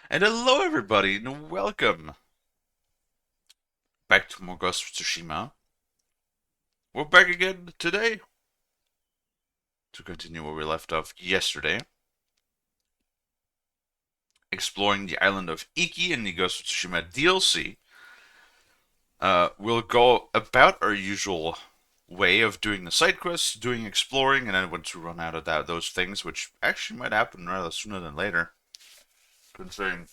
And hello, everybody, and welcome back to more Ghost of Tsushima. We're back again today to continue where we left off yesterday, exploring the island of Iki in the Ghost of Tsushima DLC. We'll go about our usual way of doing the side quests, doing exploring, and then once we run out of those things, which actually might happen rather sooner than later, considering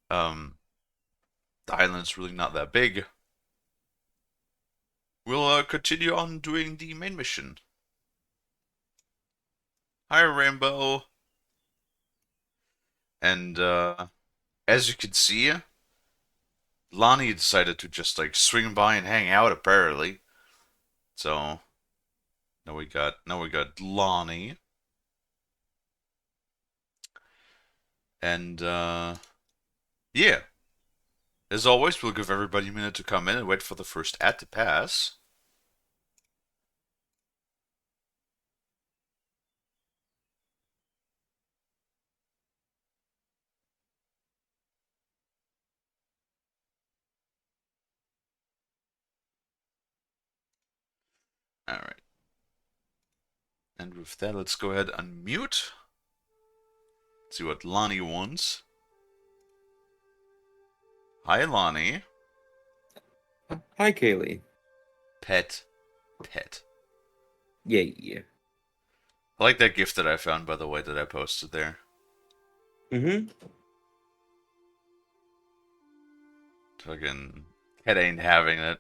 the island's really not that big. We'll continue on doing the main mission. Hi, Rainbow. And as you can see, Lonnie decided to just like swing by and hang out apparently. So now we got Lonnie. And yeah. As always, we'll give everybody a minute to come in and wait for the first ad to pass. Alright. And with that, let's go ahead and unmute. See what Lonnie wants. Hi, Lonnie. Hi, Kalie. Pet. Pet. Yeah. I like that gift that I found, by the way, that I posted there. Mm-hmm. Fucking cat ain't having it,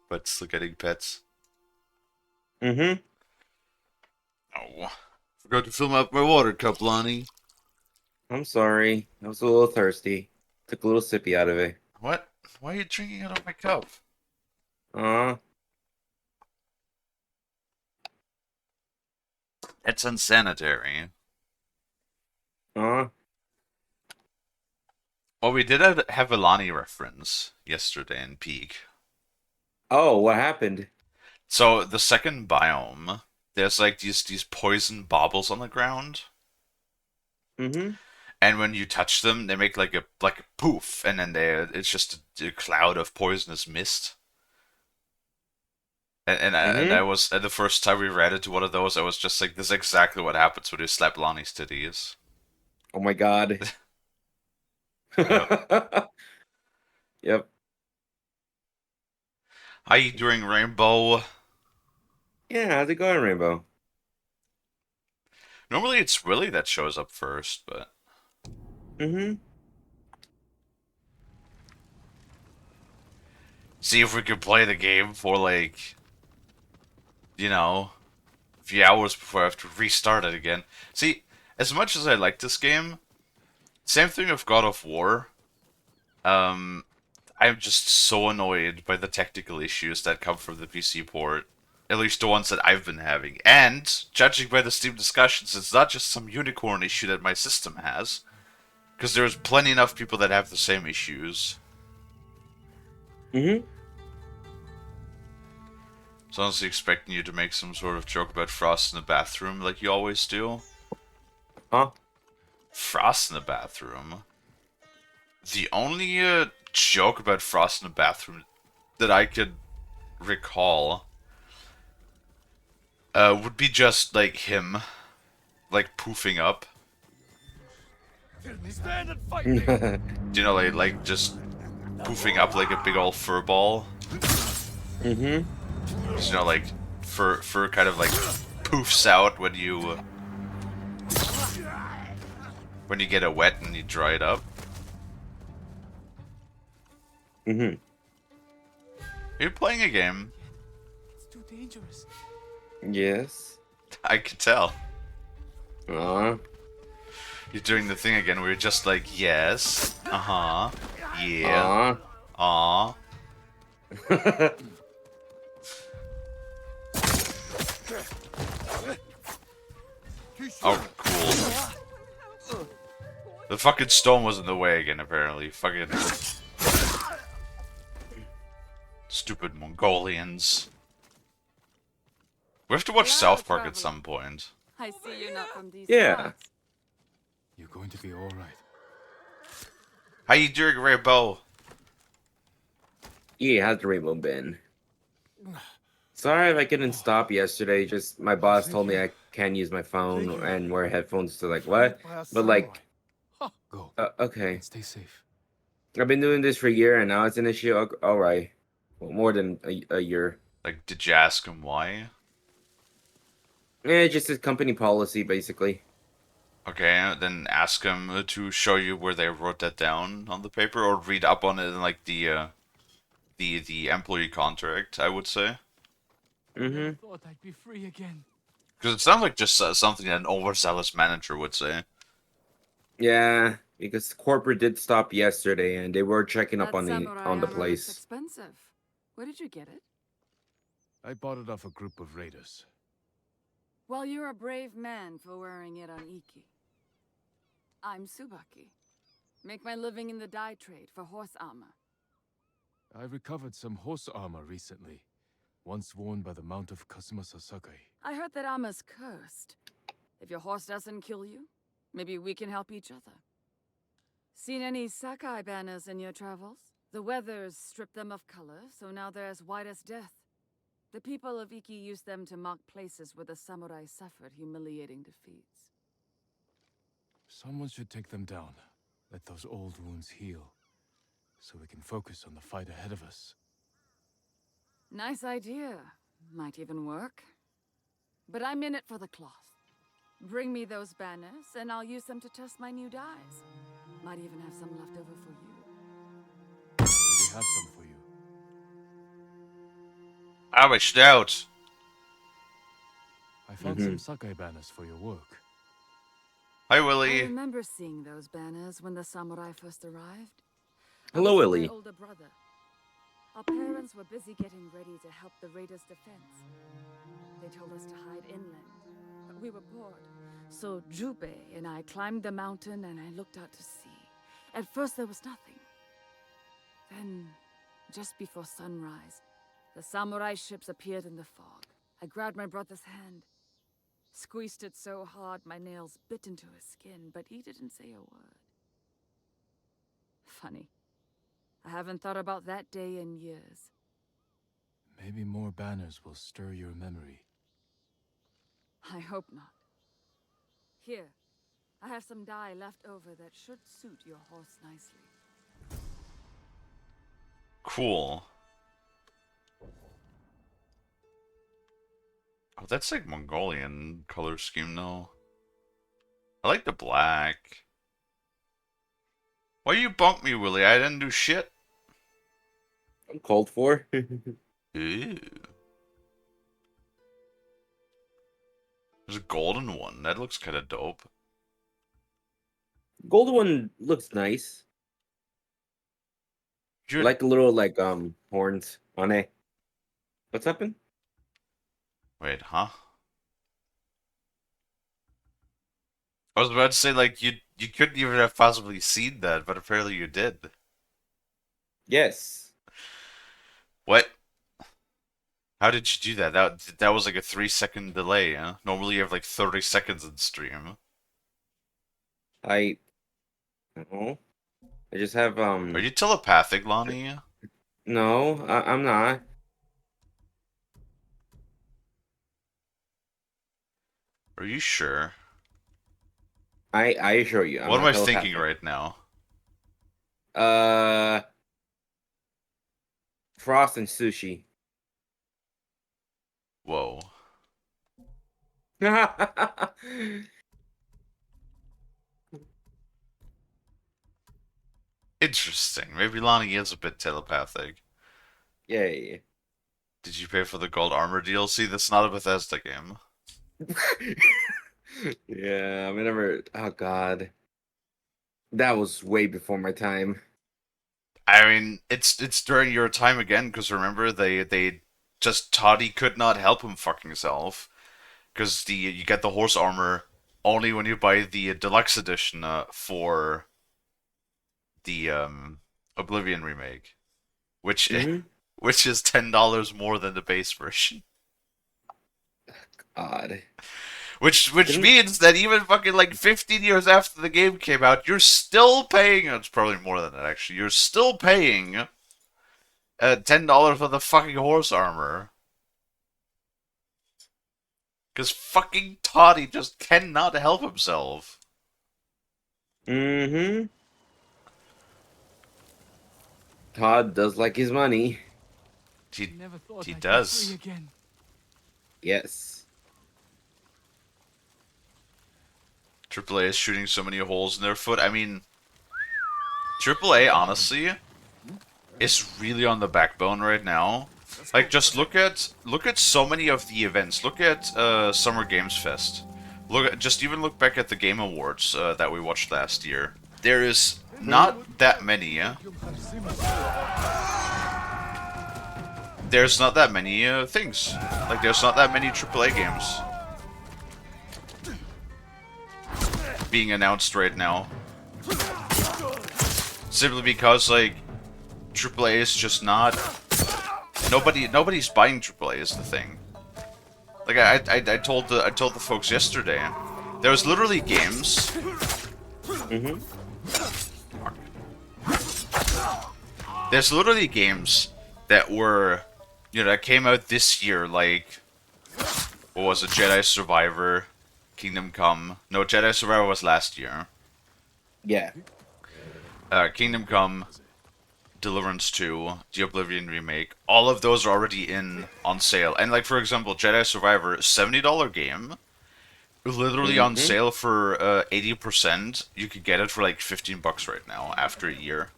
but still getting pets. Mm-hmm. Oh, forgot to fill up my water cup, Lonnie. I'm sorry. I was a little thirsty. Took a little sippy out of it. What? Why are you drinking out of my cup? Uh, It's unsanitary. uh. Well, we did have a Lonnie reference yesterday in Peak. Oh, what happened? So the second biome, there's like these poison baubles on the ground, Mm-hmm. and when you touch them, they make like a poof, and then it's just a cloud of poisonous mist. And I Mm-hmm. was the first time we read it to one of those, I was just like, "This is exactly what happens when you slap Lonnie's titties." Oh my God. Yep. Yep. How you doing, Rainbow? Yeah, how's it going, Rainbow? Normally it's Willie that shows up first, but Mm-hmm. see if we can play the game for like, you know, a few hours before I have to restart it again. See, as much as I like this game, same thing with God of War. Um, I'm just so annoyed by the technical issues that come from the PC port. At least the ones that I've been having. And, judging by the Steam discussions, it's not just some unicorn issue that my system has. Because there's plenty enough people that have the same issues. Mm-hmm. So I was honestly expecting you to make some sort of joke about Frost in the bathroom like you always do. Huh? Frost in the bathroom? The only joke about Frost in the bathroom that I could recall would be just like him, like poofing up. Stand and fight me! Do you know, like just poofing up like a big old fur ball? Mm-hmm. 'Cause, you know, like fur kind of like poofs out when you get it wet and you dry it up. Mm-hmm. You're playing a game. It's too dangerous. Yes. I can tell. Uh. You're doing the thing again where you're just like, yes, uh-huh, yeah, aw. Oh, cool. The fucking stone was in the way again, apparently. Fucking stupid Mongolians. We have to watch South Park at some point. I see you're not from these Yeah. parts. You're going to be all right. How you doing, Rainbow? Yeah, how's the rainbow been? Sorry if I couldn't stop yesterday. Just my boss Thank told me you. I can't use my phone Thank you. and wear headphones. So like, Trained what? by a But samurai. like, Huh. Go okay. and stay safe. I've been doing this for a year and now it's an issue. All right, well, more than a year. Like, did you ask him why? Yeah, just a company policy, basically. Okay, then ask him to show you where they wrote that down on the paper, or read up on it in like the employee contract. I would say, I never Mm-hmm. thought I'd be free again. because it sounds like just something that an overzealous manager would say. Yeah, because corporate did stop yesterday and they were checking up That on samurai the armor looks place. expensive. Where did you get it? I bought it off a group of raiders. Well, you're a brave man for wearing it on Iki. I'm Subaki. Make my living in the dye trade for horse armor. I recovered some horse armor recently, once worn by the Mount of Kazuma Sasakai. I heard that armor's cursed. If your horse doesn't kill you, maybe we can help each other. Seen any Sakai banners in your travels? The weather's stripped them of color, so now they're as white as death. The people of Iki used them to mark places where the samurai suffered humiliating defeats. Someone should take them down. Let those old wounds heal, so we can focus on the fight ahead of us. Nice idea. Might even work. But I'm in it for the cloth. Bring me those banners, and I'll use them to test my new dyes. Might even have some left over for you. I already have some for you. I wished out. I found some Sakai banners for your work. Hi, I Willie. remember seeing those banners when the samurai first arrived. I Hello, was with Willie. my older brother. Our parents were busy getting ready to help the raiders' defense. They told us to hide inland, but we were bored. So Jubei and I climbed the mountain and I looked out to sea. At first there was nothing. Then, just before sunrise, the samurai ships appeared in the fog. I grabbed my brother's hand, squeezed it so hard my nails bit into his skin, but he didn't say a word. Funny. I haven't thought about that day in years. Maybe more banners will stir your memory. I hope not. Here, I have some dye left over that should suit your horse nicely. Cool. Oh, that's like Mongolian color scheme, though. I like the black. Why you bunk me, Willie? I didn't do shit. I'm called for. Ew. There's a golden one. That looks kind of dope. Golden one looks nice. You're... Like the little horns on it. What's happened? Wait, huh? I was about to say, like, you couldn't even have possibly seen that, but apparently you did. Yes. What? How did you do that? That was like a 3 second delay, huh? Normally you have like 30 seconds in stream. I don't know. I just have Are you telepathic, Lonnie? no, I'm not. Are you sure? I assure you, I'm What am not I thinking telepathic. right now? Uh, Frost and sushi. Whoa. Interesting. Maybe Lonnie is a bit telepathic. Yay. Did you pay for the gold armor DLC? That's not a Bethesda game. Yeah, I never. Oh God, that was way before my time. I mean, it's during your time again, because remember they just thought he could not help him fucking self, because you get the horse armor only when you buy the deluxe edition for the Oblivion remake, which Hmm. which is $10 more than the base version. Odd. Which Didn't- means that even fucking like 15 years after the game came out, you're still paying. It's probably more than that actually. You're still paying $10 for the fucking horse armor. Because fucking Toddy just cannot help himself. Mm-hmm. Todd does like his money. He Never thought he I'd be does. free again. Yes. AAA is shooting so many holes in their foot. I mean, AAA honestly is really on the backbone right now. Like, just look at so many of the events. Look at Summer Games Fest. Just even look back at the Game Awards that we watched last year. There is not that many. There's not that many things. Like, there's not that many AAA games being announced right now. Simply because, like, AAA is just not... Nobody's buying AAA is the thing. Like, I told the folks yesterday, there was literally games... Mm-hmm. There's literally games that were... that came out this year, like... What was it? Jedi Survivor, Kingdom Come... No, Jedi Survivor was last year. Yeah. Kingdom Come, Deliverance 2, the Oblivion remake, all of those are already on sale. And like, for example, Jedi Survivor, $70 game, literally on sale for 80%. You could get it for like $15 right now after a year.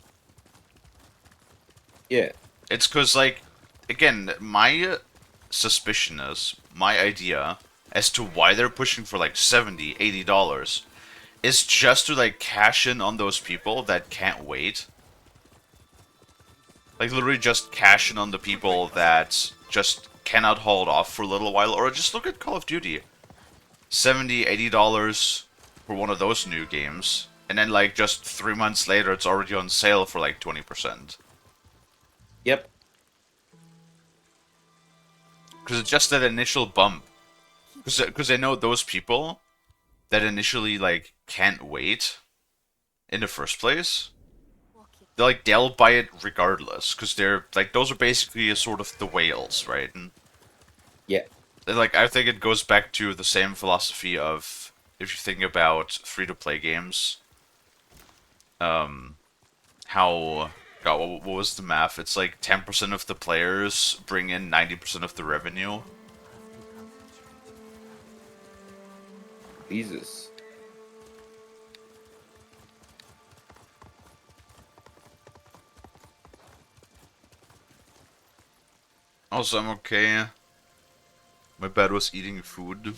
Yeah. It's because, like, again, my suspicion is, my idea as to why they're pushing for like $70, $80 is just to like cash in on those people that can't wait. Like, literally just cash in on the people that just cannot hold off for a little while. Or just look at Call of Duty. $70, $80 for one of those new games. And then, like, just 3 months later, it's already on sale for, like, 20%. Yep. Because it's just that initial bump. Because I know those people that initially, like, can't wait in the first place... they'll buy it regardless, because they're, like, those are basically sort of the whales, right? And, Yeah. like, I think it goes back to the same philosophy of, if you think about free-to-play games, how, God, what was the math? It's like 10% of the players bring in 90% of the revenue. Jesus. Also, I'm okay. My bad was eating food.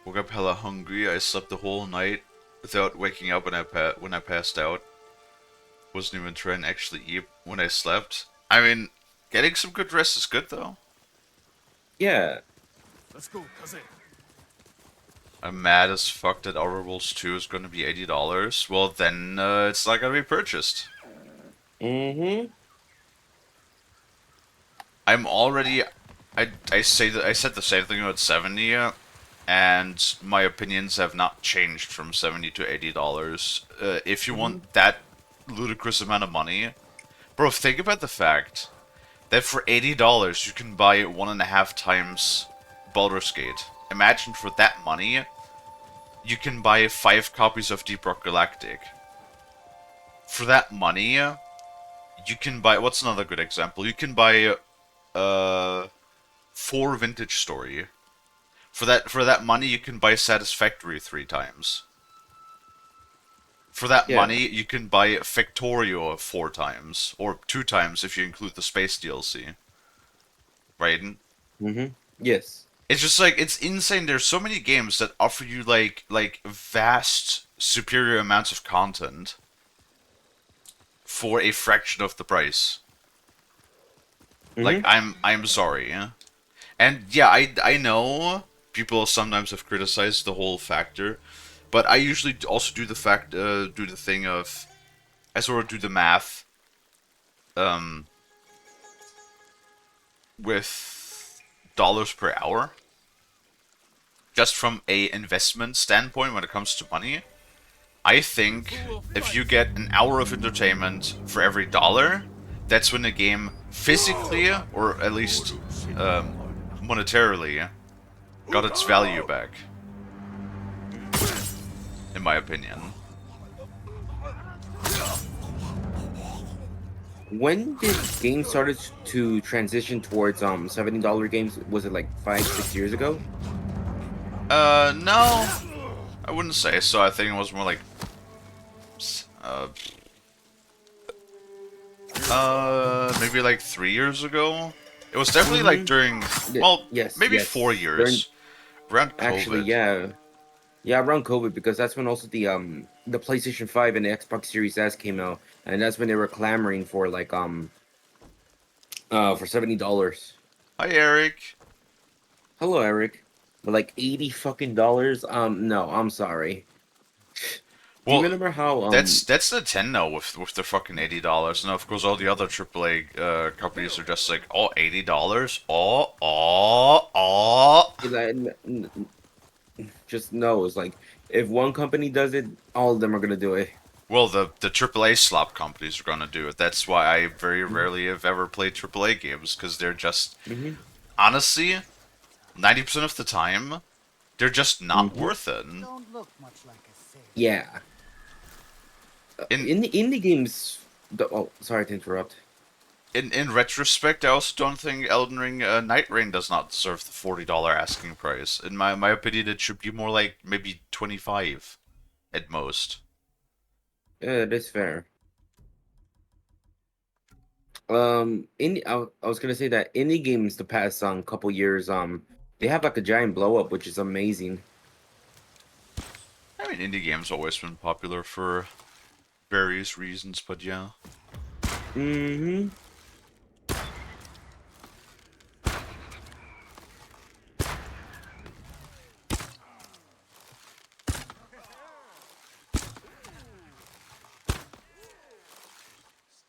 Woke up hella hungry. I slept the whole night without waking up when I passed out. Wasn't even trying to actually eat when I slept. I mean, getting some good rest is good though. Yeah. Let's go, Kaze. I'm mad as fuck that Outer Worlds 2 is gonna be $80. Well, then it's not gonna be purchased. Mm-hmm. I'm already. I said the same thing about 70, and my opinions have not changed from $70 to $80. If you want that ludicrous amount of money, bro, think about the fact that for $80 you can buy 1.5 times Baldur's Gate. Imagine for that money, you can buy 5 copies of Deep Rock Galactic. For that money, you can buy. What's another good example? You can buy 4 Vintage Story. For that money, you can buy Satisfactory 3 times. For that money, you can buy Factorio 4 times, or 2 times if you include the space DLC. Right? Mm-hmm. Yes. It's just like, it's insane. There's so many games that offer you like vast, superior amounts of content for a fraction of the price. Like, I'm sorry. Yeah? And yeah, I know people sometimes have criticized the whole factor, but I usually also do the thing of, I sort of do the math with $7 per hour, just from a investment standpoint when it comes to money, I think if you get an hour of entertainment for every dollar, that's when the game physically, or at least monetarily, got its value back. In my opinion. When did games started to transition towards $70 games? Was it like 5-6 years ago? No, I wouldn't say so. I think it was more like, maybe like 3 years ago. It was definitely like during, well, Yes, maybe yes. 4 years, around COVID. Actually, yeah, around COVID, because that's when also the PlayStation 5 and the Xbox Series S came out, and that's when they were clamoring for like for $70. Hi, Eric. Hello, Eric. But like $80 no, I'm sorry. Do you Well, remember how that's Nintendo with their fucking $80, and of course all the other AAA companies are just like, oh, $80, just no, it's like if one company does it, all of them are gonna do it. Well, the AAA slop companies are gonna do it. That's why I very rarely have ever played AAA games, because they're just, honestly, 90% of the time, they're just not worth it. Don't look much like a sailor. Yeah. In the indie games, oh, sorry to interrupt. In retrospect, I also don't think Elden Ring Night Rain does not deserve the $40 asking price. In my opinion, it should be more like maybe 25 at most. Yeah, that's fair. I was gonna say that indie games the past couple years they have like a giant blow up, which is amazing. I mean, indie games always been popular for various reasons, but yeah. Mm-hmm.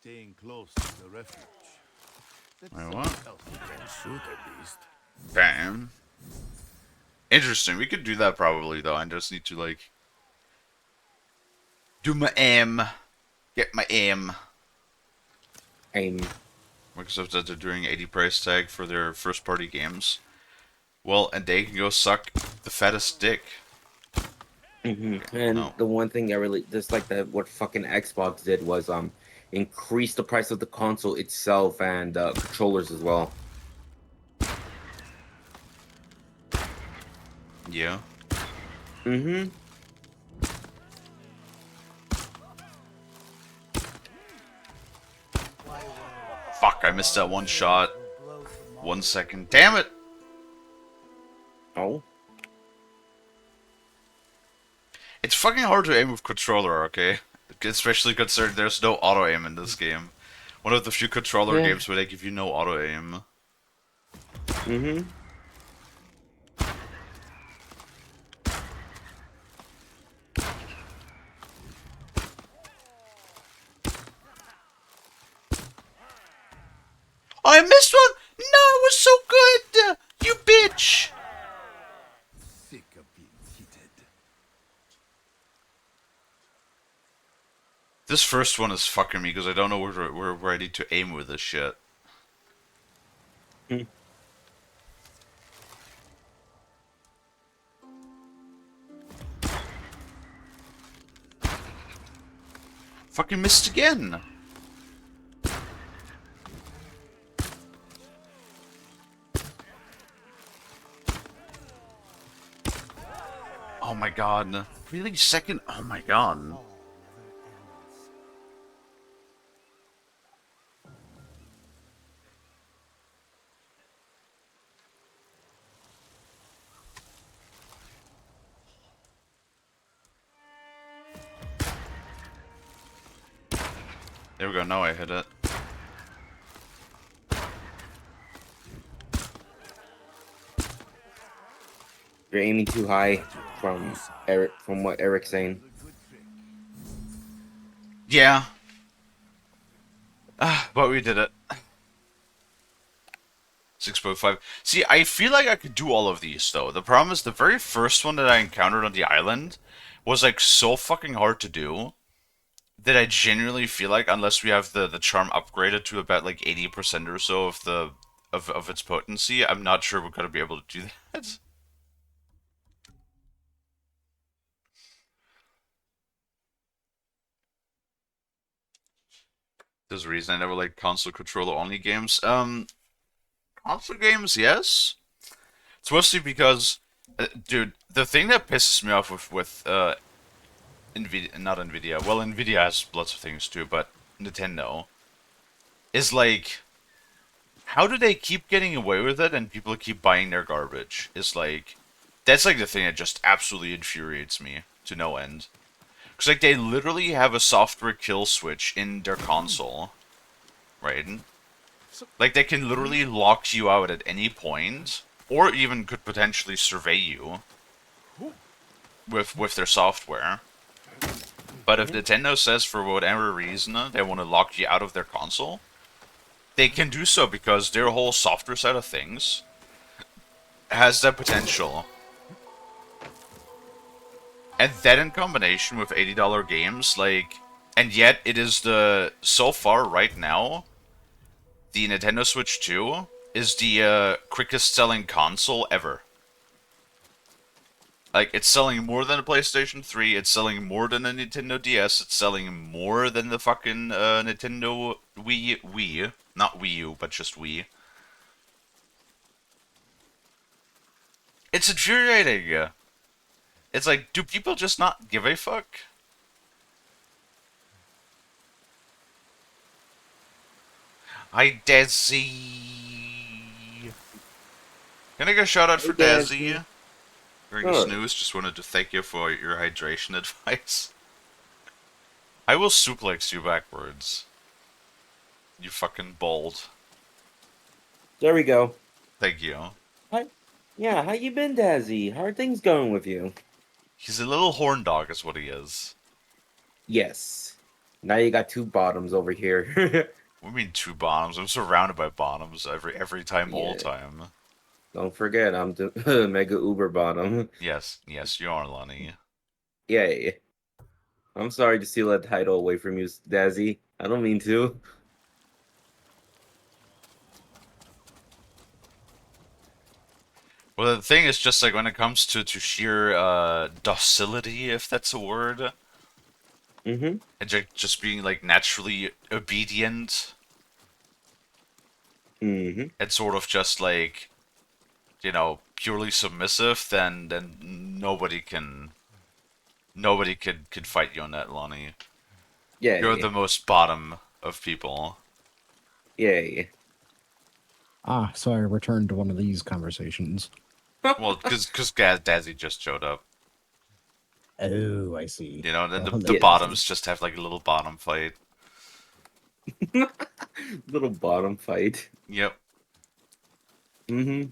Staying close to the refuge. Wait, what? Else we can shoot at least. Bam. Interesting. We could do that probably, though. I just need to, like, do my aim. Get my aim. Microsoft said they're doing 80 price tag for their first party games. Well, and they can go suck the fattest dick. And the one thing I really dislike that what fucking Xbox did was increase the price of the console itself and controllers as well. Yeah. Fuck, I missed that one shot. 1 second. Damn it! Oh. It's fucking hard to aim with controller, okay? Especially considering there's no auto aim in this game. One of the few controller games where they give you no auto aim. I missed one! No, it was so good! You bitch! Sick of being heated. This first one is fucking me because I don't know where I need to aim with this shit. Fucking missed again! Oh my god. Really? Second? Oh my god. There we go, now I hit it. You're aiming too high from what Eric's saying. Yeah. But we did it. 6.5. See, I feel like I could do all of these, though. The problem is the very first one that I encountered on the island was, like, so fucking hard to do that I genuinely feel like, unless we have the charm upgraded to about, like, 80% or so of the of its potency, I'm not sure we're gonna be able to do that. There's a reason I never liked console controller only games. Console games, yes. It's mostly because, dude, the thing that pisses me off with Nvidia, not Nvidia. Well, Nvidia has lots of things too, but Nintendo is like, how do they keep getting away with it and people keep buying their garbage? Is like, that's like the thing that just absolutely infuriates me to no end. Because like they literally have a software kill switch in their console, right? Like they can literally lock you out at any point, or even could potentially survey you with their software. But if Nintendo says for whatever reason they want to lock you out of their console, they can do so because their whole software side of things has that potential. And that in combination with $80 games, like, and yet it is so far right now, the Nintendo Switch 2 is the quickest selling console ever. Like, it's selling more than a PlayStation 3, it's selling more than a Nintendo DS, it's selling more than the fucking Nintendo Wii. Not Wii U, but just Wii. It's infuriating. It's like, do people just not give a fuck? Hi, Desi. Can I get a shout out for Desi? During the snooze, just wanted to thank you for your hydration advice. I will suplex you backwards. You fucking bold. There we go. Thank you. Hi. Yeah, how you been, Dazzy? How are things going with you? He's a little horn dog is what he is. Yes. Now you got two bottoms over here. What do you mean two bottoms? I'm surrounded by bottoms every time, all time. Don't forget, I'm the Mega Uber bottom. Yes, you are, Lonnie. Yay. I'm sorry to steal that title away from you, Dazzy. I don't mean to. Well, the thing is just like when it comes to sheer docility, if that's a word. Mm-hmm. And just being like naturally obedient. Mm-hmm. And sort of just like, you know, purely submissive, then nobody could fight you on that, Lonnie. Yay. You're the most bottom of people. Yay. So I returned to one of these conversations. Well, because Dazzy just showed up. Oh, I see. You know, and Well, the yeah. bottoms just have like a little bottom fight. Little bottom fight. Yep. Mm-hmm.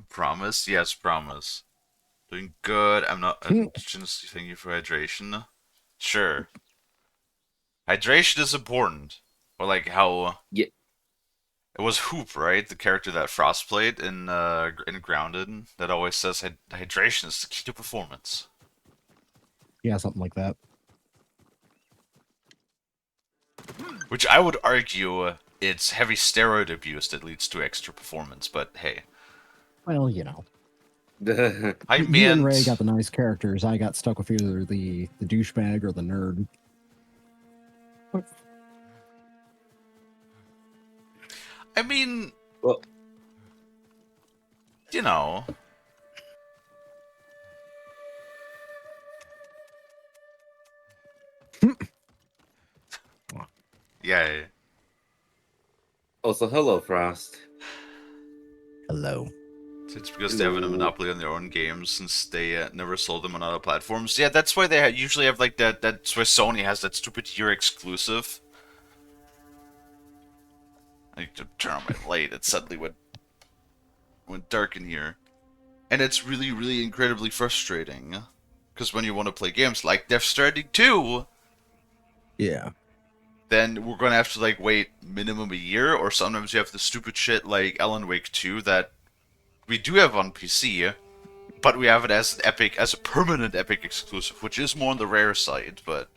Promise? Yes, promise. Doing good. I'm not. Just thank you for hydration. Sure. Hydration is important. Or like how. Yeah. It was Hoop, right? The character that Frost played in Grounded that always says hydration is the key to performance. Yeah, something like that. Which I would argue it's heavy steroid abuse that leads to extra performance, but hey. Well, you know. I You mean, and Ray got the nice characters. I got stuck with either the douchebag or the nerd. I mean, well, you know. Yeah. also, hello, Frost. Hello. It's because they have a monopoly on their own games since they never sold them on other platforms. Yeah, that's why they usually have like that. That's why Sony has that stupid year exclusive. I need to turn on my light. It suddenly went dark in here, and it's really, really incredibly frustrating. Because when you want to play games like Death Stranding 2, Yeah. then we're gonna have to like wait minimum a year, or sometimes you have the stupid shit like Alan Wake 2 that we do have on PC, but we have it as an Epic, as a permanent Epic exclusive, which is more on the rare side, but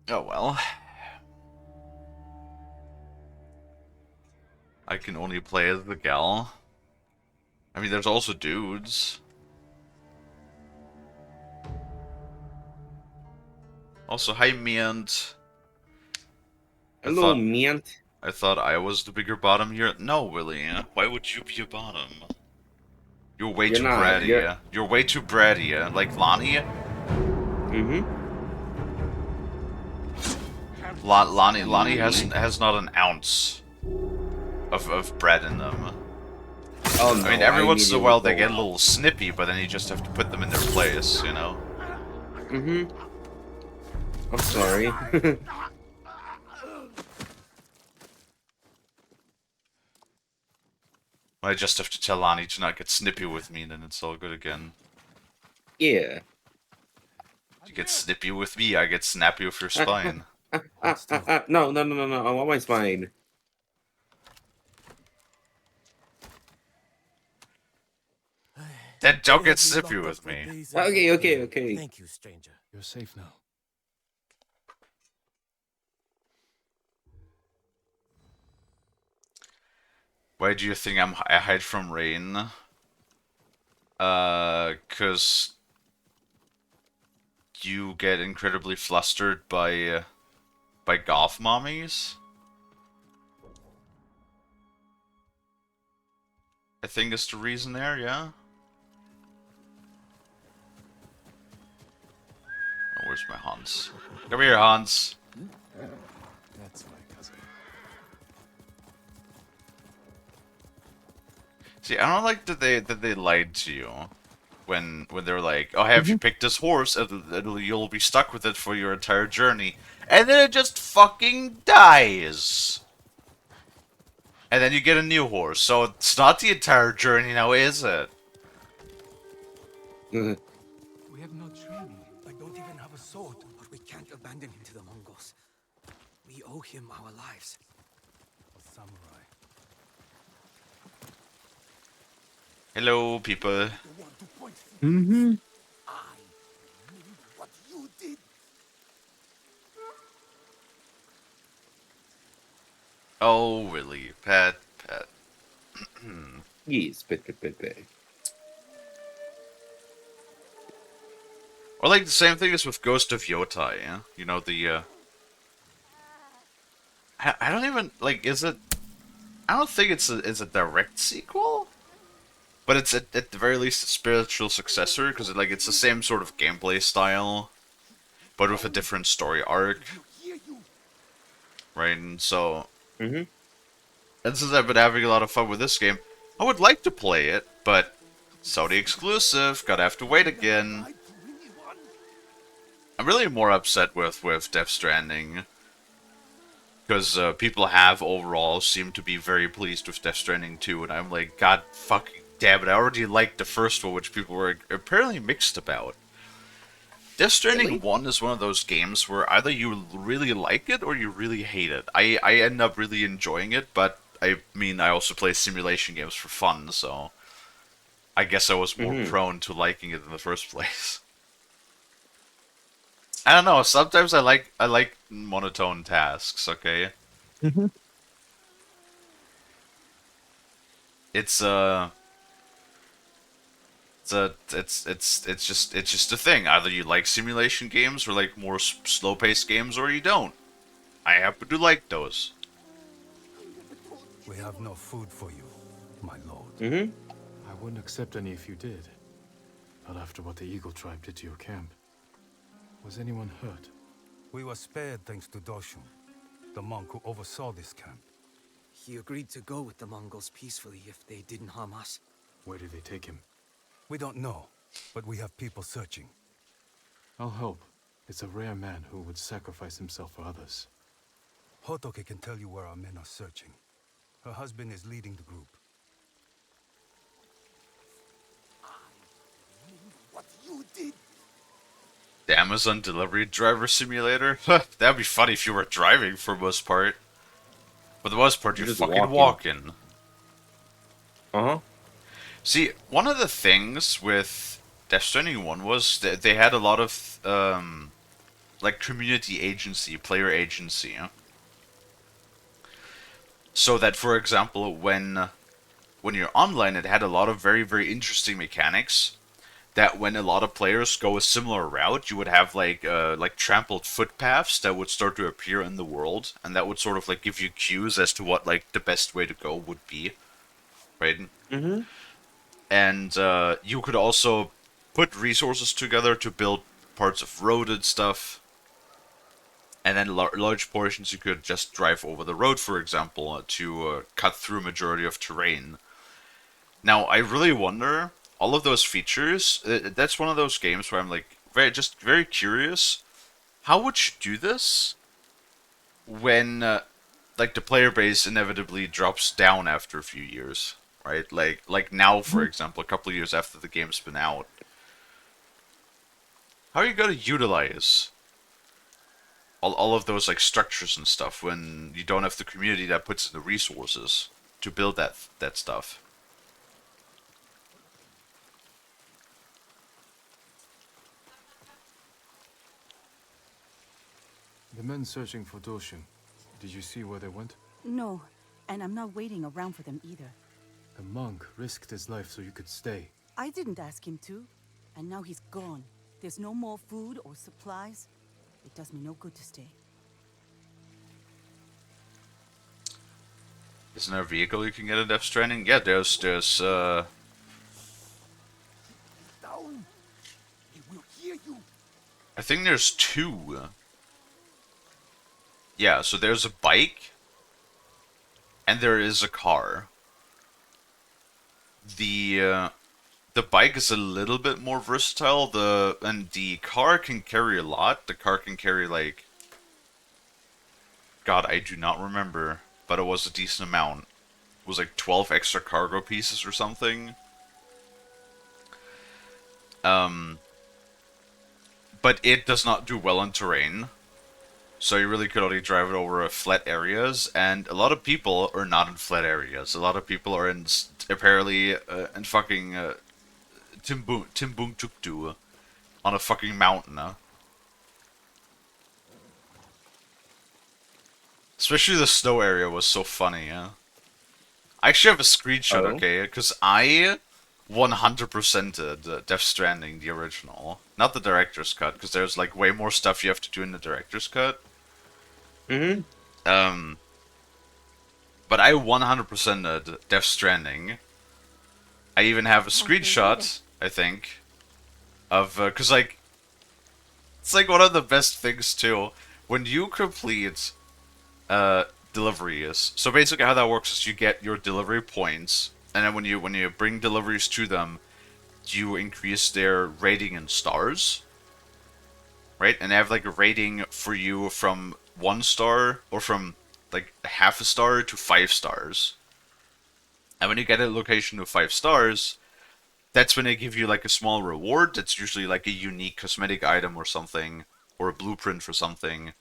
oh well. I can only play as the gal. I mean, there's also dudes. Also, hi Miant. I Hello, thought man. I thought I was the bigger bottom here. No, Willie. Why would you be a bottom? You're way You're too not. You're. bratty. You're way too bratty. Like Lonnie. Mm-hmm. Lonnie has not an ounce of bread in them. Oh I mean, no! every I once in a immediately while they go get a out. little snippy, but then you just have to put them in their place, you know? Mm-hmm. I'm sorry. I just have to tell Lonnie to not get snippy with me, then it's all good again. Yeah. If you get snippy with me, I get snappy with your spine. No, no, no, no, no. I want my spine. Then don't get snippy with me. Okay, okay, okay. Thank you, stranger. You're safe now. Why do you think I hide from rain? 'Cause you get incredibly flustered by golf mommies. I think is the reason there, yeah? Oh, where's my Hans? Come here, Hans. That's my cousin. See, I don't like that they lied to you when they're like, "Oh, have you picked this horse? You'll be stuck with it for your entire journey," and then it just fucking dies. And then you get a new horse, so it's not the entire journey now, is it? We have no training. I don't even have a sword, but we can't abandon him to the Mongols. We owe him our lives. A samurai. Hello, people. You want to point Mm-hmm. I knew what you did. Oh, really? Pet. Yes, bit. Or like the same thing as with Ghost of Yotai, yeah? You know, the, I don't even, like, is it... I don't think it's a direct sequel? But it's at the very least a spiritual successor, because like, it's the same sort of gameplay style, but with a different story arc, right? And so... Mm-hmm. And since I've been having a lot of fun with this game, I would like to play it, but Sony exclusive, gotta have to wait again. I'm really more upset with Death Stranding, because people have overall seemed to be very pleased with Death Stranding 2, and I'm like, God fucking damn it, I already liked the first one, which people were apparently mixed about. Death Stranding Really? 1 is one of those games where either you really like it or you really hate it. I end up really enjoying it, but I mean, I also play simulation games for fun, so I guess I was more prone to liking it in the first place. I don't know, sometimes I like monotone tasks, okay? Mm-hmm. It's it's just a thing. Either you like simulation games or like more slow-paced games, or you don't. I happen to like those. We have no food for you, my lord. Mm-hmm. I wouldn't accept any if you did. Not after what the Eagle tribe did to your camp. Was anyone hurt? We were spared thanks to Doshun, the monk who oversaw this camp. He agreed to go with the Mongols peacefully if they didn't harm us. Where did they take him? We don't know, but we have people searching. I'll help. It's a rare man who would sacrifice himself for others. Hotoke can tell you where our men are searching. Her husband is leading the group. What you did. The Amazon delivery driver simulator? That'd be funny if you were driving for the most part. For the most part, you're You're just fucking walking. walking. Uh-huh. See, one of the things with Death Stranding 1 was that they had a lot of, like, community agency, player agency. So that, for example, when you're online, it had a lot of very, very interesting mechanics. That when a lot of players go a similar route, you would have like trampled footpaths that would start to appear in the world, and that would sort of like give you cues as to what like the best way to go would be, right? Mm-hmm. And you could also put resources together to build parts of road and stuff, and then large portions you could just drive over the road, for example, to cut through majority of terrain. Now, I really wonder, all of those features, that's one of those games where I'm like, very curious, how would you do this when, like, the player base inevitably drops down after a few years, right? Like now, for example, a couple of years after the game's been out. How are you going to utilize all of those, like, structures and stuff when you don't have the community that puts in the resources to build that stuff? The men searching for Doshin. Did you see where they went? No, and I'm not waiting around for them either. The monk risked his life so you could stay. I didn't ask him to, and now he's gone. There's no more food or supplies. It does me no good to stay. Isn't there a vehicle you can get in Death Stranding? Yeah, there's Down! He will hear you! I think there's two. Yeah, so there's a bike, and there is a car. The bike is a little bit more versatile. And the car can carry a lot. The car can carry like, God, I do not remember, but it was a decent amount. It was like 12 extra cargo pieces or something. But it does not do well in terrain. So you really could only drive it over flat areas, and a lot of people are not in flat areas. A lot of people are in apparently in fucking Timbuktu on a fucking mountain. Especially the snow area was so funny. I actually have a screenshot, okay? Because I 100%ed Death Stranding, the original, not the director's cut, because there's like way more stuff you have to do in the director's cut. Mm-hmm. But I 100%ed Death Stranding. I even have a screenshot, I think, of, cause like, it's like one of the best things too. When you complete, deliveries, so basically how that works is you get your delivery points, and then when you bring deliveries to them, you increase their rating in stars. Right? And they have like a rating for you from 1 star, or from like half a star to 5 stars. And when you get a location of 5 stars, that's when they give you like a small reward. That's usually like a unique cosmetic item or something, or a blueprint for something.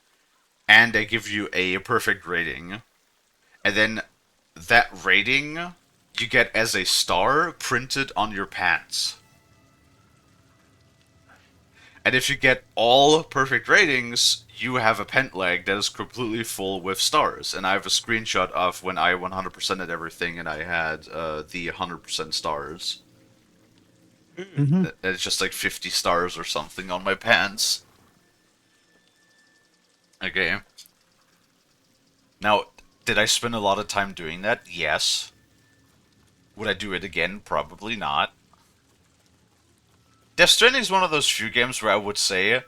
And they give you a perfect rating. And then that rating you get as a star printed on your pants. And if you get all perfect ratings, you have a pant leg that is completely full with stars. And I have a screenshot of when I 100%ed everything and I had the 100% stars. Mm-hmm. It's just like 50 stars or something on my pants. Okay. Now, did I spend a lot of time doing that? Yes. Would I do it again? Probably not. Death Stranding is one of those few games where I would say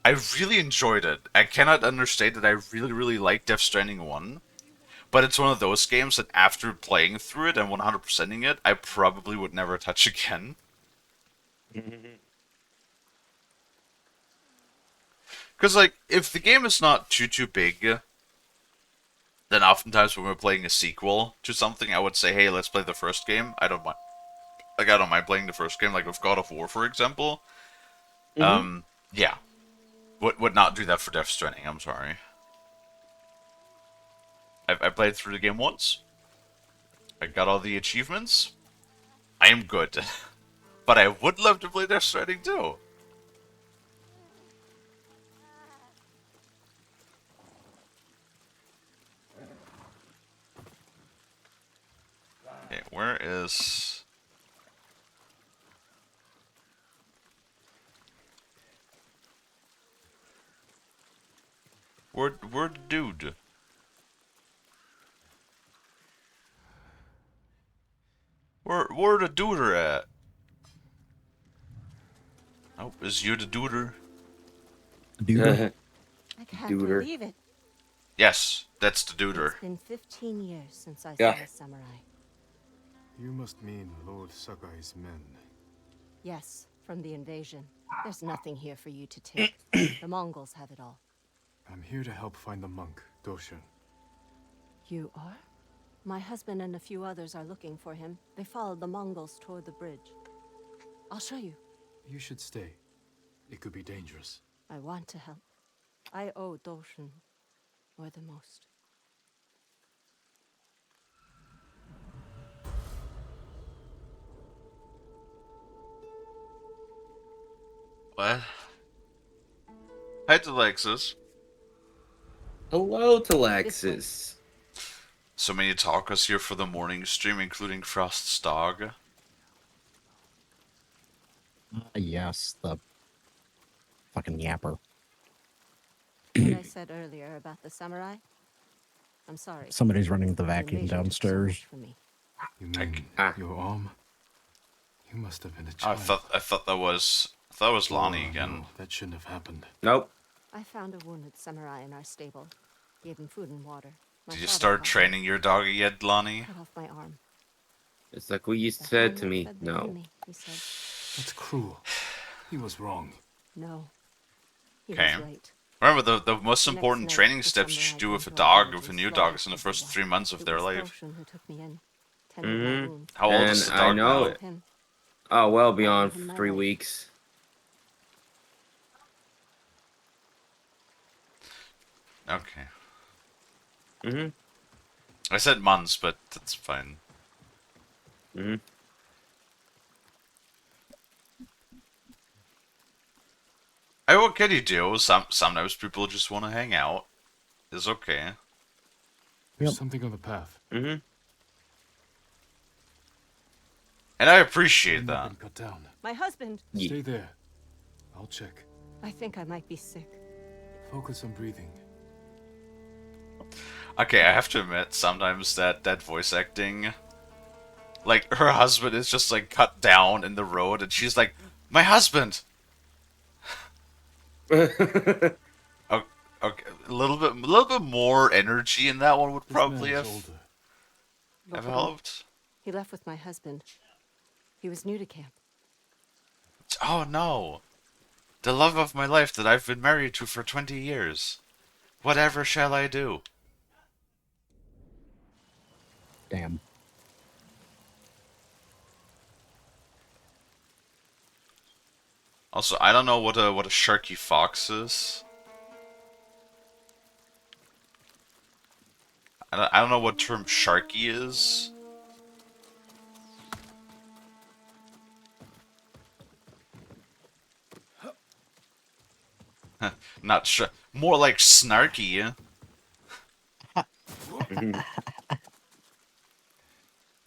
I really enjoyed it. I cannot understate that I really, really liked Death Stranding 1. But it's one of those games that after playing through it and 100%ing it, I probably would never touch again. Because, like, if the game is not too big, then oftentimes when we're playing a sequel to something, I would say, hey, let's play the first game. I don't mind. Like, I don't mind playing the first game, like with God of War, for example. Yeah. Would not do that for Death Stranding, I'm sorry. I played through the game once. I got all the achievements. I am good. But I would love to play Death Stranding too. Okay, where is... Where the dude? Where the duder at? Oh, is you the duder? Dude, I can't Duder. believe it. Yes, that's the duder. It's been 15 years since I Yeah. saw a samurai. You must mean Lord Sakai's men. Yes, from the invasion. There's nothing here for you to take. The Mongols have it all. I'm here to help find the monk, Doshin. You are? My husband and a few others are looking for him. They followed the Mongols toward the bridge. I'll show you. You should stay. It could be dangerous. I want to help. I owe Doshin more than most. What? Hi to Lexus. Hello to Lexus. So many talkers here for the morning stream, including Frost's dog. yes, the fucking yapper. What I said earlier about the samurai? I'm sorry. Somebody's running the The vacuum invasion took so downstairs. much from me. You mean your arm? You must have been a I child. thought that was Lonnie Oh, again. no, that shouldn't have happened. Nope. I found a wounded samurai in our stable. Gave him food and water. My Did you father start caught him, training your doggy yet, Lonnie? Cut off my arm. It's like what you The said to hand me. that fed the No. enemy, he said. That's cruel. He was wrong. No. He Okay. was right. Remember, the most The next important night, training the steps you samurai should do came with a to our dog, village with a and new slaughtered dog, is in the everyone. first 3 months of It their was life. Doshin who took me in, tended my Mhm. wounds. How old And is the I dog know now? it. Him. Oh, well I beyond gave him my 3 life. weeks. Okay. Mm-hmm. I said months, but that's fine. Mm-hmm. Hey, what can you do? Sometimes people just want to hang out. It's okay. There's Yep. something on the path. Mm-hmm. And I appreciate Shouldn't have that. been cut down. My husband. Yeah. Stay there. I'll check. I think I might be sick. Focus on breathing. Okay, I have to admit, sometimes that voice acting... Like, her husband is just, like, cut down in the road, and she's like, my husband! Okay, a little bit more energy in that one would This probably man is have older. Look at him. helped. He left with my husband. He was new to camp. Oh no! The love of my life that I've been married to for 20 years. Whatever shall I do? Damn. Also, I don't know what a sharky fox is. I don't know what term sharky is. Not sure. More like snarky.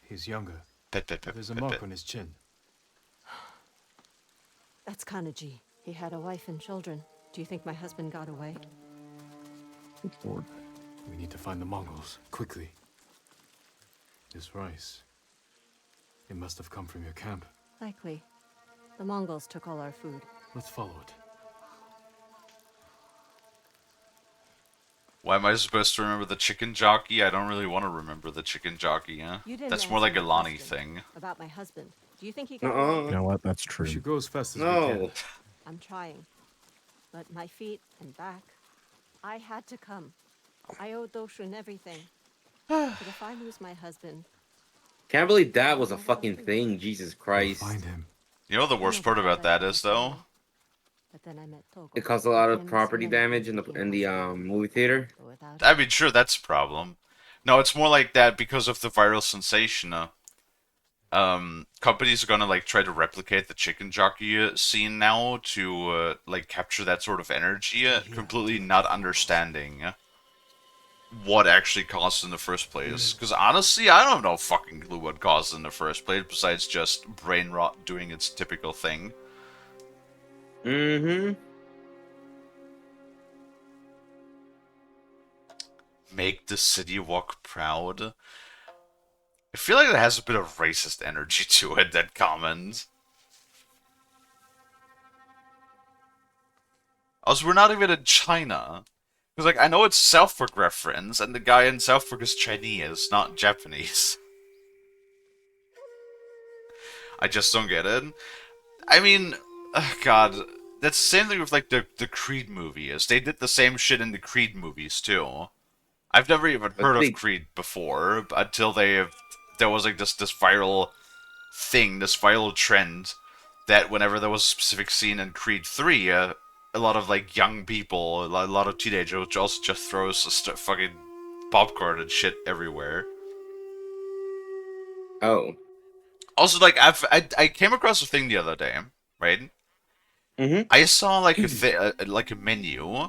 He's younger. Pet, pet, pet, There's a pet, mark pet. on his chin. That's Kanaji. He had a wife and children. Do you think my husband got away? Good lord. We need to find the Mongols, quickly. This rice. It must have come from your camp. Likely. The Mongols took all our food. Let's follow it. Why am I supposed to remember the chicken jockey? I don't really want to remember the chicken jockey, huh? You didn't That's more like a answer my Lonnie question thing. about my husband. Do you think he got away? Uh-uh. You know what? That's We true. should go as fast as we No. can. I'm trying. But my feet and back, I had to come. I owe Doshun everything. But if I lose my husband, Can't believe that was a fucking thing. Jesus We'll Christ. find him. You know the worst part about that is, though? But then I met Togo. It caused a lot of Him, property so many damage things in became the possible. movie theater. But without I him, mean, sure, that's a problem. No, it's more like that because of the viral sensation. Companies are gonna like try to replicate the chicken jockey scene now to like capture that sort of energy, Stay here completely until not the Mongols. understanding what actually caused in the first place. Because honestly, I don't know fucking clue what caused in the first place besides just brain rot doing its typical thing. Mm-hmm. Make the city walk proud. I feel like it has a bit of racist energy to it, that comment. Also, we're not even in China. Because, like, I know it's South Park reference, and the guy in South Park is Chinese, not Japanese. I just don't get it. I mean, God, that's the same thing with, like, the Creed movies. They did the same shit in the Creed movies, too. I've never even But heard of they, Creed before, until there was, like, this viral thing, this viral trend, that whenever there was a specific scene in Creed 3, a lot of like young people, a lot of teenagers also just throws fucking popcorn and shit everywhere. oh. Also, like I came across a thing the other day, right? Mm-hmm. I saw like like a menu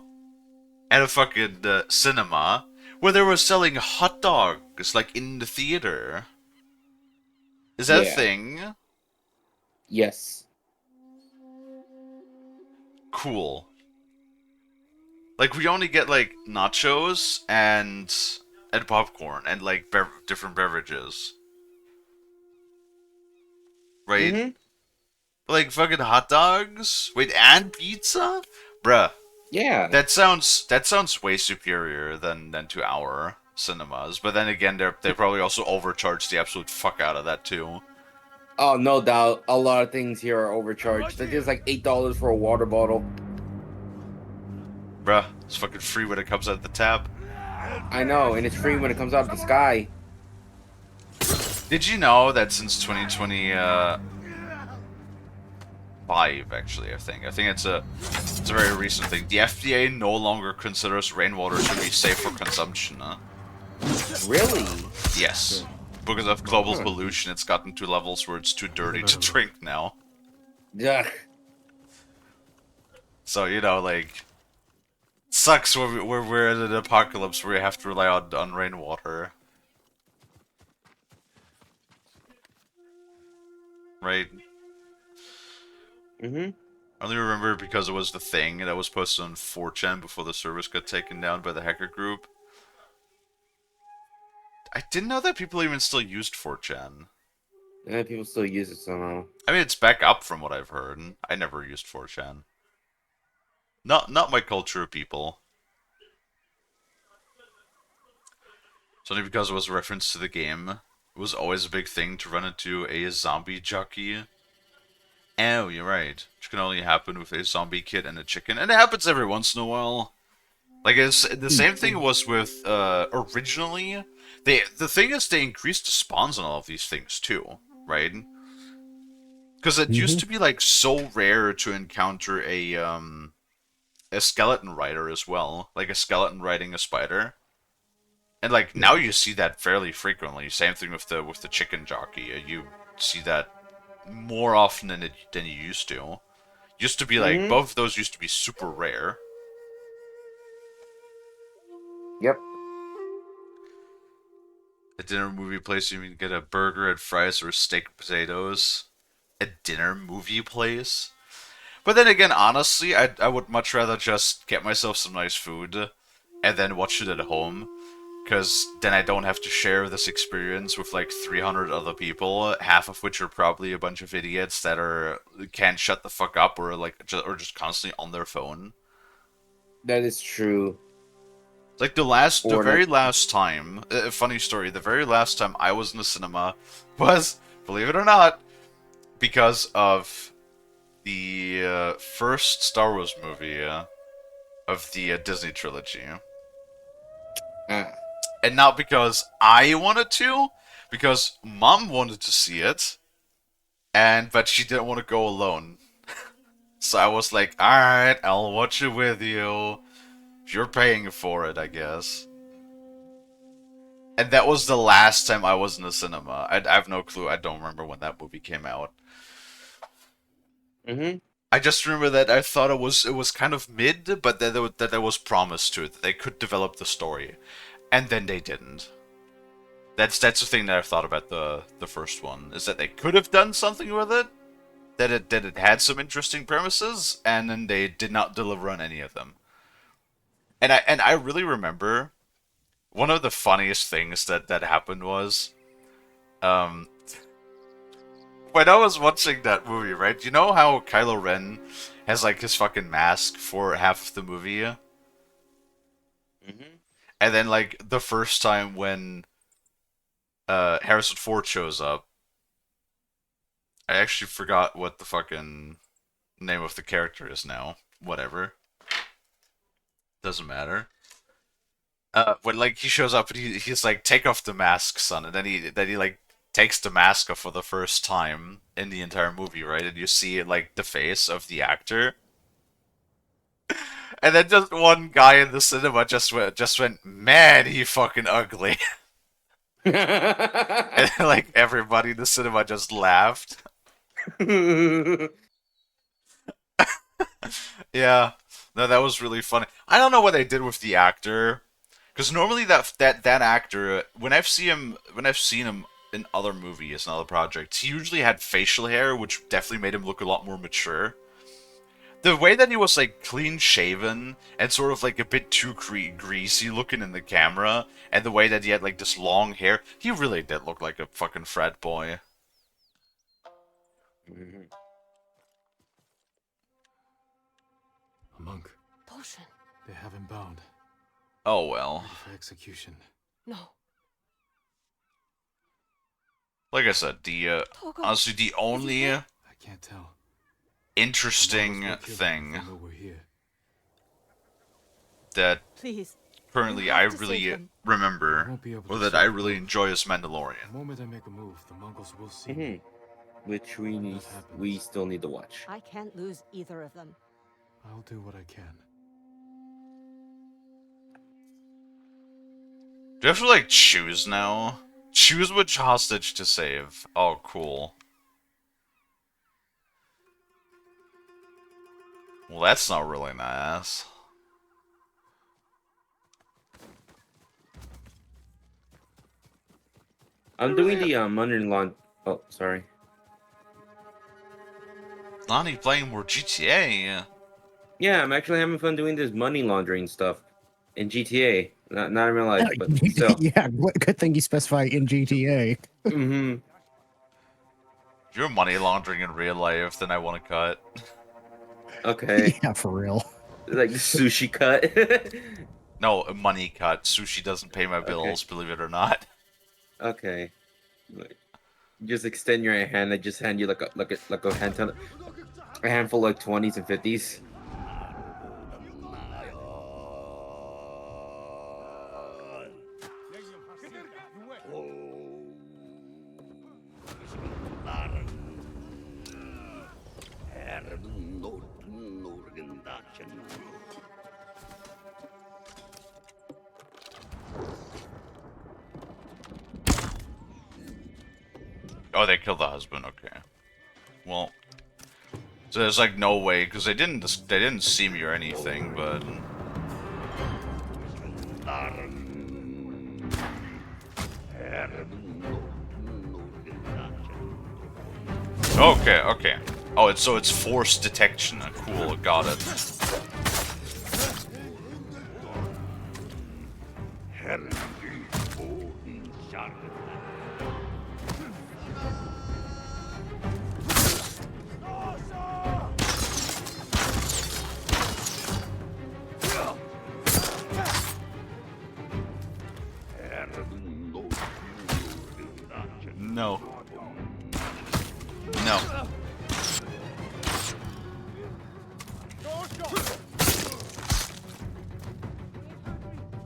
at a fucking cinema where they were selling hot dogs like in the theater. Is that a Yeah. thing? Yes. Cool. Like we only get like nachos and popcorn and like different beverages, right? Mm-hmm. Like fucking hot dogs. Wait, and pizza, bruh. Yeah. That sounds way superior than to our cinemas. But then again, they probably also overcharge the absolute fuck out of that too, Oh, no doubt. A lot of things here are overcharged. Like, there's like $8 for a water bottle. bruh. It's fucking free when it comes out of the tap. I know, and it's free when it comes out of the sky. Did you know that since 2025, actually, I think it's a very recent thing. The FDA no longer considers rainwater to be safe for consumption. Really? Yes, because of global Huh. pollution, it's gotten to levels where it's too dirty to drink now. Yeah. So you know, like, sucks when we're in an apocalypse where we have to rely on rainwater, right? Mm-hmm. I only remember because it was the thing that was posted on 4chan before the service got taken down by the hacker group. I didn't know that people even still used 4chan. Yeah, people still use it somehow. I mean, it's back up from what I've heard. I never used 4chan. Not my culture of people. It's only because it was a reference to the game. It was always a big thing to run into a zombie jockey. Oh, you're right. Which can only happen with a zombie kid and a chicken. And it happens every once in a while. Like, it's the same thing was with, originally. The thing is, they increased the spawns on all of these things, too. Right? Because it used to be, like, so rare to encounter a skeleton rider as well. Like, a skeleton riding a spider. And, like, now you see that fairly frequently. Same thing with the chicken jockey. You see that more often than you used to. Used to be, like, Mm-hmm. both of those used to be super rare. Yep. A dinner movie place, you can get a burger and fries or steak and potatoes. A dinner movie place? But then again, honestly, I would much rather just get myself some nice food and then watch it at home. Because then I don't have to share this experience with like 300 other people, half of which are probably a bunch of idiots that can't shut the fuck up or or just constantly on their phone. That is true. Like the Or very not. last time, funny story, the very last time I was in the cinema was, believe it or not, because of the first Star Wars movie of the Disney trilogy. Ah. And not because I wanted to, because Mom wanted to see it, but she didn't want to go alone. So I was like, alright, I'll watch it with you. If you're paying for it, I guess. And that was the last time I was in the cinema. I have no clue. I don't remember when that movie came out. Mm-hmm. I just remember that I thought it was kind of mid, but that there was promise to it, that they could develop the story. And then they didn't. That's the thing that I've thought about the first one, is that they could have done something with it, that it had some interesting premises, and then they did not deliver on any of them. And I really remember one of the funniest things that happened was, when I was watching that movie, right? You know how Kylo Ren has like his fucking mask for half of the movie, Mm-hmm. and then like the first time when Harrison Ford shows up, I actually forgot what the fucking name of the character is now. Whatever, doesn't matter. When like he shows up and he's like, take off the mask, son, and then he like takes the mask off for the first time in the entire movie, right? And you see like the face of the actor, and then just one guy in the cinema just went, man, he fucking ugly, and like everybody in the cinema just laughed. Yeah, no, that was really funny. I don't know what they did with the actor. Because normally that actor, when I've seen him in other movies and other projects, he usually had facial hair, which definitely made him look a lot more mature. The way that he was like clean shaven and sort of like a bit too greasy looking in the camera, and the way that he had like this long hair, he really did look like a fucking frat boy. A monk. Toshin. They have him bound. Oh well. Ready for execution. No. Like I said, honestly the only I can't tell. interesting The Mongols will kill thing them if they know we're here. that Please. currently You I have to save really them. remember, won't be able or to that save I them. really enjoy is The Mandalorian. moment I make a move, the Mongols will see Mm-hmm. me. Which happens. we still need to watch. I can't lose either of them. I'll do what I can. Do you have to like choose now? Choose which hostage to save. Oh, cool. Well, that's not really nice. I'm doing the money laundry. Oh, sorry. Lonnie playing more GTA. Yeah, I'm actually having fun doing this money laundering stuff in GTA. Not in real life, but still. Yeah, good thing you specify in GTA. Mm-hmm. If you're money laundering in real life, then I want to cut. Okay. Yeah, for real. Like the sushi cut. No, a money cut. Sushi doesn't pay my bills, believe it or not. Okay. Just extend your hand. I just hand you like a handful like 20s and 50s. Oh, they killed the husband. Okay. Well, so there's like no way because they didn't see me or anything, but. Okay, okay. Oh, it's force detection. Cool, got it. No. No.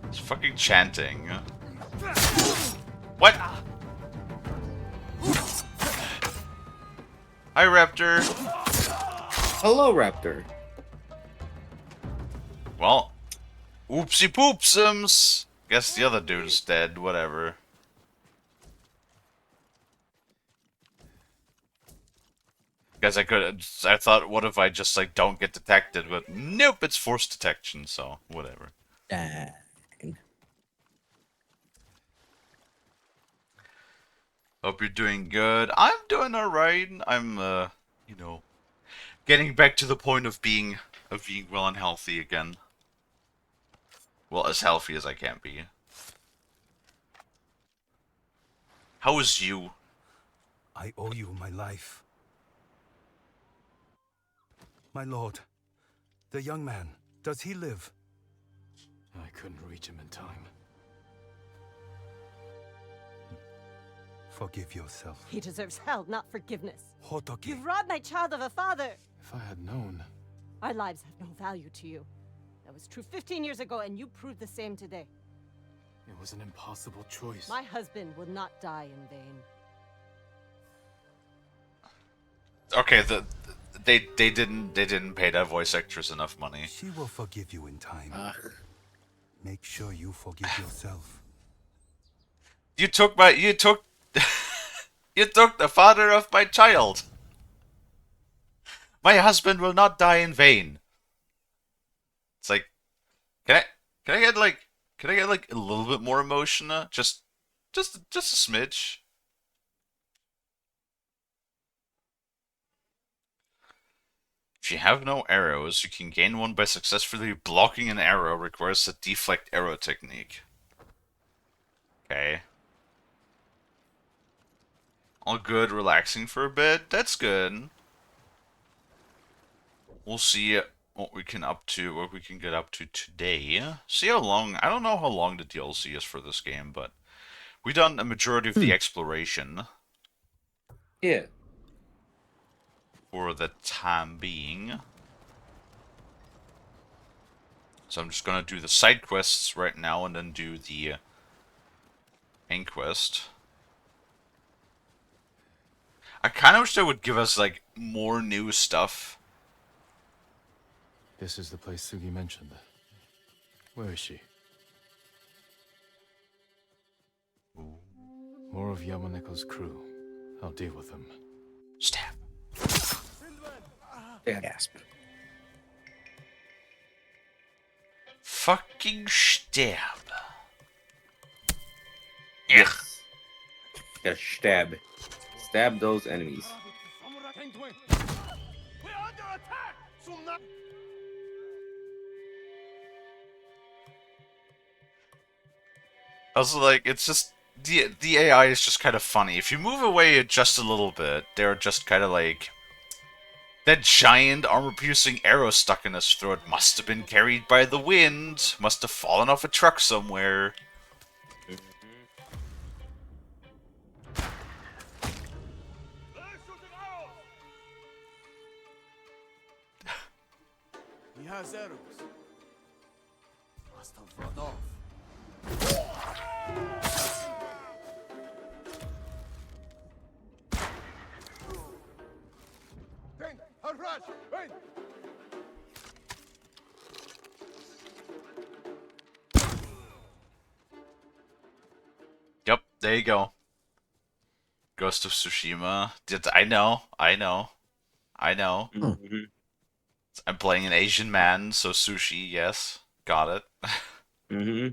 It's fucking chanting. What? Hi, Raptor. Hello, Raptor. Well, oopsie poopsums. Guess the other dude's dead. Whatever. Guess I thought, what if I just like don't get detected? But nope, it's force detection. So whatever. Dang. Hope you're doing good. I'm doing alright. I'm you know, getting back to the point of being well and healthy again. Well, as healthy as I can be. How is you? I owe you my life. My lord, the young man, does he live? I couldn't reach him in time. Forgive yourself. He deserves hell, not forgiveness. Hotoke. You've robbed my child of a father. If I had known... Our lives have no value to you. That was true 15 years ago, and you proved the same today. It was an impossible choice. My husband will not die in vain. Okay, they didn't pay that voice actress enough money. She will forgive you in time. Make sure you forgive yourself. You took you took the father of my child. My husband will not die in vain. It's like, can I get like a little bit more emotion? Just a smidge. If you have no arrows, you can gain one by successfully blocking an arrow. Requires a deflect arrow technique. Okay. All good, relaxing for a bit. That's good. We'll see what we can get up to today. See how long. I don't know how long the DLC is for this game, but we done a majority of the exploration. Yeah. For the time being. So I'm just gonna do the side quests right now and then do the main quest. I kind of wish they would give us like more new stuff. This is the place Sugi mentioned. Where is she? More of Yamaneko's crew. I'll deal with them. Stab. Gasp. Fucking stab. Yes. Yeah, stab. Stab those enemies. Also, like, it's just the AI is just kind of funny. If you move away just a little bit, they're just kind of like that giant armor-piercing arrow stuck in his throat must have been carried by the wind. Must have fallen off a truck somewhere. He has arrows. Must have run off. Yep, there you go. Ghost of Tsushima. I know. Mm-hmm. I'm playing an Asian man, so sushi, yes. Got it. Mm-hmm.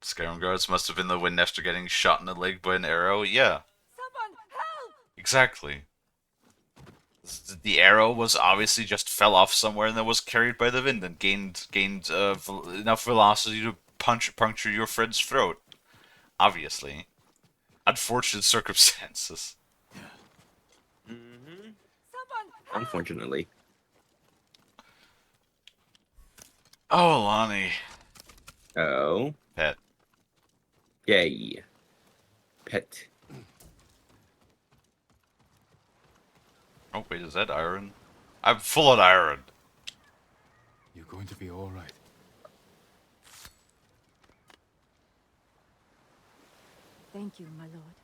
Skyrim guards must have been the wind after getting shot in the leg by an arrow. Yeah. Someone help! Exactly. The arrow was obviously just fell off somewhere and then was carried by the wind and gained enough velocity to puncture your friend's throat. Obviously. Unfortunate circumstances. Mm-hmm. Someone help! Unfortunately. Oh, Lonnie. Oh. Pet. Yay. Pet. Oh, wait, is that iron? I'm full of iron. You're going to be all right. Thank you, my lord.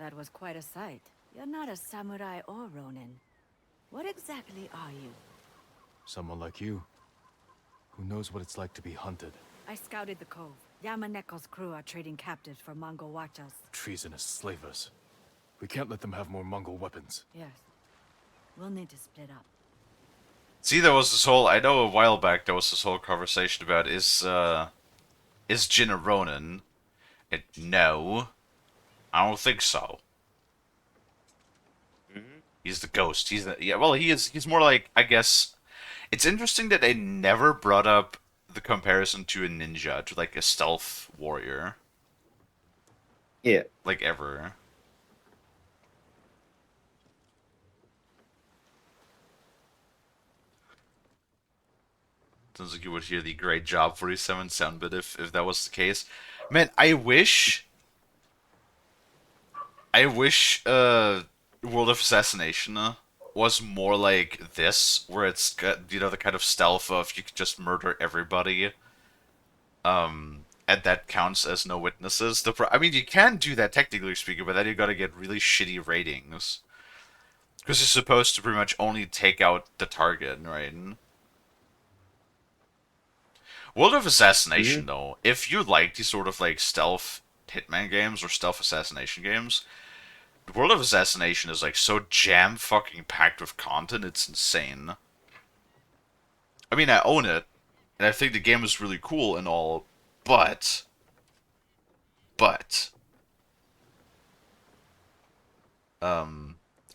That was quite a sight. You're not a samurai or ronin. What exactly are you? Someone like you, who knows what it's like to be hunted. I scouted the cove. Yamaneko's crew are trading captives for Mongol watchers. Treasonous slavers. We can't let them have more Mongol weapons. Yes. We'll need to split up. See, there was this whole, I know a while back there was this whole conversation about, is Jin a Ronin? And no, I don't think so. He's the ghost. He's the, yeah, well, he's more like, I guess, it's interesting that they never brought up the comparison to a ninja, to like a stealth warrior. Yeah. Like ever. Sounds like you would hear the great job 47 sound bit if that was the case. Man, I wish World of Assassination was more like this, where it's got, you know, the kind of stealth of you could just murder everybody. And that counts as no witnesses. I mean, you can do that technically speaking, but then you gotta get really shitty ratings. Because you're supposed to pretty much only take out the target, right? World of Assassination, though, if you like these sort of like stealth hitman games or stealth assassination games, World of Assassination is like so jam fucking packed with content, it's insane. I mean, I own it, and I think the game is really cool and all, but I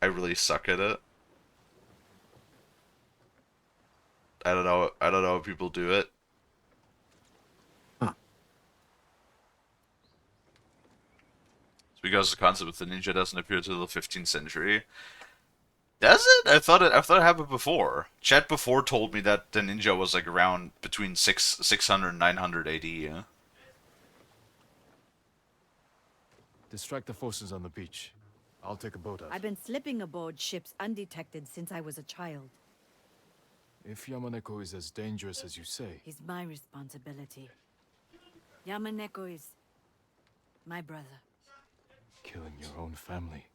really suck at it. I don't know how people do it. It's because the concept of the ninja doesn't appear until the 15th century. Does it? I thought it happened before. Chat before told me that the ninja was like around between 600 and 900 AD. Yeah? Distract the forces on the beach. I'll take a boat out. I've been slipping aboard ships undetected since I was a child. If Yamaneko is as dangerous as you say... He's my responsibility. Yamaneko is my brother. Killing your own family.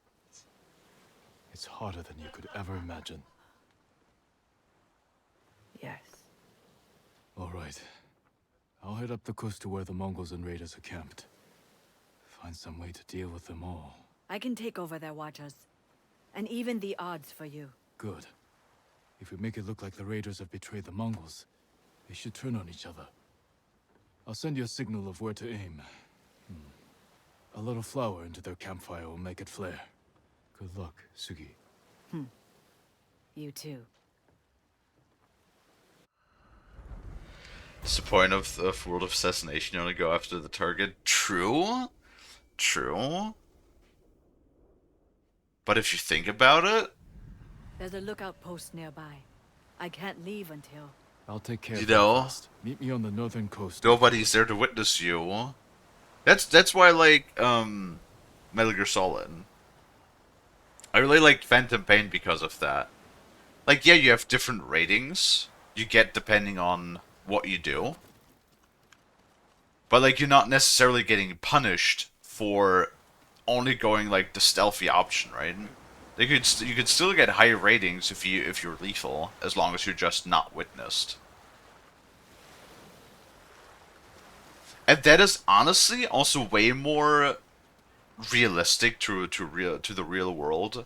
It's harder than you could ever imagine. Yes. All right. I'll head up the coast to where the Mongols and raiders are camped. Find some way to deal with them all. I can take over their watchers. And even the odds for you. Good. If we make it look like the raiders have betrayed the Mongols, they should turn on each other. I'll send you a signal of where to aim. A little flour into their campfire will make it flare. Good luck, Sugi. You too. What's the point of World of Assassination? You only go after the target. True. True. But if you think about it... There's a lookout post nearby. I can't leave until... I'll take care You of know, that first. Meet me on the northern coast. nobody's there to witness you. That's why I like Metal Gear Solid. I really like Phantom Pain because of that. Like, yeah, you have different ratings you get depending on what you do. But like, you're not necessarily getting punished for only going like the stealthy option, right? You could still get higher ratings if you're lethal, as long as you're just not witnessed. And that is honestly also way more realistic to the real world.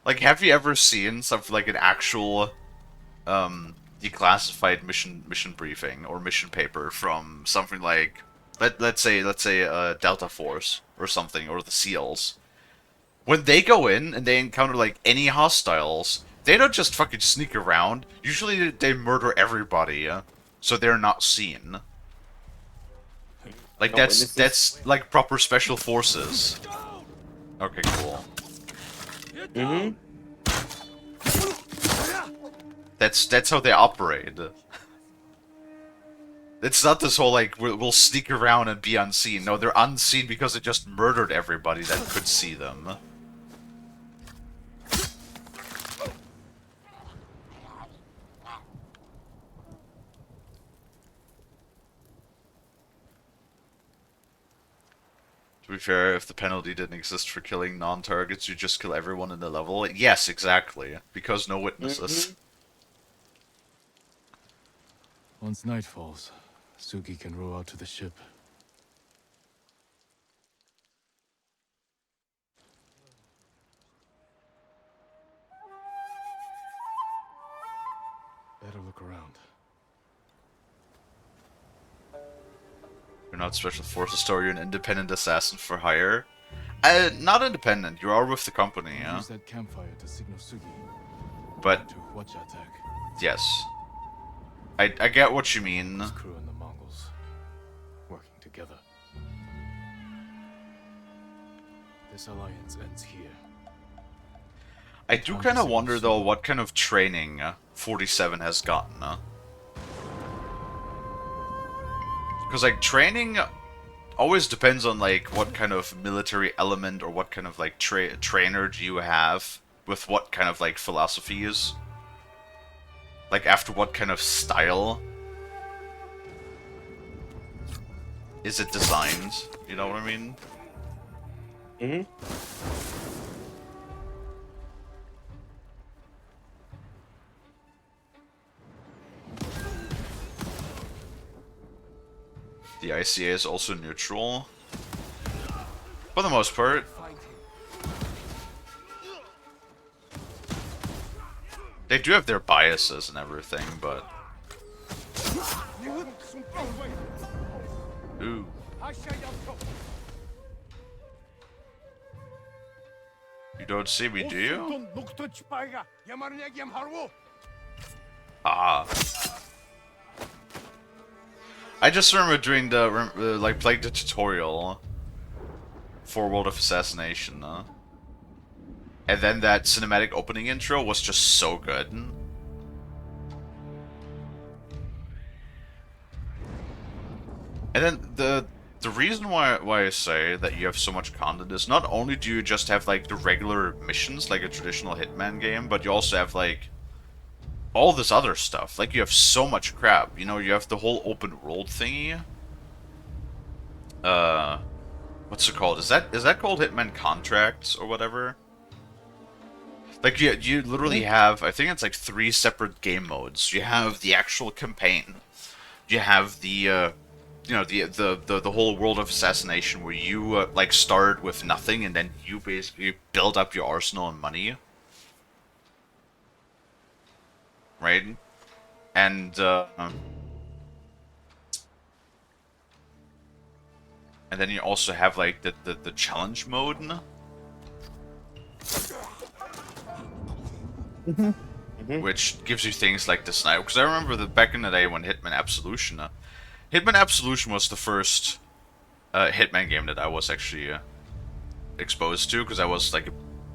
Like, have you ever seen something like an actual declassified mission briefing or mission paper from something like let's say Delta Force or something, or the SEALs? When they go in and they encounter like any hostiles, they don't just fucking sneak around. Usually they murder everybody, so they're not seen. Like, that's like proper special forces. Okay, cool. That's how they operate. It's not this whole like we'll sneak around and be unseen. No, they're unseen because they just murdered everybody that could see them. be fair, if the penalty didn't exist for killing non-targets, you just kill everyone in the level. Yes, exactly. Because no witnesses. Once night falls, Suki can row out to the ship. Better look around. You're not Special Forces store, you're an independent assassin for hire. Not independent, you are with the company, yeah? Use that campfire to signal Sugi. But, To watch attack. yes. I get what you mean. This crew and the Mongols working together. This alliance ends here. I do kind of wonder, though, what kind of training 47 has gotten. Because, like, training always depends on, like, what kind of military element or what kind of, like, trainer do you have with what kind of, like, philosophies. Like, after what kind of style is it designed? You know what I mean? The ICA is also neutral. For the most part. They do have their biases and everything, but... Ooh. You don't see me, do you? Ah. I just remember doing the, like, playing the tutorial for World of Assassination, and then that cinematic opening intro was just so good. And then the reason why I say that you have so much content is not only do you just have, like, the regular missions, like a traditional Hitman game, but you also have, like, all this other stuff. Like, you have so much crap. You know, you have the whole open world thingy. What's it called? Is that called Hitman Contracts or whatever? Like, you literally have, I think it's like 3 separate game modes. You have the actual campaign. You have the, you know, the whole World of Assassination where you, like, start with nothing and then you basically build up your arsenal and money. Right? And then you also have, like, the challenge mode. Which gives you things like the sniper. Because I remember that back in the day when Hitman Absolution... Hitman Absolution was the first Hitman game that I was actually exposed to, because I was, like, a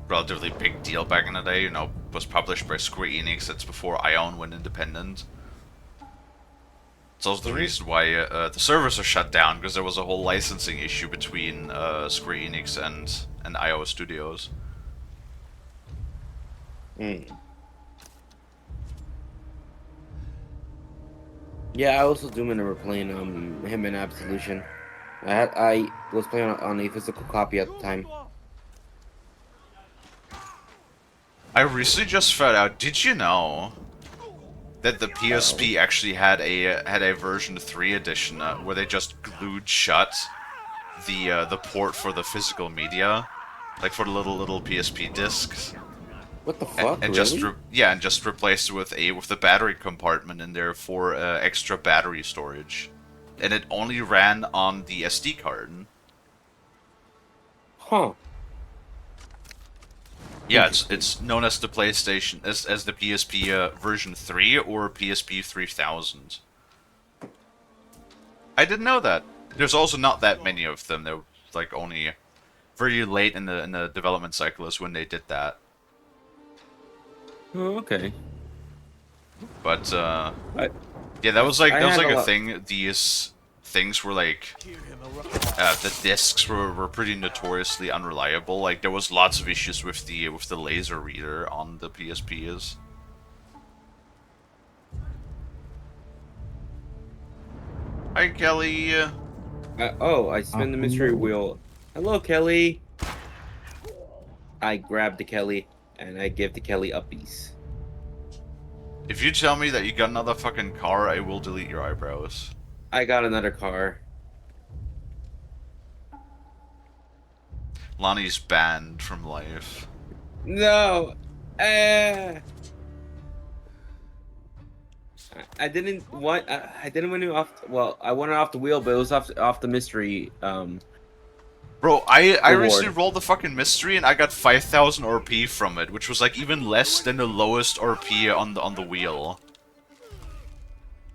relatively big deal back in the day. You know, was published by Square Enix. That's before Ion went independent. It's also the reason why the servers are shut down, because there was a whole licensing issue between Square Enix and IO Studios. Yeah, I also do remember playing Hitman Absolution. I was playing on a physical copy at the time. I recently just found out. Did you know that the PSP actually had a version 3 edition where they just glued shut the port for the physical media, like for the little PSP discs? What the fuck? And really? just replaced it with the battery compartment in there for extra battery storage, and it only ran on the SD card. Huh. Yeah, it's known as the PlayStation as the PSP version 3 or PSP 3000. I didn't know that. There's also not that many of them. They're like only very late in the development cycle is when they did that. Oh, okay. But yeah, that was like a thing. These things were like the discs were pretty notoriously unreliable. Like there was lots of issues with the laser reader on the PSPs. Hi, Kelly. Oh, I spin the mystery wheel. Hello, Kelly. I grab the Kelly and I give the Kelly uppies. If you tell me that you got another fucking car, I will delete your eyebrows. I got another car. Lonnie's banned from life. No. Eh. I didn't want. I didn't want to off. Well, I wanted off the wheel, but it was off the mystery. Bro, I Reward. recently rolled the fucking mystery and I got 5,000 RP from it, which was like even less than the lowest RP on the wheel.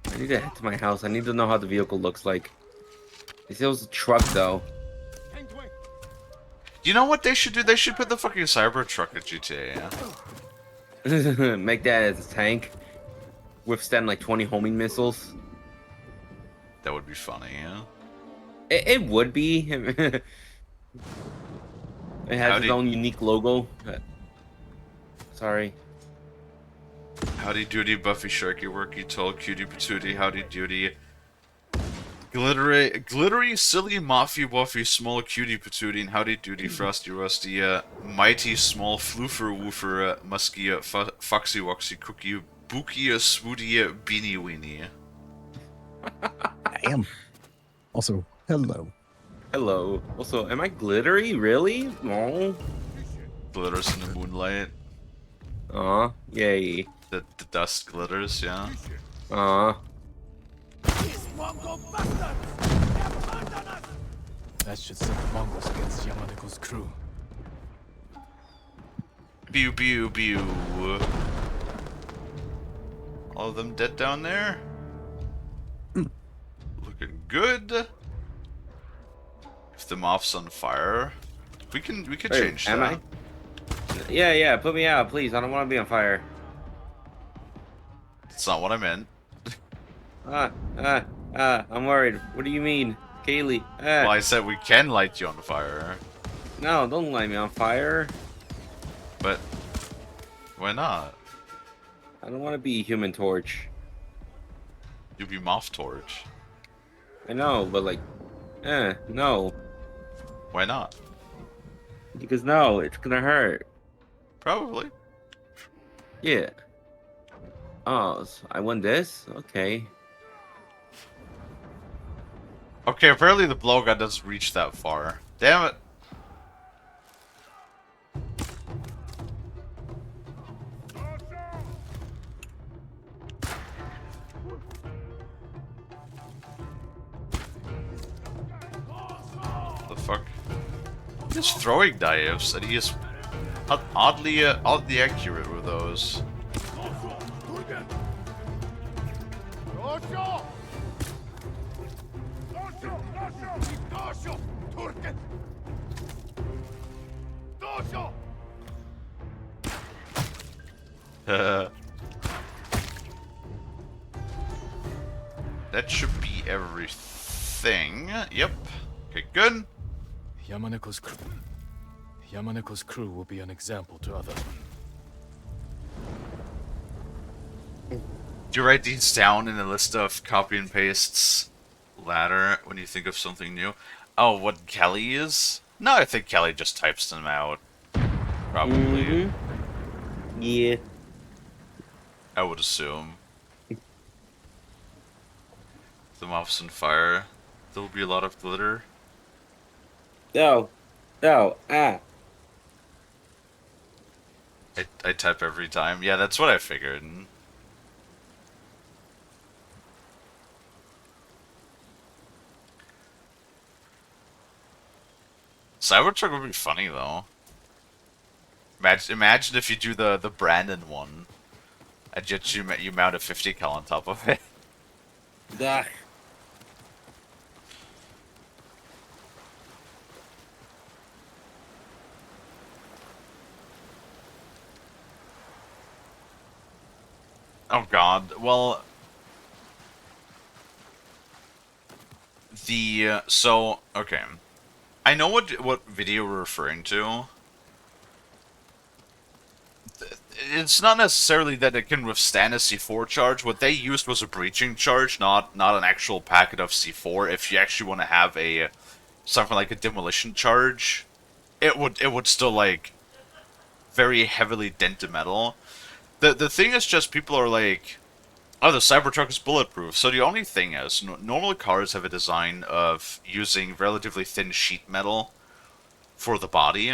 I need to head to my house. I need to know how the vehicle looks like. They say it was a truck, though. You know what they should do? They should put the fucking Cybertruck at GTA, yeah? Make that as a tank. Withstand like 20 homing missiles. That would be funny, yeah? It would be. It has its own unique logo. Sorry. Howdy doody, Buffy Sharky Worky Toll, Cutie Patootie, howdy doody. Glittery, silly, moffy, wuffy, small, cutie patootie, and howdy doody, frosty, rusty, mighty, small, floofer, woofer, musky, foxy, woxy, cookie, bookie, swooty, beanie weenie. Damn. Also, hello. Hello. Also, am I glittery? Really? No. Glitters in the moonlight. Aw, yay. The dust glitters, yeah. That should send the Mongols against Yamaneko's crew. Pew pew pew. All of them dead down there? Looking good. If the mob's on fire, we could change that. Am I? Yeah, put me out, please. I don't want to be on fire. That's not what I meant. I'm worried. What do you mean? Kalie. Well, I said we can light you on fire. No, don't light me on fire. But why not? I don't want to be Human Torch. You'll be Moth Torch. I know, but like, no. Why not? Because no, it's gonna hurt. Probably. Yeah. Oh, so I won this? Okay. Okay, apparently the blowgun doesn't reach that far. Damn it. The fuck? He's throwing knives, and he is oddly accurate with those. That should be everything. Yep. Okay, good. Yamaneko's crew will be an example to others. Do you write these down in a list of copy and pastes later when you think of something new? Oh, what Kalie is? No, I think Kalie just types them out. Probably. Yeah. I would assume. The mob's on fire. There will be a lot of glitter. No. I type every time. Yeah, that's what I figured. Cybertruck would be funny though. Imagine if you do the Brandon one, and yet you mount a 50 cal on top of it. Ugh. Oh god. Well, so okay. I know what video we're referring to. It's not necessarily that it can withstand a C4 charge. What they used was a breaching charge, not an actual packet of C4. If you actually want to have a something like a demolition charge, it would still like very heavily dent the metal. The thing is just people are like, oh, the Cybertruck is bulletproof. So the only thing is, normal cars have a design of using relatively thin sheet metal for the body,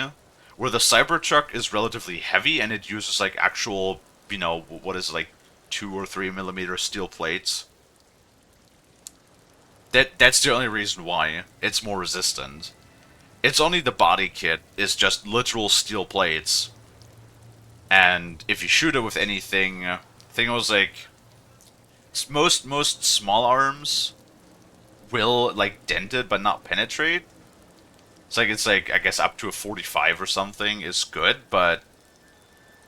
where the Cybertruck is relatively heavy and it uses like actual, what is it, like 2 or 3 millimeter steel plates. That's the only reason why it's more resistant. It's only the body kit is just literal steel plates, and if you shoot it with anything, thing was like most small arms will like dent it but not penetrate. It's like I guess up to a 45 or something is good, but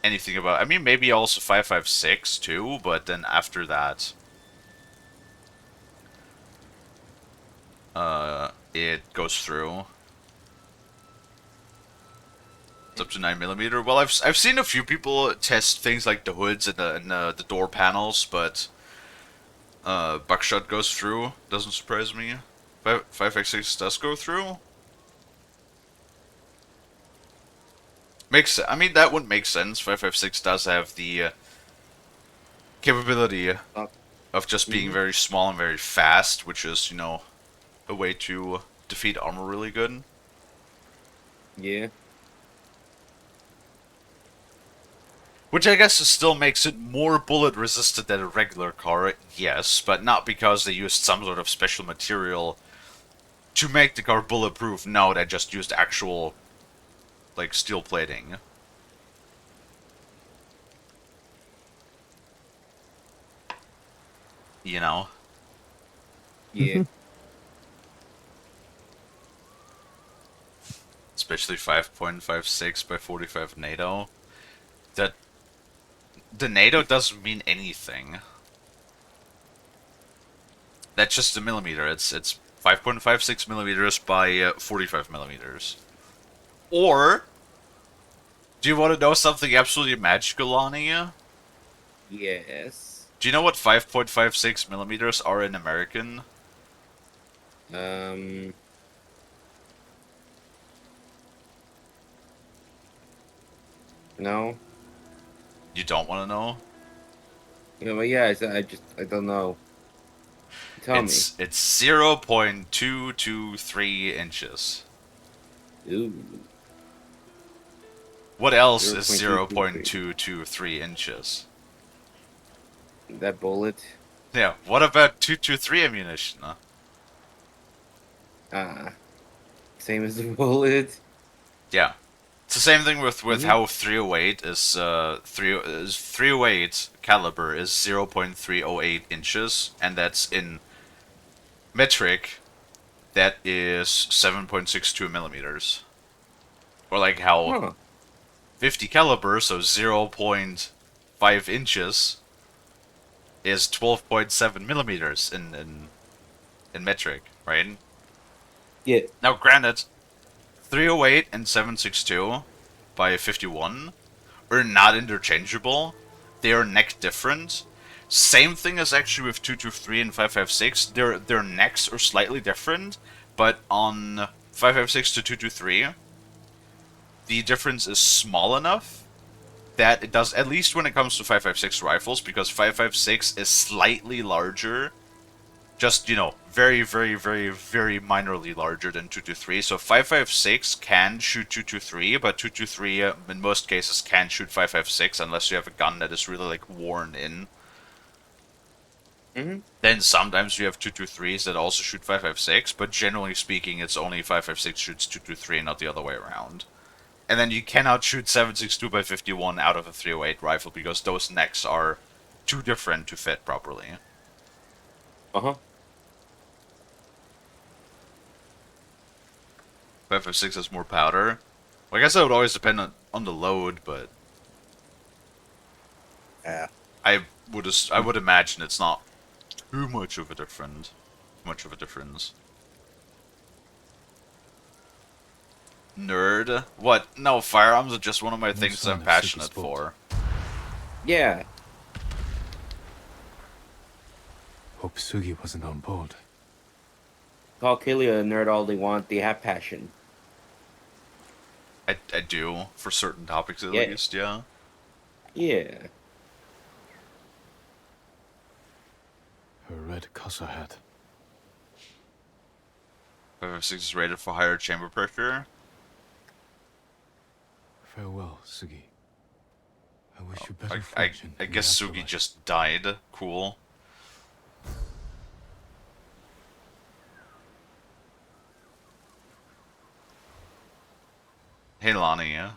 anything about, I mean, maybe also 5.56 too, but then after that it goes through. It's up to 9 millimeter. Well, I've seen a few people test things like the hoods and the door panels, but buckshot goes through. Doesn't surprise me. 5.56 does go through. I mean, that would make sense. 5.56 does have the capability of just being very small and very fast, which is, a way to defeat armor really good. Yeah. Which I guess still makes it more bullet resistant than a regular car, yes, but not because they used some sort of special material to make the car bulletproof. No, they just used actual, like, steel plating. You know? Yeah. Especially 5.56 by 45 NATO. The NATO doesn't mean anything. That's just a millimeter. It's 5.56 millimeters by 45 millimeters. Or, do you want to know something absolutely magical, Lonnie? Yes. Do you know what 5.56 millimeters are in American? No. You don't want to know? Yeah, but yeah, I don't know. Tell me. It's 0.223 inches. Ooh. What else is 0.223? 0.223 inches? That bullet. Yeah, what about 223 ammunition? Same as the bullet. Yeah. It's the same thing with how 308 is 308 caliber is 0.308 inches, and that's in metric. That is 7.62 millimeters. Or like how 50 caliber, so 0.5 inches, is 12.7 millimeters in metric, right? Yeah. Now, granted, 308 and 7.62 by 51 are not interchangeable. They are neck different. Same thing as actually with 223 and 5.56. Their necks are slightly different, but on 5.56 to 223, the difference is small enough that it does, at least when it comes to 5.56 rifles, because 5.56 is slightly larger. Just, very, very, very, very minorly larger than 223. So 5.56 can shoot 223, but 223 in most cases can shoot 5.56 unless you have a gun that is really like worn in. Then sometimes you have 223s that also shoot 5.56, but generally speaking, it's only 5.56 shoots 223, not the other way around. And then you cannot shoot 7.62 by 51 out of a 308 rifle because those necks are too different to fit properly. 5.56 has more powder. Well, I guess that would always depend on the load, but Yeah. I would imagine it's not too much of a difference. Nerd? What? No, firearms are just one of my things I'm passionate for. Yeah. Hope Sugi wasn't on board. Call Kalie a nerd all they want. They have passion. I do, for certain topics at Yeah. least, yeah. Yeah. Her red casa hat. 556 is rated for higher chamber pressure. Farewell, Sugi. I wish you better I fortune. in the guess Sugi afterlife. just died. Cool. Hey Lonnie, yeah?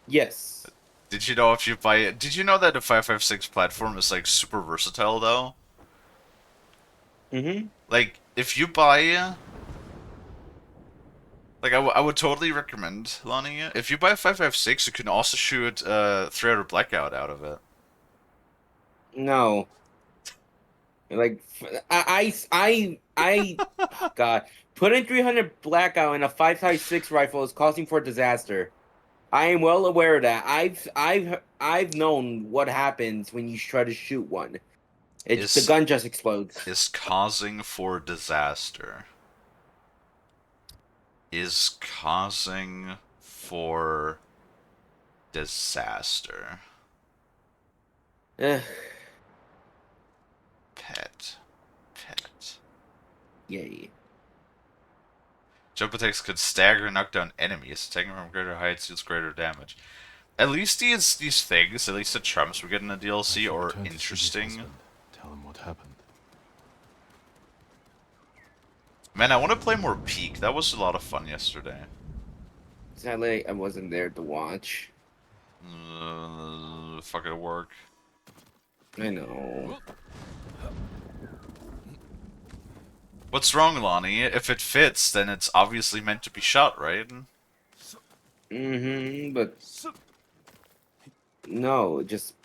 Yes. Did you know if you buy it? Did you know that the 556 platform is like super versatile though? Mm-hmm. Like, if you buy... Like, I would totally recommend, Lonnie, if you buy a 556, you can also shoot 300 Blackout out of it. No. Like God, putting 300 blackout in a 5.56 rifle is causing for disaster. I am well aware of that. I've known what happens when you try to shoot one. The gun just explodes. Is causing for disaster. Is causing for disaster. Ugh. Pet. Yay. Jump attacks could stagger and knock down enemies. Attacking from greater heights deals greater damage. At least these things, at least the trumps we get in the DLC, are interesting. Tell him what happened. Man, I want to play more Peak. That was a lot of fun yesterday. Sadly, I wasn't there to watch. Fucking work. I know. What's wrong, Lonnie? If it fits, then it's obviously meant to be shot, right? Mm-hmm, but... No, just...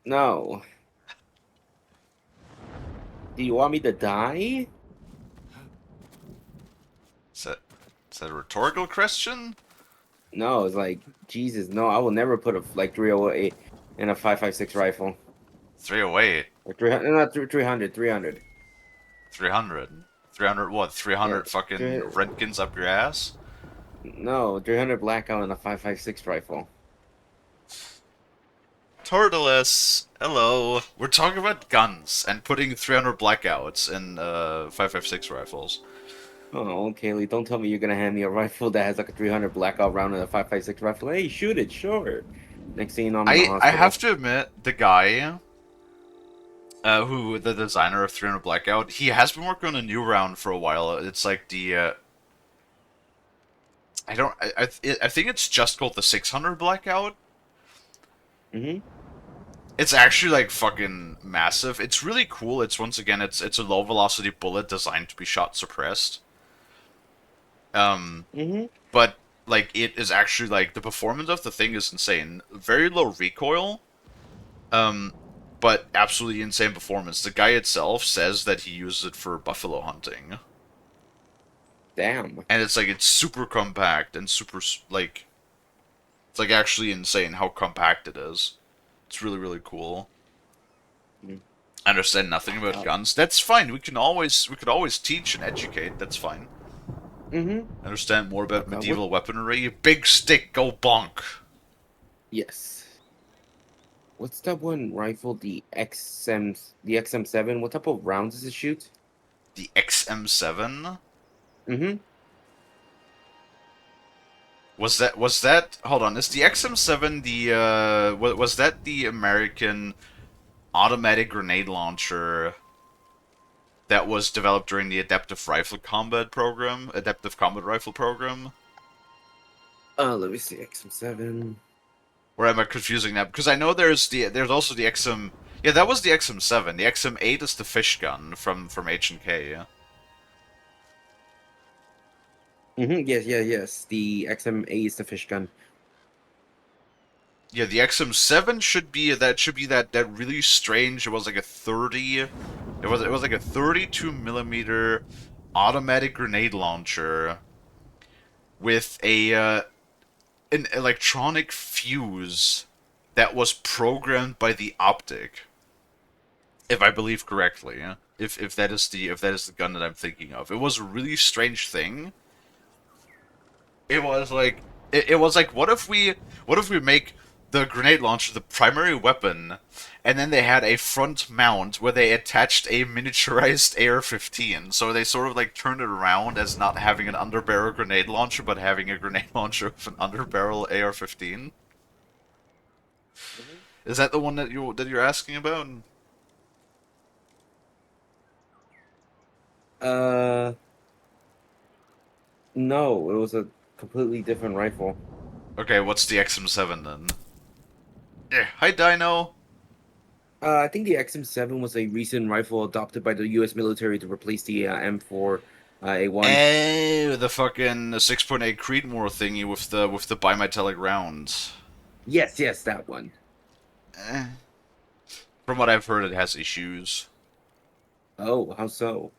No. Do you want me to die? Is that a rhetorical question? No, it's like, Jesus, no, I will never put a, like, 308 in a 5.56 rifle. 308? Or 300, not 300, 300. 300? 300 what? 300 Yeah, fucking 300. Redkins up your ass? No, 300 blackout in a 5.56 rifle. Turtles, hello. We're talking about guns and putting 300 blackouts in 5.56 rifles. Oh, Kalie, don't tell me you're gonna hand me a rifle that has like a 300 blackout round in a 5.56 rifle. Hey, shoot it, sure. Next thing you know, I'm in the hospital. I have to admit, the guy who the designer of 300 Blackout, he has been working on a new round for a while. It's like the I think it's just called the 600 Blackout. Mm-hmm. It's actually like fucking massive. It's really cool. It's once again it's a low velocity bullet designed to be shot suppressed. But like it is actually like the performance of the thing is insane. Very low recoil. But absolutely insane performance. The guy itself says that he uses it for buffalo hunting. Damn. And it's like, it's super compact and super, like, it's like actually insane how compact it is. It's really, really cool. I understand nothing about guns. That's fine. We could always teach and educate. That's fine. Understand more about medieval weaponry. Big stick, go bonk. Yes. What's that one rifle? The XM7. What type of rounds does it shoot? The XM7. Was that? Hold on. Is the XM7 the? Was that the American automatic grenade launcher that was developed during the Adaptive Combat Rifle program? Let me see. XM7. Or am I confusing that? Because I know there's also the XM. Yeah, that was the XM7. The XM8 is the fish gun from H&K. Yeah. Yes. The XM8 is the fish gun. Yeah, the XM7 should be that really strange. It was like a 30. It was like a 32 millimeter automatic grenade launcher with an electronic fuse that was programmed by the optic, if I believe correctly. Yeah? if that is the gun that I'm thinking of. It was a really strange thing. It was like what if we make the grenade launcher the primary weapon, and then they had a front mount where they attached a miniaturized AR-15, so they sort of like turned it around as not having an underbarrel grenade launcher, but having a grenade launcher with an underbarrel AR-15. Is that the one that you're asking about? Uh, no, it was a completely different rifle. Okay, what's the XM7 then? Yeah, hi Dino. I think the XM7 was a recent rifle adopted by the U.S. military to replace the M4 A1. Oh, the fucking 6.8 Creedmoor thingy with the bimetallic rounds. Yes, yes, that one. Eh. From what I've heard, it has issues. Oh, how so?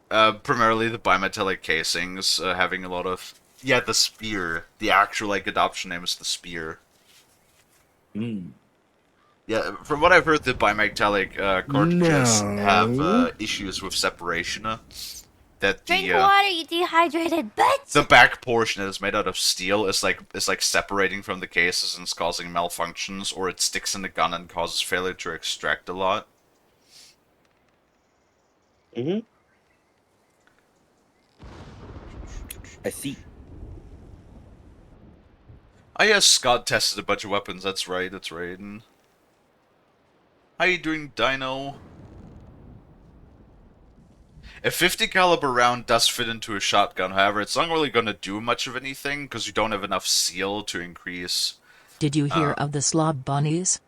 Primarily the bimetallic casings, having a lot of... Yeah, the Spear. The actual, like, adoption name is the Spear. Hmm. Yeah, from what I've heard, the bimetallic cartridges have issues with separation. That Drink water, you dehydrated bitch! the back portion that is made out of steel is like separating from the cases and it's causing malfunctions, or it sticks in the gun and causes failure to extract a lot. Mm-hmm. I see. Oh yes, Scott tested a bunch of weapons, that's right, that's right. And how you doing, Dino? A 50 caliber round does fit into a shotgun, however, it's not really going to do much of anything because you don't have enough seal to increase. Did you hear of the slob bunnies?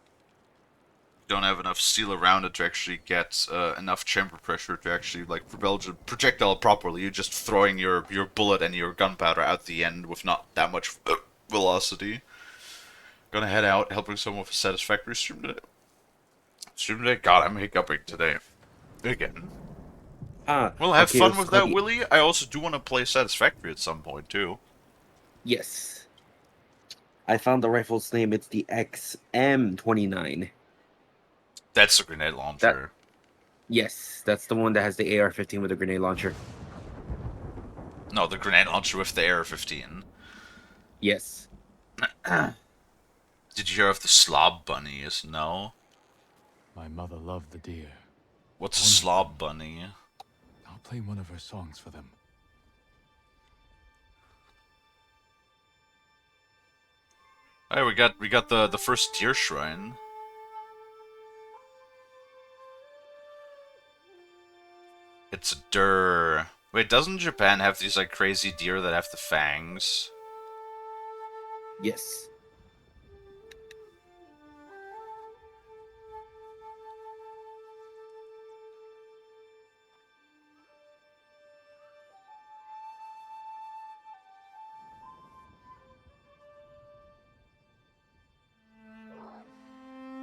Don't have enough seal around it to actually get enough chamber pressure to actually like propel the projectile properly. You're just throwing your bullet and your gunpowder out the end with not that much velocity. Gonna head out, helping someone with a satisfactory stream today. God, I'm hiccuping today. Again. Well, have fun with that, Willie. I also do want to play Satisfactory at some point, too. Yes. I found the rifle's name. It's the XM29. That's the grenade launcher. Yes, that's the one that has the AR-15 with a grenade launcher. No, the grenade launcher with the AR-15. Yes. Did you hear of the slob bunnies? No? My mother loved the deer. What's a slob bunny? I'll play one of her songs for them. Hey, we got the first deer shrine. It's a der. Wait, doesn't Japan have these like crazy deer that have the fangs? Yes.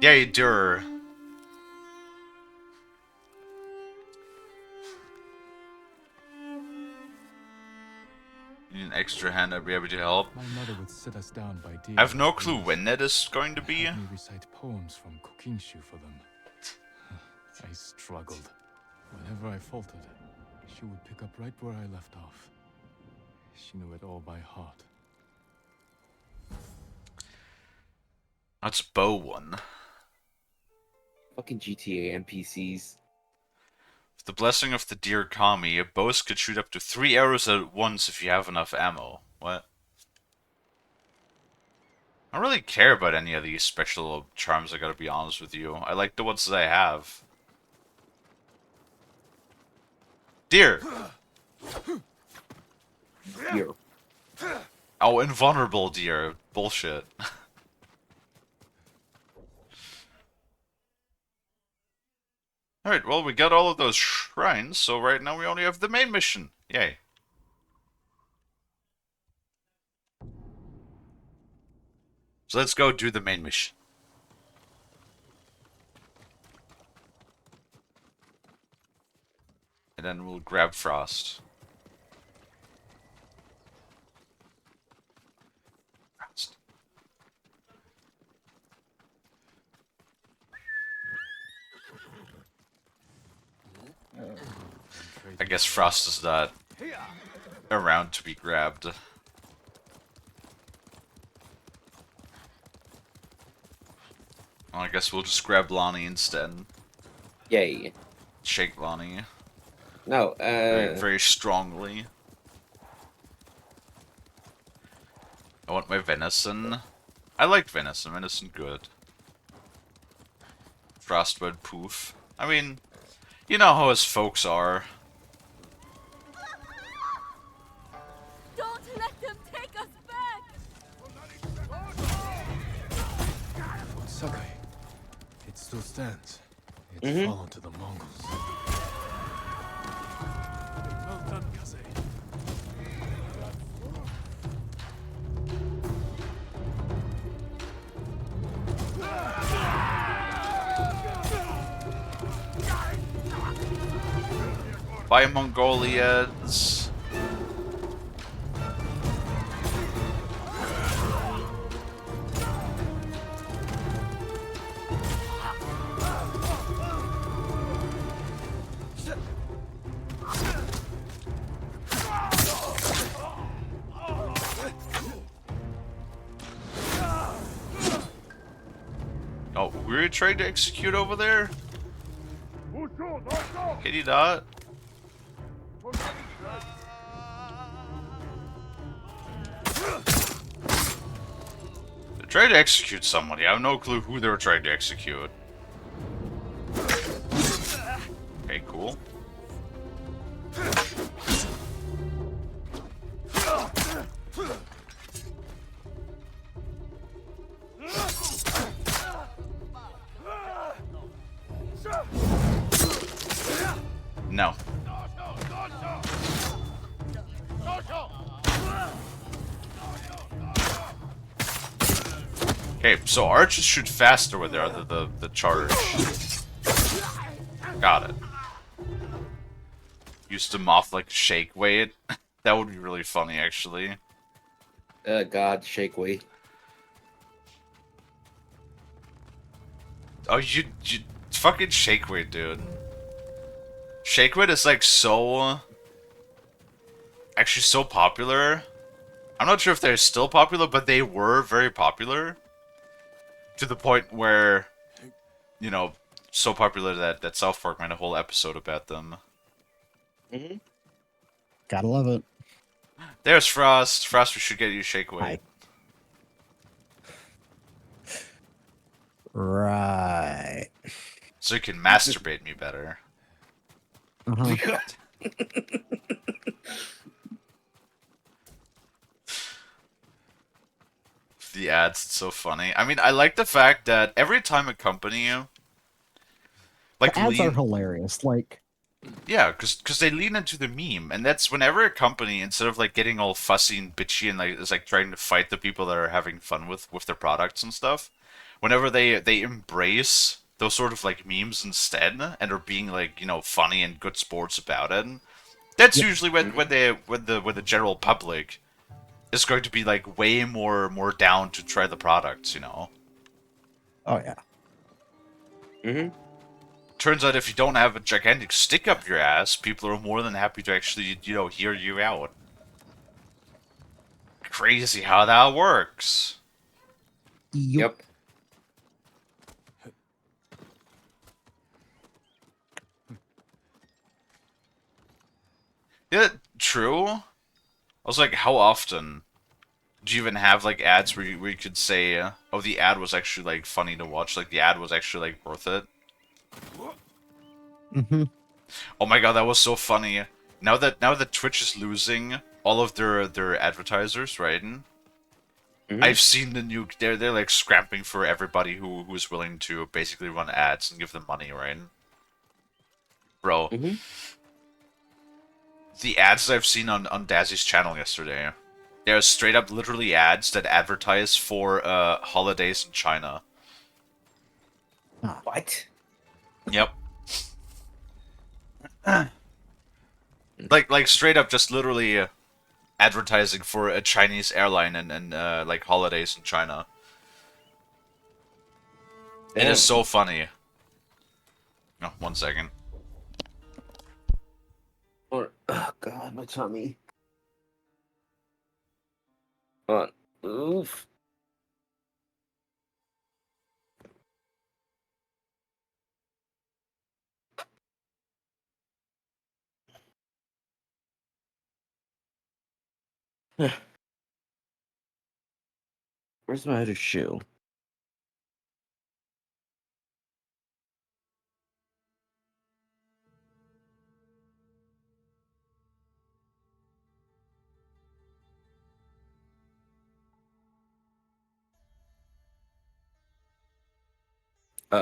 Yay, der. Need an extra hand, I'd be able to help. My mother would sit us down by deer. I have no clue when that is going to be. Have me recite poems from Kokinshu for them. I struggled. Whenever I faltered, she would pick up right where I left off. She knew it all by heart. That's bow one. Fucking GTA NPCs. With the blessing of the dear Kami, bows could shoot up to 3 arrows at once if you have enough ammo. What? I don't really care about any of these special charms, I gotta be honest with you. I like the ones that I have. Deer! Deer. Oh, invulnerable deer. Bullshit. Alright, well, we got all of those shrines, so right now we only have the main mission. Yay. So let's go do the main mission. And then we'll grab Frost. Frost. I guess Frost is not around to be grabbed. Well, I guess we'll just grab Lonnie instead. Yay. Shake Lonnie. No, very, very strongly. I want my venison. I like venison. Venison good. Frostbite poof. I mean, you know how us folks are. Don't let them take us back! Sakai. It still stands. It's fallen to the Mongols. Well done, Kaze. Bye, Mongolians. Oh, we're trying to execute over there? Can you not? They're trying to execute somebody. I have no clue who they were trying to execute. Okay, cool. No. Okay, so archers shoot faster with the charge. Got it. Used them off like shake weight. That would be really funny, actually. God, shake weight. Oh, you fucking shake weight, dude. Shake weight is like so, actually so popular. I'm not sure if they're still popular, but they were very popular. To the point where, you know, so popular that South Park made a whole episode about them. Gotta love it. There's Frost. Frost, we should get you shake weight. Right. So you can masturbate me better. The ads, it's so funny. I mean, I like the fact that every time a company like The ads are hilarious. Like, yeah, because they lean into the meme, and that's whenever a company, instead of like getting all fussy and bitchy and like is like trying to fight the people that are having fun with their products and stuff, whenever they embrace those sort of like memes instead and are being like, you know, funny and good sports about it, that's usually when the general public is going to be like way more down to try the products, you know. oh yeah. Turns out if you don't have a gigantic stick up your ass, people are more than happy to actually, you know, hear you out. Crazy how that works. Yep. Yeah, true. I was like, how often do you even have like ads where you could say, oh, the ad was actually like funny to watch, like the ad was actually like worth it? Oh my god, that was so funny. Now that Twitch is losing all of their advertisers, right? I've seen the new they're like scrapping for everybody who's willing to basically run ads and give them money, right? Bro. The ads that I've seen on Dazzy's channel yesterday, they're straight up literally ads that advertise for holidays in China. What? Yep. like straight up just literally advertising for a Chinese airline and like holidays in China. It is so funny. No, 1 second. Oh, my tummy. Oof. Where's my other shoe?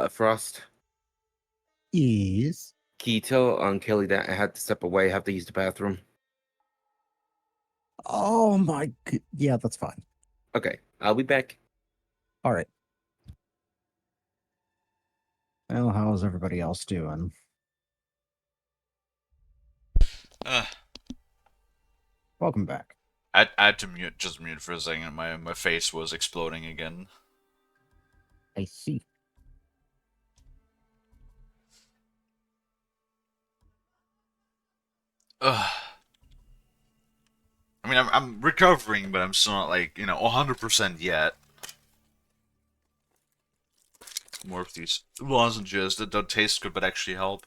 Frost. Yes. Can you tell Kalie that I had to step away, have to use the bathroom? Oh my. Yeah, that's fine. Okay, I'll be back. All right. Well, how's everybody else doing? Welcome back. I had to mute for a second. My face was exploding again. I see. Ugh. I mean, I'm recovering, but I'm still not like 100% yet. More of these lozenges that don't taste good but actually help.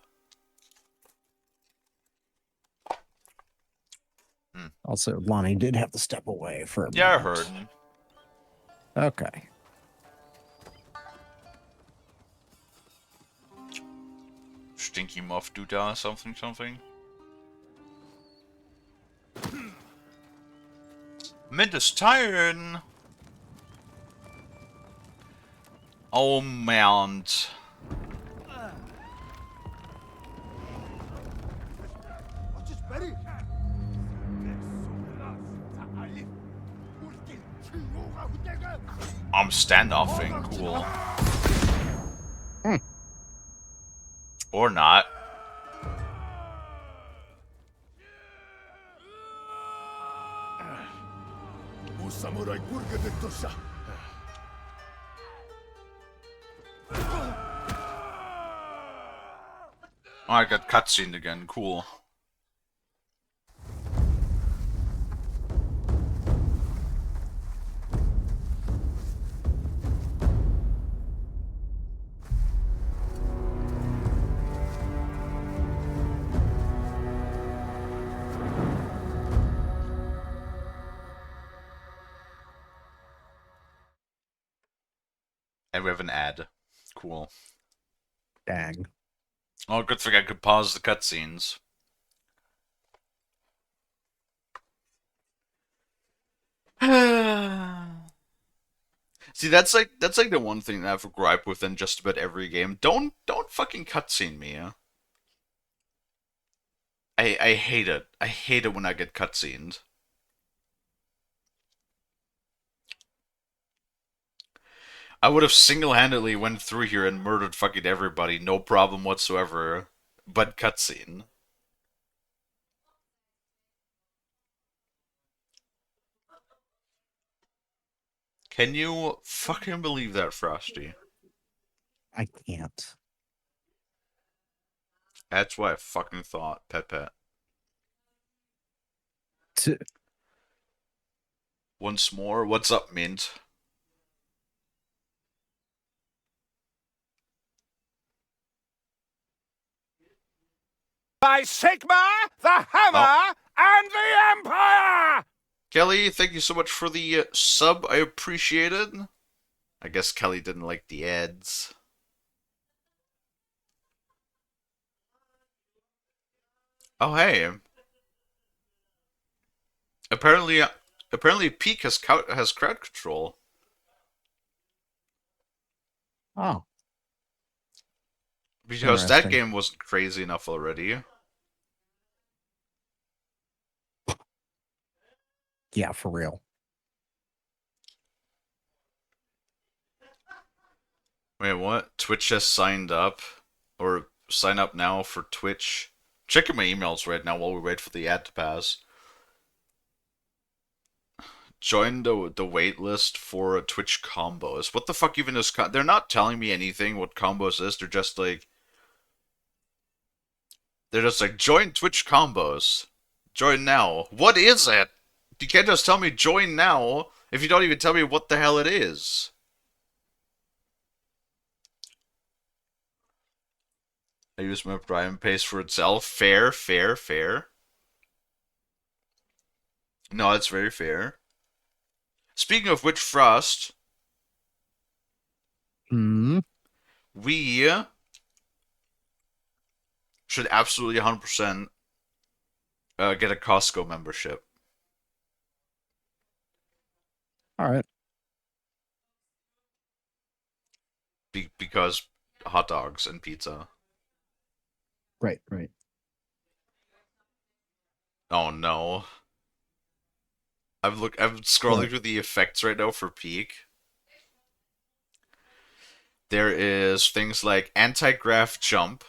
Also, Lonnie did have to step away for a Yeah, I moment. heard. Okay. Stinky muff doodah something something. Mint is tired. Oh man. I'm standoffing, cool. Or not. Oh, I got cutscened again, cool. And we have an ad. Cool. Dang. Oh, good thing I could pause the cutscenes. See, that's like the one thing that I have a gripe with in just about every game. Don't fucking cutscene me. I hate it. I hate it when I get cutscened. I would have single-handedly went through here and murdered fucking everybody, no problem whatsoever. But cutscene. Can you fucking believe that, Frosty? I can't. That's what I fucking thought, Pet. Once more, what's up, Mint? By Sigma, the Hammer, and the Empire! Kelly, thank you so much for the sub. I appreciate it. I guess Kelly didn't like the ads. Oh, hey. Apparently, Peak has crowd control. Oh. Because that game wasn't crazy enough already. Yeah, for real. Wait, what? Twitch has signed up? Or sign up now for Twitch? Checking my emails right now while we wait for the ad to pass. Join the wait list for Twitch combos. What the fuck even is they're not telling me anything what combos is. They're just like join Twitch combos. Join now. What is it? You can't just tell me join now if you don't even tell me what the hell it is. I use my Prime pays for itself. Fair, fair, fair. No, that's very fair. Speaking of which, Frost, we should absolutely 100% get a Costco membership. All right. Because hot dogs and pizza. Right, right. Oh no. I'm scrolling What? through the effects right now for Peak. There is things like anti-grav jump,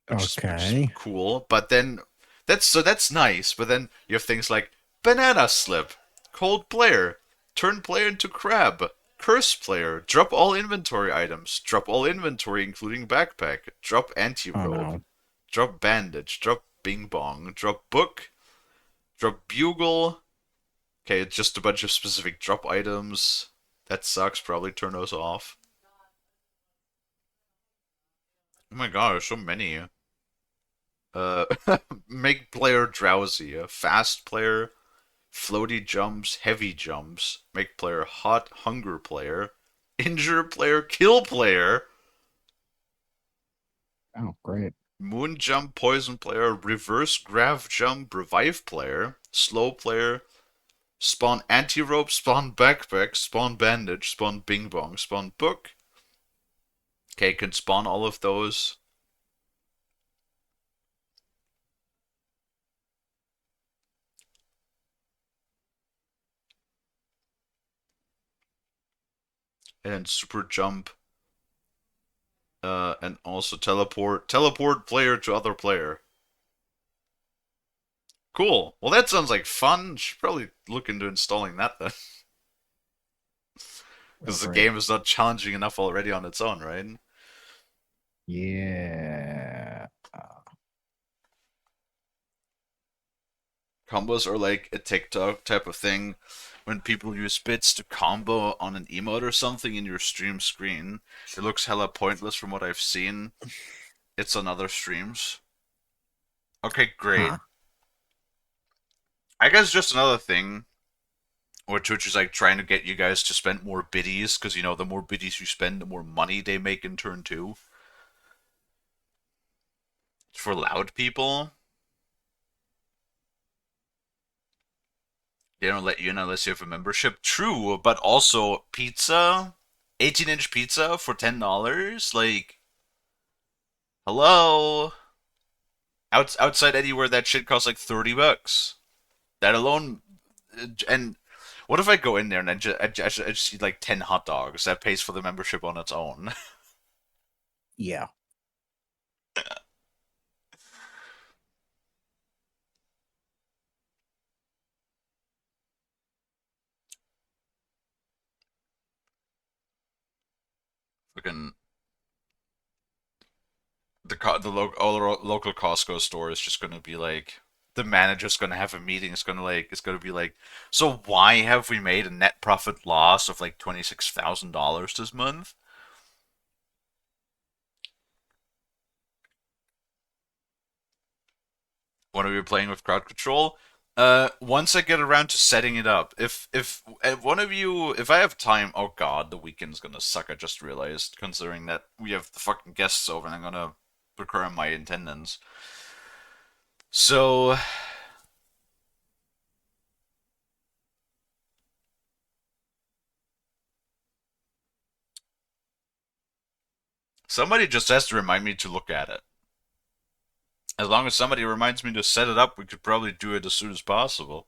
which is Okay. cool, but then that's nice, but then you have things like banana slip, cold player, turn player into crab, curse player, drop all inventory items, drop all inventory including backpack, drop anti-rope, no. drop bandage, drop bing bong, drop book, drop bugle. Okay, it's just a bunch of specific drop items. That sucks, probably turn those off. Oh my god, there's so many. Make player drowsy. Fast player, floaty jumps, heavy jumps. Make player hot, hunger player. Injure player, kill player. Oh, great. Moon jump, poison player. Reverse grav jump, revive player. Slow player. Spawn anti-rope, spawn backpack, spawn bandage, spawn bing bong, spawn book. Okay, can spawn all of those. And then super jump. And also teleport player to other player. Cool. Well, that sounds like fun. Should probably look into installing that then. Because the game is not challenging enough already on its own, right? Yeah. Combos are like a TikTok type of thing when people use bits to combo on an emote or something in your stream screen. It looks hella pointless from what I've seen. It's on other streams. Okay, great. Huh. I guess just another thing where Twitch is like trying to get you guys to spend more biddies, because you know the more biddies you spend, the more money they make in turn too. For loud people, they don't let you in unless you have a membership. True, but also pizza, 18-inch pizza for $10. Like, hello. Outside anywhere, that shit costs like $30. That alone, and what if I go in there and I just eat like 10 hot dogs? That pays for the membership on its own. Yeah. Fucking local Costco store is just gonna be like, the manager's gonna have a meeting. It's gonna be like, so why have we made a net profit loss of like $26,000 this month? When are we playing with crowd control? Once I get around to setting it up. If one of you, if I have time, oh god, the weekend's gonna suck. I just realized, considering that we have the fucking guests over, and I'm gonna recur my attendance. So somebody just has to remind me to look at it. As long as somebody reminds me to set it up, we could probably do it as soon as possible.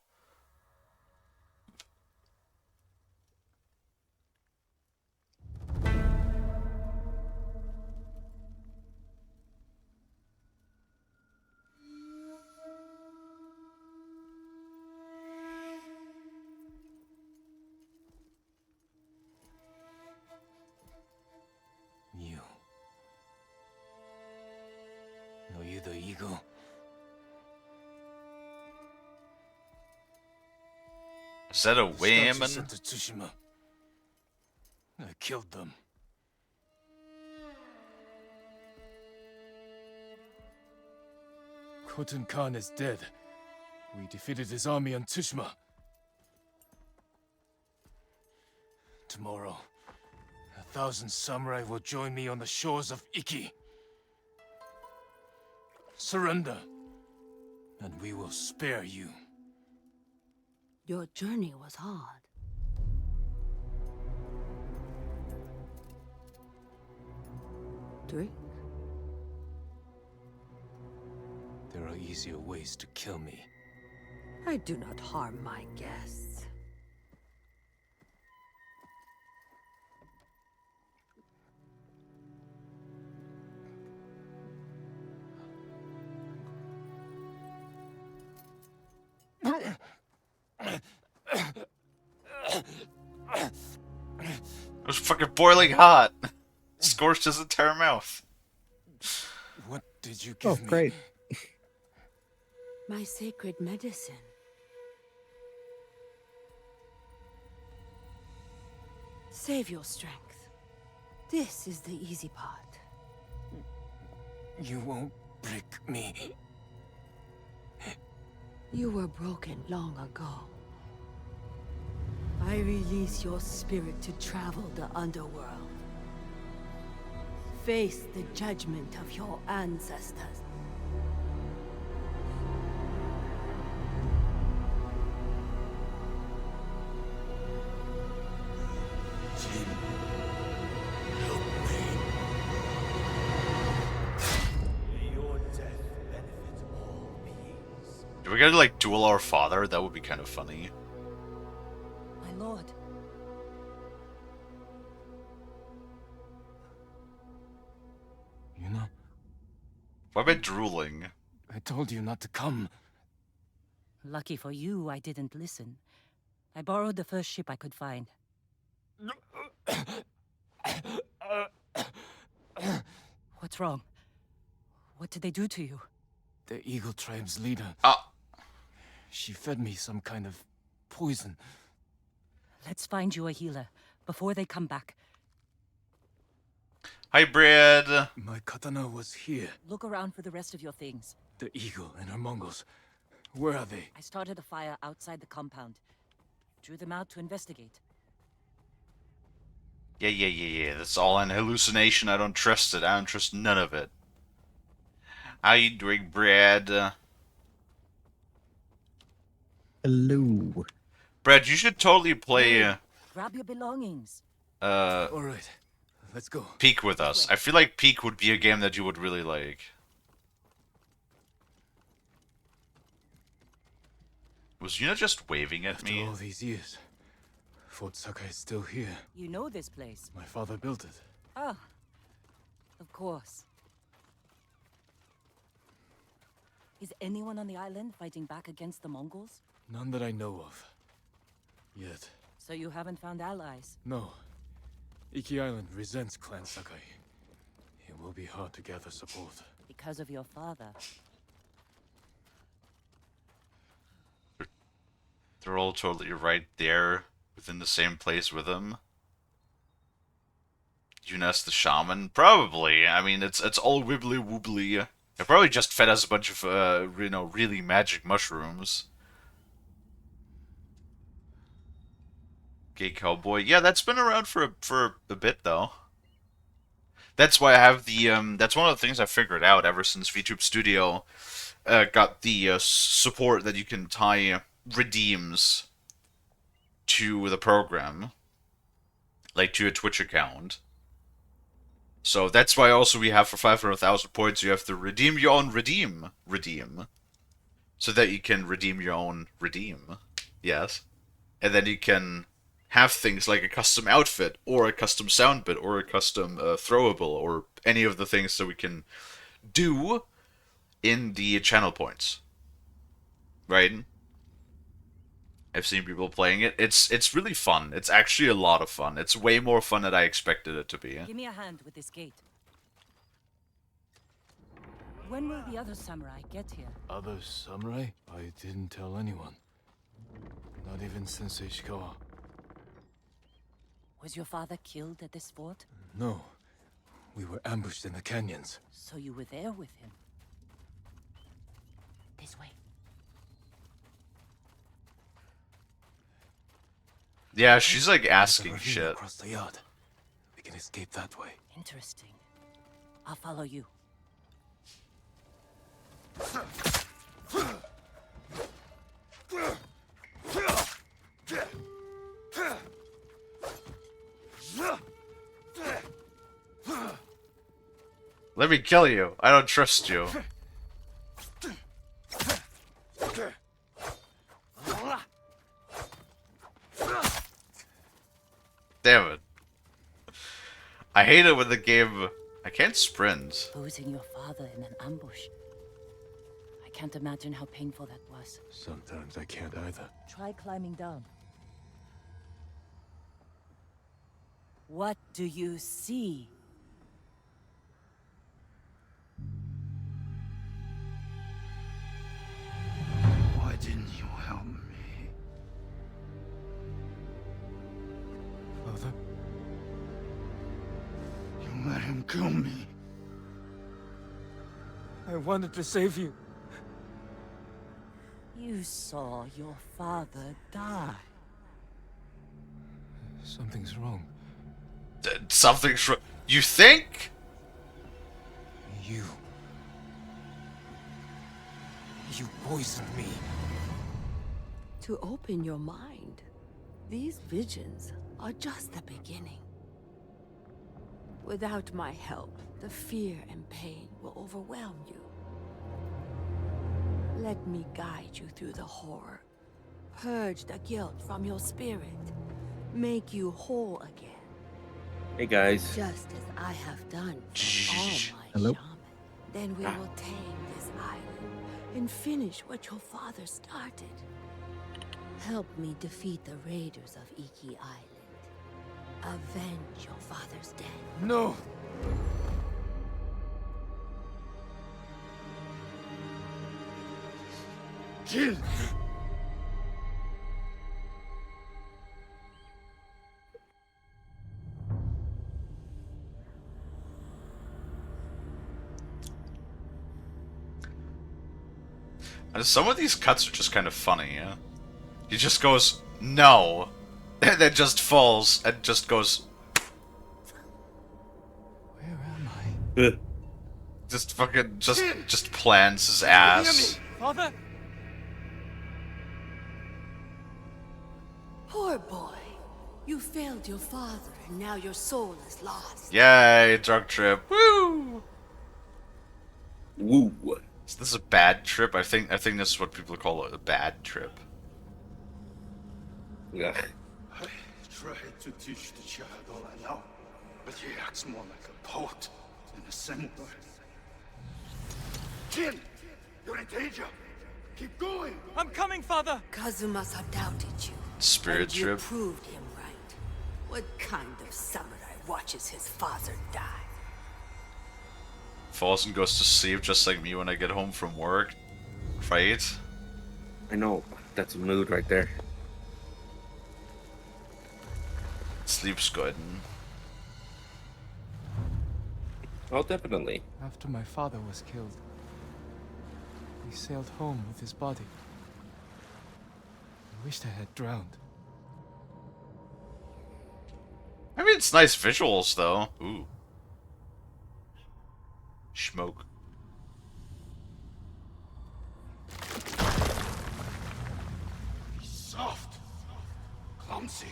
You. Are you the eagle? Is that a The scouts you woman? sent to Tsushima. I killed them. Khotun Khan is dead. We defeated his army on Tsushima. Tomorrow, 1,000 samurai will join me on the shores of Iki. Surrender, and we will spare you. Your journey was hard. Drink? There are easier ways to kill me. I do not harm my guests. It was fucking boiling hot. Scorched his entire mouth. What did you give me? Great. My sacred medicine. Save your strength. This is the easy part. You won't break me. You were broken long ago. I release your spirit to travel the underworld. Face the judgment of your ancestors. Jin, help me. May your death benefit all beings. Do we gotta like duel our father? That would be kind of funny. My lord. You know, Why am I drooling? I told you not to come. Lucky for you, I didn't listen. I borrowed the first ship I could find. What's wrong? What did they do to you? The Eagle Tribe's leader. Ah. She fed me some kind of poison. Let's find you a healer before they come back. Hi, Brad. My katana was here. Look around for the rest of your things. The Eagle and her Mongols. Where are they? I started a fire outside the compound. Drew them out to investigate. Yeah. That's all an hallucination. I don't trust it. I don't trust none of it. How you doing, Brad? Hello. Brad, you should totally play Grab your belongings. All right, let's go. Peak with us. I feel like Peak would be a game that you would really like. Was Yuna just waving at After me? all these years, Fort Sakai is still here. You know this place. My father built it. Ah, of course. Is anyone on the island fighting back against the Mongols? None that I know of. Yet. So you haven't found allies? No. Iki Island resents Clan Sakai. It will be hard to gather support. Because of your father. They're all totally right there, within the same place with him. Yuna's the shaman? Probably. I mean, it's all wibbly wobbly. They probably just fed us a bunch of, really magic mushrooms. Gay Cowboy. Yeah, that's been around for a bit, though. That's why I have the, that's one of the things I figured out ever since VTube Studio got the support that you can tie redeems to the program. Like, to a Twitch account. So that's why also we have for 500,000 points, you have to redeem your own redeem. So that you can redeem your own redeem. Yes. And then you can have things like a custom outfit, or a custom sound bit, or a custom throwable, or any of the things that we can do in the channel points. Right? I've seen people playing it. It's really fun. It's actually a lot of fun. It's way more fun than I expected it to be. Give me a hand with this gate. When will the other samurai get here? Other samurai? I didn't tell anyone. Not even Sensei Ishikawa. Was your father killed at this fort? No. We were ambushed in the canyons. So you were there with him. This way. Yeah, she's like There's a asking ravine shit. across the yard. We can escape that way. Interesting. I'll follow you. Let me kill you. I don't trust you. Damn it. I hate it when the game... I can't sprint. Losing your father in an ambush. I can't imagine how painful that was. Sometimes I can't either. Try climbing down. What do you see? Why didn't you help me? Father? You let him kill me. I wanted to save you. You saw your father die. Something's wrong. Something's wrong. You think? You poisoned me. To open your mind, these visions are just the beginning. Without my help, the fear and pain will overwhelm you. Let me guide you through the horror. Purge the guilt from your spirit. Make you whole again. Hey guys. Just as I have done for all my Hello? shaman. Then we will tame this island and finish what your father started. Help me defeat the raiders of Iki Island. Avenge your father's death. No! Kill! And some of these cuts are just kind of funny, yeah? He just goes, no, and then just falls and just goes... Where am I? Just fucking, just plants his ass. Father? Poor boy. You failed your father, and now your soul is lost. Yay, drug trip. Woo! Woo. Is this a bad trip? I think this is what people call a bad trip. Yeah. I tried to teach the child all I know, but he acts more like a poet than a samurai. Jin! You're in danger! Keep going! I'm coming, Father! Kazumasa doubted you. Spirit and you trip. proved him right. What kind of samurai watches his father die? Falls and goes to sleep just like me when I get home from work. Right? I know. That's a mood right there. Sleep's good. Oh, definitely. After my father was killed, we sailed home with his body. I wished I had drowned. I mean, it's nice visuals, though. Ooh. Smoke. Be soft. Clumsy.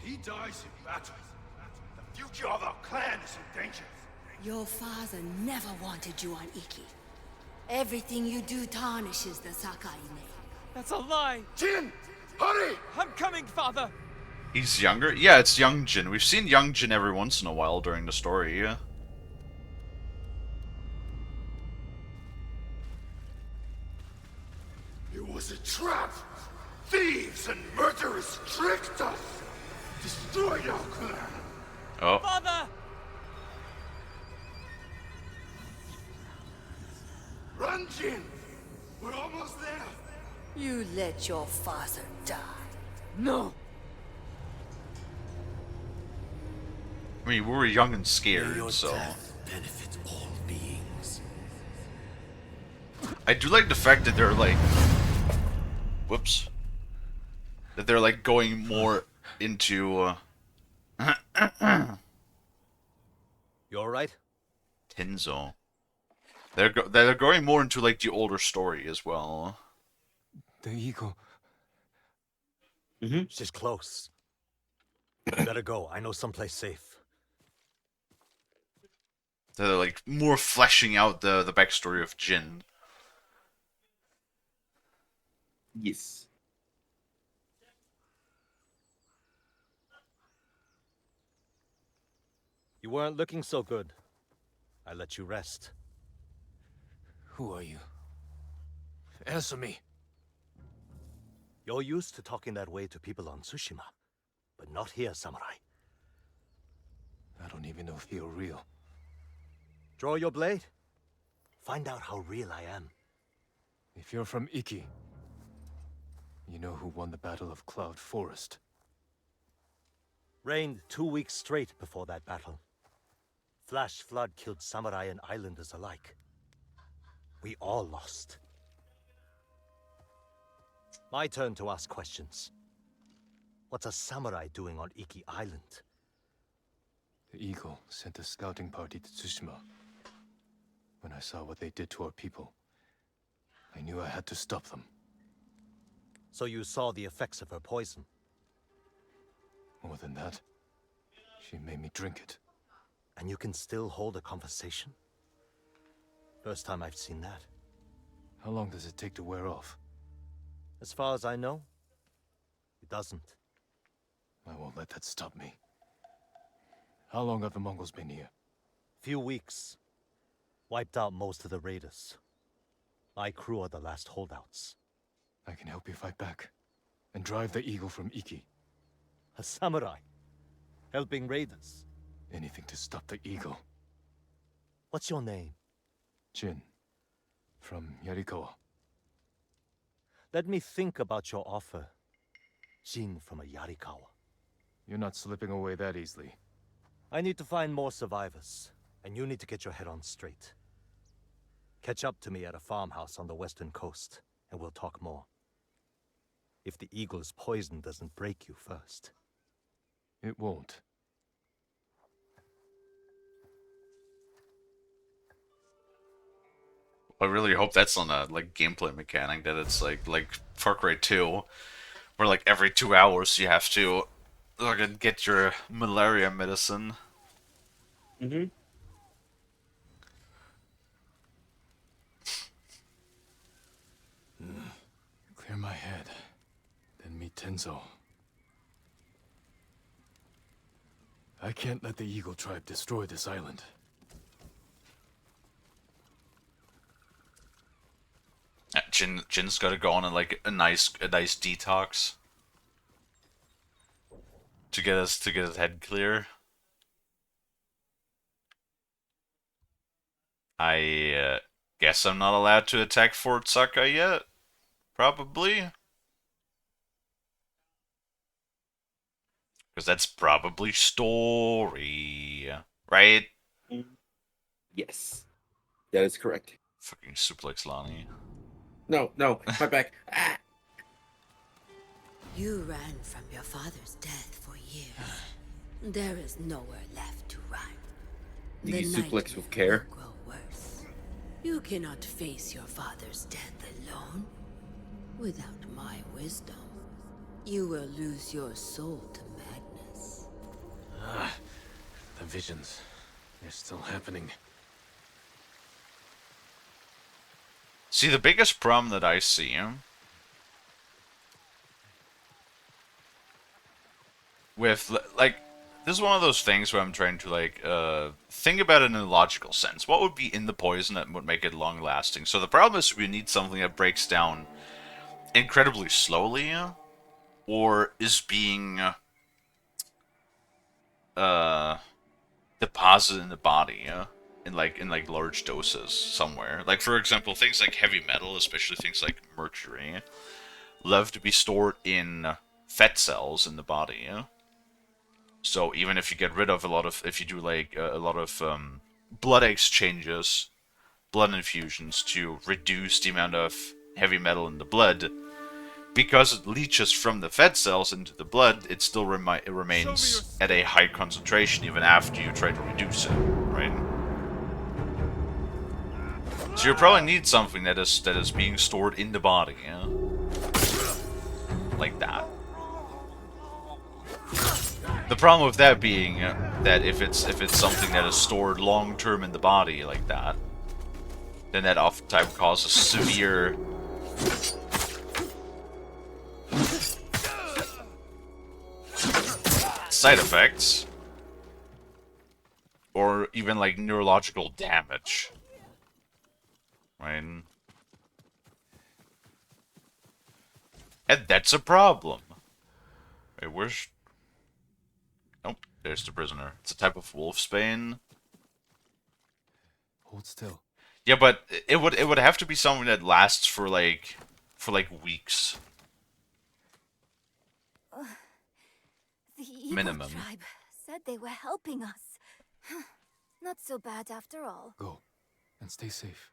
If he dies in battle, the future of our clan is in danger. Your father never wanted you on Iki. Everything you do tarnishes the Sakai name. That's a lie! Jin! Hurry! I'm coming, Father! He's younger? Yeah, it's young Jin. We've seen young Jin every once in a while during the story, yeah. It was a trap! Thieves and murderers tricked us! Destroyed our clan! Oh. Father! Run, Jin! We're almost there! You let your father die. No! I mean, we were young and May scared, your so... death benefit all beings. I do like the fact that they're, like... Whoops. That they're, like, going more into, You alright? Tenzo. They're going more into, like, the older story as well. The eagle. She's close. You better go. I know someplace safe. They're, like, more fleshing out the backstory of Jin. Yes. You weren't looking so good. I let you rest. Who are you? Answer me. You're used to talking that way to people on Tsushima, but not here, Samurai. I don't even know if you're real. Draw your blade. Find out how real I am. If you're from Iki, you know who won the Battle of Cloud Forest. Rained 2 weeks straight before that battle. Flash flood killed samurai and islanders alike. We all lost. My turn to ask questions. What's a samurai doing on Iki Island? The Eagle sent a scouting party to Tsushima. When I saw what they did to our people, I knew I had to stop them. So you saw the effects of her poison? More than that, she made me drink it. And you can still hold a conversation? First time I've seen that. How long does it take to wear off? As far as I know, it doesn't. I won't let that stop me. How long have the Mongols been here? Few weeks. Wiped out most of the raiders. My crew are the last holdouts. I can help you fight back. And drive the Eagle from Iki. A samurai? Helping raiders? Anything to stop the Eagle. What's your name? Jin. From Yarikawa. Let me think about your offer. Jin from a Yarikawa. You're not slipping away that easily. I need to find more survivors, and you need to get your head on straight. Catch up to me at a farmhouse on the western coast, and we'll talk more. If the Eagle's poison doesn't break you first. It won't. I really hope that's on a, like, gameplay mechanic, that it's like Far Cry 2, where, like, every 2 hours you have to get your malaria medicine. Mm-hmm. Clear my head. Then meet Tenzo. I can't let the Eagle tribe destroy this island. Jin's gotta go on a nice detox to get his head clear. I guess I'm not allowed to attack Fort Saka yet. Probably. Because that's probably story. Right? Yes. That is correct. Fucking suplex Lonnie. No, my back. Ah. You ran from your father's death for years. There is nowhere left to run. Do you suplex with care? Will grow worse. You cannot face your father's death alone. Without my wisdom, you will lose your soul to madness. The visions. They're still happening. See, the biggest problem that I see with, like, this is one of those things where I'm trying to, think about it in a logical sense. What would be in the poison that would make it long-lasting? So the problem is we need something that breaks down incredibly slowly, or is being, deposited in the body, in large doses somewhere. Like, for example, things like heavy metal, especially things like mercury, love to be stored in fat cells in the body. So even if you get rid of if you do like a lot of blood exchanges, blood infusions to reduce the amount of heavy metal in the blood, because it leaches from the fat cells into the blood, it still it remains at a high concentration even after you try to reduce it, right? So you probably need something that is being stored in the body, like that. The problem with that being that if it's something that is stored long term in the body like that, then that oftentimes causes severe side effects, or even like neurological damage, right? And that's a problem. Wait, where's... Nope, there's the prisoner. It's a type of wolfsbane. Hold still. Yeah, but it would have to be something that lasts for like weeks. The Eagle Minimum. tribe said they were helping us. Not so bad after all. Go, and stay safe.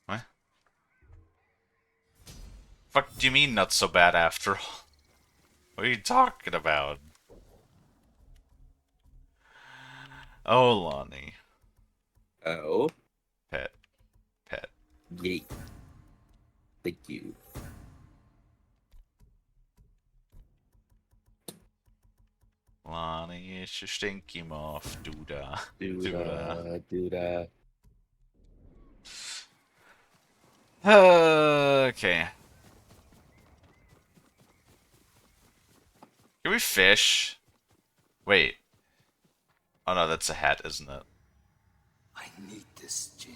What? Fuck do you mean not so bad after all? What are you talking about? Oh, Lonnie. Oh? Pet. Pet. Yay. Thank you. Lonnie, it's your stinky moth, doodah. Doodah. Okay. Can we fish? Wait. Oh no, that's a hat, isn't it? I need this, Jin.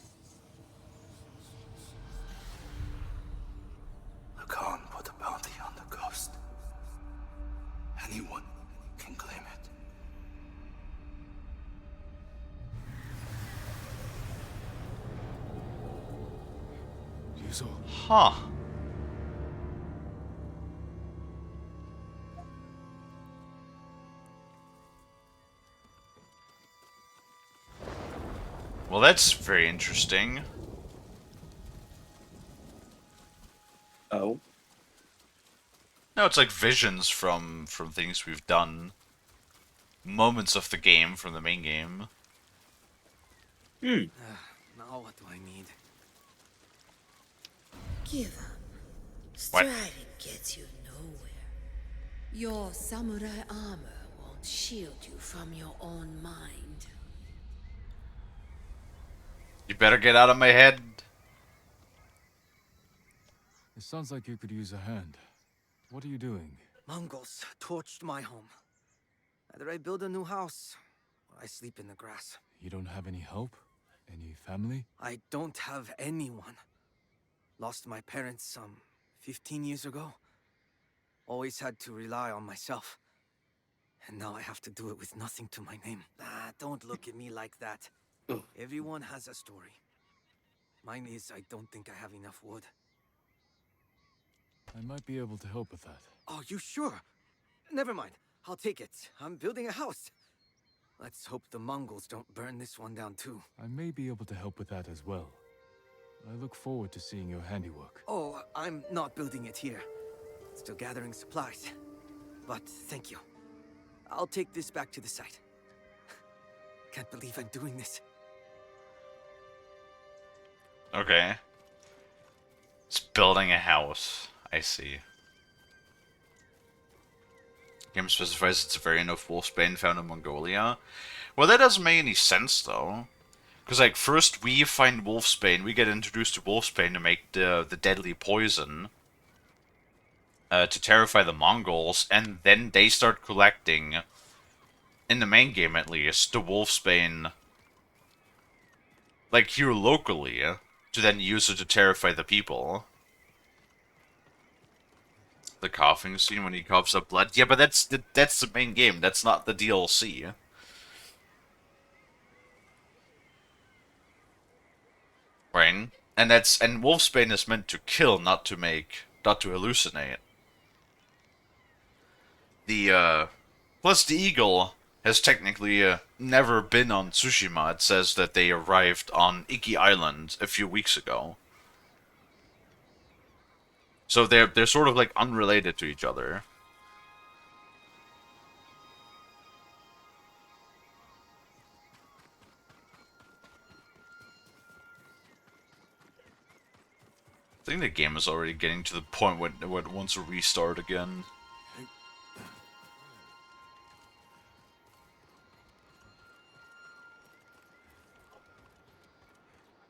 The Khan put a bounty on the coast. Anyone can claim it. Huh. Well, that's very interesting. Oh. No, it's like visions from things we've done. Moments of the game from the main game. Now what do I need? Give up. What? Striving gets you nowhere. Your samurai armor won't shield you from your own mind. You better get out of my head. It sounds like you could use a hand. What are you doing? Mongols torched my home. Either I build a new house, or I sleep in the grass. You don't have any help? Any family? I don't have anyone. Lost my parents some 15 years ago. Always had to rely on myself. And now I have to do it with nothing to my name. Don't look at me like that. Everyone has a story. Mine is I don't think I have enough wood. I might be able to help with that. Oh, you sure? Never mind. I'll take it. I'm building a house. Let's hope the Mongols don't burn this one down too. I may be able to help with that as well. I look forward to seeing your handiwork. Oh, I'm not building it here. Still gathering supplies. But thank you. I'll take this back to the site. Can't believe I'm doing this. Okay. It's building a house. I see. Game specifies it's a variant of wolfsbane found in Mongolia. Well, that doesn't make any sense, though. Because, like, first we find wolfsbane, we get introduced to wolfsbane to make the deadly poison. To terrify the Mongols, and then they start collecting, in the main game at least, the wolfsbane, like, here locally, to then use it to terrify the people. The coughing scene when he coughs up blood. Yeah, but that's the main game. That's not the DLC. Right? And wolfsbane is meant to kill, not to hallucinate. Plus the eagle has technically never been on Tsushima. It says that they arrived on Iki Island a few weeks ago. So they're sort of like unrelated to each other. I think the game is already getting to the point where it wants to restart again.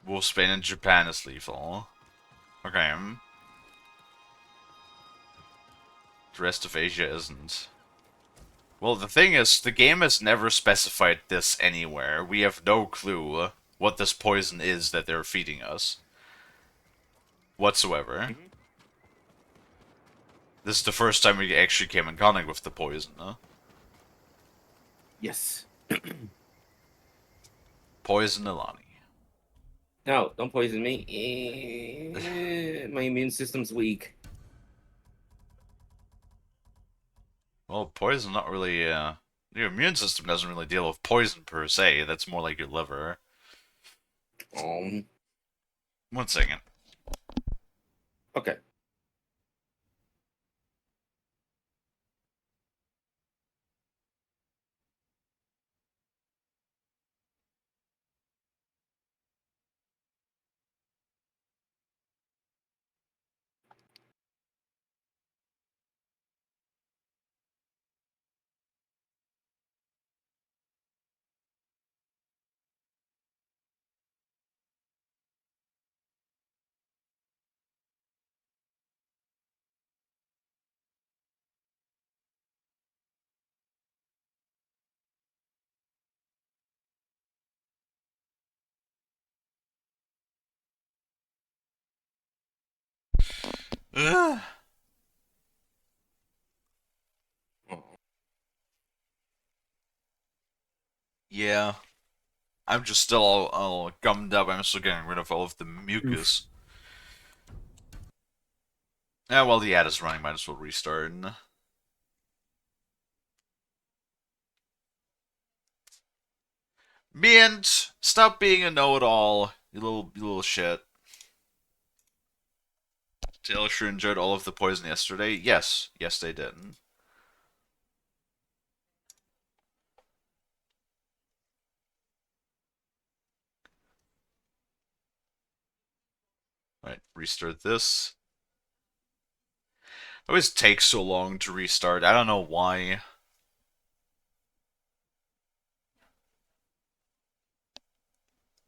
Wolfsbane in Japan is lethal. Okay. The rest of Asia isn't. Well, the thing is, the game has never specified this anywhere. We have no clue what this poison is that they're feeding us. Whatsoever. This is the first time we actually came in contact with the poison, huh? Yes. Poison Alani. No, don't poison me. My immune system's weak. Well, poison not really, your immune system doesn't really deal with poison per se. That's more like your liver. 1 second. Okay. Ugh. Yeah. I'm just still all gummed up. I'm still getting rid of all of the mucus. Yeah, well, the ad is running. Might as well restart. Mint, stop being a know-it-all, you little shit. Taylor sure enjoyed all of the poison yesterday. Yes, they did. Alright, restart this. It always takes so long to restart. I don't know why.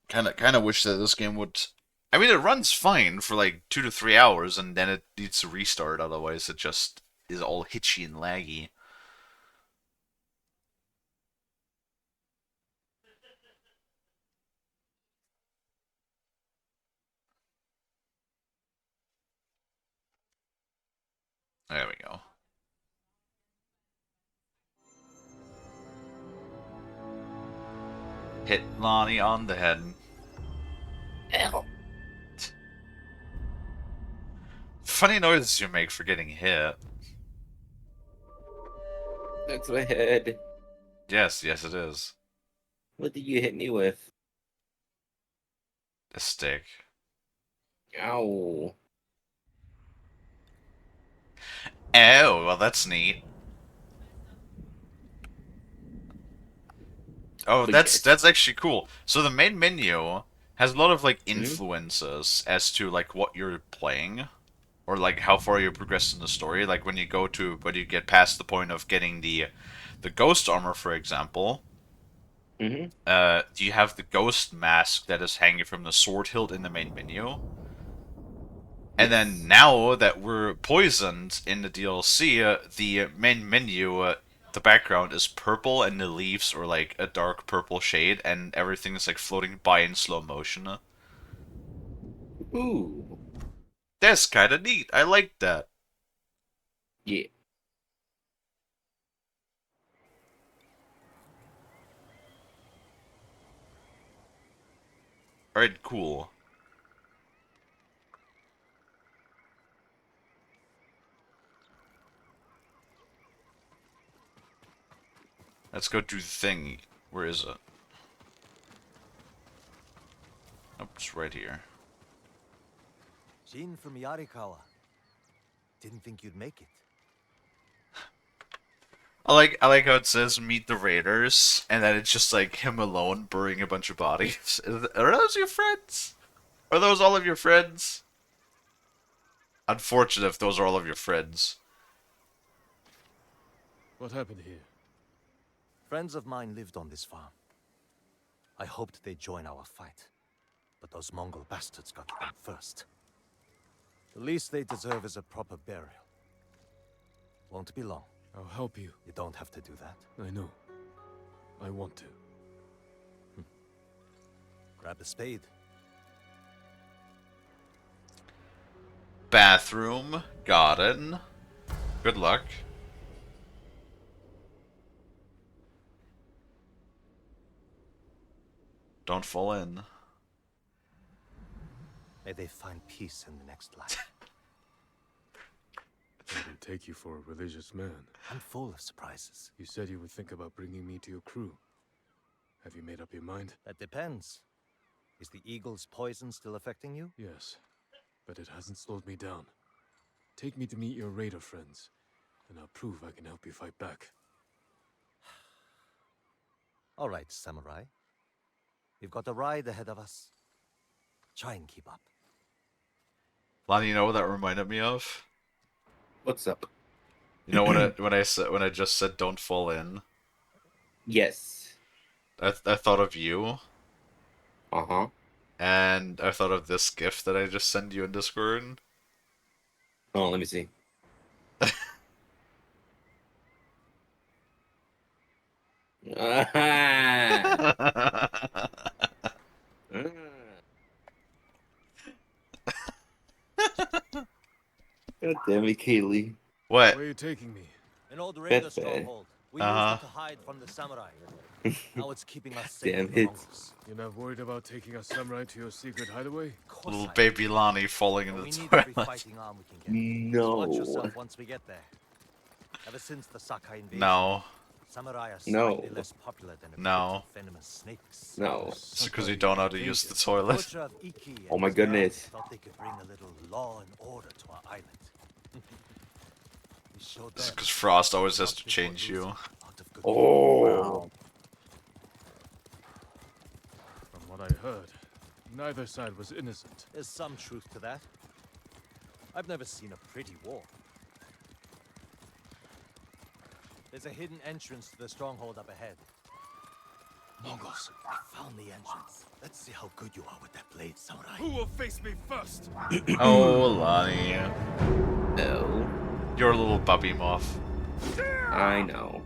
Kinda wish that this game would... I mean, it runs fine for like 2 to 3 hours, and then it needs to restart, otherwise it just is all hitchy and laggy. There we go. Hit Lonnie on the head. Ow. Funny noises you make for getting hit. That's my head. Yes, it is. What did you hit me with? A stick. Ow. Oh, well that's neat. Oh, that's actually cool. So the main menu has a lot of like influences as to like what you're playing, or like how far you progress in the story. Like when you get past the point of getting the ghost armor, for example. Do you have the ghost mask that is hanging from the sword hilt in the main menu? And then now that we're poisoned in the DLC, the main menu, the background is purple and the leaves are like a dark purple shade and everything is like floating by in slow motion. Ooh. That's kind of neat. I like that. Yeah. Alright, cool. Let's go do the thing. Where is it? Oh, it's right here. Jin from Yarikawa. Didn't think you'd make it. I like how it says meet the raiders, and then it's just like him alone burying a bunch of bodies. Are those your friends? Are those all of your friends? Unfortunate if those are all of your friends. What happened here? Friends of mine lived on this farm. I hoped they'd join our fight, but those Mongol bastards got to them first. The least they deserve is a proper burial. Won't be long. I'll help you. You don't have to do that. I know. I want to. Grab a spade. Bathroom, garden. Good luck. Don't fall in. May they find peace in the next life. I didn't take you for a religious man. I'm full of surprises. You said you would think about bringing me to your crew. Have you made up your mind? That depends. Is the eagle's poison still affecting you? Yes, but it hasn't slowed me down. Take me to meet your raider friends, and I'll prove I can help you fight back. All right, samurai. We've got a ride ahead of us. Try and keep up. Lonnie, you know what that reminded me of? What's up? You know when I just said don't fall in? Yes. I thought of you. Uh-huh. And I thought of this gift that I just sent you in Discord. Oh, let me see. God damn it, Kalie. What? Where are you taking me? An old raider Betfair. stronghold. We used it to hide from the samurai. Now it's keeping us safe Damn from the it. Mongols. You're not worried about taking a samurai to your secret hideaway? Little baby Lonnie falling in But the we need every toilet. fighting arm we can get. No. So watch yourself once we get there. Ever since the Sakai invasion, No. samurai are No. slightly less popular than a No. bit of venomous snakes. No. It's because you don't know how to use the toilet. Butcher of Iki and Oh my his guard goodness. thought they could bring a little law and order to our island. We showed It's them because Frost always has to change you. out of good Oh. From what I heard, neither side was innocent. There's some truth to that. I've never seen a pretty war. There's a hidden entrance to the stronghold up ahead. Mongols, I found the entrance. Let's see how good you are with that blade, samurai. Who will face me first? Oh, Lonnie. No. You're a little puppy moth. I know.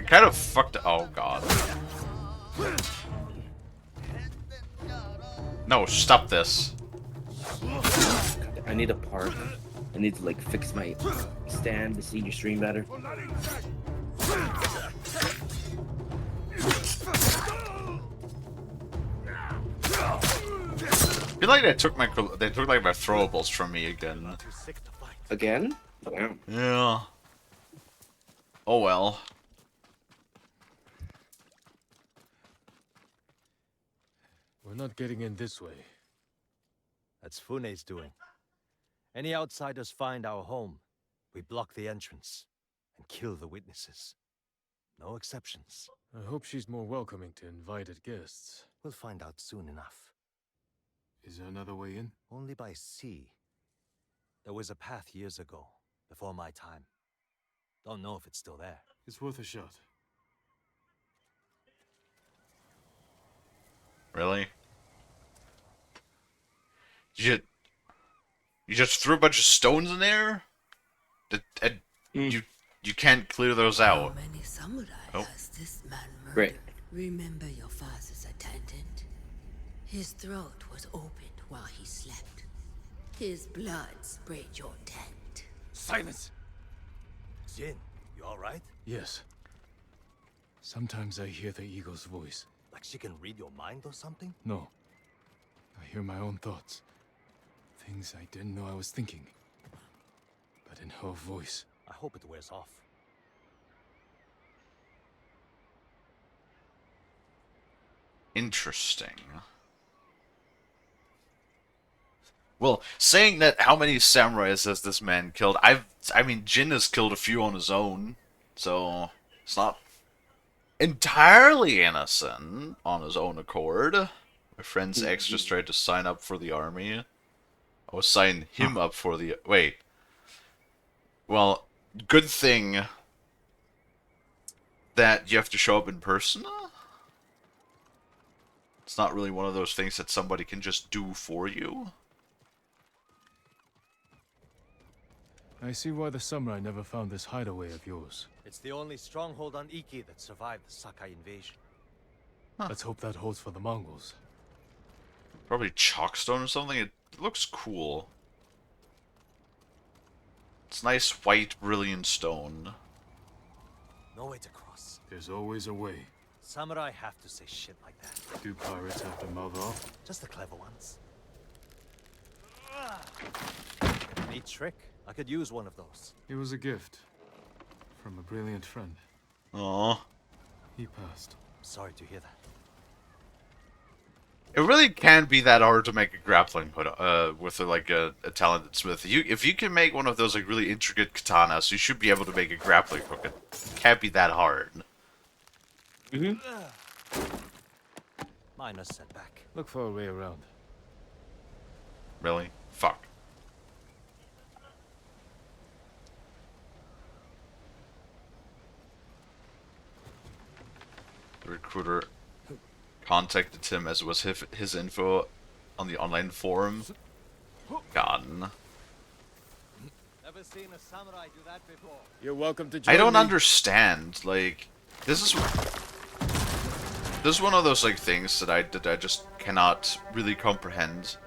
Kind of fucked. Oh god. No, stop this. I need a park. I need to like fix my stand to see your stream better. I feel like they took my throwables from me again. Again? Wow. Yeah. Oh well. We're not getting in this way. That's Fune's doing. Any outsiders find our home, we block the entrance and kill the witnesses. No exceptions. I hope she's more welcoming to invited guests. We'll find out soon enough. Is there another way in? Only by sea. There was a path years ago, before my time. Don't know if it's still there. It's worth a shot. Really? You just threw a bunch of stones in there? You can't clear those out. How many samurai Oh. has this man murdered? Great. Remember your father's attendant? His throat was opened while he slept. His blood sprayed your tent. Silence! Jin, you alright? Yes. Sometimes I hear the eagle's voice. Like she can read your mind or something? No. I hear my own thoughts. Things I didn't know I was thinking. But in her voice. I hope it wears off. Interesting. Well, saying that, how many samurais has this man killed? I mean, Jin has killed a few on his own, so it's not entirely innocent on his own accord. My friend's ex just tried to sign up for the army. Or sign him up for the... Wait. Well, good thing that you have to show up in person. It's not really one of those things that somebody can just do for you. I see why the samurai never found this hideaway of yours. It's the only stronghold on Iki that survived the Sakai invasion. Let's hope that holds for the Mongols. Probably chalkstone or something. It looks cool. It's nice white brilliant stone. No way to cross. There's always a way. Samurai have to say shit like that. Do pirates have to mouth off? Just the clever ones. Neat trick. I could use one of those. It was a gift. From a brilliant friend. Aww. He passed. Sorry to hear that. It really can't be that hard to make a grappling hook with a talented smith. If you can make one of those like really intricate katanas, you should be able to make a grappling hook. It can't be that hard. Minor setback. Look for a way around. Really? Fuck. The recruiter contacted him as it was his info on the online forum. God. Never seen a samurai do that before. You're welcome to join I don't me. understand. Like, this is one of those like things that I just cannot really comprehend.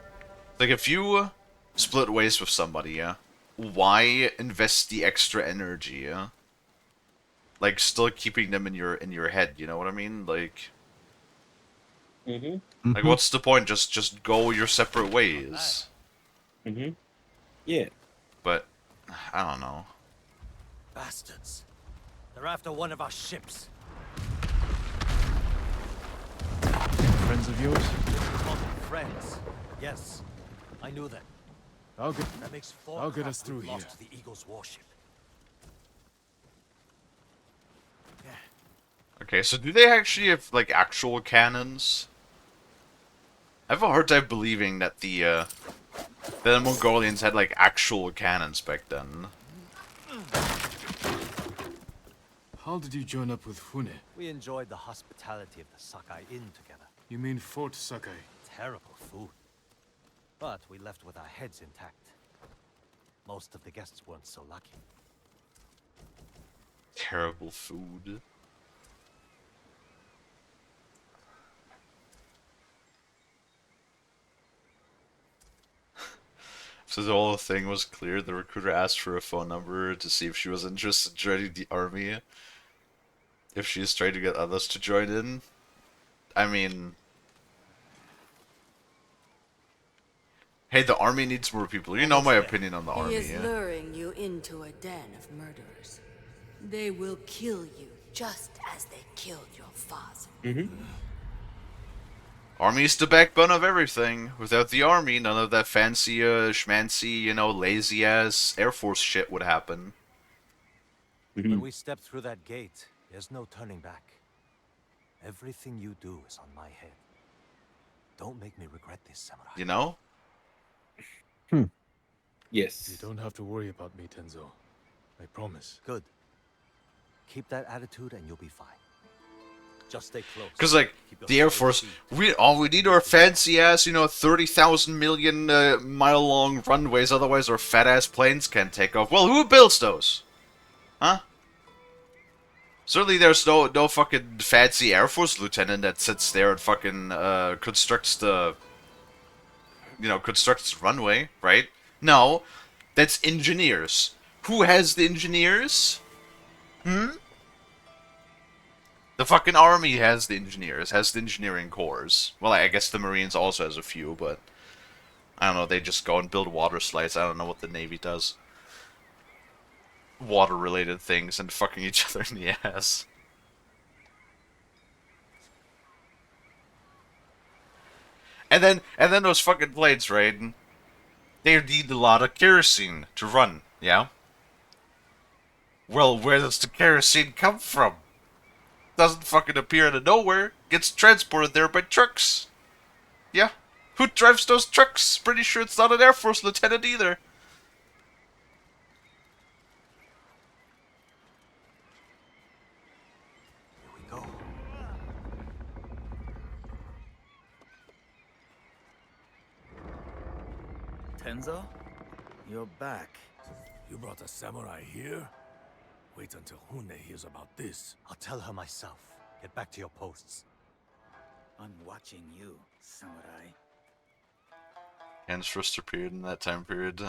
Like, if you split ways with somebody, yeah, why invest the extra energy? Yeah? Like, still keeping them in your head. You know what I mean? Like. Like, what's the point? Just go your separate ways. Yeah. But I don't know. Bastards. They're after one of our ships. Friends of yours? Friends. Yes. I knew them. That makes four I'll get craft us through we've here. lost to the Eagle's warship. Okay, so do they actually have like actual cannons? I have a hard time believing that the Mongolians had like actual cannons back then. How did you join up with Fune? We enjoyed the hospitality of the Sakai Inn together. You mean Fort Sakai? Terrible food. But we left with our heads intact. Most of the guests weren't so lucky. Terrible food. So the whole thing was clear. The recruiter asked for a phone number to see if she was interested in joining the army. If she is trying to get others to join in. I mean... Hey, the army needs more people. You know my opinion on the He army, is yeah? luring you into a den of murderers. They will kill you just as they killed your father. Army's the backbone of everything. Without the army, none of that fancy, schmancy, you know, lazy-ass Air Force shit would happen. When we step through that gate, there's no turning back. Everything you do is on my head. Don't make me regret this, Samurai. You know? Yes. You don't have to worry about me, Tenzo. I promise. Good. Keep that attitude and you'll be fine. Just stay close. Because, like, the Air Force, all we need are fancy-ass, you know, 30,000 million mile-long runways, otherwise our fat-ass planes can't take off. Well, who builds those? Huh? Certainly, there's no fucking fancy Air Force lieutenant that sits there and fucking constructs the runway, right? No, that's engineers. Who has the engineers? Hmm? The fucking army has the engineers, has the engineering corps. Well, I guess the Marines also has a few, but I don't know, they just go and build water slides. I don't know what the Navy does. Water-related things and fucking each other in the ass. And then those fucking planes, right? They need a lot of kerosene to run, yeah? Well, where does the kerosene come from? Doesn't fucking appear out of nowhere. Gets transported there by trucks. Yeah. Who drives those trucks? Pretty sure it's not an Air Force lieutenant either. Tenzo? You're back. You brought a samurai here? Wait until Hune hears about this. I'll tell her myself. Get back to your posts. I'm watching you, samurai. Han's first appeared in that time period.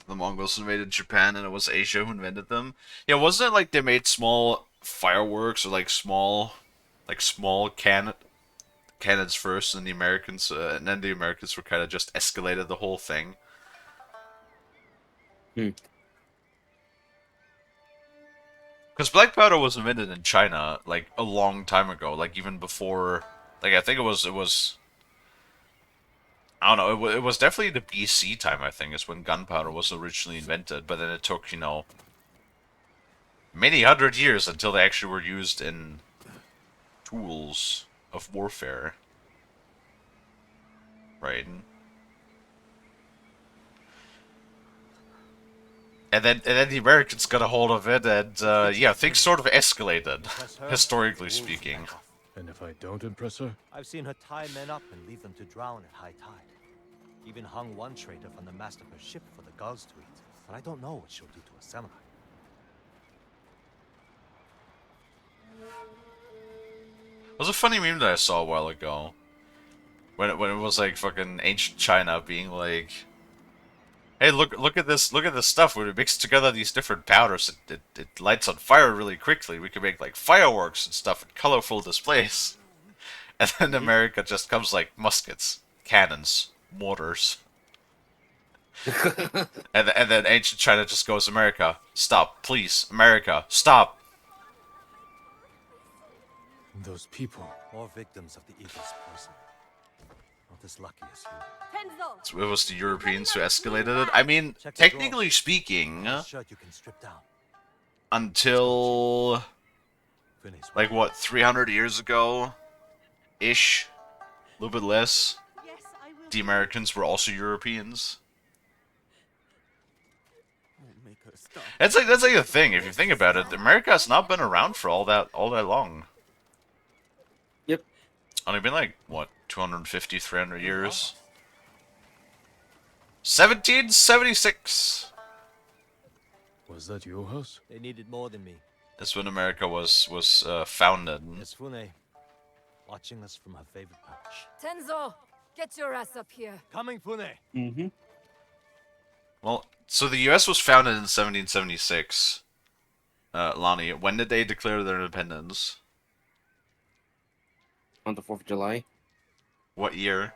The Mongols invaded Japan and it was Asia who invented them. Yeah, wasn't it like they made small fireworks or like small cannons first, and the Americans, and then the Americans were kind of just escalated the whole thing. Because black powder was invented in China like a long time ago, like even before, like I think it was. I don't know. It was definitely the BC time. I think is when gunpowder was originally invented, but then it took many hundred years until they actually were used in tools of warfare. Right. And then the Americans got a hold of it, and yeah, things sort of escalated, historically speaking. And if I don't impress her? I've seen her tie men up and leave them to drown at high tide. Even hung one traitor from the mast of her ship for the gulls to eat. But I don't know what she'll do to a samurai. It was a funny meme that I saw a while ago. When it was like fucking ancient China being like, hey, look at this stuff. When we mix together these different powders, it lights on fire really quickly. We can make like fireworks and stuff and colorful displays. And then America just comes like muskets, cannons, mortars. and then ancient China just goes, America, stop, please, America, stop. Those people. More victims of the eagle's poison. Not as lucky as you. So it was the Europeans who escalated it. I mean, technically speaking, until like what, 300 years ago, ish, a little bit less. The Americans were also Europeans. That's like the thing. If you think about it, America has not been around for all that long. Yep. Only been like what, 250, 300 years. 1776. Was that your house? They needed more than me. That's when America was founded. Miss Fune, watching us from her favorite perch. Tenzo, get your ass up here. Coming, Fune. Mm-hmm. Well, so the U.S. was founded in 1776. Lonnie, when did they declare their independence? On the 4th of July. What year?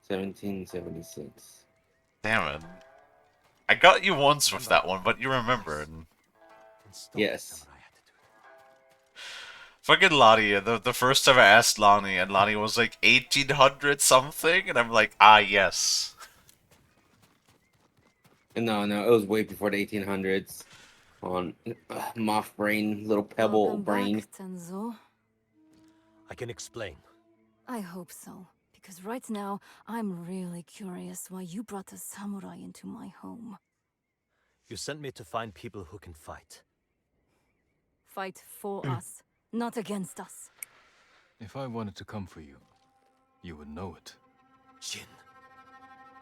1776. Damn it. I got you once with that one, but you remembered. Yes. Fucking Lonnie, the first time I asked Lonnie, and Lonnie was like 1800 something, and I'm like, ah, yes. No, it was way before the 1800s. On moth brain, little pebble Welcome brain. back, Tenzo. I can explain. I hope so. Because right now, I'm really curious why you brought a samurai into my home. You sent me to find people who can fight. Fight for us, not against us. If I wanted to come for you, you would know it. Jin.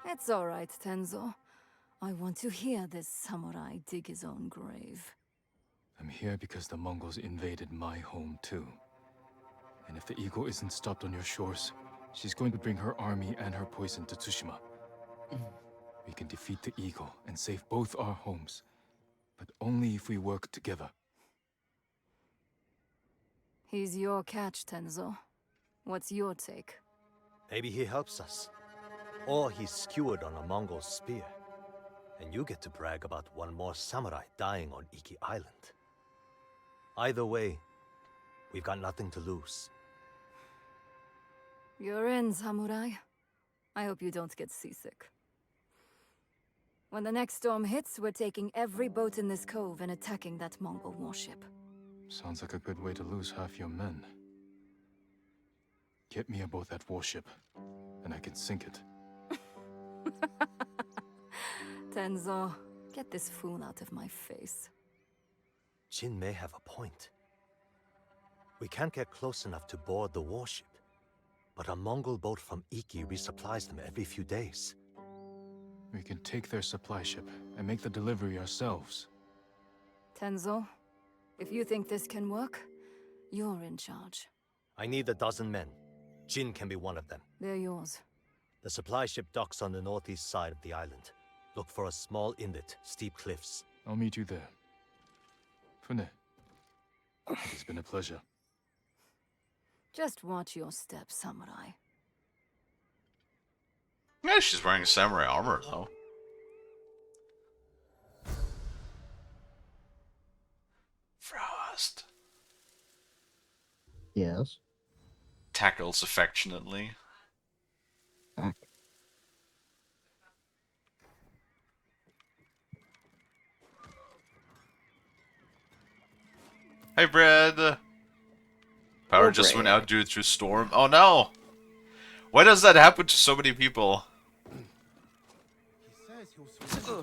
It's alright, Tenzo. I want to hear this samurai dig his own grave. I'm here because the Mongols invaded my home too. And if the eagle isn't stopped on your shores, she's going to bring her army and her poison to Tsushima. We can defeat the eagle and save both our homes, but only if we work together. He's your catch, Tenzo. What's your take? Maybe he helps us. Or he's skewered on a Mongol spear. And you get to brag about one more samurai dying on Iki Island. Either way, we've got nothing to lose. You're in, samurai. I hope you don't get seasick. When the next storm hits, we're taking every boat in this cove and attacking that Mongol warship. Sounds like a good way to lose half your men. Get me aboard that warship, and I can sink it. Tenzo, get this fool out of my face. Jin may have a point. We can't get close enough to board the warship, but a Mongol boat from Iki resupplies them every few days. We can take their supply ship and make the delivery ourselves. Tenzo, if you think this can work, you're in charge. I need 12 men. Jin can be one of them. They're yours. The supply ship docks on the northeast side of the island. Look for a small inlet, steep cliffs. I'll meet you there. Fune, it's been a pleasure. Just watch your step, samurai. Yeah, she's wearing samurai armor, though. Frost. Yes. Tackles affectionately. Back. Hey, Brad. Power Oh, just Brad. went out due to storm. Oh no! Why does that happen to so many people?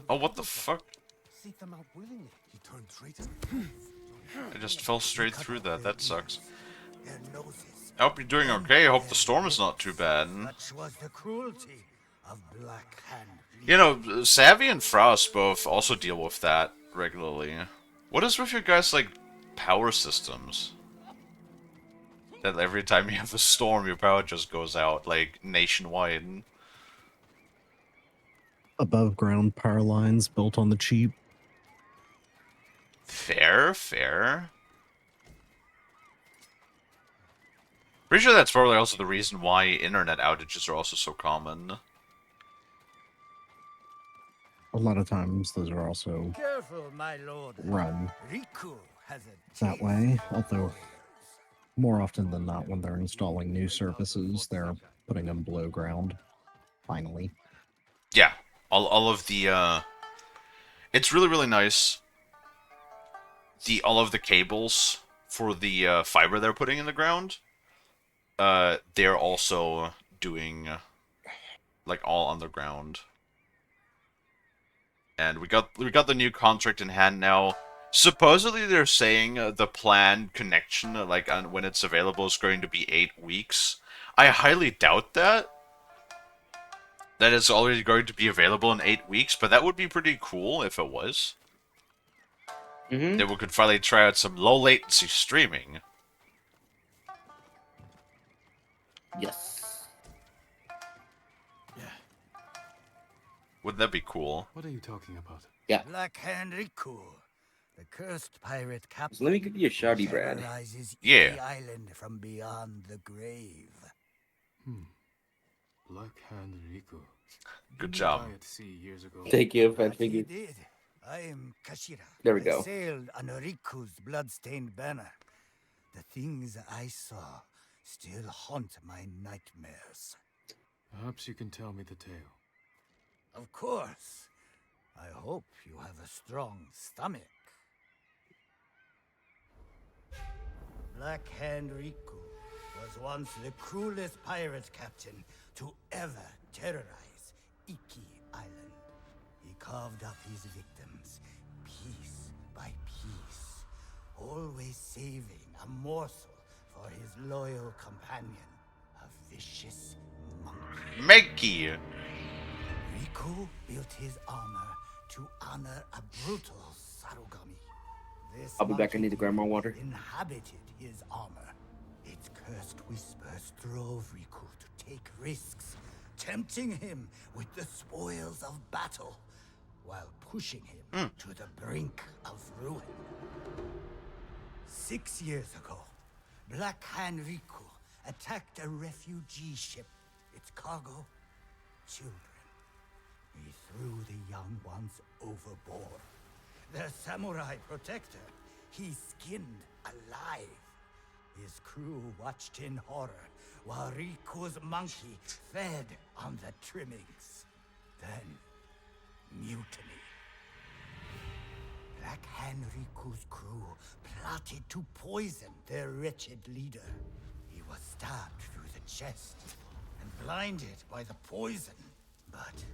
Oh, what the fuck? Seek them out willingly. He turned traitor. I just fell straight through that. That sucks. Their noses. I hope you're doing okay. I hope the storm is not too bad. Such was the cruelty of Black Hand. You know, Savvy and Frost both also deal with that regularly. What is with your guys' like power systems? That every time you have a storm, your power just goes out like nationwide. Above ground power lines built on the cheap. Fair, fair. Pretty sure that's probably also the reason why internet outages are also so common. A lot of times those are also Careful, my lord. run Riku has a that way, although more often than not when they're installing new services, they're putting them below ground. Finally. Yeah, all of the, it's really, really nice. All of the cables for the fiber they're putting in the ground, they're also doing, like, all underground. And we got the new contract in hand now. Supposedly they're saying the planned connection, like, when it's available, is going to be 8 weeks. I highly doubt that. That it's already going to be available in 8 weeks, but that would be pretty cool if it was. Then we could finally try out some low latency streaming. Yes. Wouldn't that be cool? What are you talking about? Yeah. Black Hand Riku, the cursed pirate captain. So let me give you a shouty, Brad. Terrorizes Yeah. Iki Island from beyond the grave. Black Hand Riku. Good job. Died at sea years ago. Thank you, Fat He Figgy. did. I am Kashira. There we I go. sailed on Riku's bloodstained banner. The things I saw still haunt my nightmares. Perhaps you can tell me the tale. Of course. I hope you have a strong stomach. Black Hand Riku was once the cruelest pirate captain to ever terrorize Iki Island. He carved up his victims, piece by piece, always saving a morsel for his loyal companion, a vicious monkey. Meggy! Riku built his armor to honor a brutal Sarugami. This I'll be back. I monkey need to grab more water. inhabited his armor. Its cursed whispers drove Riku to take risks, tempting him with the spoils of battle, while pushing him to the brink of ruin. 6 years ago, Black Hand Riku attacked a refugee ship. Its cargo, children. He threw the young ones overboard. Their samurai protector, he skinned alive. His crew watched in horror while Riku's monkey fed on the trimmings. Then, mutiny. Black Hand Riku's crew plotted to poison their wretched leader. He was stabbed through the chest and blinded by the poison, but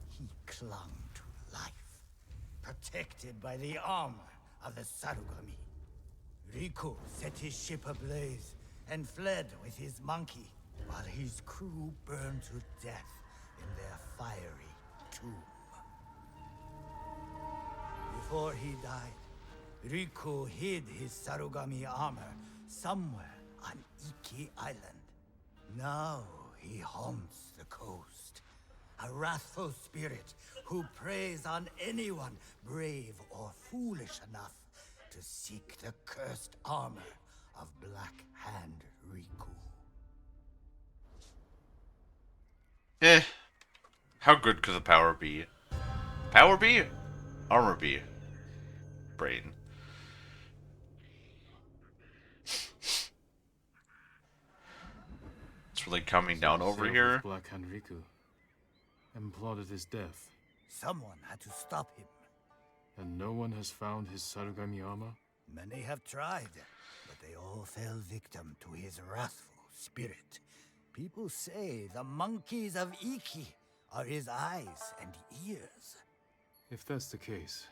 he clung to life, protected by the armor of the Sarugami. Riku set his ship ablaze and fled with his monkey, while his crew burned to death in their fiery tomb. Before he died, Riku hid his Sarugami armor somewhere on Iki Island. Now he haunts the coast, a wrathful spirit who preys on anyone brave or foolish enough to seek the cursed armor of Black Hand Riku. How good could the power be? Power be? Armor be? Brain. It's really coming down over here. Black Hand Riku and plotted his death. Someone had to stop him. And no one has found his Sarugami armor? Many have tried, but they all fell victim to his wrathful spirit. People say the monkeys of Iki are his eyes and ears. If that's the case,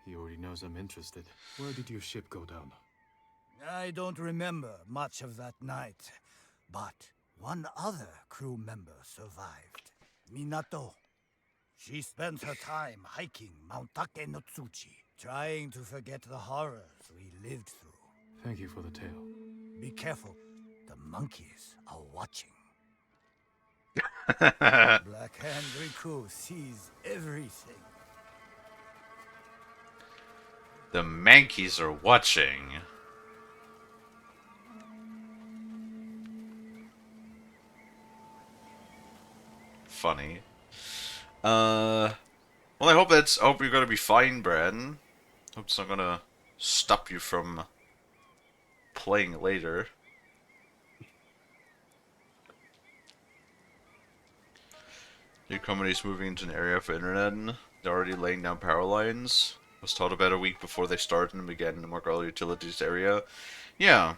he already knows I'm interested. Where did your ship go down? I don't remember much of that night, but one other crew member survived. Minato. She spent her time hiking Mount Take no Tsuchi, trying to forget the horrors we lived through. Thank you for the tale. Be careful. The monkeys are watching. Black Hand Riku sees everything. The monkeys are watching. Funny. Well, I hope you're gonna be fine, Brad. Hope it's not gonna stop you from playing later. Your company's moving into an area for internet. They're already laying down power lines. Was told about a week before they started and began to mark all utilities area. Yeah.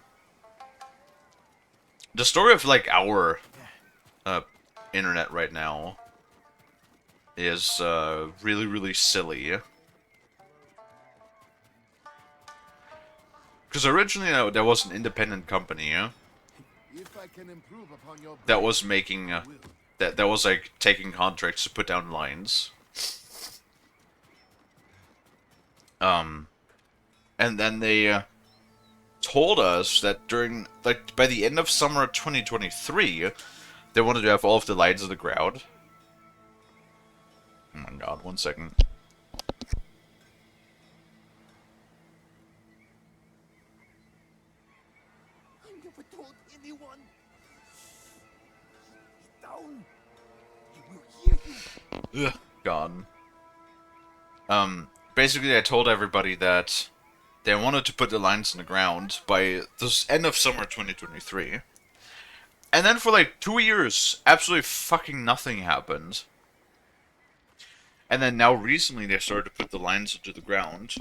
The story of like our internet right now is really, really silly. Because originally there was an independent company that was making that was like taking contracts to put down lines. And then they told us that during, like, by the end of summer 2023, they wanted to have all of the lines on the ground. Oh my god, 1 second. I never told anyone. He's down. He will hear you. Ugh, gone. Basically I told everybody that they wanted to put the lines in the ground by the end of summer 2023. And then for like 2 years, absolutely fucking nothing happened. And then now recently they started to put the lines into the ground.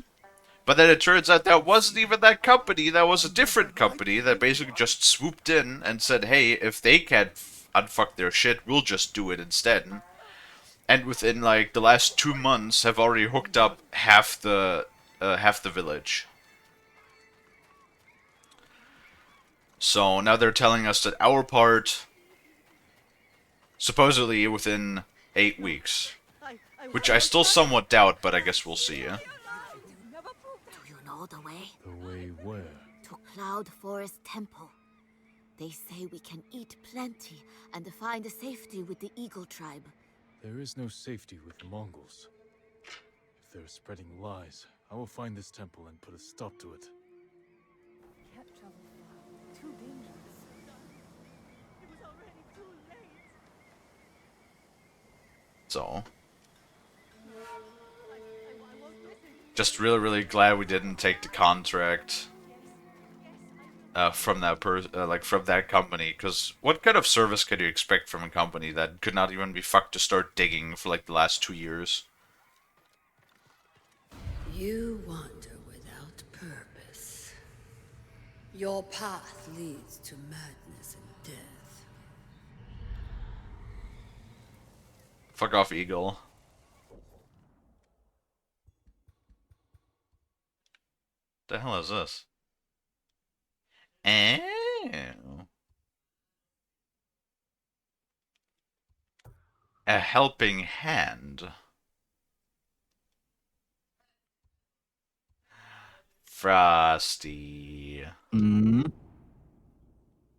But then it turns out that wasn't even that company, that was a different company that basically just swooped in and said, hey, if they can't unfuck their shit, we'll just do it instead. And within like the last 2 months have already hooked up half the village. So now they're telling us that our part, supposedly within 8 weeks. Which I still somewhat doubt, but I guess we'll see. Do you know know the way? The way where? To Cloud Forest Temple. They say we can eat plenty and find safety with the Eagle tribe. There is no safety with the Mongols. If they're spreading lies, I will find this temple and put a stop to it. Can't travel far. Too dangerous. It was already too late. So, just really, really glad we didn't take the contract from that from that company. Because what kind of service could you expect from a company that could not even be fucked to start digging for like the last 2 years? You wander without purpose. Your path leads to madness and death. Fuck off, Eagle. The hell is this? Oh. A helping hand. Frosty. Mm.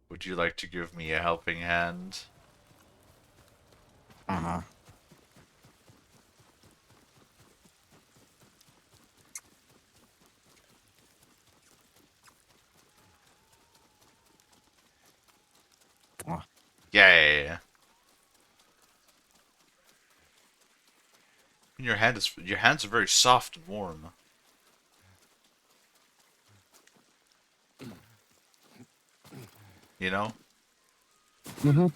Would you like to give me a helping hand? Uh-huh. Yeah. Your hands are very soft and warm. You know? Mm-hmm.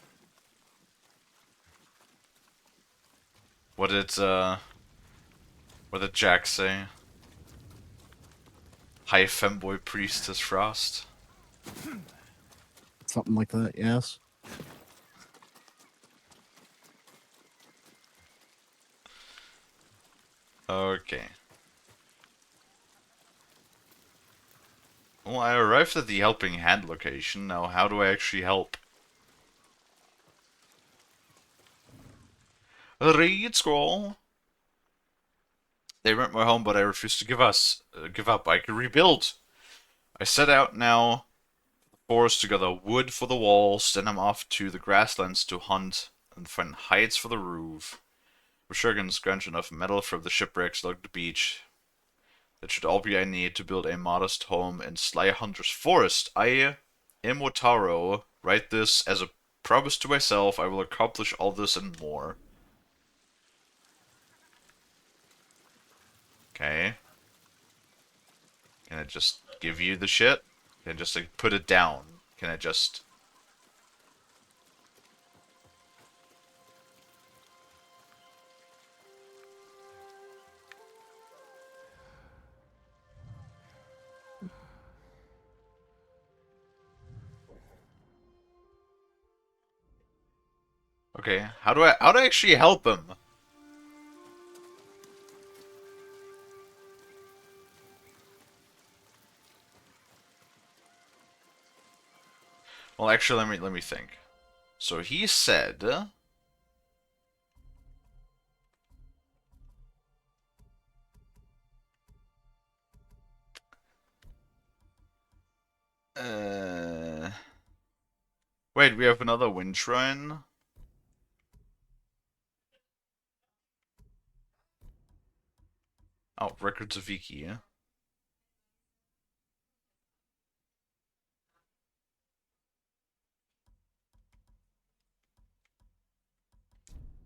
What did Jack say? Hi, femboy priestess Frost. Something like that, yes. Okay. Well, I arrived at the helping hand location. Now, how do I actually help? Read scroll. They rent my home, but I refuse to give up. I can rebuild. I set out now. Forest to gather wood for the walls. Then I'm off to the grasslands to hunt and find hides for the roof. We're sure can scrounge enough metal from the shipwrecks along the beach. That should all be I need to build a modest home in Sly Hunter's Forest. I, Imotaro, write this as a promise to myself. I will accomplish all this and more. Okay. Can I just give you the shit? Can I just like put it down? Can I just... Okay, how do I actually help him? Well, actually, let me think. So he said, wait, we have another wind shrine. Oh, records of Iki.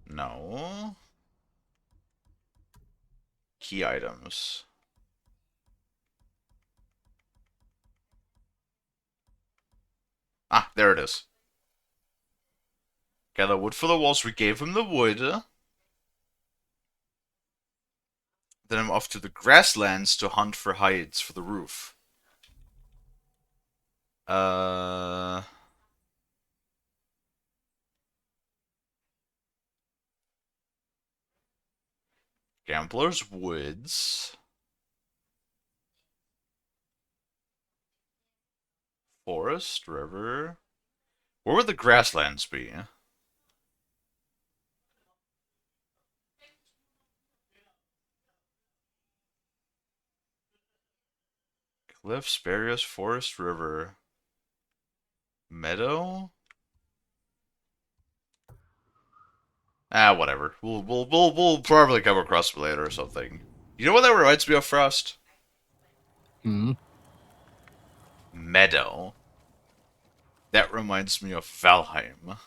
No. Key items. Ah, there it is. Gather wood for the walls. We gave him the wood. Then I'm off to the grasslands to hunt for hides for the roof. Gambler's Woods. Forest, river. Where would the grasslands be? Cliffs, barriers, forest, river, meadow. Whatever. We'll probably come across it later or something. You know what that reminds me of, Frost? Hmm. Meadow. That reminds me of Valheim.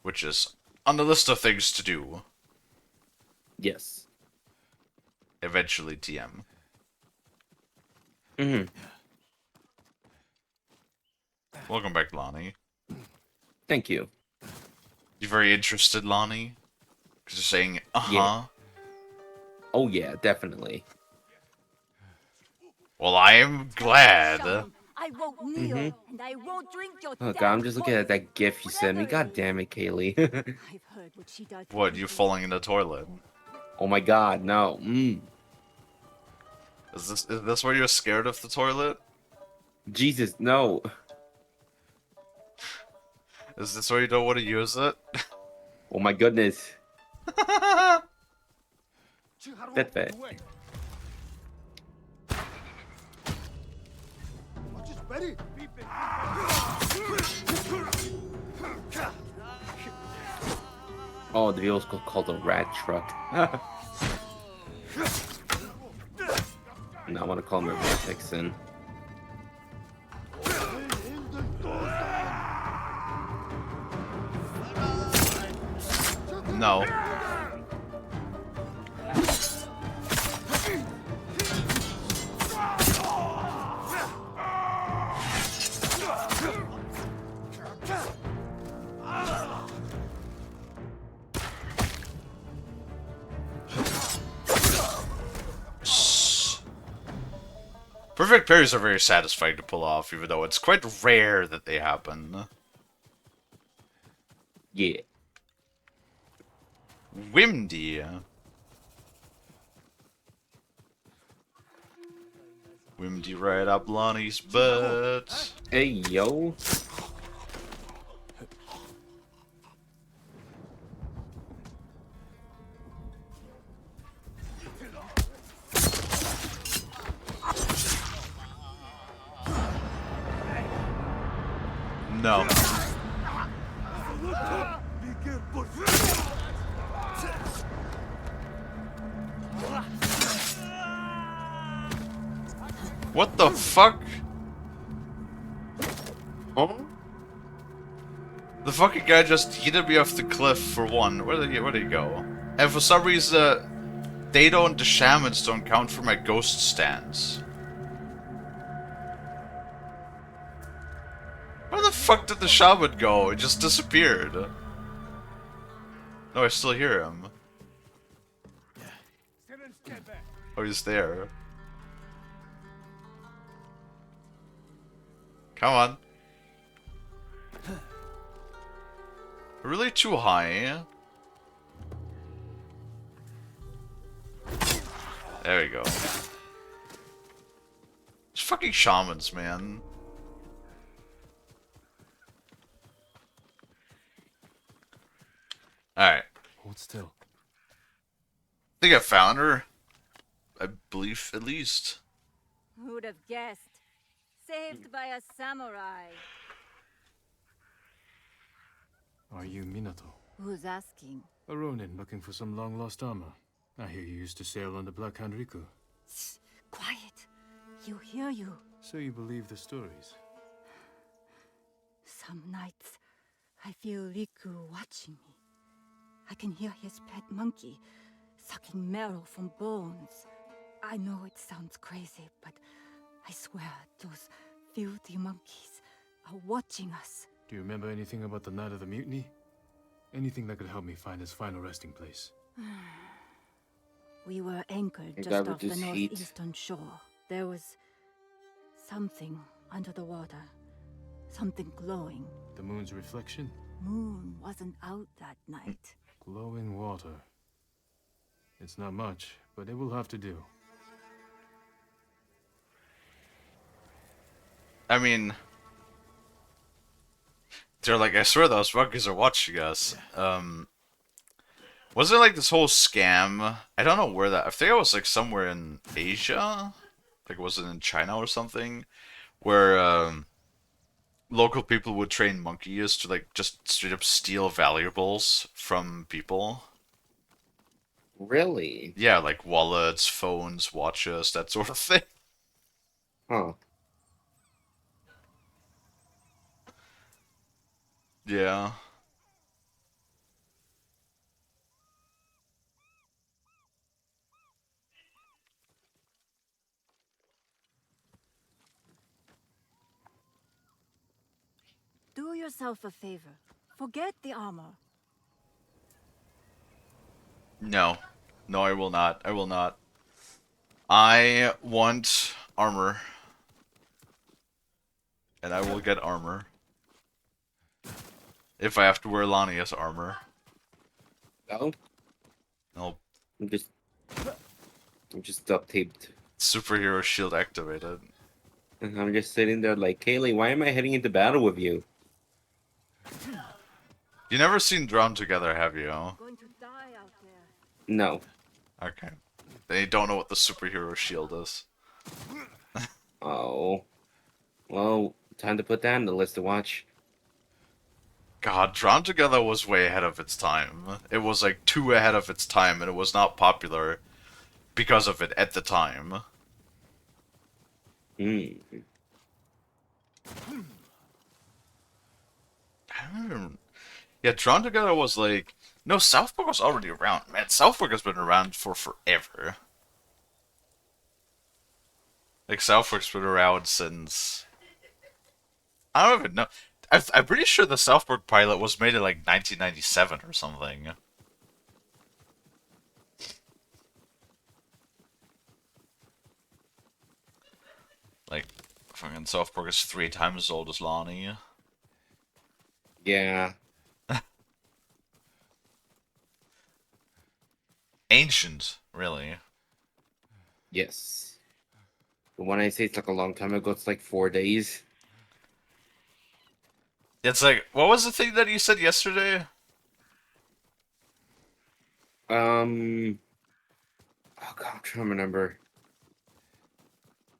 Which is on the list of things to do. Yes. Eventually, TM. Welcome back, Lonnie. Thank you. You very interested, Lonnie? Because you're saying, Yeah. Oh yeah, definitely. Well, I am glad. I won't kneel, and I won't drink your Oh god, I'm just looking at that gif you sent me. God damn it, Kalie. I've heard what she does. What, you falling in the toilet? Oh my god, no. Is this why you're scared of the toilet? Jesus, no. Is this why you don't want to use it? Oh my goodness. That's it. Oh, the vehicle's called a rat truck. No, I want to call him a rat Texan. No. Perfect parries are very satisfying to pull off, even though it's quite rare that they happen. Yeah. Windy. Windy right up Lonnie's butt. Hey, yo. No. What the fuck? Huh? The fucking guy just yeeted me off the cliff for one. Where did he go? And for some reason, the shamans don't count for my ghost stance. Where the fuck did the shaman go? It just disappeared. No, I still hear him. Oh, he's there. Come on. Really too high. There we go. It's fucking shamans, man. Alright. Hold still. I think I found her. I believe, at least. Who would have guessed? Saved by a samurai. Are you Minato? Who's asking? A Ronin looking for some long-lost armor. I hear you used to sail on the Black Hand Riku. Shh, quiet. You hear you. So you believe the stories? Some nights, I feel Riku watching me. I can hear his pet monkey sucking marrow from bones. I know it sounds crazy, but I swear those filthy monkeys are watching us. Do you remember anything about the night of the mutiny? Anything that could help me find his final resting place? We were anchored You just got off the this heat. northeastern shore. There was something under the water. Something glowing. The moon's reflection? Moon wasn't out that night. Glowing water. It's not much, but it will have to do. I mean... They're like, I swear those monkeys are watching us. Wasn't it like this whole scam? I don't know where that. I think it was like somewhere in Asia. Like, was it in China or something? Where local people would train monkeys to like just straight up steal valuables from people. Really? Yeah, like wallets, phones, watches, that sort of thing. Huh. Yeah. Do yourself a favor. Forget the armor. No. No, I will not. I will not. I want armor. And I will get armor. If I have to wear Lania's armor. No? Nope. I'm just duct taped. Superhero shield activated. And I'm just sitting there like, Kalie, why am I heading into battle with you? You never seen Drawn Together, have you? No. Okay. They don't know what the superhero shield is. Oh. Well, time to put that on the list to watch. God, Drawn Together was way ahead of its time. It was like too ahead of its time, and it was not popular because of it at the time. Hmm. Yeah, Drawn Together was like... No, South Park was already around, man. South Park has been around for forever. Like, South Park's been around since... I don't even know. I'm pretty sure the South Park pilot was made in like 1997 or something. Like, fucking South Park is 3 times as old as Lonnie. Yeah. Ancient, really. Yes. But when I say it's like a long time ago, it's like 4 days. It's like, what was the thing that you said yesterday? Oh god, I'm trying to remember.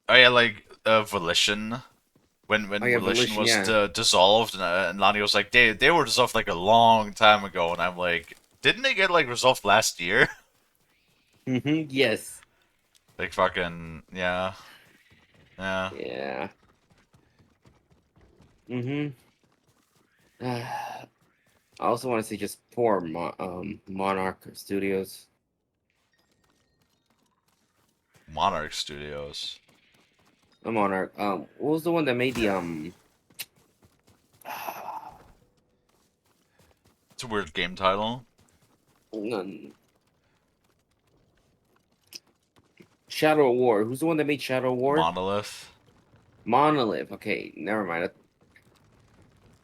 Oh yeah, like, Volition. When Oh yeah, Volition Volition, was yeah. dissolved, and Lonnie was like, they were dissolved like a long time ago, and I'm like, didn't they get like resolved last year? Mm-hmm, yes. Like fucking, yeah. Yeah. Yeah. Mm-hmm. I also want to say just poor Monarch Studios. Monarch Studios. Monarch. What was the one that made the It's a weird game title. Shadow War. Who's the one that made Shadow War? Monolith. Monolith. Okay, never mind.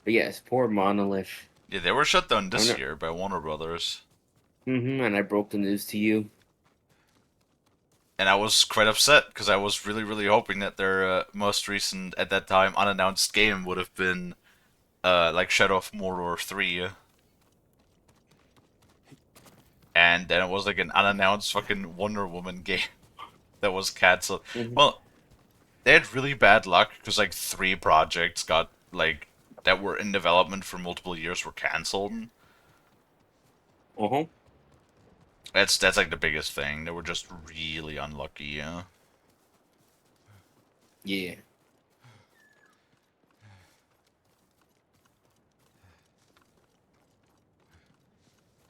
But yes, poor Monolith. Yeah, they were shut down this year by Warner Brothers. Mm-hmm, and I broke the news to you. And I was quite upset, because I was really, really hoping that their most recent, at that time, unannounced game would have been, like Shadow of Mordor 3. And then it was like an unannounced fucking Wonder Woman game that was cancelled. Mm-hmm. Well, they had really bad luck, because like 3 projects got, like, that were in development for multiple years were cancelled. Uh-huh. That's like the biggest thing. They were just really unlucky, yeah. Yeah.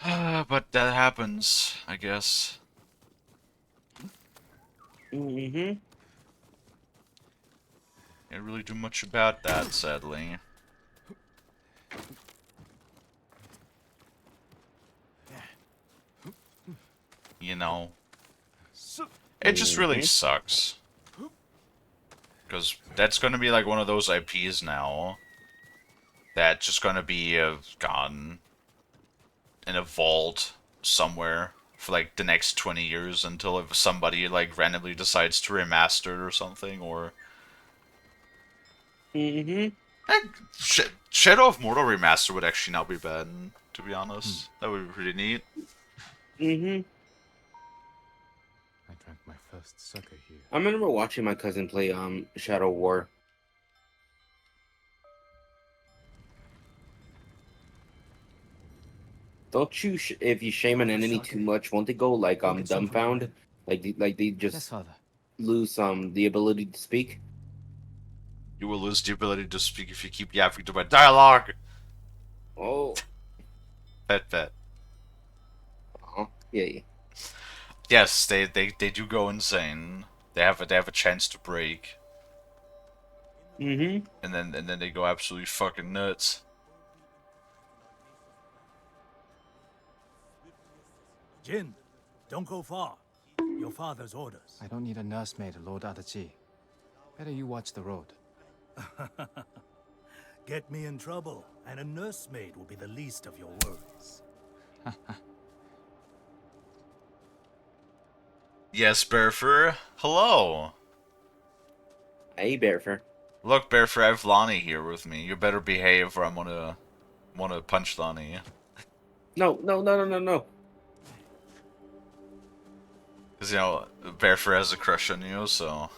But that happens, I guess. Mm-hmm. Can't really do much about that, sadly. You know. It just really sucks. Because that's gonna be like one of those IPs now that's just gonna be gone in a vault somewhere for like the next 20 years until if somebody like randomly decides to remaster it or something, or Shadow of Mordor remaster would actually not be bad, to be honest. That would be pretty neat. Mm-hmm. I drank my first sake here. I remember watching my cousin play Shadow War. Don't you if you shame an enemy too much, won't they go like Go get some for your dumbfound? men. They Yes, just father. lose the ability to speak? You will lose the ability to speak if you keep yapping to my dialogue. Oh. Pet. Oh, yeah. Yes, they do go insane. They have a chance to break. Mm-hmm. And then they go absolutely fucking nuts. Jin, don't go far. Your father's orders. I don't need a nursemaid, Lord Adachi. Better you watch the road. Get me in trouble, and a nursemaid will be the least of your worries. Yes, Bearfur. Hello. Hey, Bearfur. Look, Bearfur, I have Lonnie here with me. You better behave or I'm gonna punch Lonnie. No. Because, you know, Bearfur has a crush on you, so...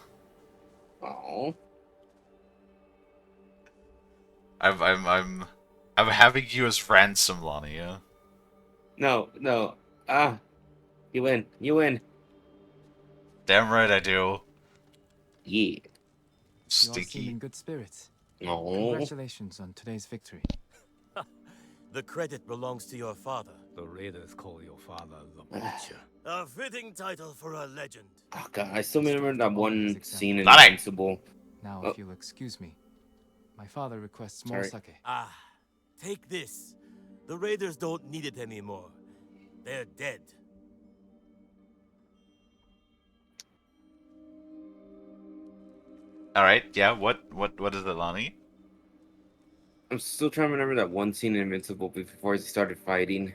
Oh. I'm having you as ransom, Lonnie, yeah? No. Ah. You win. Damn right I do. Yeah. You all seem Stinky. in good spirits. No. Congratulations on today's victory. The credit belongs to your father. The raiders call your father the Butcher. A fitting title for a legend. Oh god, I still remember that one scene in Lonnie! Invincible. Now, Oh. if you'll excuse me, my father requests more Sorry. sake. Ah, take this. The raiders don't need it anymore. They're dead. Alright, yeah, what is it, Lonnie? I'm still trying to remember that one scene in Invincible before he started fighting.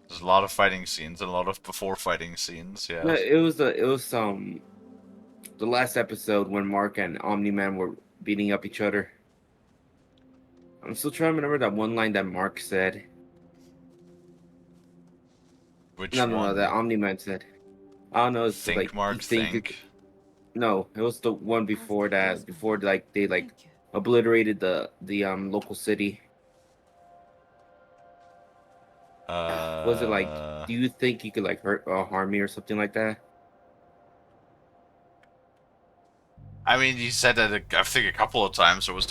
There's a lot of fighting scenes and a lot of before fighting scenes, yeah. No, it was the last episode when Mark and Omni-Man were beating up each other. I'm still trying to remember that one line that Mark said. Which No, one? that Omni-Man said. I don't know. It's Think, like Mark, you think. think. No, it was the one before that. Before like they obliterated the local city. Was it like? Do you think you could like hurt or harm me or something like that? I mean, you said that I think a couple of times. There was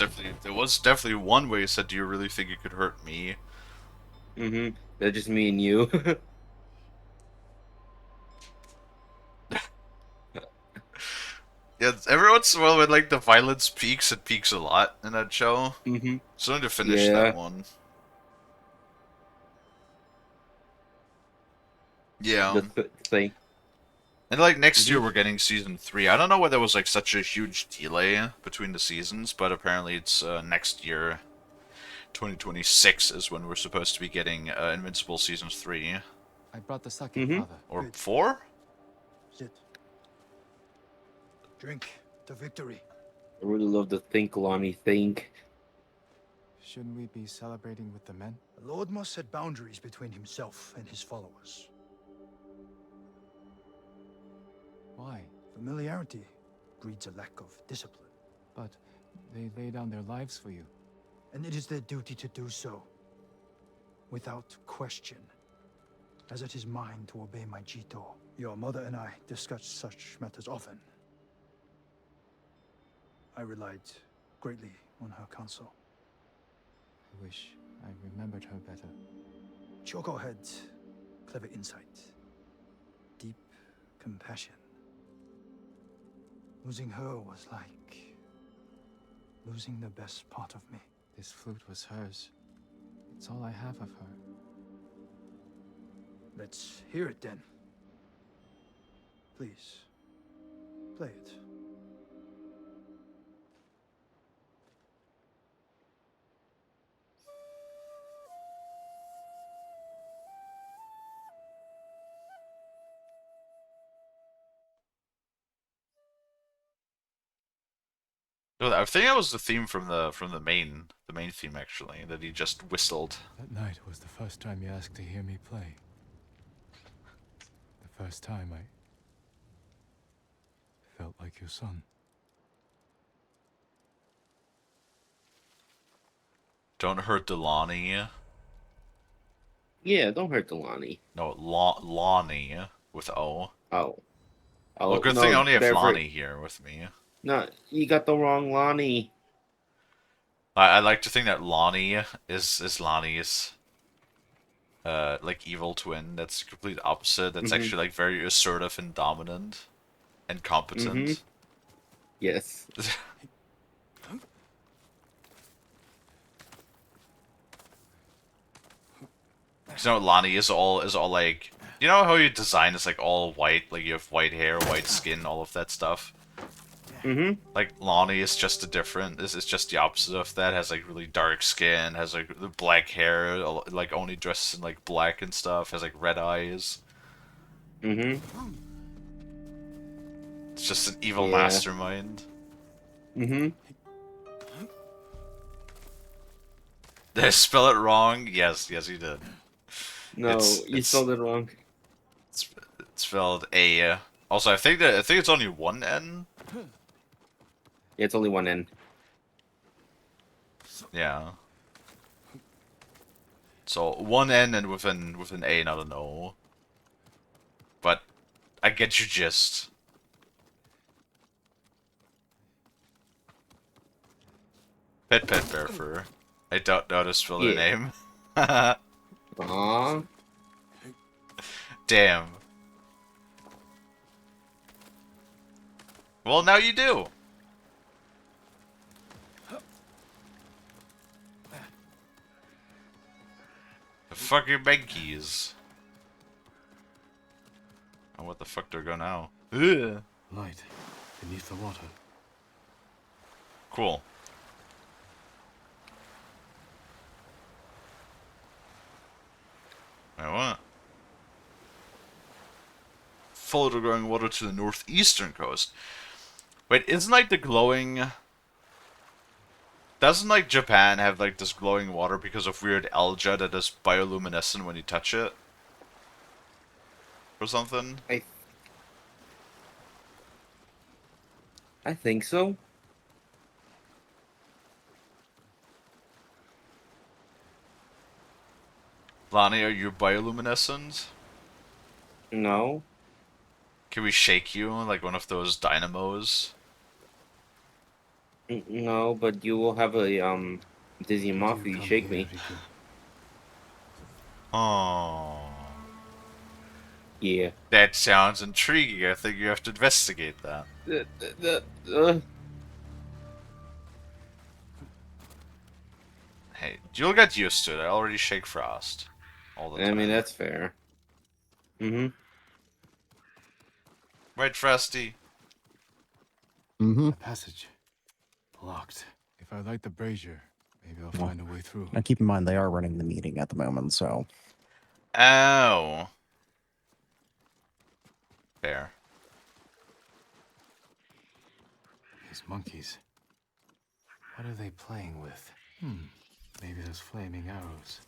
definitely one where you said, "Do you really think it could hurt me?" Mm-hmm. That's just me and you. Yeah, every once in a while when like the violence peaks, it peaks a lot in that show. Mm-hmm. So I need to finish Yeah. that one. Yeah. The thing. And like next year we're getting season 3. I don't know why there was like such a huge delay between the seasons, but apparently it's next year, 2026 is when we're supposed to be getting Invincible season 3. I brought the sake, Mm-hmm. father. Or 4? Sit. Drink to victory. I really love the think, Lonnie. Think. Shouldn't we be celebrating with the men? The Lord must set boundaries between himself and his followers. Why? Familiarity breeds a lack of discipline. But they lay down their lives for you. And it is their duty to do so. Without question. As it is mine to obey my Jito. Your mother and I discuss such matters often. I relied greatly on her counsel. I wish I remembered her better. Choco had clever insight. Deep compassion. Losing her was like losing the best part of me. This flute was hers. It's all I have of her. Let's hear it then. Please, play it. No, I think that was the theme from the main theme actually that he just whistled. That night was the first time you asked to hear me play. The first time I felt like your son. Don't hurt Delani. Yeah, don't hurt Delani. No, Lonnie with O. Oh. Well, good thing I only have Lonnie here with me. No, you got the wrong Lonnie. I like to think that Lonnie is Lonnie's like evil twin. That's the complete opposite. That's actually like very assertive and dominant and competent. Yes. You know, Lonnie is all like, you know how your design is like all white, like you have white hair, white skin, all of that stuff. Like Lonnie is just a different. This is just the opposite of that. Has like really dark skin, has like the black hair, like only dresses in like black and stuff. Has like red eyes. It's just an evil mastermind. Did I spell it wrong? Yes, you did. No, you spelled it wrong. It's spelled A. Also, I think it's only one N. Yeah, it's only one N. Yeah. So one N and with an A, not an O. But I get your gist. Pet Bear Fur. I don't know how to spell their name. Aww. Damn. Well, now you do. The fucking Benkies. Oh, what the fuck do I go now? Ugh. Light beneath the water. Cool. Wait, what? Follow the glowing water to the northeastern coast. Wait, isn't like the glowing... Doesn't like Japan have like this glowing water because of weird algae that is bioluminescent when you touch it? Or something? I think so. Lonnie, are you bioluminescent? No. Can we shake you like one of those dynamos? No, but you will have a dizzy mouth if you shake me. Oh. Yeah. That sounds intriguing. I think you have to investigate that. Hey, you'll get used to it. I already shake Frost all the time. I mean, that's fair. Right, Frosty? The passage. Locked. If I light the brazier, maybe I'll find a way through. Now keep in mind, they are running the meeting at the moment, so... Oh. Fair. These monkeys. What are they playing with? Maybe those flaming arrows.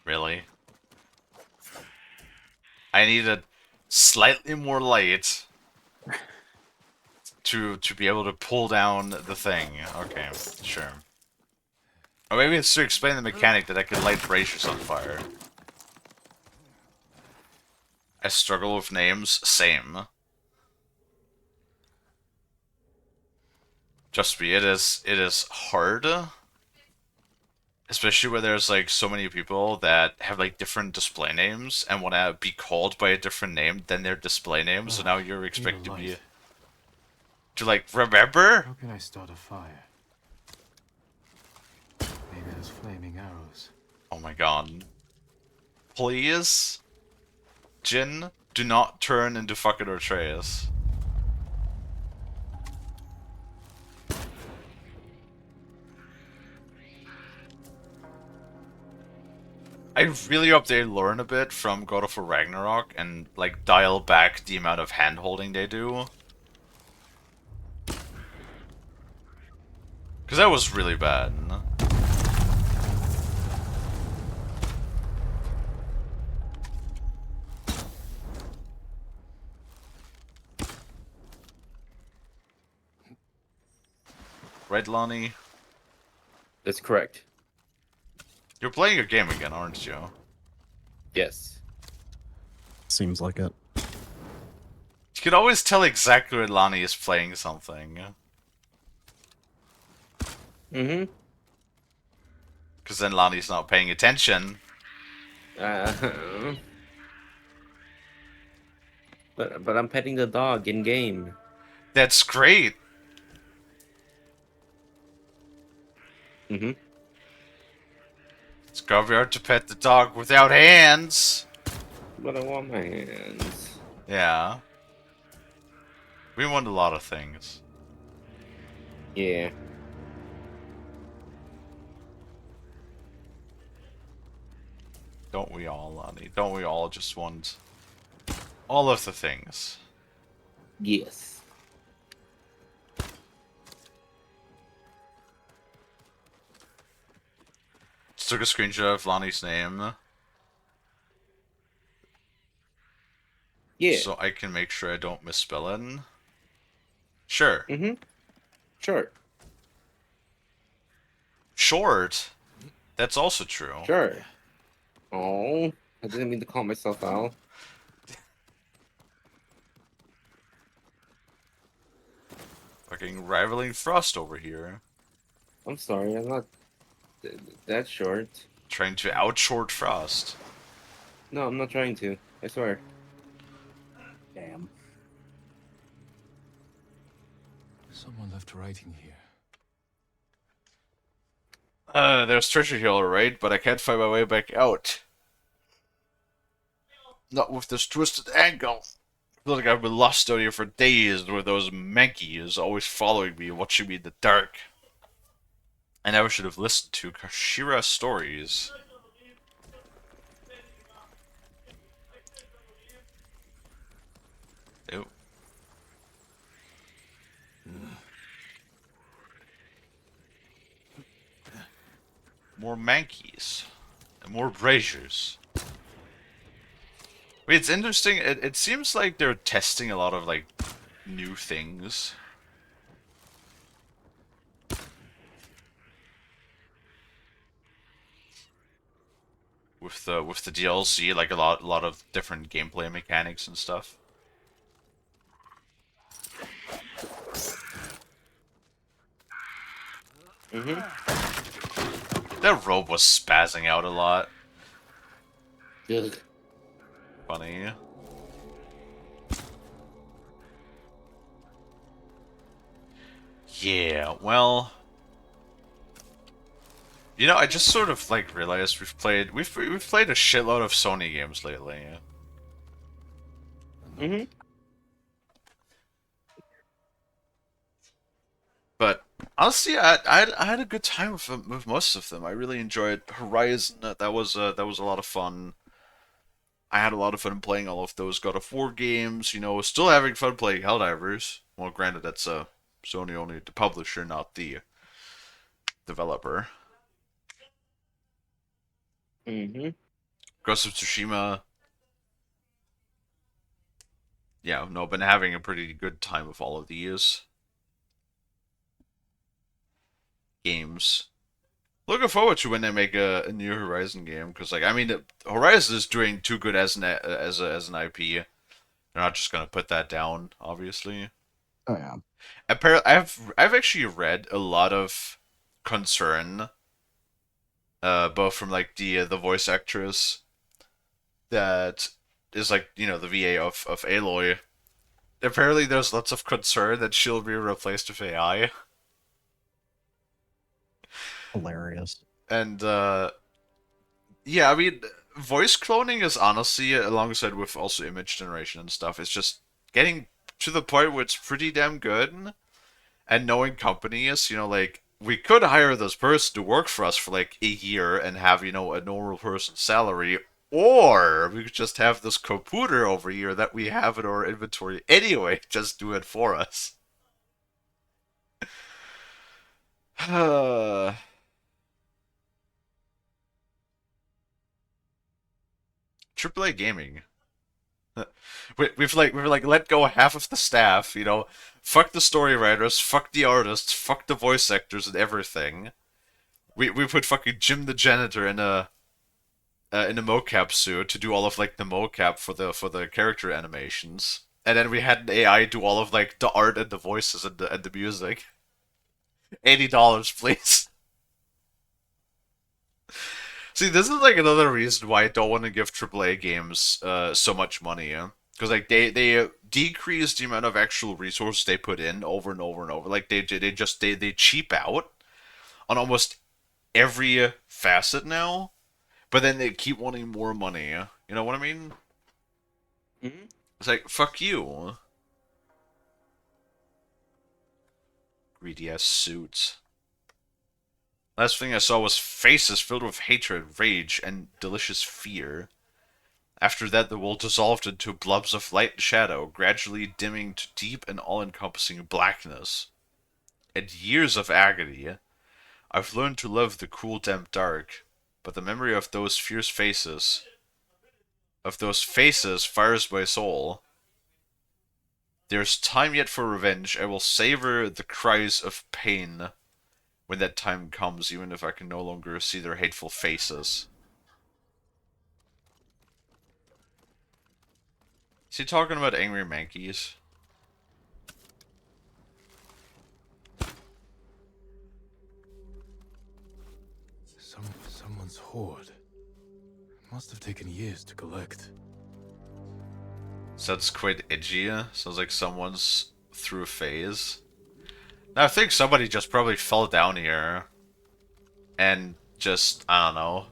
Really? I need a slightly more light to be able to pull down the thing. Okay, sure. Or maybe it's to explain the mechanic that I can light braziers on fire. I struggle with names. Same. Trust me, it is hard. Especially where there's like so many people that have like different display names and want to be called by a different name than their display name. So now you're expected to be like remember. How can I start a fire? Maybe those flaming arrows. Oh my god! Please, Jin, do not turn into fucking Atreus. I really hope they learn a bit from God of War Ragnarok and like dial back the amount of hand holding they do. Because that was really bad. Right, Lonnie? That's correct. You're playing your game again, aren't you? Yes. Seems like it. You can always tell exactly when Lonnie is playing something. Mm-hmm. Because then Lonnie's not paying attention. But I'm petting the dog in game. That's great. Mm-hmm. It's gotta be hard to pet the dog without hands. But I want my hands. Yeah. We want a lot of things. Yeah. Don't we all, Lonnie? Don't we all just want all of the things? Yes. Just took a screenshot of Lonnie's name. Yeah. So I can make sure I don't misspell it. Sure. Mm-hmm. Sure. Short. That's also true. Sure. Oh, I didn't mean to call myself out. Fucking rivaling Frost over here. I'm sorry, I'm not that short. Trying to outshort Frost. No, I'm not trying to. I swear. Damn. Someone left writing here. There's treasure here, alright, but I can't find my way back out. Not with this twisted ankle. I feel like I've been lost out here for days with those Menkies always following me and watching me in the dark. I never should have listened to Kashira's stories. Ew. More Mankeys. And more braziers. Wait, it's interesting. It seems like they're testing a lot of, like, new things. With the DLC, like a lot of different gameplay mechanics and stuff. That robe was spazzing out a lot. Ugh. Funny. Yeah, well, you know, I just sort of like realized we've played a shitload of Sony games lately. Mm-hmm. But honestly, I had a good time with most of them. I really enjoyed Horizon. That was a lot of fun. I had a lot of fun playing all of those God of War games. You know, still having fun playing Helldivers. Well, granted, that's Sony only the publisher, not the developer. Mm-hmm. Ghost of Tsushima. Yeah, no, been having a pretty good time with all of these games. Looking forward to when they make a new Horizon game, because like I mean, Horizon is doing too good as an IP. They're not just gonna put that down, obviously. Oh yeah. Apparently, I've actually read a lot of concern, both from like the voice actress that is like, you know, the VA of Aloy. Apparently, there's lots of concern that she'll be replaced with AI. Hilarious. And yeah, I mean, voice cloning is honestly, alongside with also image generation and stuff, it's just getting to the point where it's pretty damn good. And knowing companies, you know, like we could hire this person to work for us for like a year and have, you know, a normal person's salary, or we could just have this computer over here that we have in our inventory anyway, just do it for us. AAA gaming. We've like let go of half of the staff, you know. Fuck the story writers, fuck the artists, fuck the voice actors and everything. We put fucking Jim the janitor in a mocap suit to do all of like the mocap for the character animations, and then we had an AI do all of like the art and the voices and the music. $80, please. See, this is like another reason why I don't want to give AAA games so much money. Because like they decrease the amount of actual resources they put in over and over and over. Like they cheap out on almost every facet now, but then they keep wanting more money. You know what I mean? Mm-hmm. It's like, fuck you. Greedy ass suits. Last thing I saw was faces filled with hatred, rage, and delicious fear. After that, the world dissolved into blobs of light and shadow, gradually dimming to deep and all-encompassing blackness. And years of agony, I've learned to love the cool, damp dark, but the memory of those fierce faces, fires my soul. There's time yet for revenge. I will savor the cries of pain when that time comes, even if I can no longer see their hateful faces. Is he talking about angry mankeys? Someone's hoard. Must have taken years to collect. Sounds quite edgy. Sounds like someone's through a phase. Now, I think somebody just probably fell down here. And just, I don't know.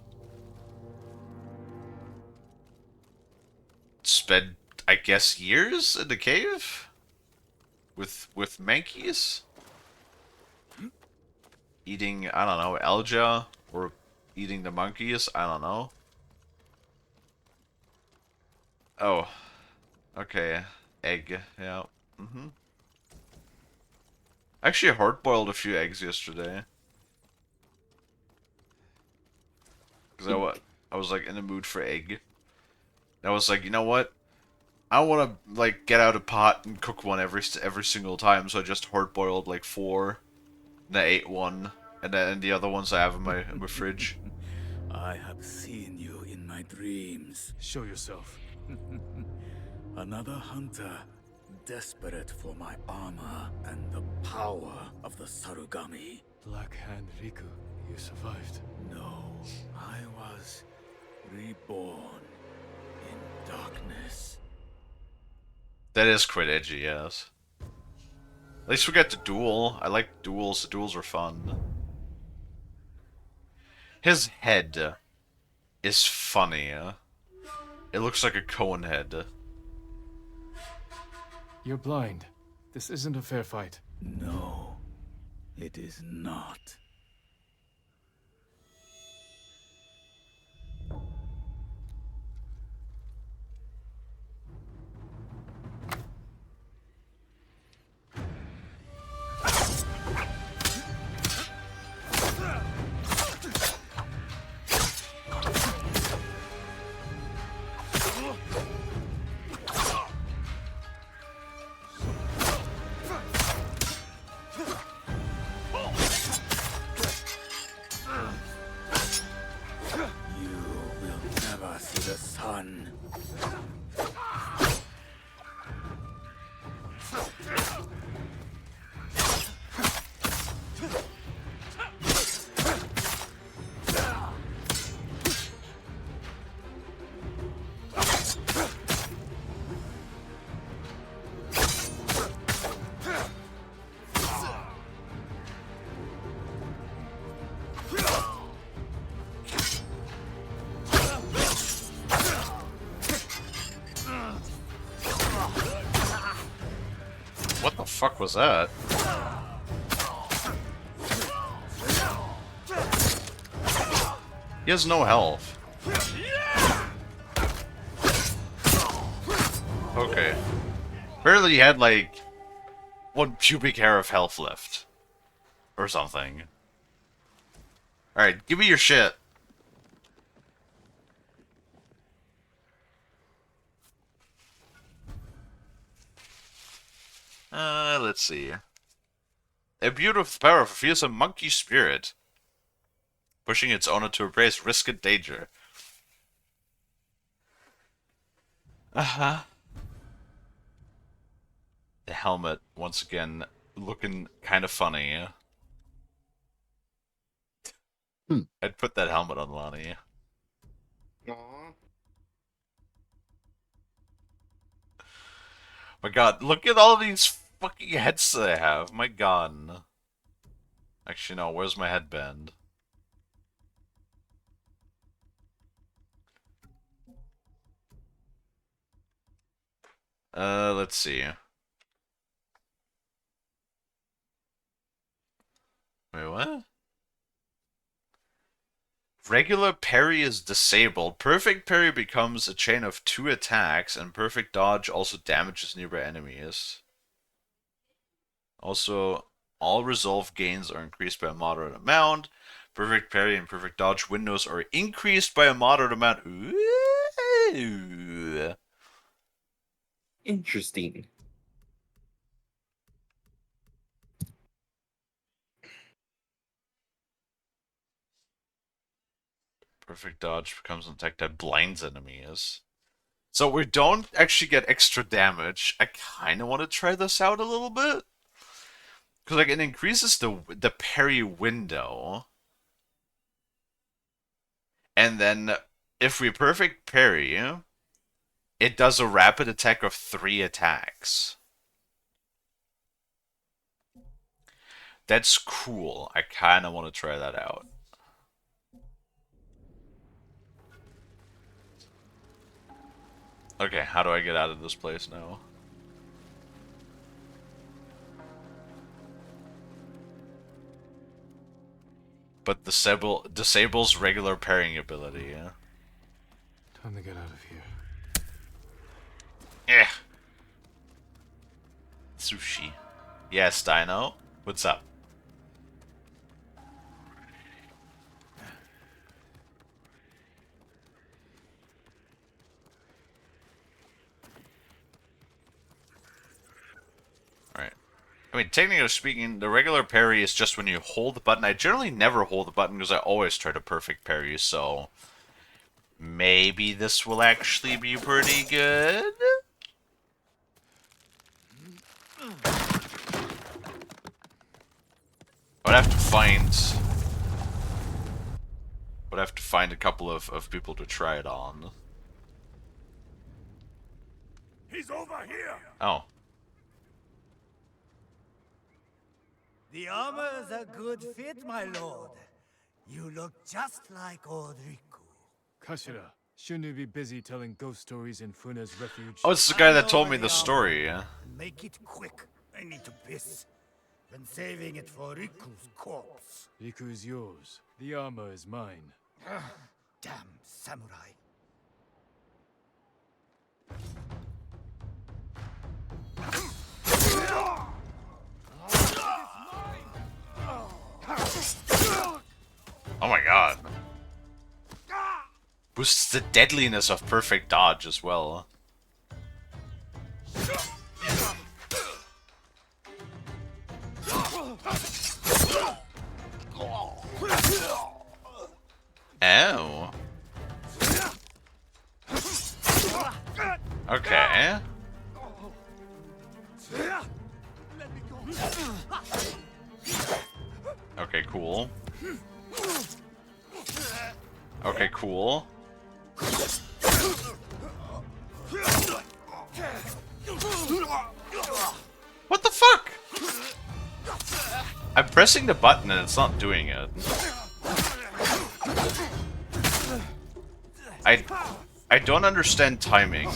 Spent, I guess, years in the cave? With mankeys? Eating, I don't know, algae? Or eating the monkeys? I don't know. Oh. Okay. Egg. Yeah. Mm-hmm. Actually, hard-boiled a few eggs yesterday. Because I was like in the mood for egg. And I was like, you know what? I don't want to like get out a pot and cook one every single time, so I just hard-boiled like 4. And I ate one, and then the other ones I have in my fridge. I have seen you in my dreams. Show yourself. Another hunter, desperate for my armor and the power of the Sarugami. Black Hand Riku, you survived. No, I was reborn in darkness. That is quite edgy, yes. At least we got the duel. I like duels. The duels are fun. His head is funny. It looks like a cone head. You're blind. This isn't a fair fight. No, it is not. What the fuck was that? He has no health. Okay. Apparently he had, like, 1 pubic hair of health left. Or something. Alright, give me your shit. Let's see. A beautiful power feels a monkey spirit, pushing its owner to embrace risk and danger. Uh-huh. The helmet, once again, looking kind of funny. I'd put that helmet on Lonnie. Aww. My god, look at all these fucking heads that I have. My god. Actually, no, where's my headband? Let's see. Wait, what? Regular parry is disabled. Perfect parry becomes a chain of 2 attacks, and perfect dodge also damages nearby enemies. Also, all resolve gains are increased by a moderate amount. Perfect parry and perfect dodge windows are increased by a moderate amount. Ooh. Interesting. Perfect dodge becomes an attack that blinds enemies. So we don't actually get extra damage. I kind of want to try this out a little bit. Because like it increases the parry window. And then if we perfect parry, it does a rapid attack of 3 attacks. That's cool. I kind of want to try that out. Okay, how do I get out of this place now? But disables regular parrying ability, yeah? Time to get out of here. Yeah. Sushi. Yes, Dino. What's up? Alright. I mean, technically speaking, the regular parry is just when you hold the button. I generally never hold the button because I always try to perfect parry, so maybe this will actually be pretty good. I'd have to find a couple of people to try it on. He's over here! Oh. The armor is a good fit, my lord. You look just like old Riku. Kashira, shouldn't you be busy telling ghost stories in Funa's refuge? Oh, it's the guy that told me the story, yeah? Make it quick. I need to piss. Been saving it for Riku's corpse. Riku's yours. The armor is mine. Damn samurai. Oh my god. Boosts the deadliness of perfect dodge as well. Oh. Okay. Okay, cool. Okay, cool. What the fuck? I'm pressing the button and it's not doing it. I don't understand timing.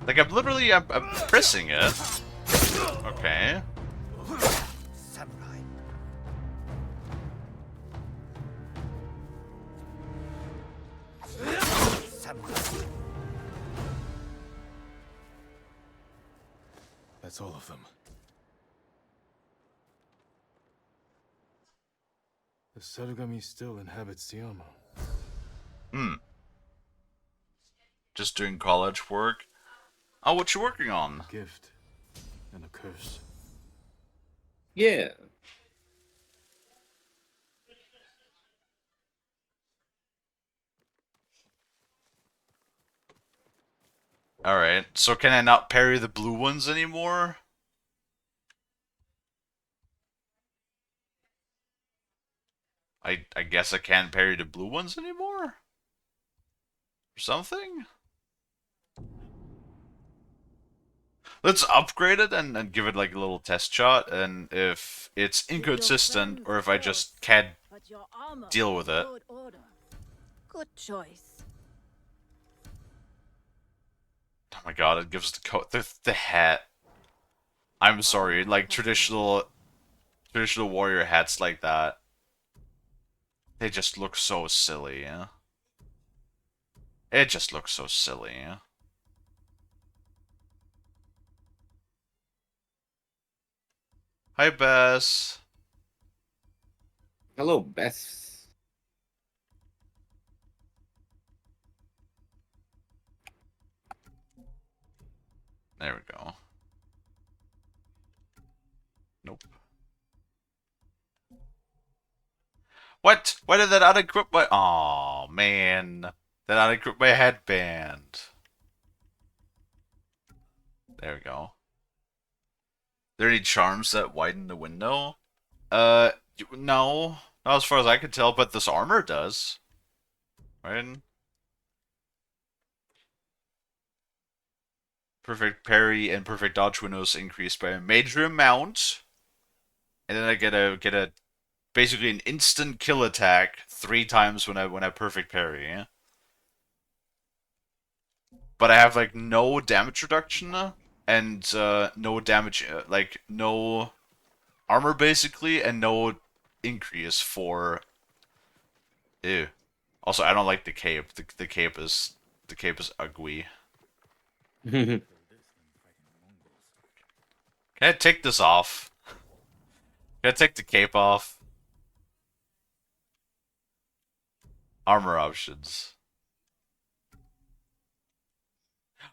Like, I'm pressing it. Okay. Samurai. Samurai. That's all of them. The Sarugami still inhabits Tsushima. Hmm. Just doing college work. Oh, what you working on? A gift and a curse. Yeah. Alright, so can I not parry the blue ones anymore? I guess I can't parry the blue ones anymore? Or something? Let's upgrade it and give it like a little test shot, and if it's inconsistent or if I just can't deal with it. Good choice. Oh my god, it gives the coat the hat. I'm sorry, like traditional warrior hats like that. They just look so silly, yeah. It just looks so silly, yeah. Hi, Bess. Hello, Bess. There we go. Nope. What? Why did that unequip my... Aw, man. That unequip my headband. There we go. There any charms that widen the window? No. Not as far as I can tell, but this armor does. Right? Perfect parry and perfect dodge windows increased by a major amount. And then I get a basically an instant kill attack 3 times when I perfect parry, yeah? But I have like no damage reduction and no damage like no armor basically and no increase for ew. Also, I don't like the cape. The cape is ugly. Can I take this off? Can I take the cape off? Armor options.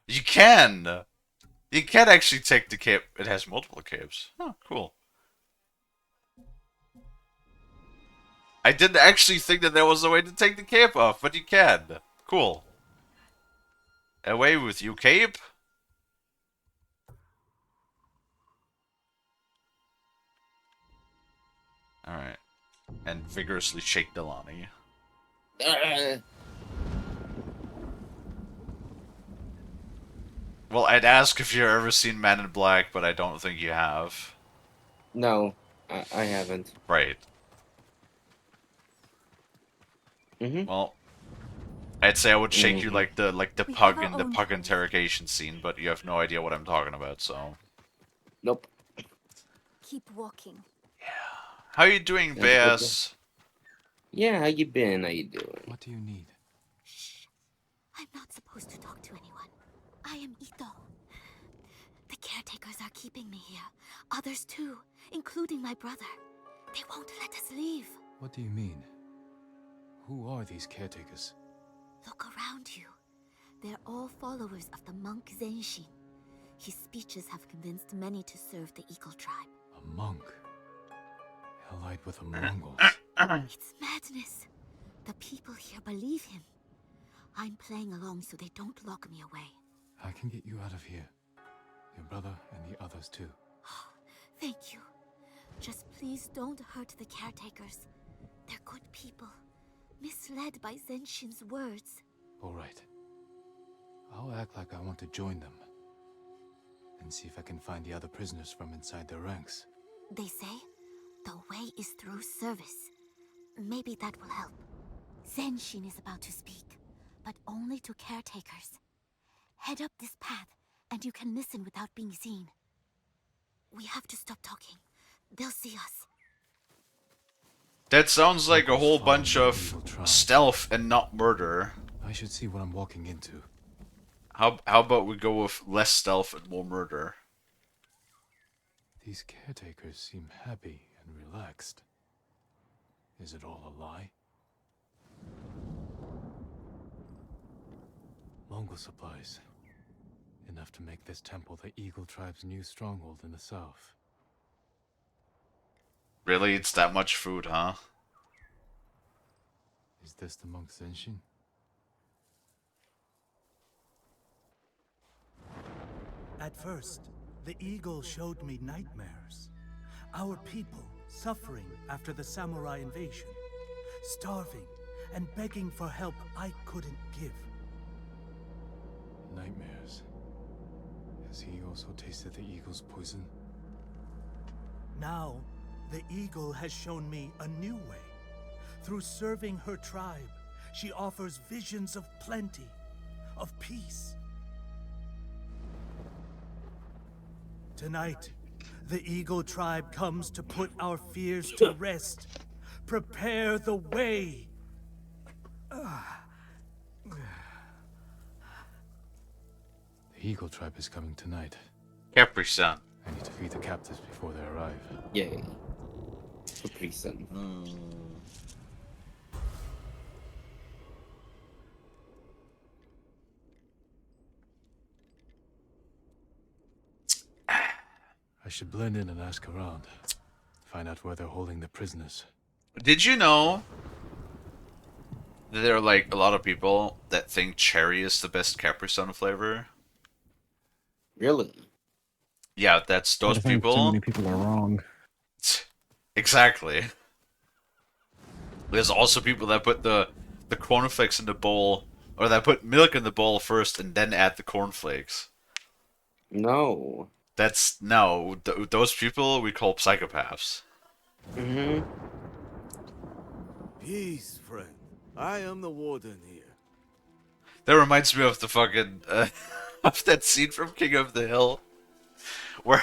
You can! You can actually take the cape. It has multiple capes. Oh, cool. I didn't actually think that there was a way to take the cape off, but you can. Cool. Away with you, cape. Alright. And vigorously shake Delani. Well, I'd ask if you've ever seen Man in Black, but I don't think you have. No, I haven't. Right. Well, I'd say I would shake you like the pug in the pug interrogation scene, but you have no idea what I'm talking about, so. Nope. Keep walking. How you doing, Bass? Yeah, how you been? How you doing? What do you need? Shh. I'm not supposed to talk to anyone. I am Ito. The caretakers are keeping me here. Others too, including my brother. They won't let us leave. What do you mean? Who are these caretakers? Look around you. They're all followers of the monk Zenshin. His speeches have convinced many to serve the Eagle tribe. A monk? Allied with the Mongols? It's madness. The people here believe him. I'm playing along so they don't lock me away. I can get you out of here. Your brother and the others too. Thank you. Just please don't hurt the caretakers. They're good people, misled by Zenshin's words. All right. I'll act like I want to join them. And see if I can find the other prisoners from inside their ranks. They say the way is through service. Maybe that will help. Zenshin is about to speak, but only to caretakers. Head up this path and you can listen without being seen. We have to stop talking. They'll see us. That sounds like a Locals whole following bunch the of evil tribe. stealth and not murder. I should see what I'm walking into. How about we go with less stealth and more murder? These caretakers seem happy and relaxed. Is it all a lie? Mongol supplies. Enough to make this temple the Eagle Tribe's new stronghold in the south. Really? It's that much food, huh? Is this the monk Zenshin? At first, the eagle showed me nightmares. Our people suffering after the samurai invasion, starving and begging for help I couldn't give. Nightmares. Has he also tasted the eagle's poison? Now, the eagle has shown me a new way. Through serving her tribe, she offers visions of plenty, of peace. Tonight, the Eagle Tribe comes to put our fears to rest. Prepare the way! The Eagle Tribe is coming tonight. Capri-san. I need to feed the captives before they arrive. Yay. Capri-san. I should blend in and ask around. Find out where they're holding the prisoners. Did you know that there are like a lot of people that think cherry is the best Capri-Sun flavor? Really? Yeah, that's those I think people. so many people are wrong. Exactly. There's also people that put the cornflakes in the bowl, or that put milk in the bowl first and then add the cornflakes. No. That's no. Those people we call psychopaths. Mm-hmm. Peace, friend. I am the warden here. That reminds me of the fucking of that scene from King of the Hill, where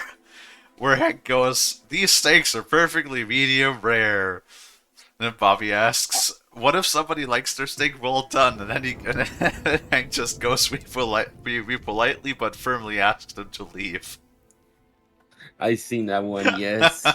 Hank goes, "These steaks are perfectly medium rare." And then Bobby asks, "What if somebody likes their steak well done?" And then Hank just goes, "We politely but firmly ask them to leave." I seen that one, yes.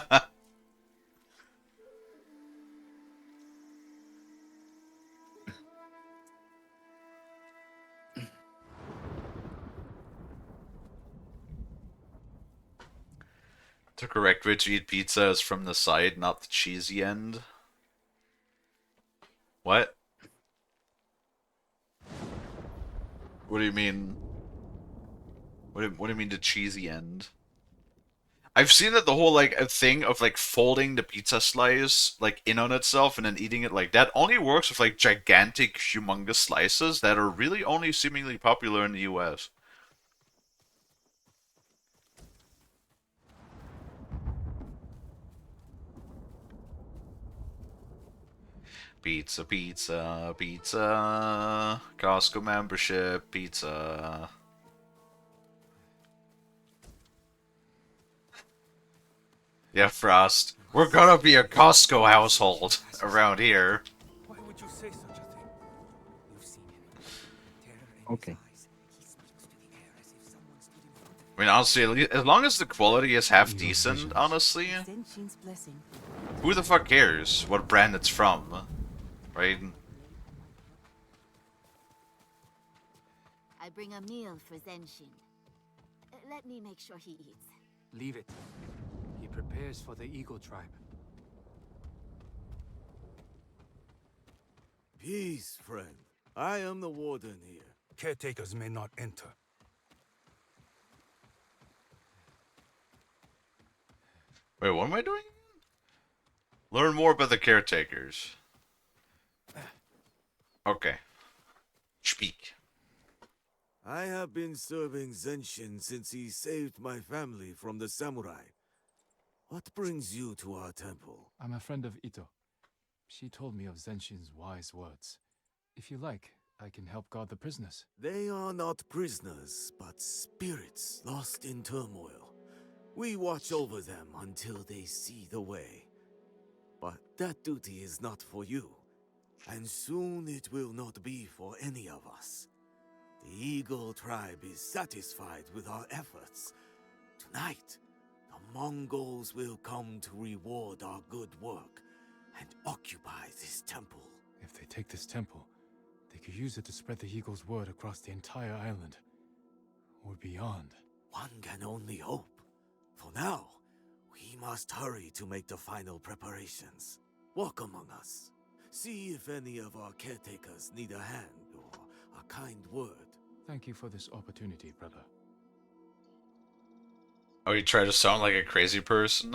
The correct way to eat pizza is from the side, not the cheesy end. What? What do you mean? What do you mean the cheesy end? I've seen that the whole like a thing of like folding the pizza slice like in on itself and then eating it like that only works with like gigantic, humongous slices that are really only seemingly popular in the US. Pizza, pizza, pizza. Costco membership, pizza. Yeah, Frost. We're gonna be a Costco household around here. Why would you say such a thing? You've seen him. Okay. I mean, honestly, as long as the quality is half decent, honestly, who the fuck cares what brand it's from, right? I bring a meal for Zenshin. Let me make sure he eats. Leave it. He prepares for the Eagle Tribe. Peace, friend. I am the warden here. Caretakers may not enter. Wait, what am I doing? Learn more about the caretakers. Okay. Speak. I have been serving Zenshin since he saved my family from the samurai. What brings you to our temple? I'm a friend of Ito. She told me of Zenshin's wise words. If you like, I can help guard the prisoners. They are not prisoners, but spirits lost in turmoil. We watch over them until they see the way. But that duty is not for you, and soon it will not be for any of us. The Eagle tribe is satisfied with our efforts. Tonight, the Mongols will come to reward our good work and occupy this temple. If they take this temple, they could use it to spread the Eagle's word across the entire island. Or beyond. One can only hope. For now, we must hurry to make the final preparations. Walk among us. See if any of our caretakers need a hand or a kind word. Thank you for this opportunity, brother. Oh, you try to sound like a crazy person?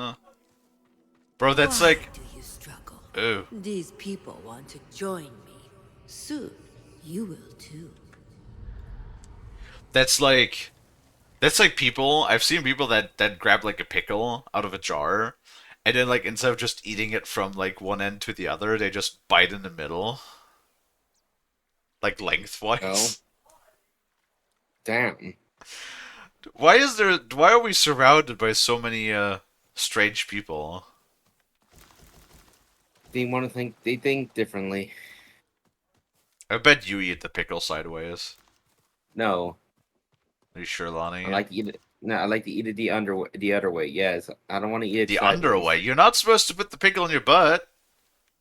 Bro, that's Why like... do you struggle? Ooh. These people want to join me. Soon, you will too. That's like people, I've seen people that grab like a pickle out of a jar, and then like instead of just eating it from like one end to the other, they just bite in the middle. Like lengthwise. Oh. Damn. Why are we surrounded by so many strange people? They think differently. I bet you eat the pickle sideways. No. Are you sure, Lonnie? I like to eat it. No, I like to eat it the other way. Yes, I don't want to eat it the sideways. underway. You're not supposed to put the pickle in your butt.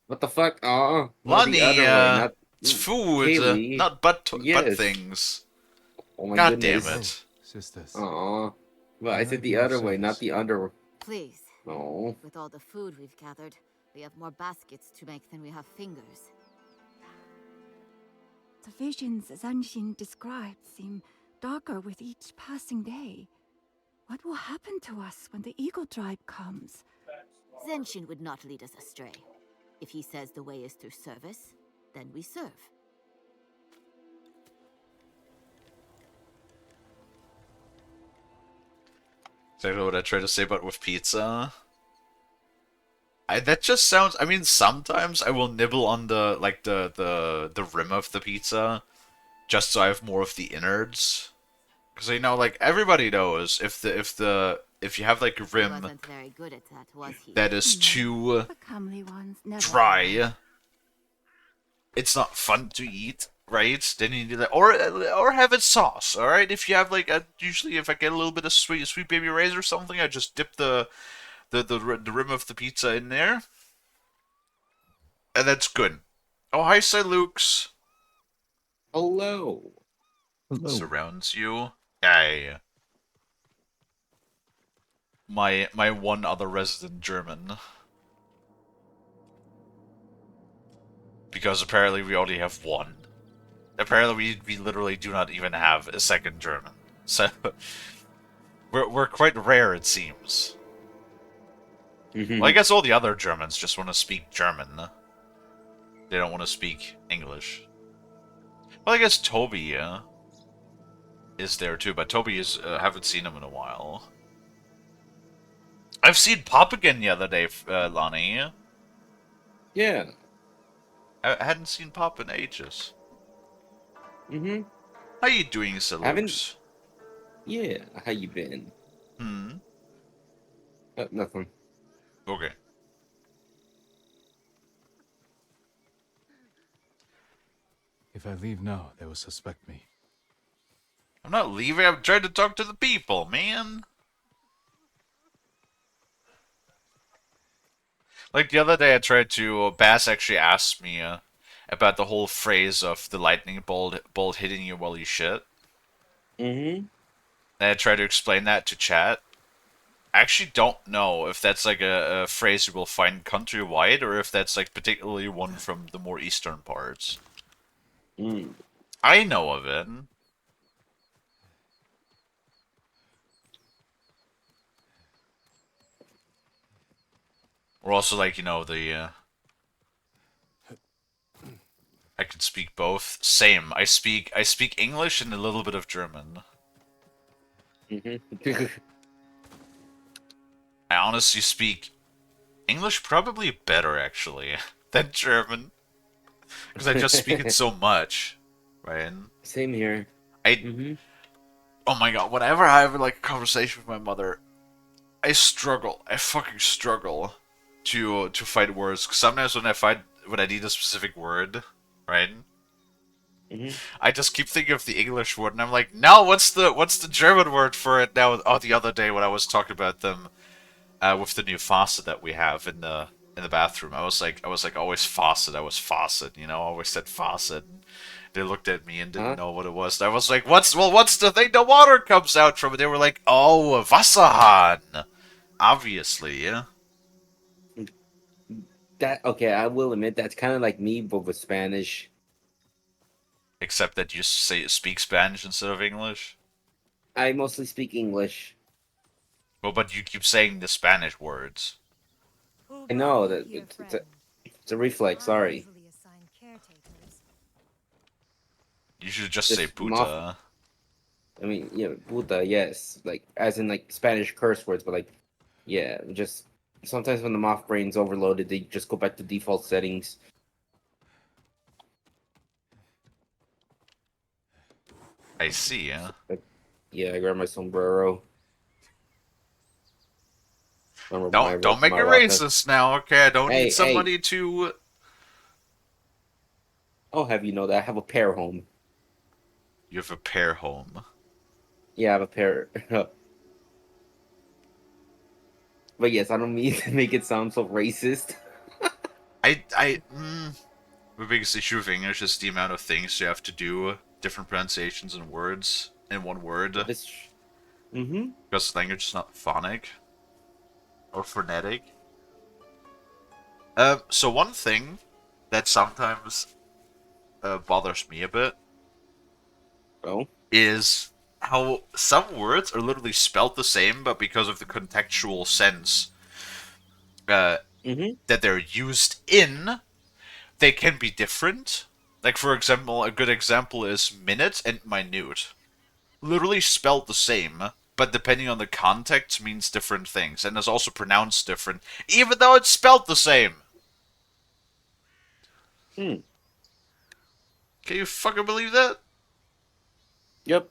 What the fuck? Lonnie, the other way, not... it's food, Kalie. not butt Yes. things. Oh my God goodness. damn it. Sisters. Well, I said the other way, not the under. Please. Oh. With all the food we've gathered, we have more baskets to make than we have fingers. The visions Zanshin described seem darker with each passing day. What will happen to us when the Eagle Tribe comes? Zenshin would not lead us astray. If he says the way is through service, then we serve. Exactly what I tried to say about with pizza. That just sounds... I mean, sometimes I will nibble on the the rim of the pizza, just so I have more of the innards. Because, you know, like, everybody knows if you have, like, a rim wasn't very good at that, was he? that is too The comely ones never dry, it's not fun to eat, right? Then you do that, or have it sauce. All right, if you have like usually if I get a little bit of sweet baby rays or something, I just dip the rim of the pizza in there, and that's good. Oh, hi, Silux. Hello. Hello. Surrounds you. Hey. My one other resident German. Because apparently we already have one. Apparently we literally do not even have a second German. So we're quite rare, it seems. Well, I guess all the other Germans just want to speak German. They don't want to speak English. Well, I guess Toby is there too, but Toby is haven't seen him in a while. I've seen Pop again the other day, Lonnie. Yeah. I hadn't seen Pop in ages. Mm-hmm. How you doing, Salux? Yeah, how you been? Nothing. Okay. If I leave now, they will suspect me. I'm not leaving, I'm trying to talk to the people, man. Like the other day I tried to, Bass actually asked me about the whole phrase of the lightning bolt hitting you while you shit. Mm-hmm. And I tried to explain that to chat. I actually don't know if that's like a phrase you will find countrywide or if that's like particularly one from the more eastern parts. I know of it. Or also like, you know, the I can speak both. Same. I speak English and a little bit of German. Mm-hmm. I honestly speak English probably better, actually, than German. Because I just speak it so much. right? Same here. Oh my god, whenever I have like a conversation with my mother, I struggle. I fucking struggle to find words. 'Cause sometimes when I need a specific word, right? I just keep thinking of the English word, and I'm like, no, what's the German word for it now? Oh, the other day when I was talking about them with the new faucet that we have in the bathroom, I was like, always faucet. I was faucet, I always said faucet. They looked at me and didn't know what it was. And I was like, what's the thing the water comes out from? And they were like, oh, a Wasserhahn. Obviously, yeah. That okay, I will admit that's kind of like me, but with Spanish. Except that you speak Spanish instead of English. I mostly speak English. Well, but you keep saying the Spanish words. I know that it's a reflex. Sorry. You should just say puta. I mean, yeah, puta, yes, like as in like Spanish curse words, but like, yeah, just sometimes when the moth brain's overloaded, they just go back to default settings. I see, yeah. Yeah, I grab my sombrero. Don't make it racist now, okay? I don't need somebody to. I'll have you know that I have a pair home. You have a pair home. Yeah, I have a pair. But yes, I don't mean to make it sound so racist. The biggest issue of English is the amount of things you have to do, different pronunciations and words in one word. Because language is not phonic or phonetic. So one thing that sometimes bothers me a bit is how some words are literally spelled the same, but because of the contextual sense that they're used in, they can be different. Like, for example, a good example is minute and minute. Literally spelled the same, but depending on the context means different things, and is also pronounced different, even though it's spelled the same. Can you fucking believe that? Yep.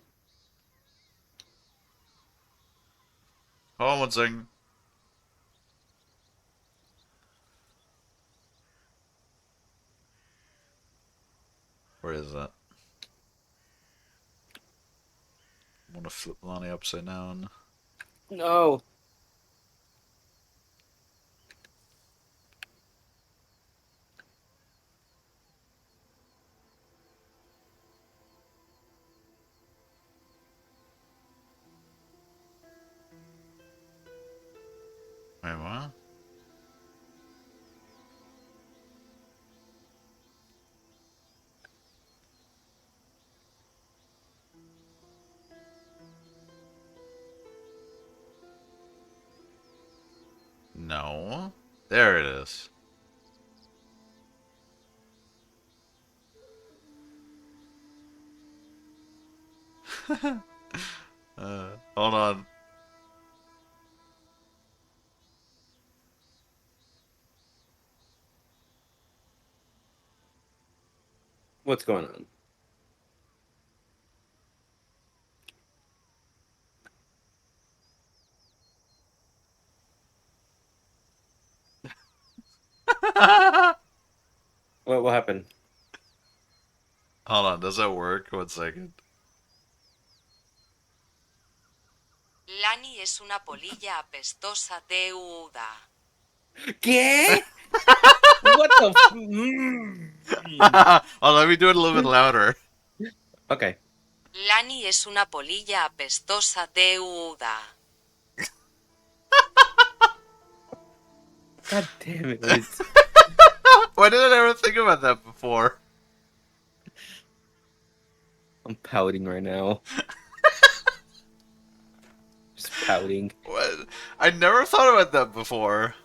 Hold on one second. Where is that? I want to flip Lonnie upside down. No. Wait, what? No. There it is. Hold on. What's going on? What happened? Hold on, does that work? 1 second. Lani es una polilla apestosa deuda. ¿Qué? What the? Oh, let me do it a little bit louder. Okay. Lani es una polilla apestosa deuda. God damn it. Why didn't I ever think about that before? I'm pouting right now. Just pouting. What? I never thought about that before.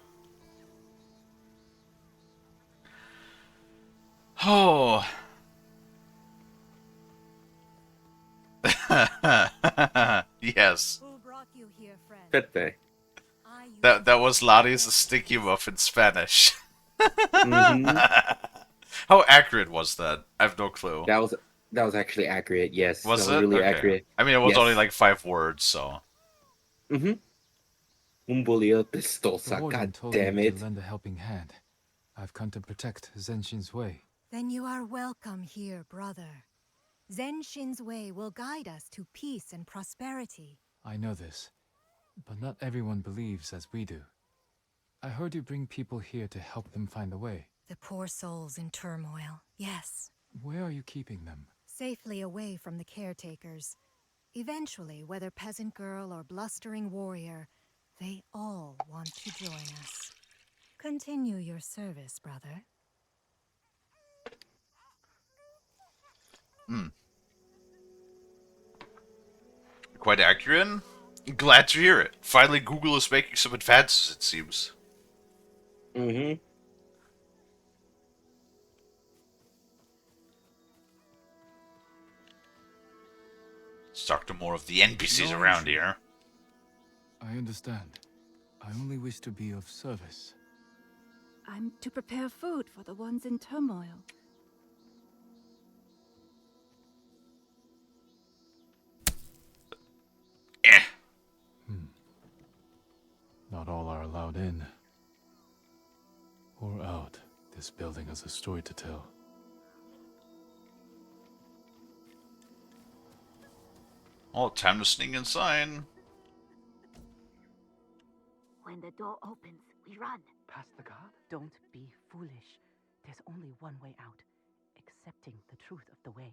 Oh. Yes. Pepe. That was Lottie's sticky muff in Spanish. How accurate was that? I have no clue. That That was actually accurate. Yes, Was that was it? really Okay. accurate. I mean, it was Yes. only like 5 words, so. Mm-hmm. Un bolillo The pistosa. warden God told damn me to it. lend a helping hand. I've come to protect Zenshin's way. Then you are welcome here, brother. Zenshin's way will guide us to peace and prosperity. I know this, but not everyone believes as we do. I heard you bring people here to help them find the way. The poor souls in turmoil, yes. Where are you keeping them? Safely away from the caretakers. Eventually, whether peasant girl or blustering warrior, they all want to join us. Continue your service, brother. Hmm. Quite accurate. Glad to hear it. Finally, Google is making some advances, it seems. Mm-hmm. Let's talk to more of the NPCs No around entry. here. I understand. I only wish to be of service. I'm to prepare food for the ones in turmoil. Not all are allowed in. Or out. This building has a story to tell. Oh, time to sneak inside. When the door opens, we run. Past the guard? Don't be foolish. There's only one way out. Accepting the truth of the way.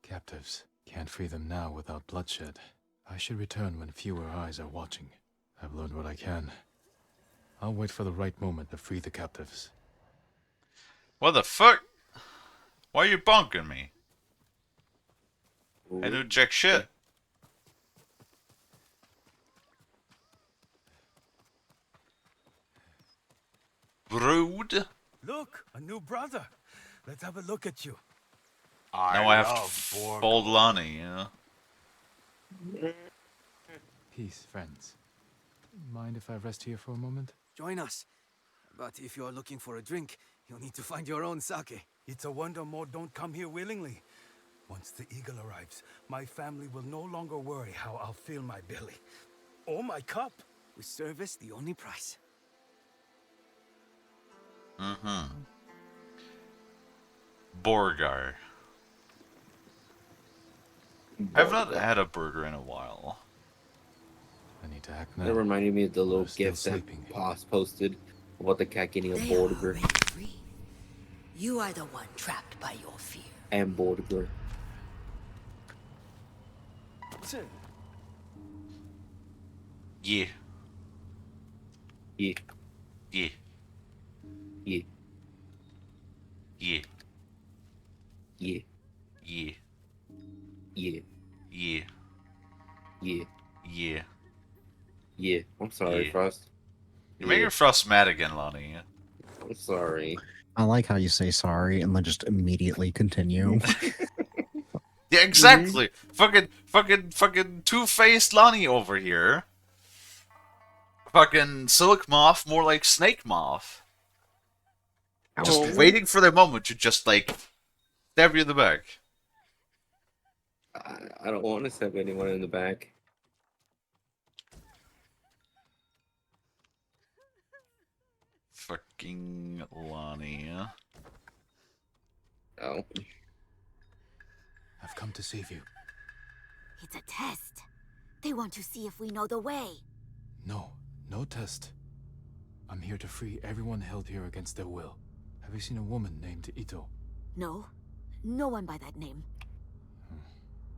Captives. Can't free them now without bloodshed. I should return when fewer eyes are watching. I've learned what I can. I'll wait for the right moment to free the captives. What the fuck? Why are you bonking me? I do jack shit. Brood? Look, a new brother. Let's have a look at you. Now I have to fold Lonnie, you know? Peace, friends. Mind if I rest here for a moment? Join us. But if you're looking for a drink, you'll need to find your own sake. It's a wonder more don't come here willingly. Once the eagle arrives, my family will no longer worry how I'll fill my belly. Or my cup. With service, the only price. Mm-hmm. Borgar. I've not had a burger in a while. I need to act That now. reminded me of the little We're still gif that sleeping. Boss posted about the cat getting a They are burger. already free. You are the one trapped by your fear. And burger. Yeah. Yeah. Yeah. Yeah. Yeah. Yeah. Yeah. Yeah. Yeah. Yeah. Yeah. Yeah. I'm sorry, Yeah. Frost. You're making Frost mad again, Lonnie. I'm sorry. I like how you say sorry and then just immediately continue. Yeah, exactly. Fucking two-faced Lonnie over here. Fucking Silk Moth, more like Snake Moth. Just Oh. waiting for the moment to just, like, stab you in the back. I don't want to stab anyone in the back. Fucking Lonnie. Oh. I've come to save you. It's a test. They want to see if we know the way. No, no test. I'm here to free everyone held here against their will. Have you seen a woman named Ito? No. No one by that name.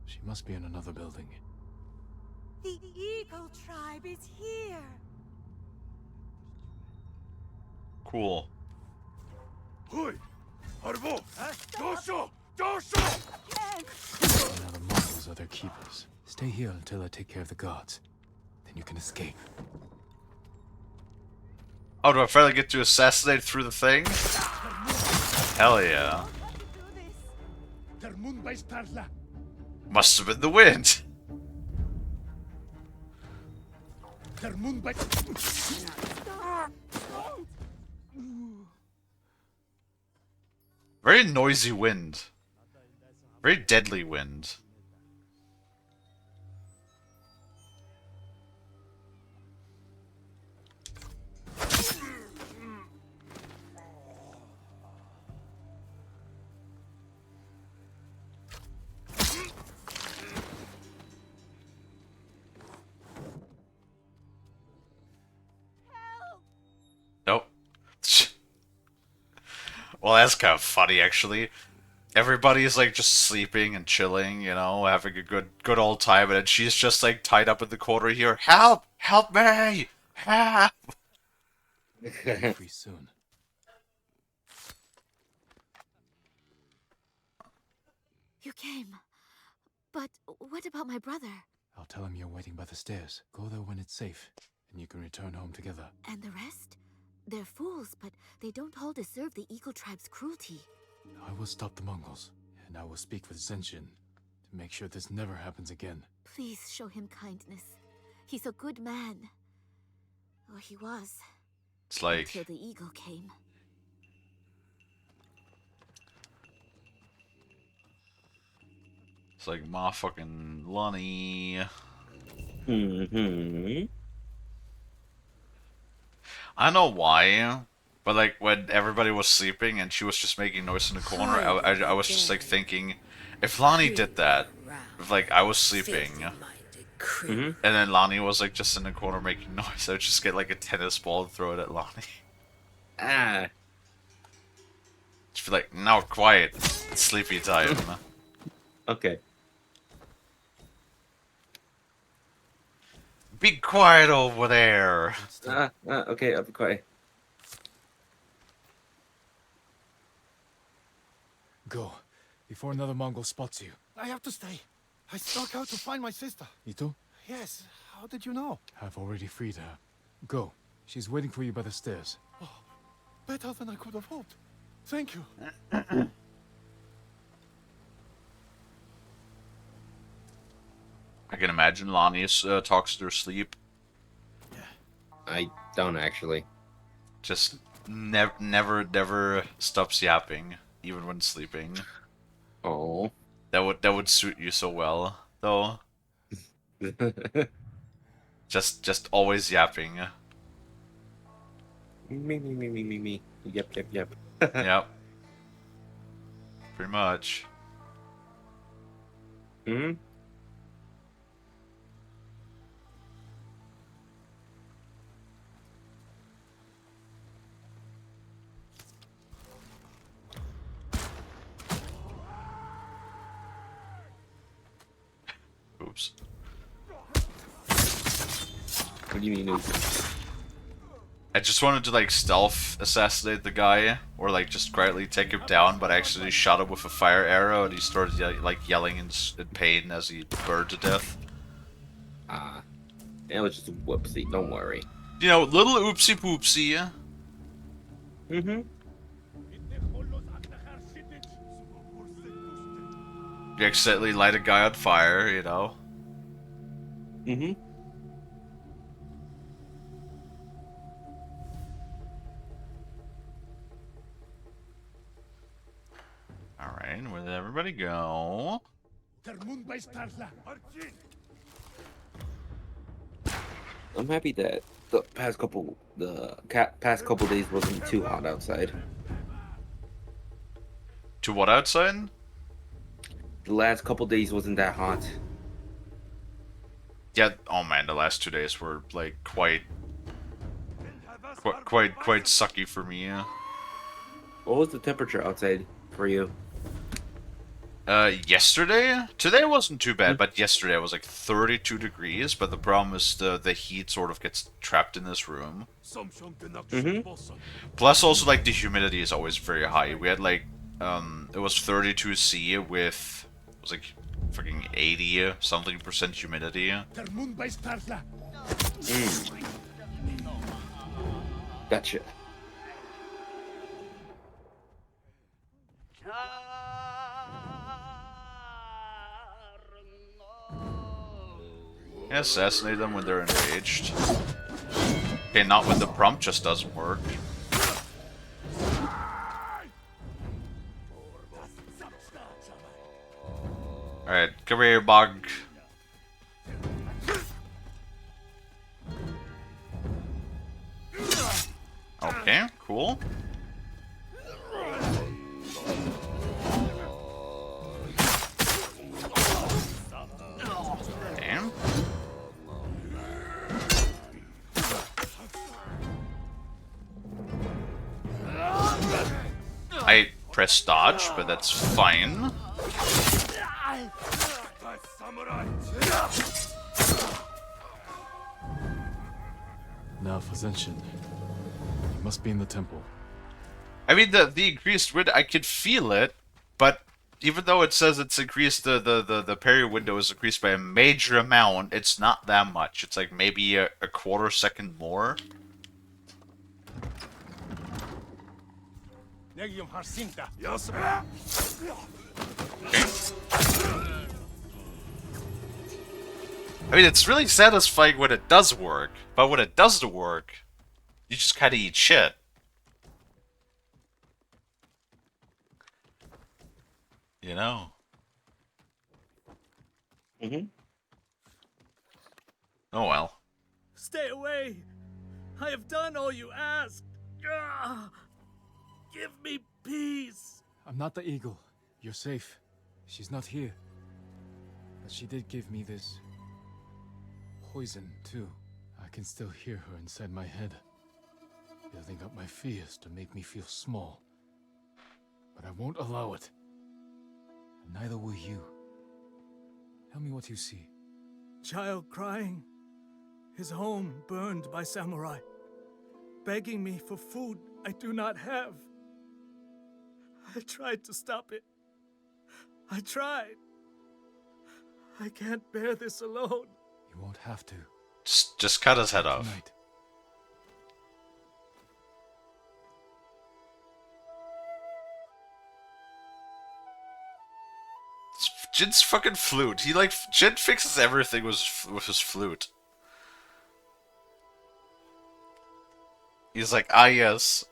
She must be in another building. The Eagle Tribe is here. Cool. Hoi! Harbo! Dosho! Dosho! Now the Mongols are their keepers. Stay here until I take care of the guards. Then you can escape. Oh, do I finally get to assassinate through the thing? Hell yeah. Must have been the wind. Very noisy wind. Very deadly wind. Nope. Well, that's kind of funny, actually. Everybody's like just sleeping and chilling, you know, having a good old time, and then she's just like tied up in the corner here. Help! Help me! Help! Be free soon. You came. But what about my brother? I'll tell him you're waiting by the stairs. Go there when it's safe, and you can return home together. And the rest? They're fools, but they don't all deserve the Eagle Tribe's cruelty. I will stop the Mongols, and I will speak with Zenshin to make sure this never happens again. Please show him kindness. He's a good man. Or he was. It's like... Until the Eagle came. It's like motherfucking Lonnie. Mm-hmm. I don't know why, but like when everybody was sleeping and she was just making noise in the corner, I was just like thinking, if Lonnie did that, if like I was sleeping, and then Lonnie was like just in the corner making noise, I would just get like a tennis ball and throw it at Lonnie. Ah. Just be like, now quiet, it's sleepy time. Okay. Be quiet over there. Okay, I'll be quiet. Go, before another Mongol spots you. I have to stay. I snuck out to find my sister. Ito? Yes. How did you know? I've already freed her. Go. She's waiting for you by the stairs. Oh, better than I could have hoped. Thank you. I can imagine Lonnie talks to her sleep. I don't actually. Just never stops yapping, even when sleeping. Oh. That would suit you so well, though. just always yapping. Me. Yep. Yep. Pretty much. Hmm. Oops. What do you mean, oops? I just wanted to like stealth assassinate the guy, or like just quietly take him down, but I actually shot him with a fire arrow, and he started like yelling in pain as he burned to death. Ah, it was just a whoopsie. Don't worry. You know, little oopsie poopsie. Mm-hmm. You accidentally light a guy on fire, you know. Mm-hmm. Alright, where did everybody go? I'm happy that the past couple days wasn't too hot outside. To what outside? The last couple days wasn't that hot. Yeah, oh man, the last 2 days were like quite sucky for me. What was the temperature outside for you? Yesterday? Today wasn't too bad, but yesterday it was like 32 degrees, but the problem is the heat sort of gets trapped in this room. Plus also like the humidity is always very high. We had like, it was 32 C with, it was like fucking 80 something % humidity. Gotcha. Yeah, assassinate them when they're enraged. Okay, not when the prompt just doesn't work. Alright, come here, bug. Okay, cool. Damn. I press dodge, but that's fine. Now for Zenshin. He must be in the temple. I mean, the increased wind, I could feel it, but even though it says it's increased, the parry window is increased by a major amount, it's not that much. It's like maybe a quarter second more. I mean, it's really satisfying when it does work, but when it doesn't work, you just kind of eat shit. You know? Mm-hmm. Oh well. Stay away! I have done all you asked! Ah! Give me peace! I'm not the eagle. You're safe. She's not here. But she did give me this poison, too. I can still hear her inside my head, building up my fears to make me feel small. But I won't allow it. And neither will you. Tell me what you see. Child crying. His home burned by samurai. Begging me for food I do not have. I tried to stop it. I tried. I can't bear this alone. You won't have to. Just cut his head off. Tonight. Jin's fucking flute. Jin fixes everything with his flute. He's like, ah yes,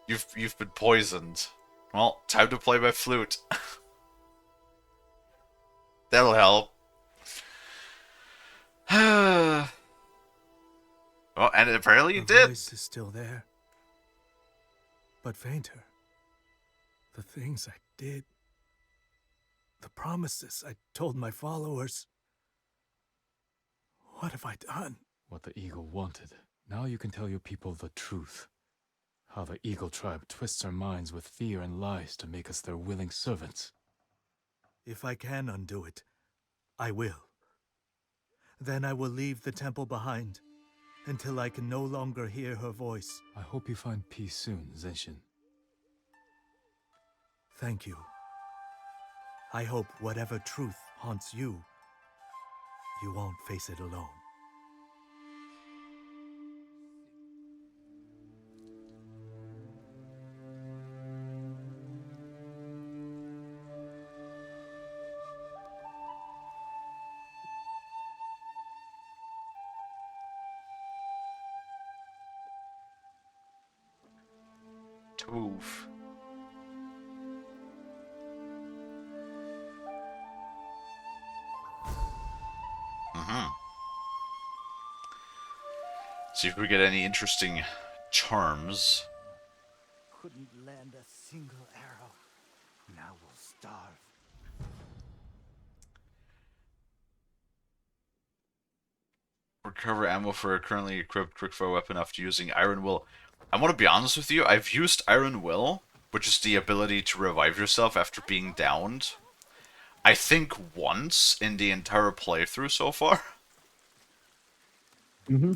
you've been poisoned. Well, time to play my flute. That'll help. Well, and apparently it did. The voice is still there, but fainter. The things I did, the promises I told my followers. What have I done? What the eagle wanted. Now you can tell your people the truth. How the eagle tribe twists our minds with fear and lies to make us their willing servants. If I can undo it, I will. Then I will leave the temple behind, until I can no longer hear her voice. I hope you find peace soon, Zenshin. Thank you. I hope whatever truth haunts you, you won't face it alone. Oof. See if we get any interesting charms. Couldn't land a single arrow. Now we'll starve. Recover ammo for a currently equipped quickfire weapon after using Iron Will. I want to be honest with you, I've used Iron Will, which is the ability to revive yourself after being downed, I think once in the entire playthrough so far. Mm-hmm.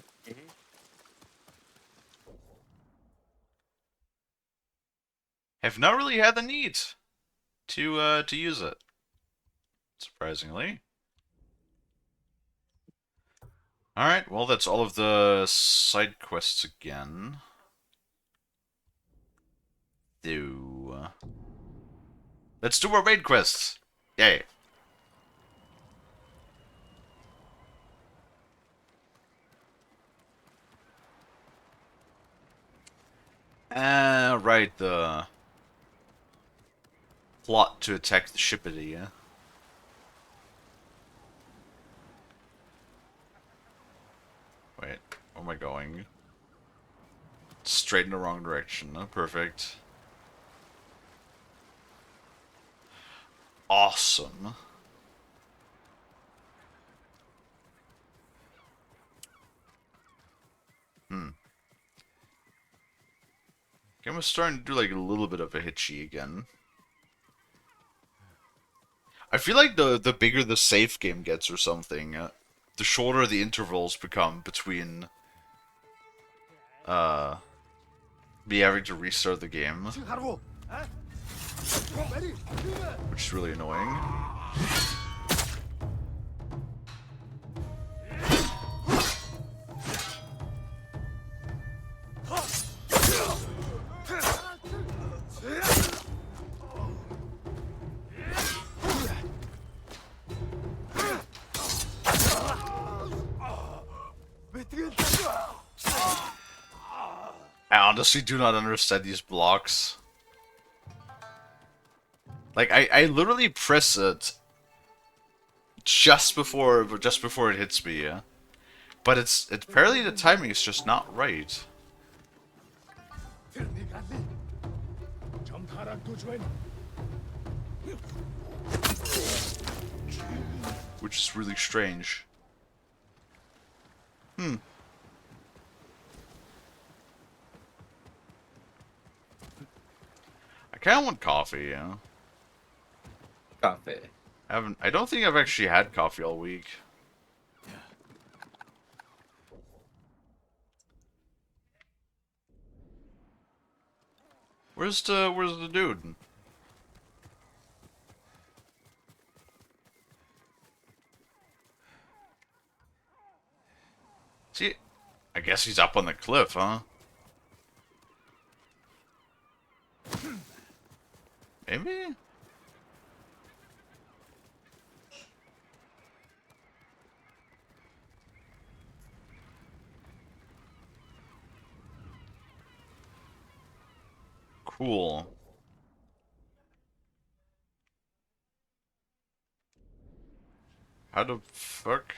Have not really had the need to use it, surprisingly. Alright, well that's all of the side quests again. Let's do more main quests! Yay! Right, the plot to attack the ship at the am I going? Straight in the wrong direction. Perfect. Awesome. Game was starting to do like a little bit of a hitchy again. I feel like the bigger the save game gets or something, the shorter the intervals become between me having to restart the game. Which is really annoying. I honestly do not understand these blocks. Like, I literally press it just before it hits me, yeah? But it's apparently the timing is just not right. Which is really strange. I kinda want coffee, yeah. Coffee. I don't think I've actually had coffee all week. Where's the dude? See, I guess he's up on the cliff, huh? Maybe? Cool. How the fuck?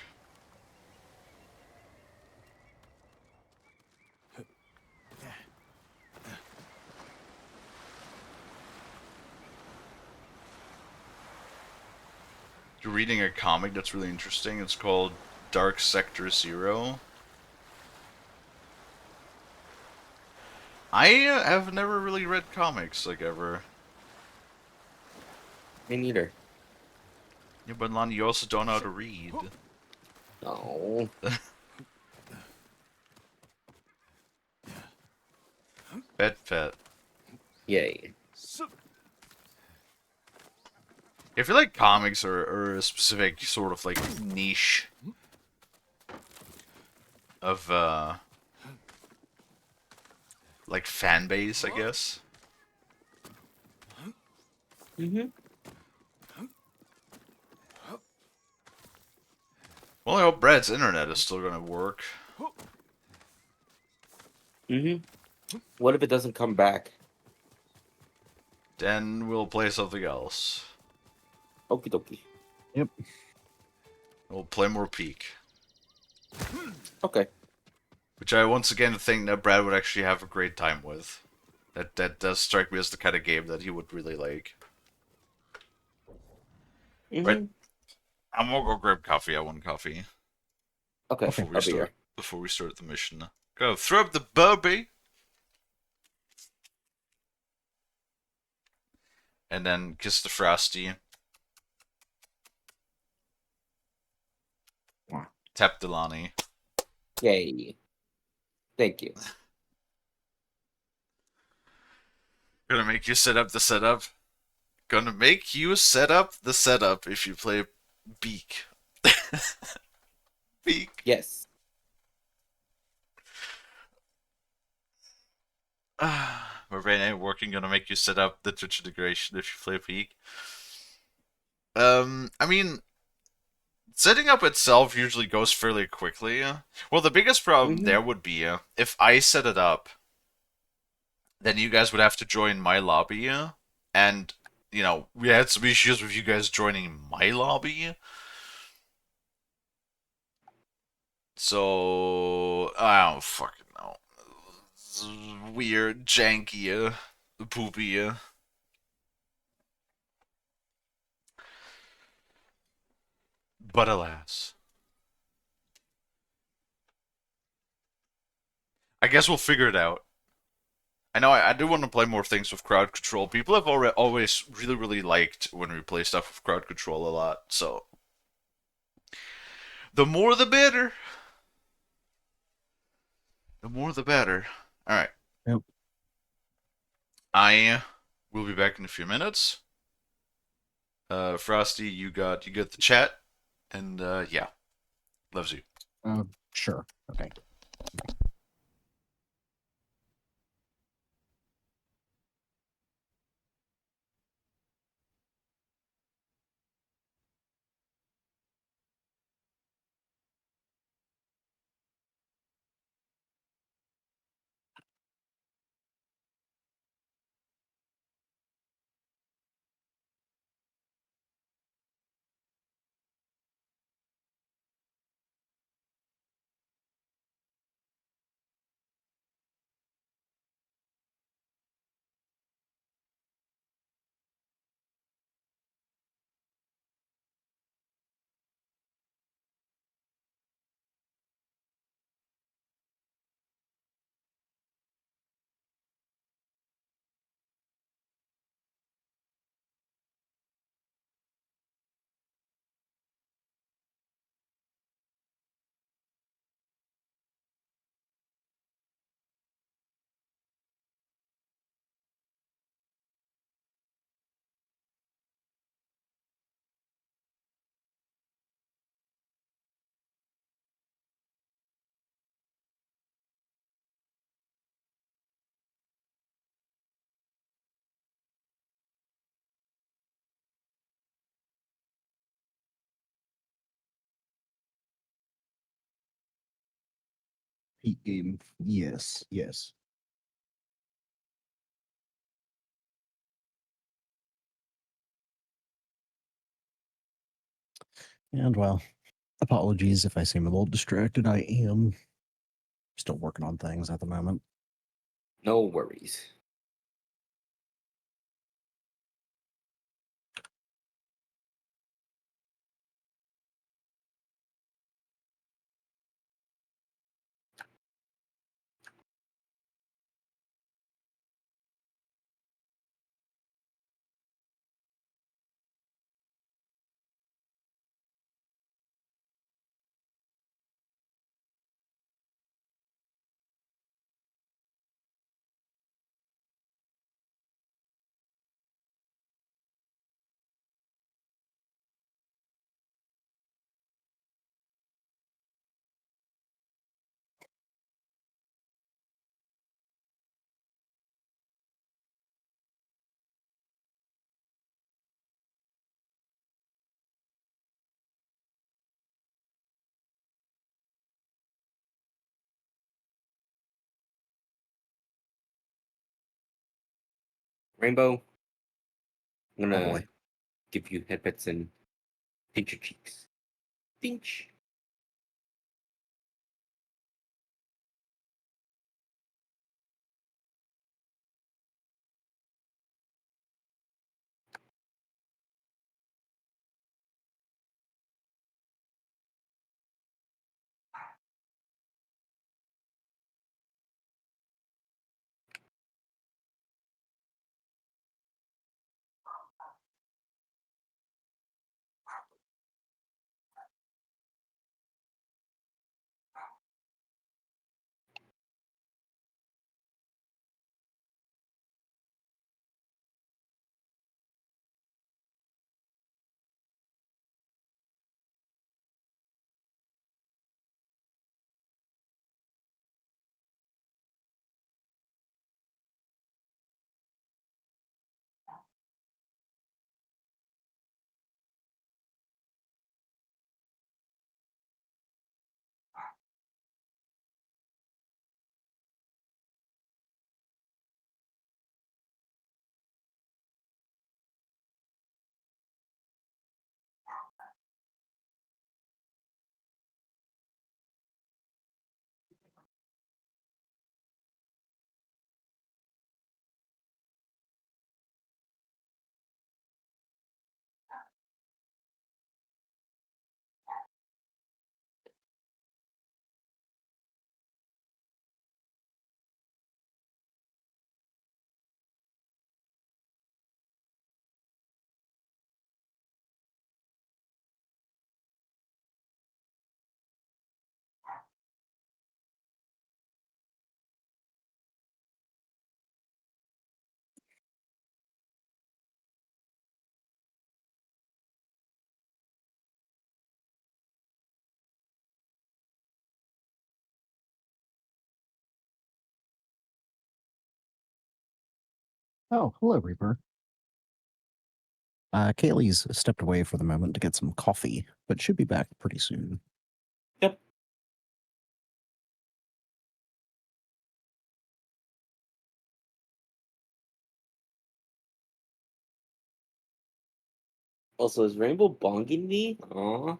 You're reading a comic that's really interesting. It's called Dark Sector Zero. I have never really read comics, like, ever. Me neither. Yeah, but Lonnie, you also don't know how to read. No. Pet. Yay. I feel like comics are a specific sort of, like, niche of, like, fan base, I guess. Well, I hope Brad's internet is still gonna work. What if it doesn't come back? Then we'll play something else. Okie dokie. Yep. We'll play more Peak. Okay. Which I once again think that Brad would actually have a great time with. That does strike me as the kind of game that he would really like. Right? I'm gonna go grab coffee. I want coffee. Okay, Before we start the mission. Go throw up the bobby. And then kiss the Frosty. Tap Delani. Yay. Thank you. Gonna make you set up the setup. Gonna make you set up the setup if you play Beak. Beak. Yes. My brain ain't working. Gonna make you set up the Twitch integration if you play Peak. I mean, setting up itself usually goes fairly quickly. Well, the biggest problem there would be if I set it up, then you guys would have to join my lobby, and you know we had some issues with you guys joining my lobby. So I don't fucking know. It's weird, janky, poopy. But alas, I guess we'll figure it out. I know I do want to play more things with crowd control. People have always really, really liked when we play stuff with crowd control a lot. So the more the better. The more the better. All right. Yep. I will be back in a few minutes. Frosty, you got the chat, and yeah, loves you. Sure. Okay. Peak game. Yes. Yes. And well, apologies if I seem a little distracted. I am still working on things at the moment. No worries. Rainbow, I'm gonna boy. give you headpets and pinch your cheeks. Pinch. Oh, hello, Reaper. Kalie's stepped away for the moment to get some coffee, but should be back pretty soon. Yep. Also, is Rainbow bonging me? Aw.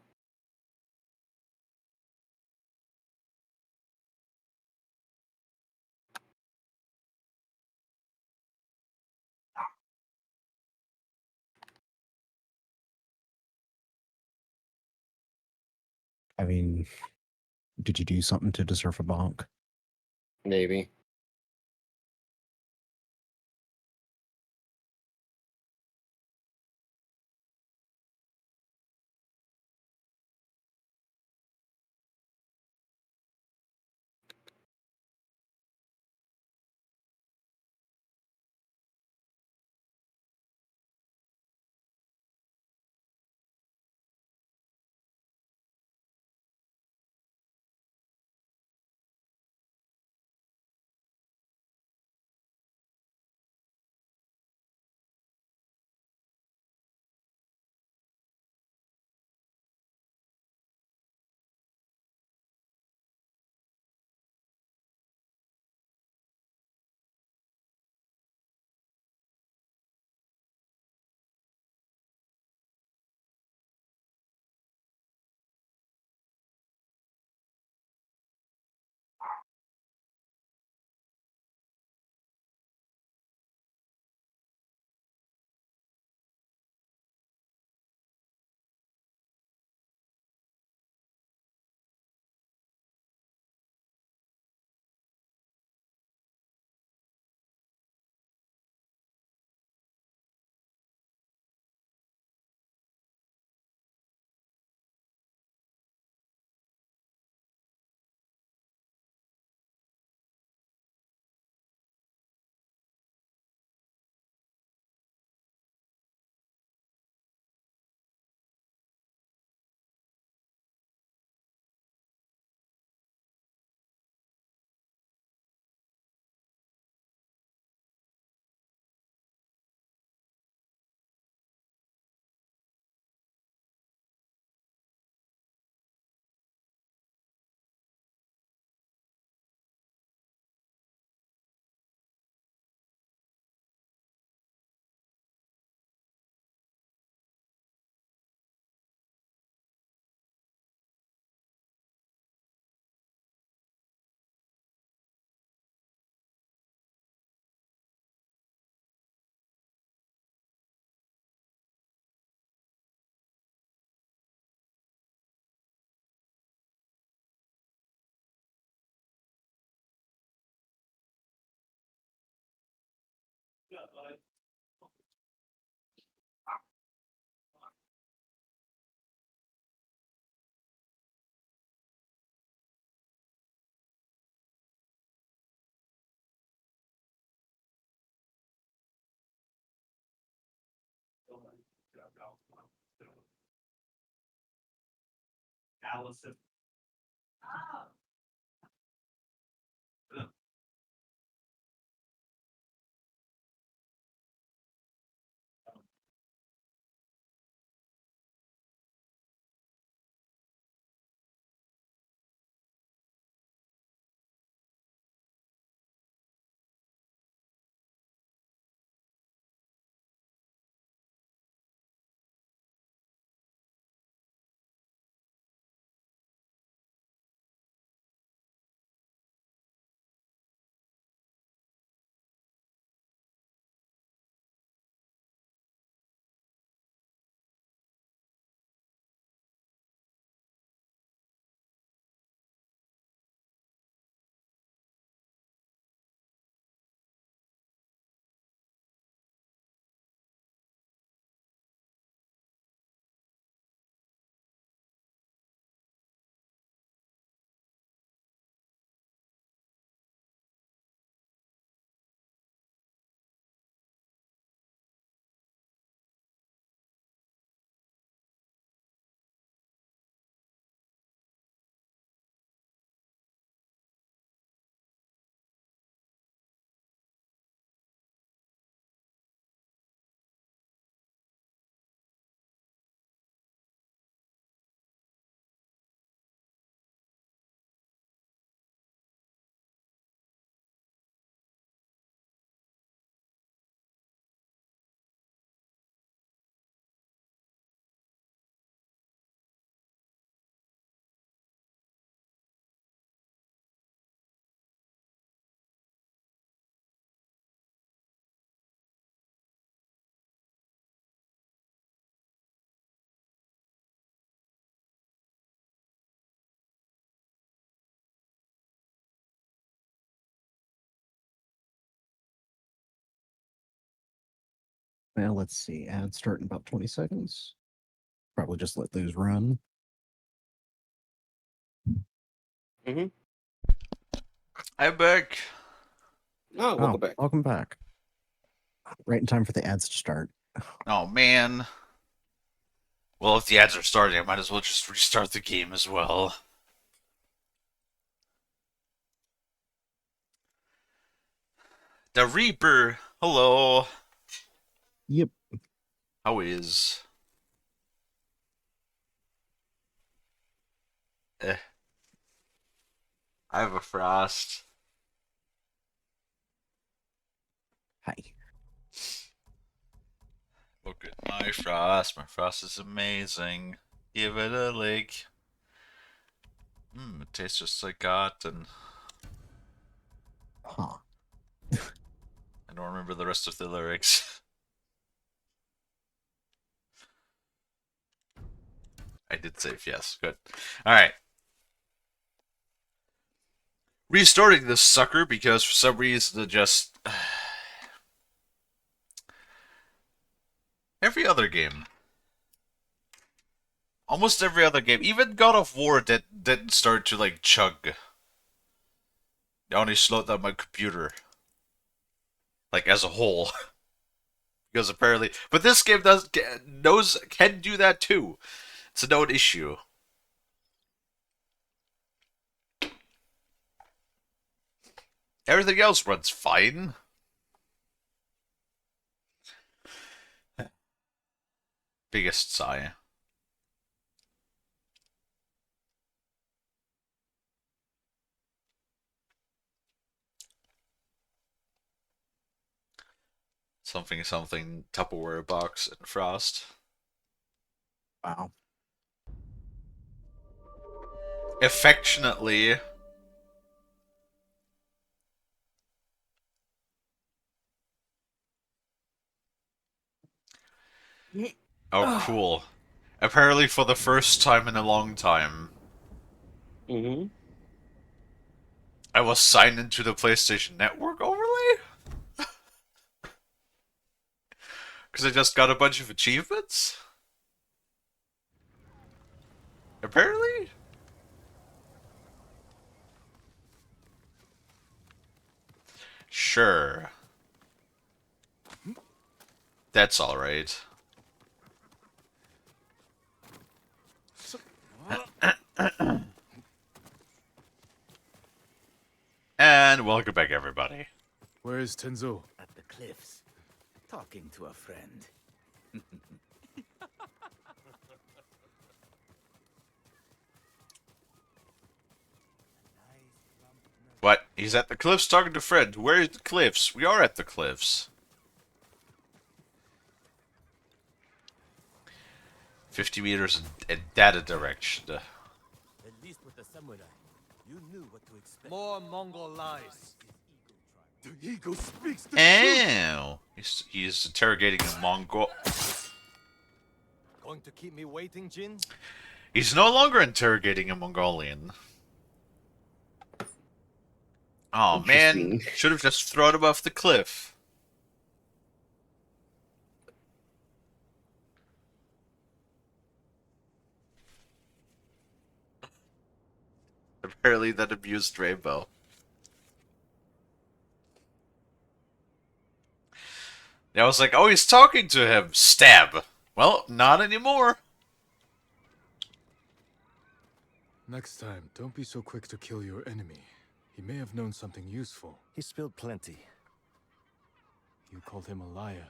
I mean, did you do something to deserve a bonk? Maybe. Allison. Well, let's see. Ads start in about 20 seconds. Probably just let those run. Mm-hmm. I'm back. Oh, welcome back. Welcome back. Right in time for the ads to start. Oh, man. Well, if the ads are starting, I might as well just restart the game as well. The Reaper. Hello. Yep. How is? I have a frost. Hi. Look at my frost. My frost is amazing. Give it a lick. It tastes just like cotton. Huh. I don't remember the rest of the lyrics. I did save, yes. Good. Alright. Restarting this sucker because for some reason it just... Every other game. Almost every other game. Even God of War didn't start to, like, chug. It only slowed down my computer. Like, as a whole. Because apparently... But this game can do that too. It's a known issue. Everything else runs fine. Biggest sigh. Something Tupperware box and frost. Wow. Affectionately. Oh, cool. Apparently for the first time in a long time. Mm-hmm. I was signed into the PlayStation Network overlay? Because I just got a bunch of achievements? Apparently? Sure. That's alright. And welcome back, everybody. Where is Tenzo? At the cliffs, talking to a friend. What? He's at the cliffs talking to Fred. Where is the cliffs? We are at the cliffs. 50 meters in that direction. At least with the samurai, you knew what to expect. More Mongol lies. The eagle speaks the Ew. He's interrogating a Mongol. Going to keep me waiting, Jin? He's no longer interrogating a Mongolian. Oh man, should have just thrown him off the cliff. Apparently that amused Rainbow. I was like, oh, he's talking to him. Stab. Well, not anymore. Next time, don't be so quick to kill your enemy. He may have known something useful. He spilled plenty. You called him a liar.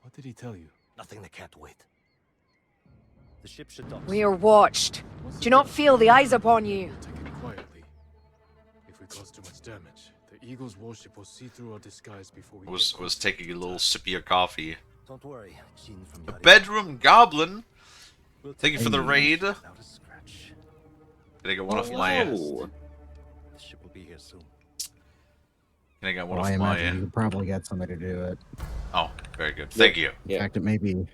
What did he tell you? Nothing that can't wait. The ship should dock. We are watched. Do not feel the eyes upon you. Take it quietly. If we cause too much damage, the Eagle's warship will see through our disguise before we Was taking a little sippy of coffee. Don't worry, Jin from A bedroom goblin. Thank you for the raid. Can I get one of my? The ship will be here soon. Can I get one Well, I of my? imagine you could probably get somebody to do it. Oh, very good. Thank you. In fact, it may be,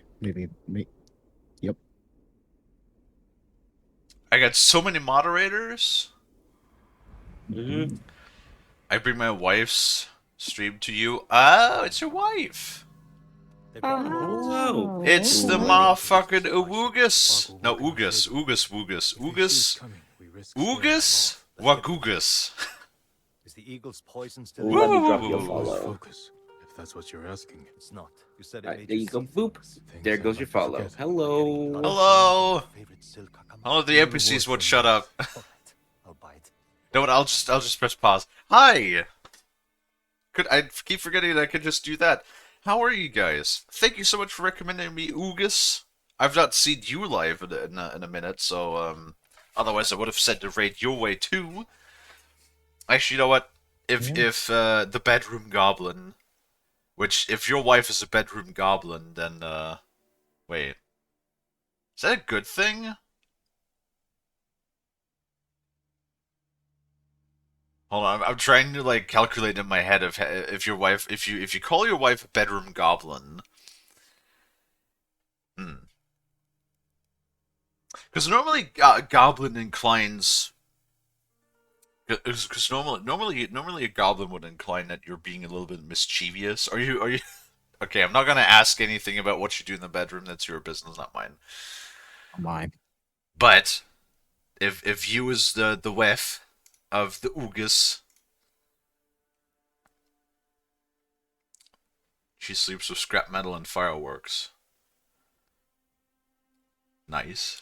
yep. I got so many moderators. Mm-hmm. I bring my wife's stream to you. Oh, it's your wife. Oh, It's the Ooh. motherfucking Awoogus. No, Oogus. Oogus. Oogus? Wagugus. Is the eagle's poison still? Ooh, let me drop you a Ooh. follow. Focus, if that's what you're asking. It's not. You said it Alright, made there you go. see Boop. things. There goes your follow. Hello. Hello. All of the New NPCs word would from shut you. up. I'll bite. No, I'll just press pause. Hi. I keep forgetting that I could just do that. How are you guys? Thank you so much for recommending me Oogus. I've not seen you live in a minute, so otherwise I would have said to raid your way too. Actually, you know what? If the bedroom goblin, which if your wife is a bedroom goblin, then wait, is that a good thing? Hold on, I'm trying to like calculate in my head if your wife, if you call your wife a bedroom goblin, because normally goblin inclines, because normally a goblin would incline that you're being a little bit mischievous. Are you? Okay, I'm not gonna ask anything about what you do in the bedroom. That's your business, not mine. Mine. But if you is the wife of the Oogus, she sleeps with scrap metal and fireworks. Nice.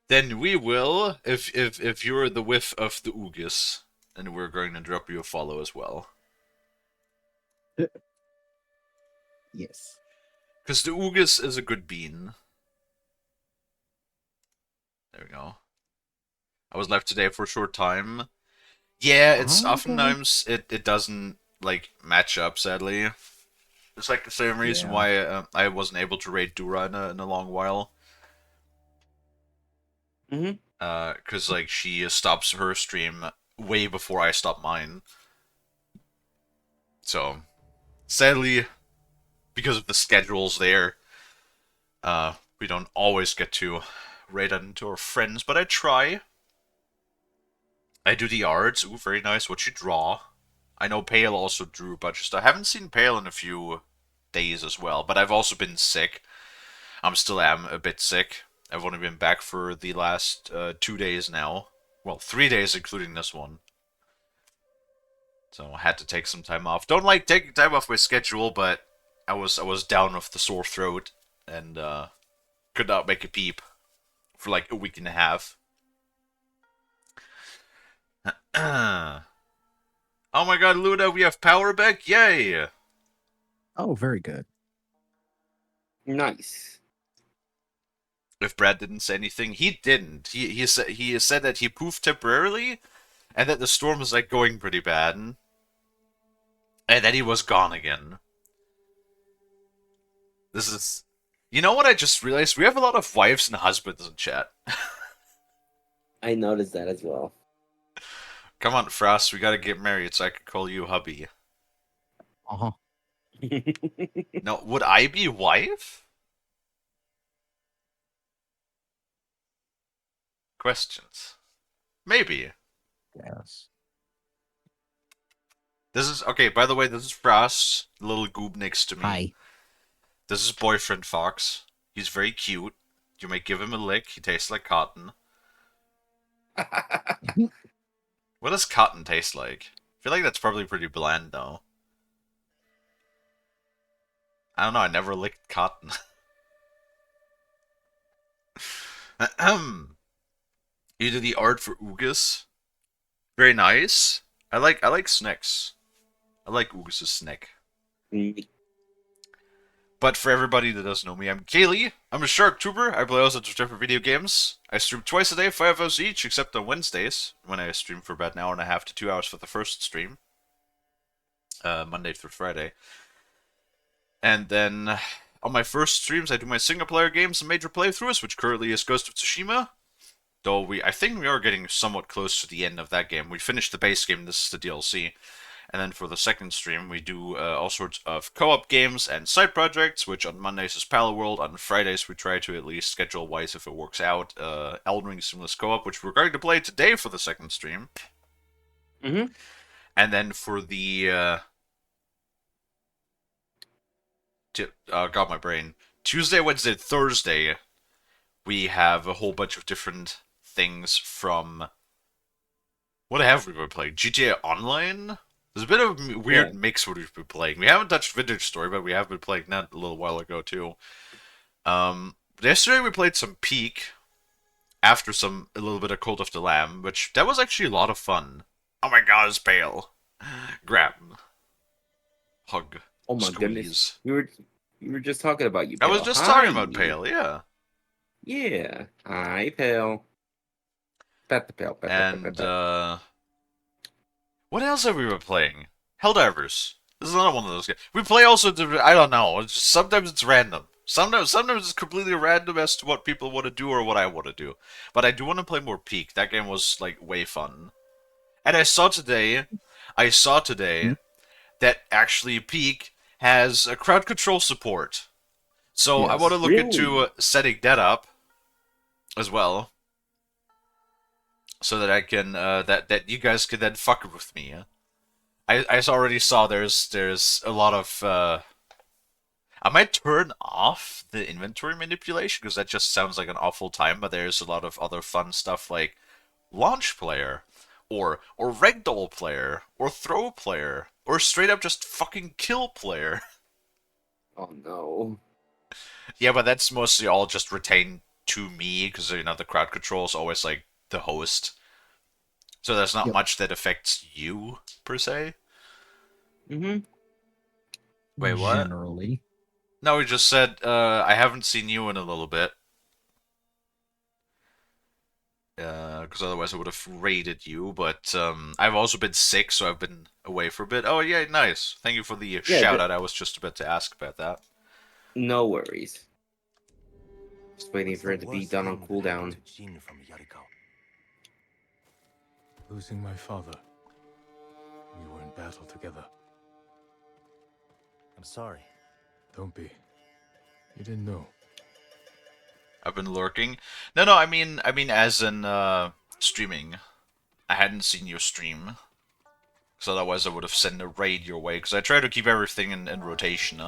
Then we will, if you're the whiff of the Oogus, then we're going to drop you a follow as well. Yes. Because the Oogus is a good bean. There we go. I was left today for a short time. Yeah, it's oftentimes it doesn't like match up, sadly. It's like the same reason why I wasn't able to raid Dura in a long while. Because like she stops her stream way before I stop mine. So, sadly, because of the schedules there, we don't always get to raid into our friends, but I try. I do the arts. Ooh, very nice. What you draw. I know Pale also drew a bunch of stuff. I haven't seen Pale in a few days as well, but I've also been sick. I'm still a bit sick. I've only been back for the last 2 days now. Well, 3 days including this one. So I had to take some time off. Don't like taking time off my schedule, but I was down with the sore throat and could not make a peep for like a week and a half. Oh my god, Luna, we have power back! Yay! Oh, very good. Nice. If Brad didn't say anything, he didn't. He said that he poofed temporarily, and that the storm was like going pretty bad, and then he was gone again. This is, you know what I just realized? We have a lot of wives and husbands in chat. I noticed that as well. Come on, Frost, we gotta get married so I can call you hubby. Uh-huh. No, would I be wife? Questions. Maybe. Yes. This is, okay, by the way, this is Frost, the little goob next to me. Hi. This is boyfriend Fox. He's very cute. You may give him a lick, he tastes like cotton. What does cotton taste like? I feel like that's probably pretty bland, though. I don't know, I never licked cotton. You did the art for Oogus. Very nice. I like snacks. I like Oogus' snack. But for everybody that doesn't know me, I'm Kalie. I'm a shark trooper. I play all sorts of different video games. I stream twice a day, 5 hours each, except on Wednesdays, when I stream for about an hour and a half to 2 hours for the first stream. Monday through Friday. And then on my first streams, I do my single player games and major playthroughs, which currently is Ghost of Tsushima. Though I think we are getting somewhat close to the end of that game. We finished the base game, this is the DLC. And then for the second stream, we do all sorts of co-op games and side projects, which on Mondays is Palworld. On Fridays, we try to at least schedule-wise, if it works out, Elden Ring Seamless Co-op, which we're going to play today for the second stream. And then for the got my brain. Tuesday, Wednesday, Thursday, we have a whole bunch of different things from... What have we been playing? GTA Online? There's a bit of a weird mix what we've been playing. We haven't touched Vintage Story, but we have been playing that a little while ago, too. Yesterday we played some Peak, after a little bit of Cult of the Lamb, which, that was actually a lot of fun. Oh my god, it's pale. Grab. Hug. Oh my Squeeze. goodness. You were just talking about you, I Pale. was just Hi. talking about Pale, yeah. Yeah. Hi, Pale. Pet the Pale. And, what else have we been playing? Helldivers. This is another one of those games. We play also, I don't know, sometimes it's random. Sometimes it's completely random as to what people want to do or what I want to do. But I do want to play more Peak. That game was, like, way fun. And I saw today that actually Peak has a crowd control support. So I want to look into setting that up as well. So that I can, that you guys can then fuck with me. I already saw there's a lot of, I might turn off the inventory manipulation, because that just sounds like an awful time, but there's a lot of other fun stuff like launch player, or ragdoll player, or throw player, or straight up just fucking kill player. Oh no. Yeah, but that's mostly all just retained to me, because, you know, the crowd control is always, like, the host. So there's not much that affects you, per se. Mm-hmm. Wait, what? Generally. No, he just said, I haven't seen you in a little bit. Because otherwise I would have raided you, but I've also been sick, so I've been away for a bit. Oh, yeah, nice. Thank you for the shout-out. I was just about to ask about that. No worries. Just waiting for it to be done on cooldown. Losing my father. We were in battle together. I'm sorry. Don't be. You didn't know. I've been lurking. No, I mean as in streaming. I hadn't seen you stream. Because otherwise I would have sent a raid your way. Because I try to keep everything in rotation.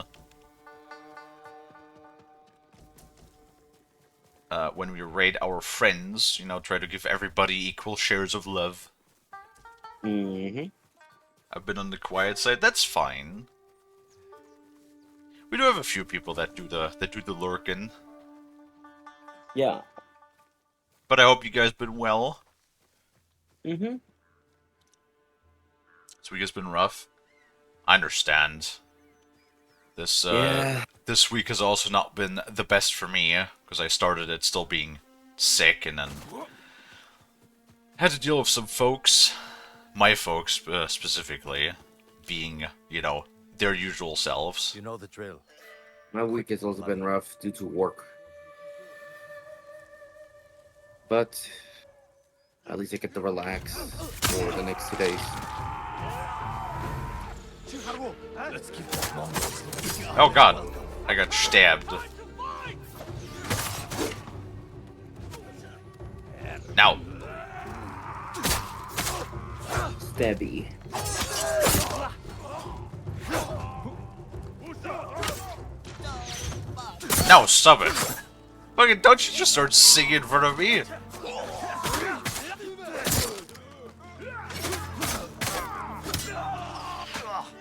When we raid our friends, you know, try to give everybody equal shares of love. Mm-hmm. I've been on the quiet side. That's fine. We do have a few people that do the lurking. Yeah. But I hope you guys been well. Mm-hmm. This week has been rough. I understand. This week has also not been the best for me, because I started it still being sick, and then had to deal with some folks, my folks specifically, being, you know, their usual selves. You know the drill. My week has also been rough due to work. But at least I get to relax for the next 2 days. Oh god, I got stabbed. Now. Stabby. No, stop it. Fucking don't you just start singing in front of me.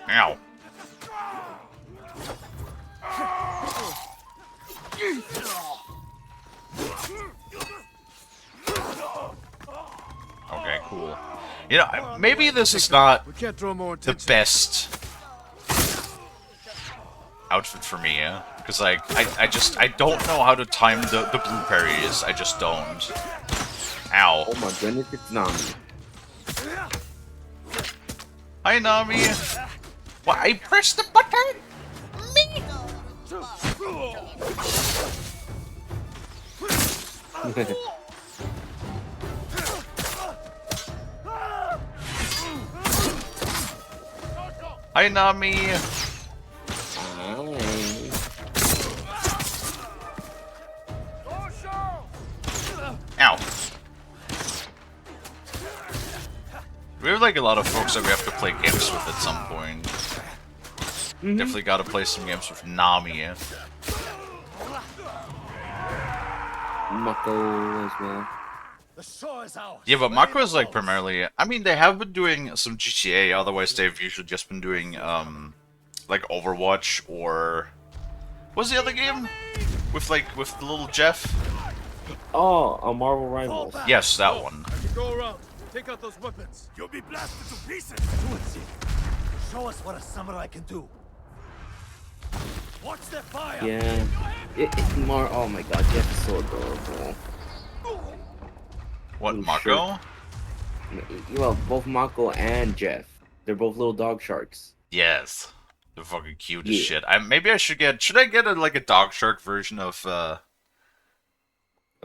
Ow. Okay, cool. You know, maybe this is not the best outfit for me, because like I don't know how to time the blue parries. I just don't. Ow. Oh my goodness, it's Nami. Hi, Nami. What? I pressed the button. Me. Hi, Nami. Ow. We have like a lot of folks that we have to play games with at some point. Definitely got to play some games with Nami. Mako as well. Yeah, but Mako is like primarily. I mean, they have been doing some GTA. Otherwise, they've usually just been doing like Overwatch or what's the other game with the little Jeff? Oh, a Marvel Rivals. Yes, that one. Go around. Take out those weapons. You'll be blasted to pieces. Show us what a samurai can do. Watch their fire. Yeah. Oh my god, Jeff is so adorable. What, Mako? Well, both Mako and Jeff. They're both little dog sharks. Yes. They're fucking cute as shit. Maybe I should get. Should I get like a dog shark version of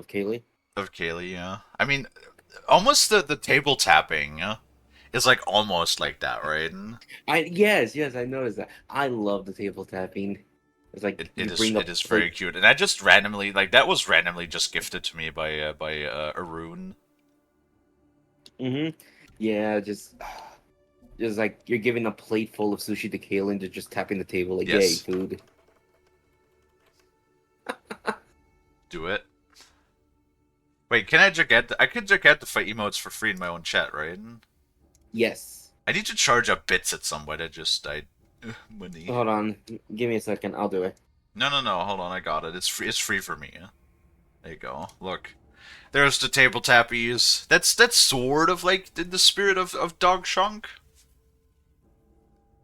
Kalie? Of Kalie, yeah. I mean, almost the table tapping is like almost like that, right? Yes, I noticed that. I love the table tapping. It's like it is very cute, and I just randomly that was randomly just gifted to me by Arun. Yeah, just like you're giving a plate full of sushi to Kaylin to just tapping the table like, Yes. yay, food. Do it. Wait, can I just get? I could just get the fight emotes for free in my own chat, right? Yes. I need to charge up bits at some point. Money. Hold on, give me a second. I'll do it. No, hold on. I got it. It's free. It's free for me. There you go. Look, there's the table tappies. That's sort of like the spirit of Dog Shunk,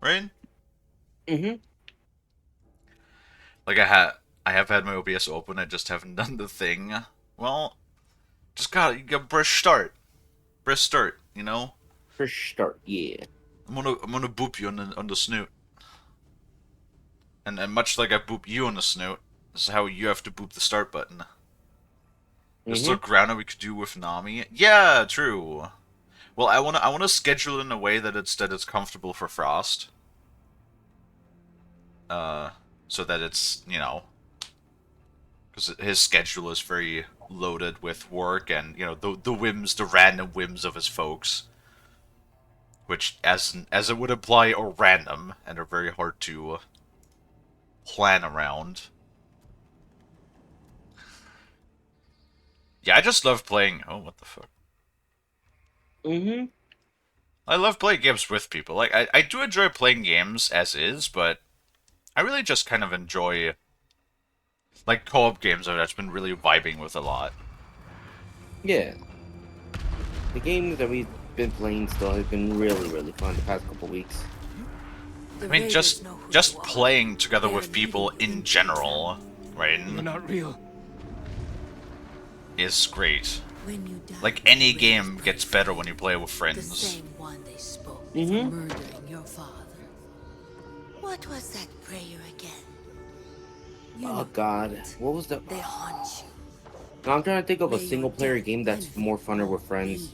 right? Like I have had my OBS open. I just haven't done the thing. Well, you got press start. Press start. You know. Press start. Yeah. I'm gonna boop you on the snoot. And much like I boop you on the snoot, this is how you have to boop the start button. There's no ground we could do with Nami. Yeah, true. Well, I wanna schedule it in a way that it's comfortable for Frost. So that it's, you know, because his schedule is very loaded with work and, you know, the random whims of his folks, which as it would imply are random and are very hard to plan around. Yeah, I just love playing. Oh, what the fuck? I love playing games with people. Like I do enjoy playing games as is, but I really just kind of enjoy like co-op games that I've been really vibing with a lot. Yeah. The games that we've been playing still have been really, really fun the past couple weeks. I mean, just playing together with people in general, right? You're not real. Is great. Like any game gets better when you play with friends. The same one they spoke for murdering your father. What was that prayer again? Oh god, what was the? They haunt you. No, I'm trying to think of a single player game that's more funner with friends.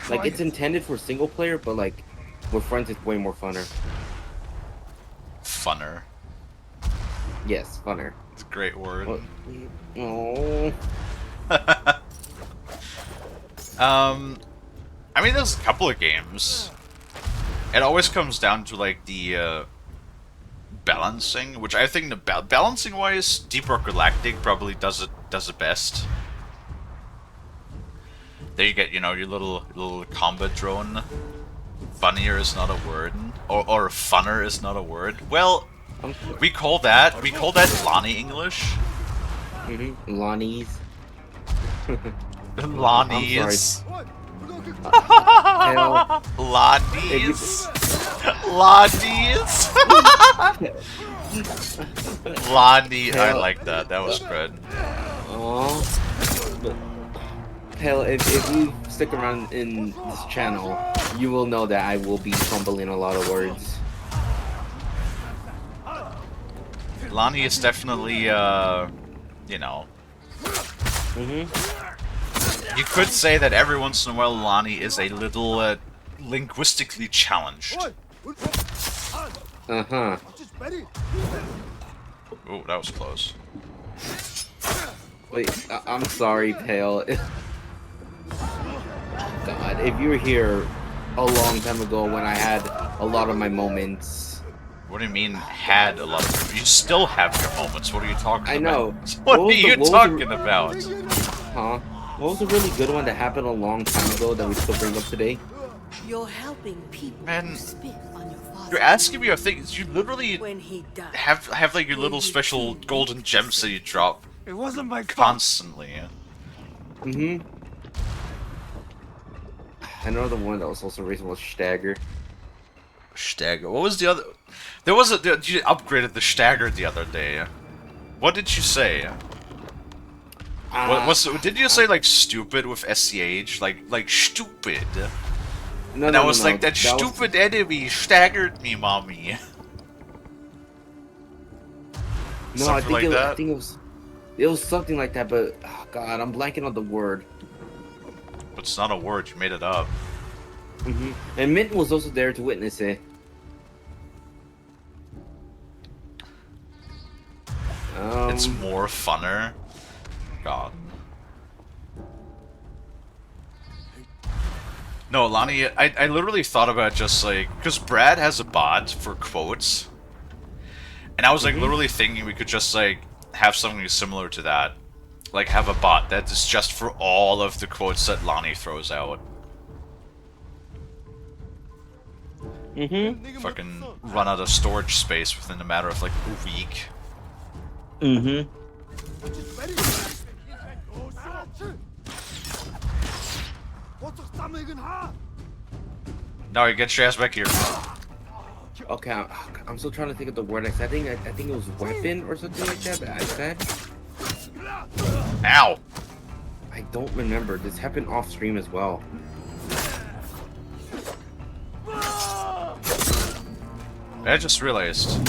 Like it's intended for single player, but like with friends it's way more funner. Funner. Yes, funner. It's a great word. Oh. I mean, there's a couple of games. It always comes down to like the balancing, which I think the balancing wise, Deep Rock Galactic probably does it best. There you get, you know, your little combat drone. Funnier is not a word, or funner is not a word. Well, we call that Lonnie English. Lonnie's. Lonnie's. Lonnie's. Lonnie's. Lonnie, I like that. That was good. Aww. Hell, if you stick around in this channel, you will know that I will be fumbling a lot of words. Lonnie is definitely, you know. You could say that every once in a while Lonnie is a little linguistically challenged. Uh-huh. Oh, that was close. Wait, I'm sorry, Pale. God, if you were here a long time ago when I had a lot of my moments, What do you mean had a lot of? You still have your moments. What are you talking about? I know. What are you talking about? Huh? What was a really good one that happened a long time ago that we still bring up today? You're helping people who spit on your father. You're asking me of things. You literally When he died, have like your little special golden gems that you drop. It wasn't my constantly. Mm-hmm. I know the one that was also raised was Stagger. Stagger. What was the other? There was a. You upgraded the Stagger the other day. What did you say? Did you say like stupid with SCH? Like stupid? No, and no, I was no, like, no. that stupid enemy staggered me, mommy. No, I think it was something like that, but oh god, I'm blanking on the word. But it's not a word, you made it up. Mm-hmm. And Mint was also there to witness it. It's more funner. God. No, Lonnie, I literally thought about just like, because Brad has a bot for quotes, and I was like literally thinking we could just like have something similar to that. Like have a bot that is just for all of the quotes that Lonnie throws out. Fucking run out of storage space within a matter of like a week. No, you get your ass back here. Okay, I'm still trying to think of the word. I think it was weapon or something like that. I said. Ow! I don't remember. This happened off stream as well. I just realized.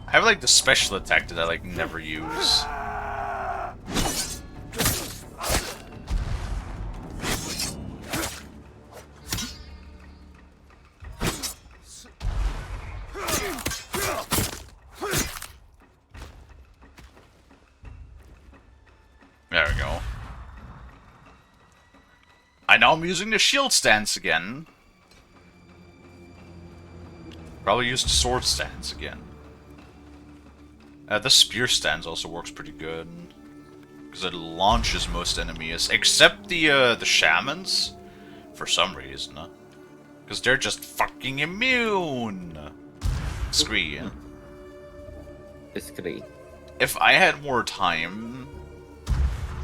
I have like the special attack that I like never use. There we go. I know I'm using the shield stance again. Probably use the sword stance again. The spear stance also works pretty good. Because it launches most enemies, except the shamans, for some reason. Because they're just fucking immune! Scree. Scree. If I had more time...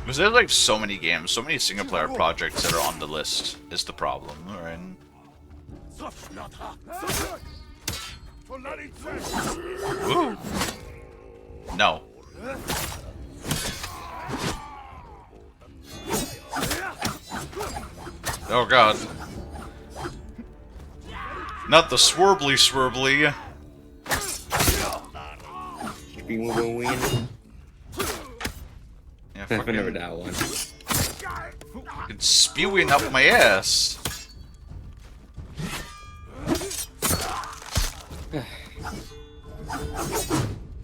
Because there's like so many games, so many single player projects that are on the list, is the problem, right? Ooh. No. Oh god. Not the swarbly swarbly. Yeah, I remember that one. It's spewing up my ass.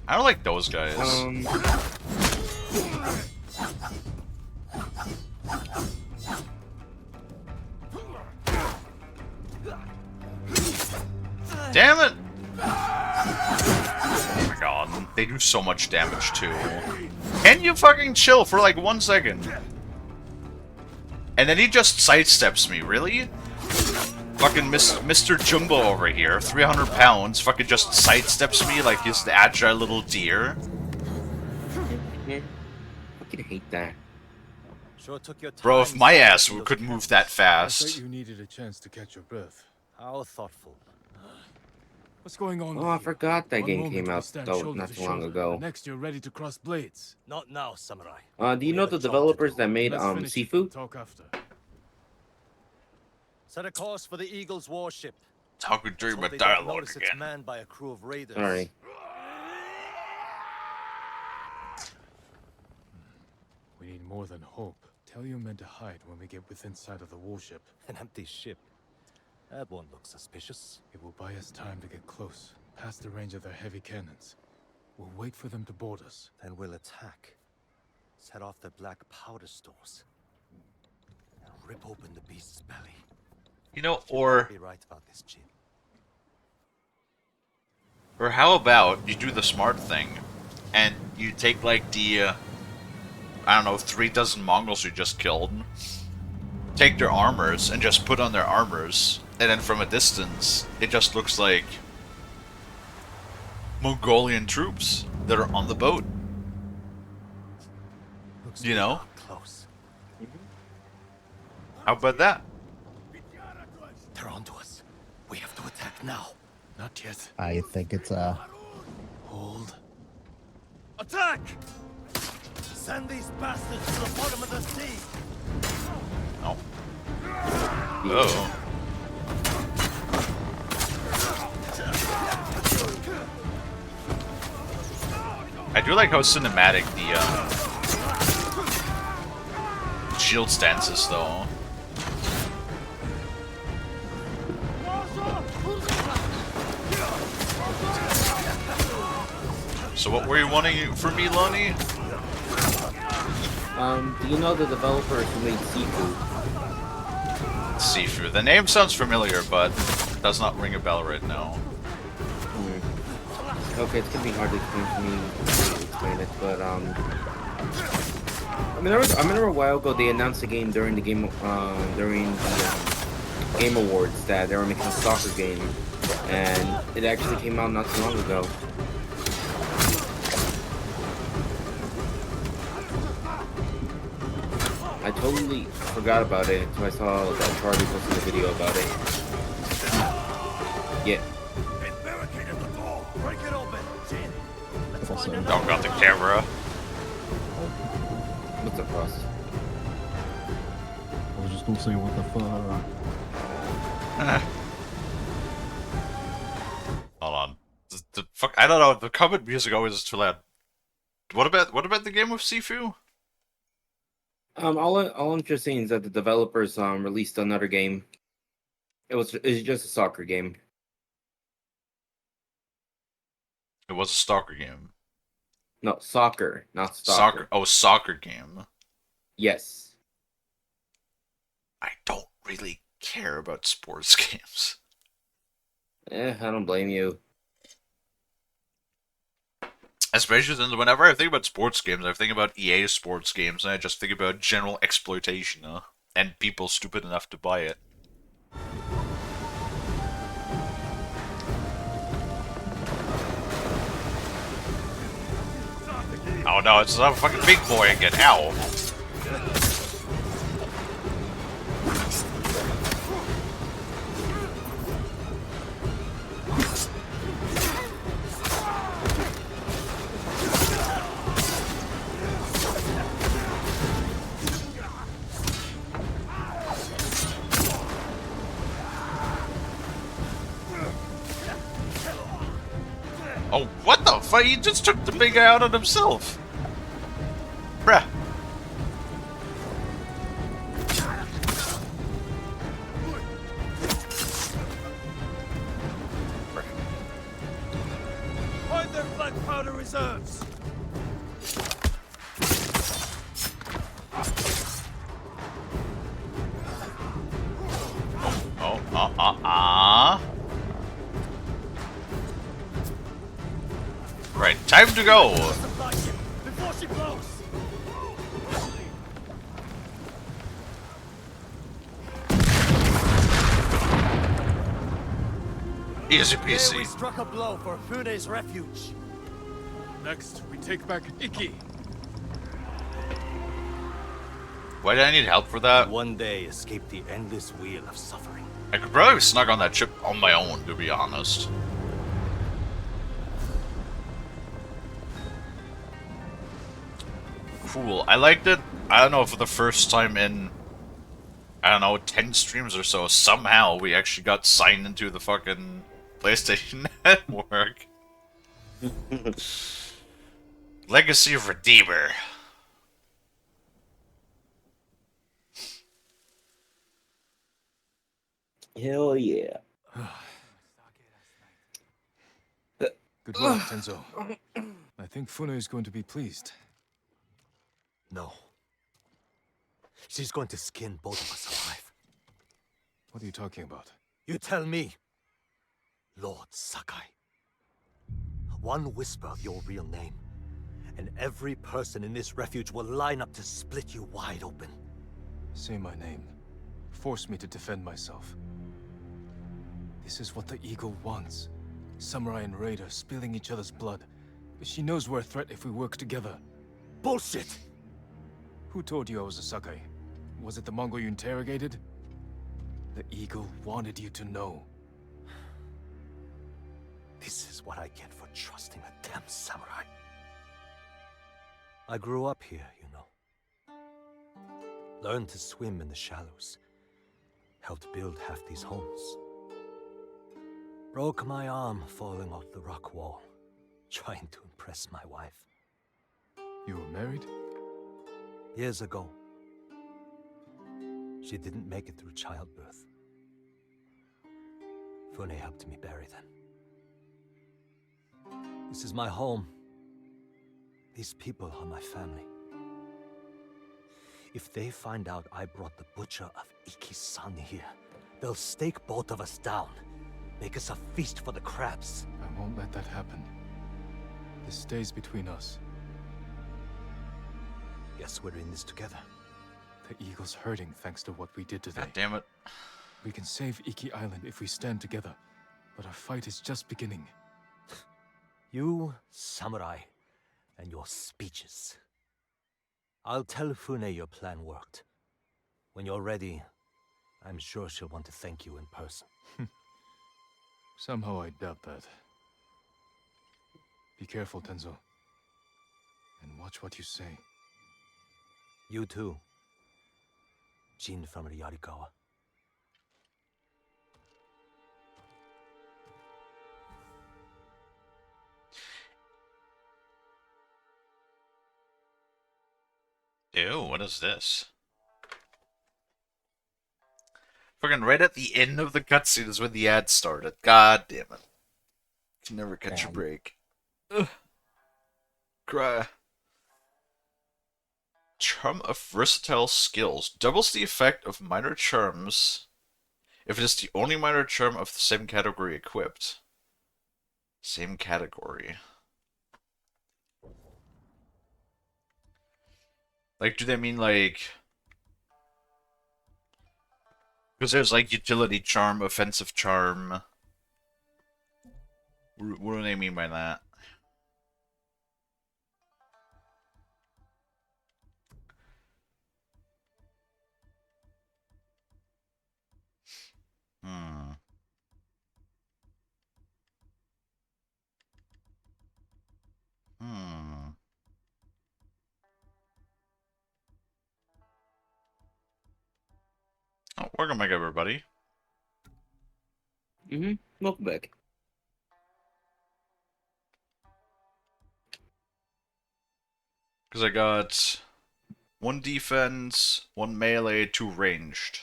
I don't like those guys. Damn it! Oh my god, they do so much damage too. Can you fucking chill for like 1 second? And then he just sidesteps me, really? Fucking Mr. Jumbo over here, 300 pounds, fucking just sidesteps me like he's the agile little deer. I fucking hate that. Sure took your time. Bro, if my ass could move that I fast. thought you needed a chance to catch your breath. How thoughtful. What's going on? Oh, I forgot that One game moment came we out stand though shoulder not to too long shoulder, ago. the next you're ready to cross blades. Not now, samurai. Do you know the developers that made Sifu? Talk after. Set a course for the Eagle's warship. Talking during my Hope they don't dialogue notice it's again. manned by a crew of raiders. Sorry. We need more than hope. Tell your men to hide when we get within sight of the warship. An empty ship. That won't look suspicious. It will buy us time to get close, past the range of their heavy cannons. We'll wait for them to board us. Then we'll attack. Set off their black powder stores. And rip open the beast's belly. You know, or Be right about this, Jin. or how about you do the smart thing, and you take like the I don't know 3 dozen Mongols you just killed, take their armors and just put on their armors, and then from a distance it just looks like Mongolian troops that are on the boat. Looks You know? close. How about that? They're onto us. We have to attack now. Not yet. I think it's Hold. Attack! Send these bastards to the bottom of the sea. No. Oh. I do like how cinematic the shield stance is, though. So what were you wanting from me, Lonnie? Do you know the developers who made Sifu? Sifu. The name sounds familiar, but does not ring a bell right now. Okay, it's gonna be hard to explain it, but I remember a while ago they announced the game during the Game Awards that they were making a soccer game, and it actually came out not too long ago. I totally forgot about it until I saw that Charlie posted a video about it. Yeah. Don't got the camera. What's up, Ross? I was just gonna say what the fuck. Hold on. The fuck? I don't know. The comment music always is too loud. What about the game with Sifu? All I'm just saying is that the developers released another game. It's just a soccer game. It was a stalker game. No, soccer, not stalker. Soccer. Oh, soccer game. Yes. I don't really care about sports games. I don't blame you. Especially since whenever I think about sports games, I think about EA sports games, and I just think about general exploitation, and people stupid enough to buy it. Oh no, it's a fucking big boy again. Ow. Oh, what the fuck? He just took the big guy out on himself. Bruh. Find their black powder reserves. Oh, Right, time to go. Before she blows. Easy Today we peasy. struck a blow for Fune's refuge. Next, we take back Iki. Why did I need help for that? One day escape the endless wheel of suffering. I could probably snug on that ship on my own, to be honest. Cool. I liked it. I don't know, for the first time in, I don't know, 10 streams or so, somehow we actually got signed into the fucking PlayStation Network. Legacy of Redeemer. Hell yeah. Good work, Tenzo. I think Fune is going to be pleased. No. She's going to skin both of us alive. What are you talking about? You tell me. Lord Sakai. One whisper of your real name, and every person in this refuge will line up to split you wide open. Say my name. Force me to defend myself. This is what the Eagle wants. Samurai and Raider spilling each other's blood. But she knows we're a threat if we work together. Bullshit! Who told you I was a Sakai? Was it the Mongol you interrogated? The Eagle wanted you to know. This is what I get for trusting a damn samurai. I grew up here, you know. Learned to swim in the shallows. Helped build half these homes. Broke my arm falling off the rock wall, trying to impress my wife. You were married? Years ago. She didn't make it through childbirth. Fune helped me bury them. This is my home. These people are my family. If they find out I brought the butcher of Iki-san here, they'll stake both of us down. Make us a feast for the crabs. I won't let that happen. This stays between us. Guess we're in this together. The Eagle's hurting thanks to what we did today. God damn it. We can save Iki Island if we stand together, but our fight is just beginning. You, samurai, and your speeches. I'll tell Fune your plan worked. When you're ready, I'm sure she'll want to thank you in person. Somehow I doubt that. Be careful, Tenzo. And watch what you say. You too. Jin from Yarikawa. Ew, what is this? Fucking right at the end of the cutscene is when the ad started. God damn it. Can never catch a break. Ugh. Cry. Charm of versatile skills. Doubles the effect of minor charms if it is the only minor charm of the same category equipped. Same category. Like, do they mean like... Because there's like utility charm, offensive charm. What do they mean by that? Hmm. Hmm. Oh, welcome back, everybody. Welcome back. Because I got 1 defense, 1 melee, 2 ranged.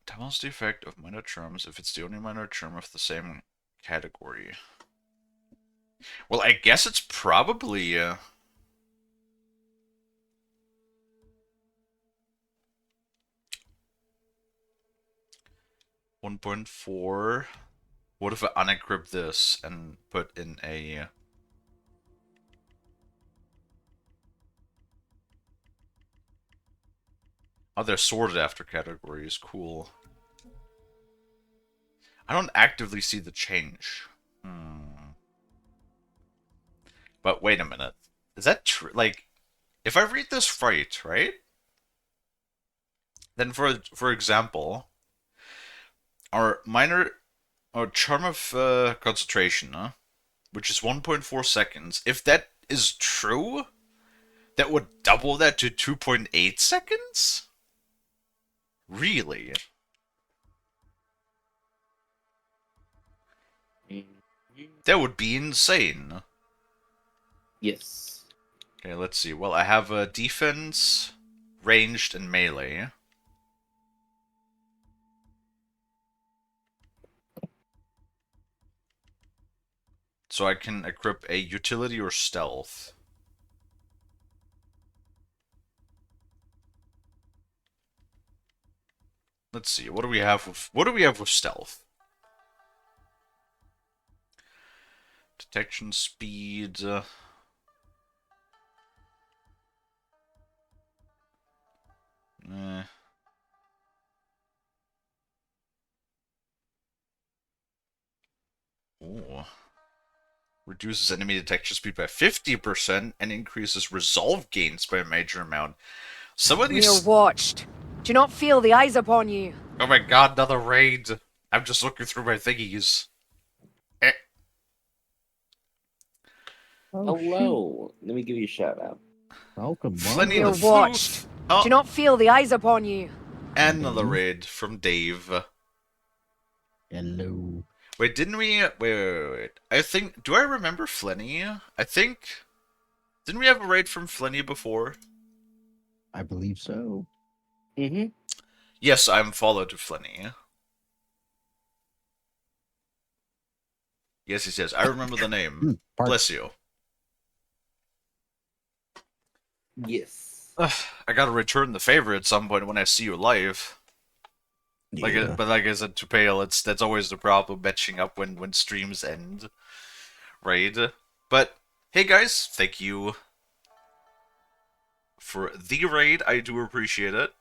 Doubles the effect of minor charms if it's the only minor charm of the same category. Well, I guess it's probably... 1.4. What if I unequip this and put in a... Oh, they're sorted after categories. Cool. I don't actively see the change. But wait a minute. Is that true? Like, if I read this right? Then for example, our charm of concentration, which is 1.4 seconds. If that is true, that would double that to 2.8 seconds? Really? That would be insane. Yes. Okay, let's see. Well, I have a defense, ranged, and melee. So I can equip a utility or stealth. let's see. What do we have with stealth? Detection speed. Ooh. Reduces enemy detection speed by 50% and increases resolve gains by a major amount. Some of these... You're watched. Do you not feel the eyes upon you? Oh my god, another raid. I'm just looking through my thingies. Hello. Let me give you a shout out. Welcome, Flenny You're the watched. Oh. Do you not feel the eyes upon you? And another raid from Dave. Hello. Wait, didn't we... Wait. I think... Do I remember Flenny? I think... Didn't we have a raid from Flenny before? I believe so. Mm-hmm. Yes, I'm followed to Flenny. Yes, he says. I remember the name. Bless you. Yes. I gotta return the favor at some point when I see you live. Yeah. But like I said to Pale, that's always the problem, matching up when streams end. Right? But, hey guys, thank you for the raid. I do appreciate it.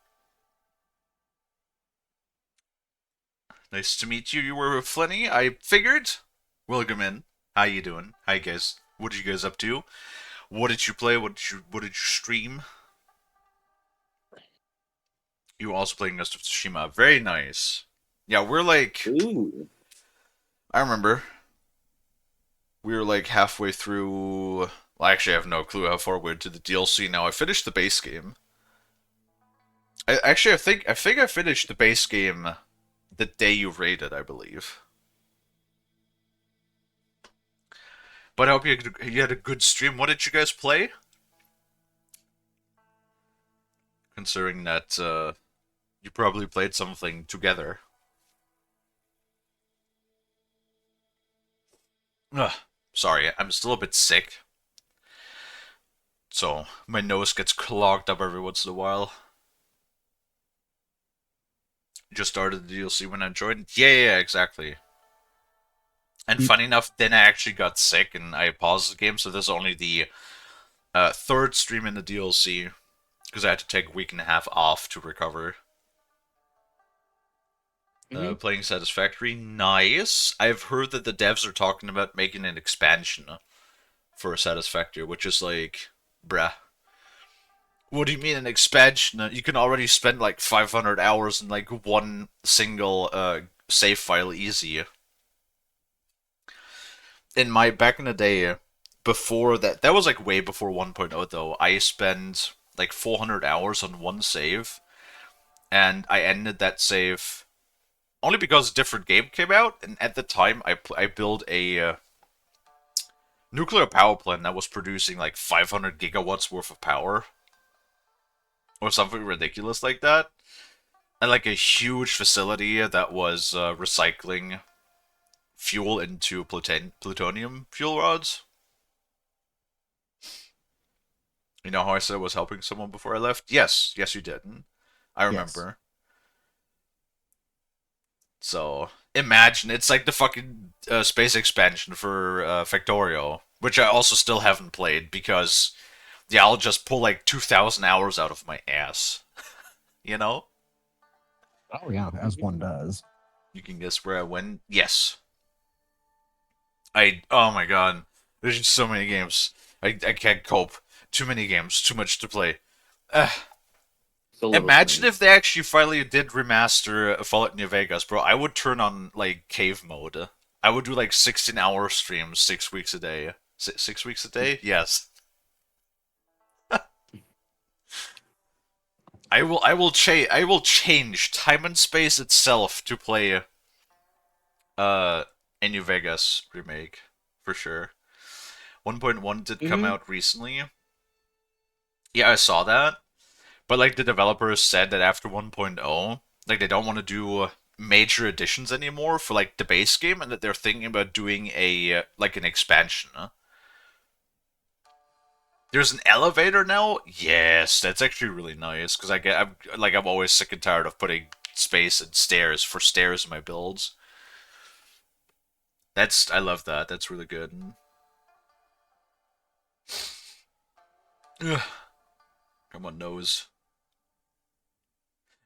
Nice to meet you. You were with Flenny. I figured. Welcome in. How you doing? Hi guys. What did you guys up to? What did you play? What did you stream? You were also playing Ghost of Tsushima. Very nice. Yeah, we're like... Ooh. I remember. We were like halfway through... Well, actually, I have no clue how far we're into the DLC now. I finished the base game. I think I finished the base game the day you raided, I believe. But I hope you had a good stream. What did you guys play? Considering that you probably played something together. Ugh, sorry, I'm still a bit sick. So, my nose gets clogged up every once in a while. Just started the DLC when I joined? Yeah, exactly. And funny enough, then I actually got sick and I paused the game, so this is only the third stream in the DLC. Because I had to take a week and a half off to recover. Playing Satisfactory, nice. I've heard that the devs are talking about making an expansion for Satisfactory, which is like, bruh. What do you mean an expansion? You can already spend like 500 hours in like one single save file easy. Back in the day, before that was like way before 1.0 though, I spent like 400 hours on one save, and I ended that save only because a different game came out, and at the time I built a nuclear power plant that was producing like 500 gigawatts worth of power. Or something ridiculous like that. And like a huge facility that was recycling fuel into plutonium fuel rods. You know how I said I was helping someone before I left? Yes, you did. I remember. Yes. So, imagine, it's like the fucking space expansion for Factorio, which I also still haven't played because, yeah, I'll just pull like 2,000 hours out of my ass. You know? Oh yeah, as one does. You can guess where I went? Yes. Oh my god. There's just so many games. I can't cope. Too many games. Too much to play. Imagine if they actually finally did remaster Fallout New Vegas, bro. I would turn on, like, cave mode. I would do, like, 16-hour streams 6 weeks a day. 6 weeks a day? Yes. I will change time and space itself to play a New Vegas remake for sure. 1.1 did come out recently. Yeah, I saw that. But like the developers said that after 1.0, like they don't want to do major additions anymore for like the base game, and that they're thinking about doing a like an expansion. There's an elevator now? Yes, that's actually really nice, because I'm always sick and tired of putting space and stairs for stairs in my builds. I love that. That's really good. Ugh. Come on, nose.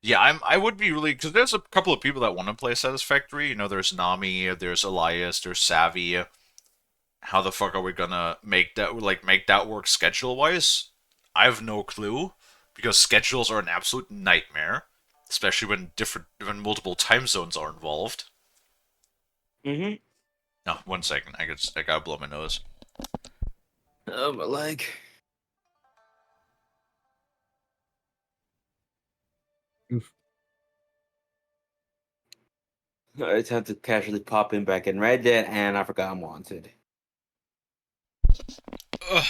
Yeah, I would be really, because there's a couple of people that want to play Satisfactory. You know, there's Nami, there's Elias, there's Savvy. How the fuck are we gonna make that work schedule-wise? I have no clue, because schedules are an absolute nightmare, especially when multiple time zones are involved. Mm-hmm. No, 1 second. I gotta blow my nose. Oh, my leg. Oof. I just have to casually pop in back in Red Dead, and I forgot I'm wanted. Ugh.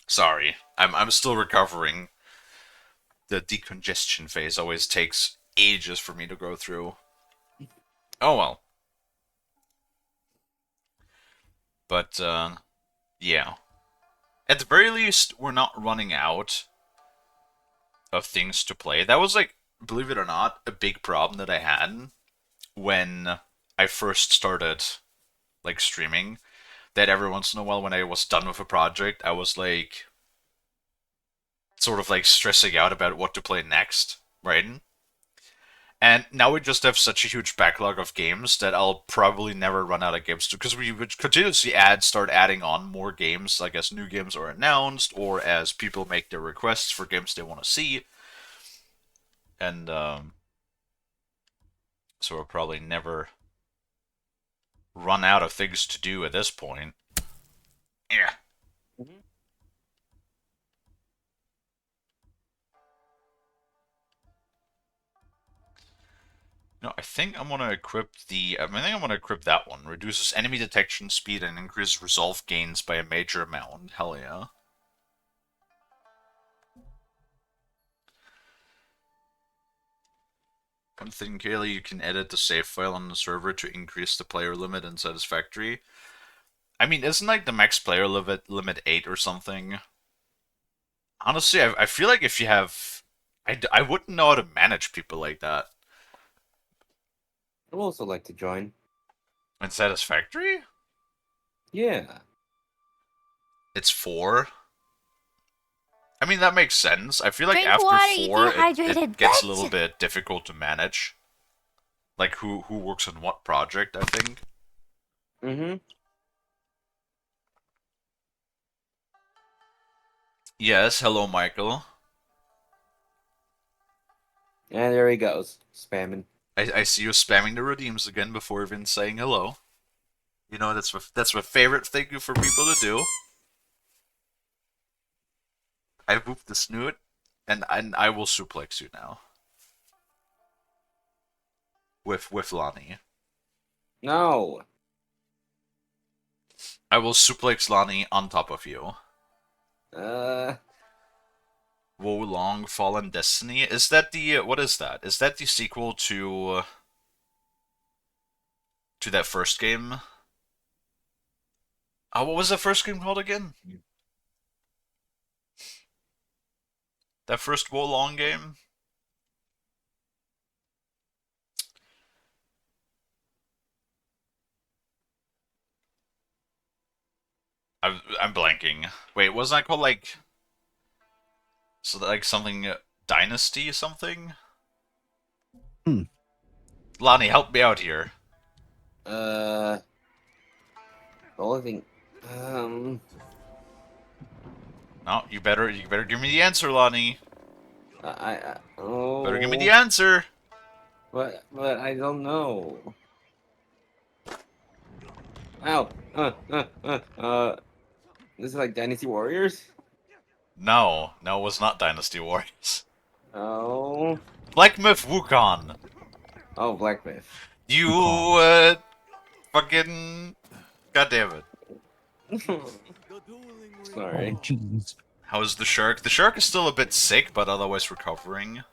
Sorry, I'm still recovering. The decongestion phase always takes ages for me to go through. Oh well. But yeah. At the very least, we're not running out of things to play. That was like, believe it or not, a big problem that I had when I first started like streaming. That every once in a while when I was done with a project, I was like sort of like stressing out about what to play next, right? And now we just have such a huge backlog of games that I'll probably never run out of games because we would continuously start adding on more games, like as new games are announced or as people make their requests for games they want to see. And so we'll probably never run out of things to do at this point. Yeah. No, I think I'm gonna equip that one. Reduces enemy detection speed and increases resolve gains by a major amount. Hell yeah. One thing, Kalie, you can edit the save file on the server to increase the player limit in Satisfactory. I mean, isn't like the max player limit 8 or something? Honestly, I feel like if you have... I wouldn't know how to manage people like that. I'd also like to join. In Satisfactory? Yeah. It's 4? I mean, that makes sense. I feel like Drink after water, you 4, dehydrated it gets a bitch. little bit difficult to manage. Like, who works on what project, I think. Mm-hmm. Yes, hello, Michael. And there he goes, spamming. I see you spamming the redeems again before even saying hello. You know, that's my favorite thing for people to do. I whooped the snoot, and I will suplex you now. With Lonnie. No. I will suplex Lonnie on top of you. Wo Long Fallen Destiny? Is that the what is that? Is that the sequel to that first game? What was that first game called again? That first Wo Long game? I'm blanking. Wait, wasn't that called like... So like something... Dynasty something? Lonnie, help me out here. The only thing... No, you better give me the answer, Lonnie. Oh... Better give me the answer. But I don't know. Ow! This is like Dynasty Warriors? No, it was not Dynasty Warriors. Oh... Black Myth Wukong. Oh, Black Myth. You, fucking... God damn it. Sorry. Oh, jeez. How's the shark? The shark is still a bit sick, but otherwise recovering.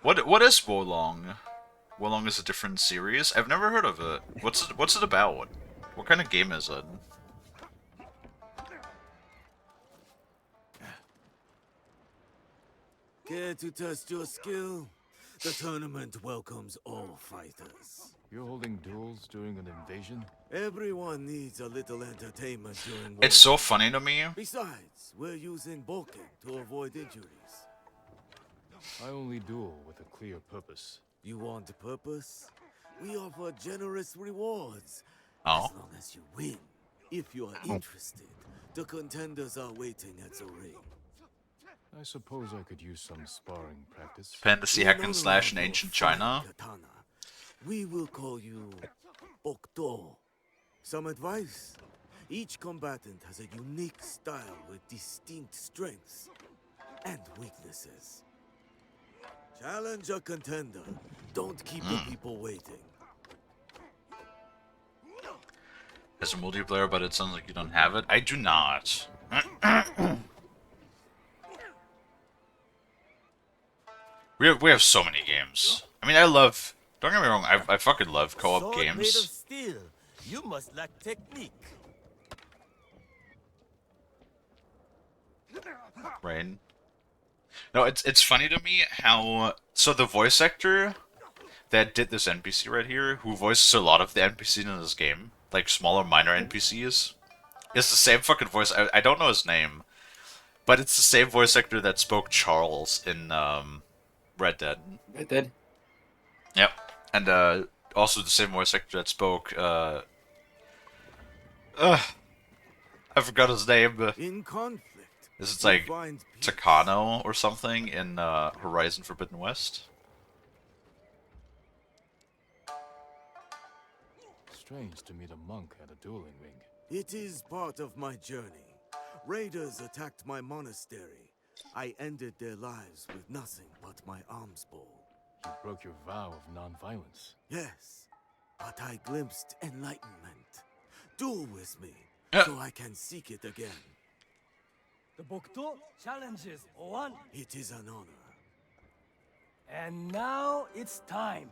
What is Wo Long? Wo Long is a different series? I've never heard of it. What's it about? What kind of game is it? Care to test your skill? The tournament welcomes all fighters. You're holding duels during an invasion? Everyone needs a little entertainment during war. It's so funny to me. Besides, we're using bulking to avoid injuries. I only duel with a clear purpose. You want a purpose? We offer generous rewards. Oh. As long as you win. If you are interested, the contenders are waiting at the ring. I suppose I could use some sparring practice. Fantasy hack and slash in ancient China. Katana. We will call you Bokdo. Some advice? Each combatant has a unique style with distinct strengths and weaknesses. Challenge a contender. Don't keep the people waiting. There's a multiplayer, but it sounds like you don't have it. I do not. We have so many games. I mean, I love... Don't get me wrong, I fucking love co-op Sword made of games. steel. You must lack technique. Right. No, it's funny to me how... So the voice actor that did this NPC right here, who voices a lot of the NPCs in this game, like smaller, minor NPCs, is the same fucking voice... I don't know his name, but it's the same voice actor that spoke Charles in Red Dead. Red Dead? Yep. And also the same voice actor that spoke... I forgot his name. In conflict, Is it like Takano or something in Horizon Forbidden West? Strange to meet a monk at a dueling ring. it is part of my journey. Raiders attacked my monastery. I ended their lives with nothing but my alms bowl. You broke your vow of non-violence. Yes, but I glimpsed enlightenment. Duel with me, so I can seek it again. The Bokdo challenges one. It is an honor. And now it's time.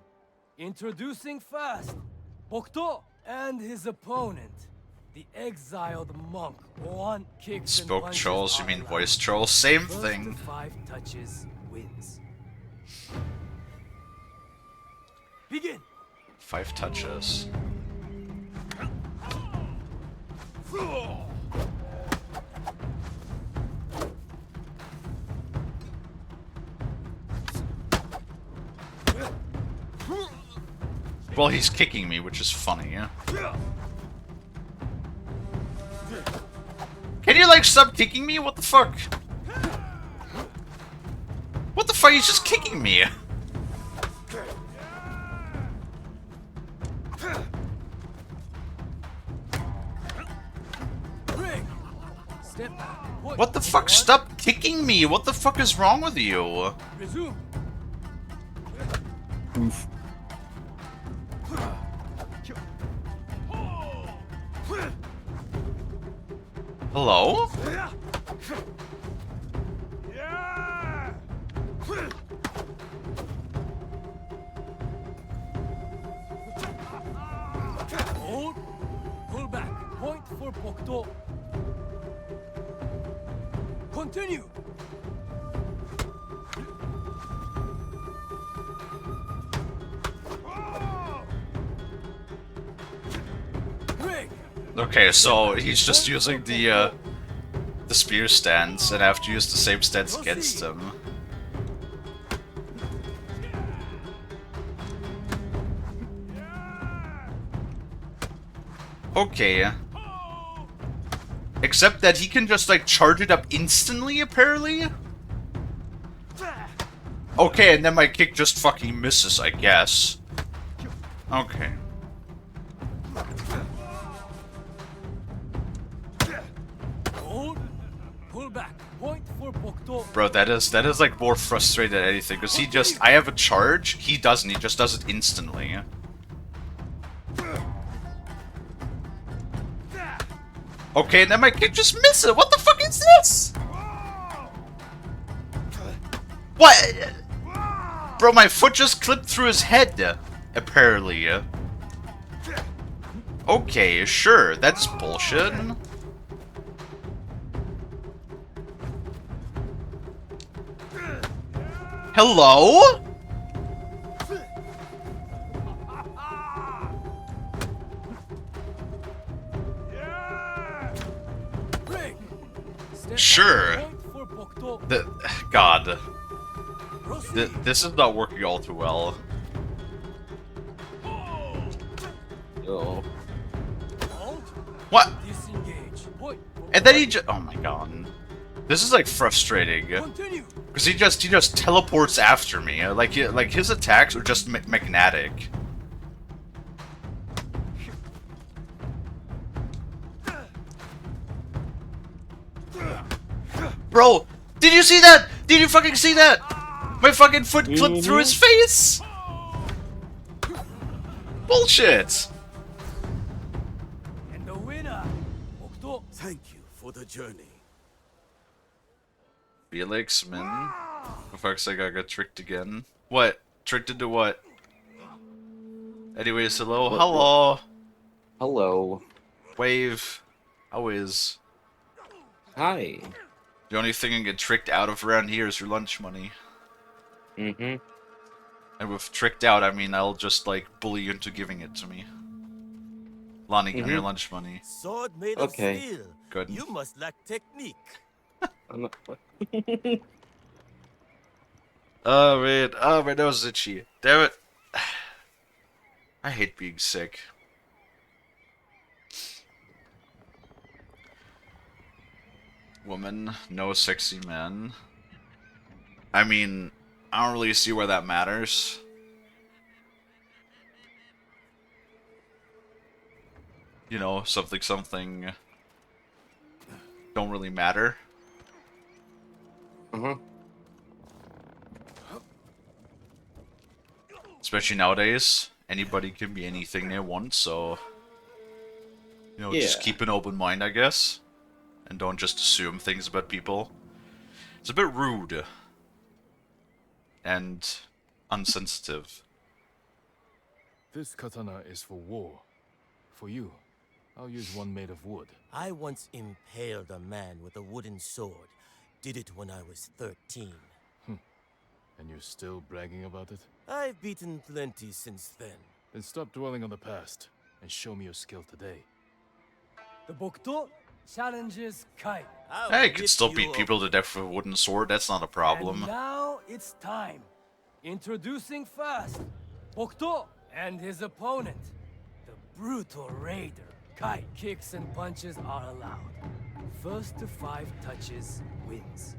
Introducing first, Bokdo and his opponent, the exiled monk. One kicks and Spoke punches trolls, you are mean allowed. voice trolls? Same First thing. to 5 touches wins. Begin. 5 touches. Well, he's kicking me, which is funny, yeah? Can you, like, stop kicking me? What the fuck? What the fuck? He's just kicking me! Step back. Point. What the fuck? Stop kicking me! What the fuck is wrong with you? Resume. Oof. Hello? Hold. Pull back. Point for Bokdo. Continue. Ring. Okay, so he's just using the spear stance, and I have to use the same stance against him. Okay. Except that he can just, like, charge it up instantly, apparently? Okay, and then my kick just fucking misses, I guess. Okay. Hold. Pull back. Point for Bokdo. Bro, that is like more frustrating than anything, because he just, I have a charge, he doesn't, he just does it instantly. Okay, and then my kick just misses. What the fuck is this? What? Bro, my foot just clipped through his head, apparently. Okay, sure, that's bullshit. Hello? Sure. God. This is not working all too well. Oh. What? And then he just... Oh my god. This is like frustrating. Because he just teleports after me. Like his attacks are just magnetic. Bro, did you see that? Did you fucking see that? My fucking foot clipped through his face. Bullshit. And the winner, thank you for the journey. Felix, man. The fuck's like I got tricked again. What? Tricked into what? Anyways, hello. Hello. Hello. Wave. How is? Hi. The only thing I get tricked out of around here is your lunch money. Mm-hmm. And with tricked out, I mean I'll just, like, bully you into giving it to me. Lonnie, give me your lunch money. Sword made of steel. Good. You must lack technique. Oh, man. Oh, my nose is itchy. Damn it. I hate being sick. Woman, no sexy men. I mean, I don't really see where that matters. You know, something don't really matter. Especially nowadays, anybody can be anything they want, so... You know, just keep an open mind, I guess. And don't just assume things about people. It's a bit rude. And unsensitive. This katana is for war. For you, I'll use one made of wood. I once impaled a man with a wooden sword. Did it when I was 13. And you're still bragging about it? I've beaten plenty since then. Then stop dwelling on the past and show me your skill today. The Bokto challenges Kai. Hey, I can still beat people to death with a wooden sword, that's not a problem. And now it's time. Introducing first, Bokto and his opponent, the brutal raider. Kai. Kicks and punches are allowed. First to 5 touches wins.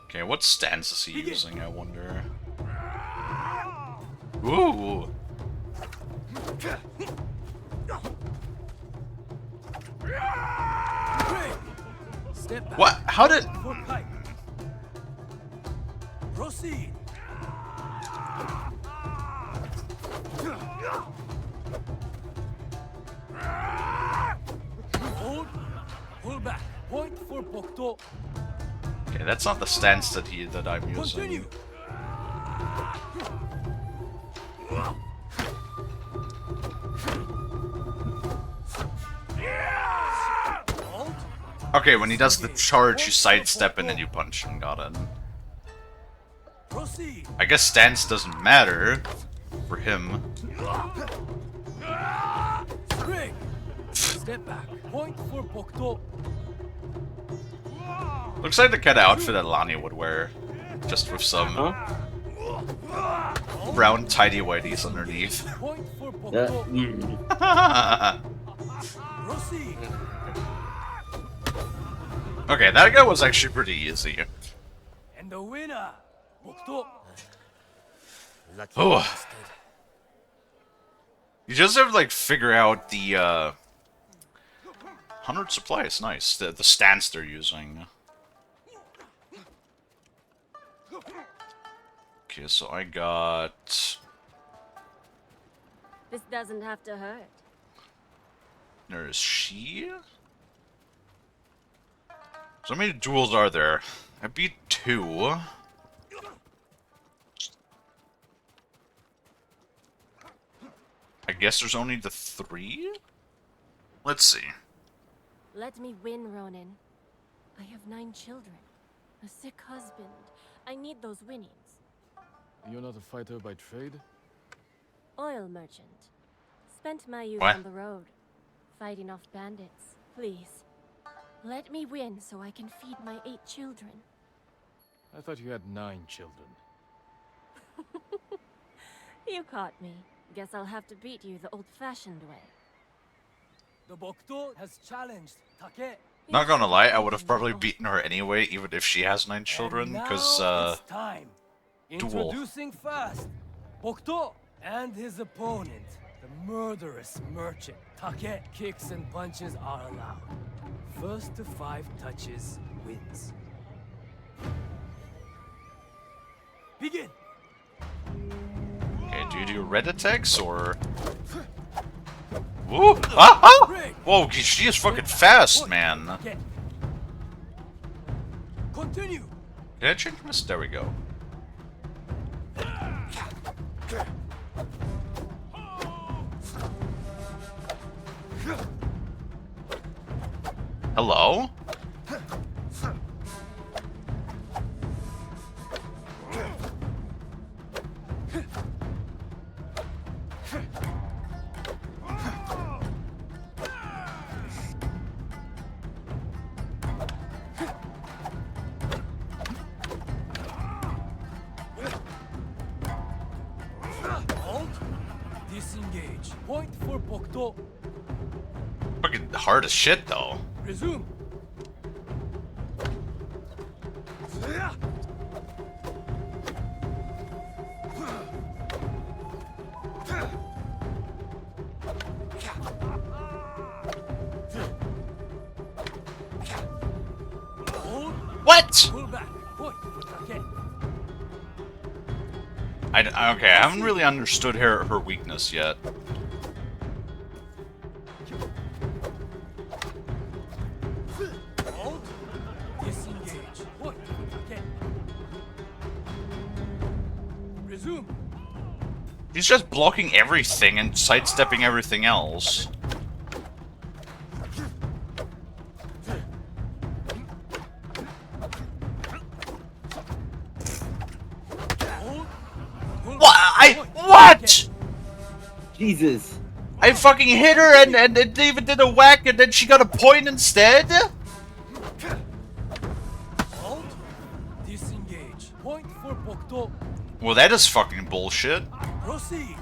Okay, what stance is he using, I wonder? Ooh! What? How did... Proceed. Hold. Pull back. Point for Bokto. Okay, that's not the stance that I'm using. Continue. Okay, when he does the charge, you sidestep and then you punch him. Got it. Proceed. I guess stance doesn't matter for him. Step back. Point for Bokto. Looks like the kind of outfit that Lonnie would wear. Just with some brown tidy whities underneath. Point for Bokto. Proceed. Okay, that guy was actually pretty easy. And the winner, Bokto. Oh. You just have to, like, figure out the, 100 supply is nice. The stance they're using. Okay, so I got... This doesn't have to hurt. There's she? So how many duels are there? I beat 2. I guess there's only the 3? Let's see. Let me win, Ronin. I have 9 children. A sick husband. I need those winnings. You're not a fighter by trade? Oil merchant. Spent my youth What? on the road, fighting off bandits. Please, let me win so I can feed my 8 children. I thought you had 9 children. You caught me. Guess I'll have to beat you the old-fashioned way. The Bokto has challenged Take. Not gonna lie, I would have probably beaten her anyway, even if she has 9 children, because, It's time. duel. Introducing first, Bokto and his opponent, the murderous merchant. Take kicks and punches are allowed. First to 5 touches wins. Begin. Okay, do you do red attacks, or... Woo! Ah! Ah! Whoa, she is fucking fast, man. Continue. Can I change this? There we go. Hello? Halt. Disengage. Point for Bokto. Fucking hard as shit, though. Resume. What? Pull back. Point for Take. Okay, I haven't really understood her weakness yet. Halt. Disengage. Point for Take. Resume. He's just blocking everything and sidestepping everything else. What? Jesus. I fucking hit her and it even did a whack and then she got a point instead? Halt. Disengage. Point for Bokto. Well, that is fucking bullshit. Proceed.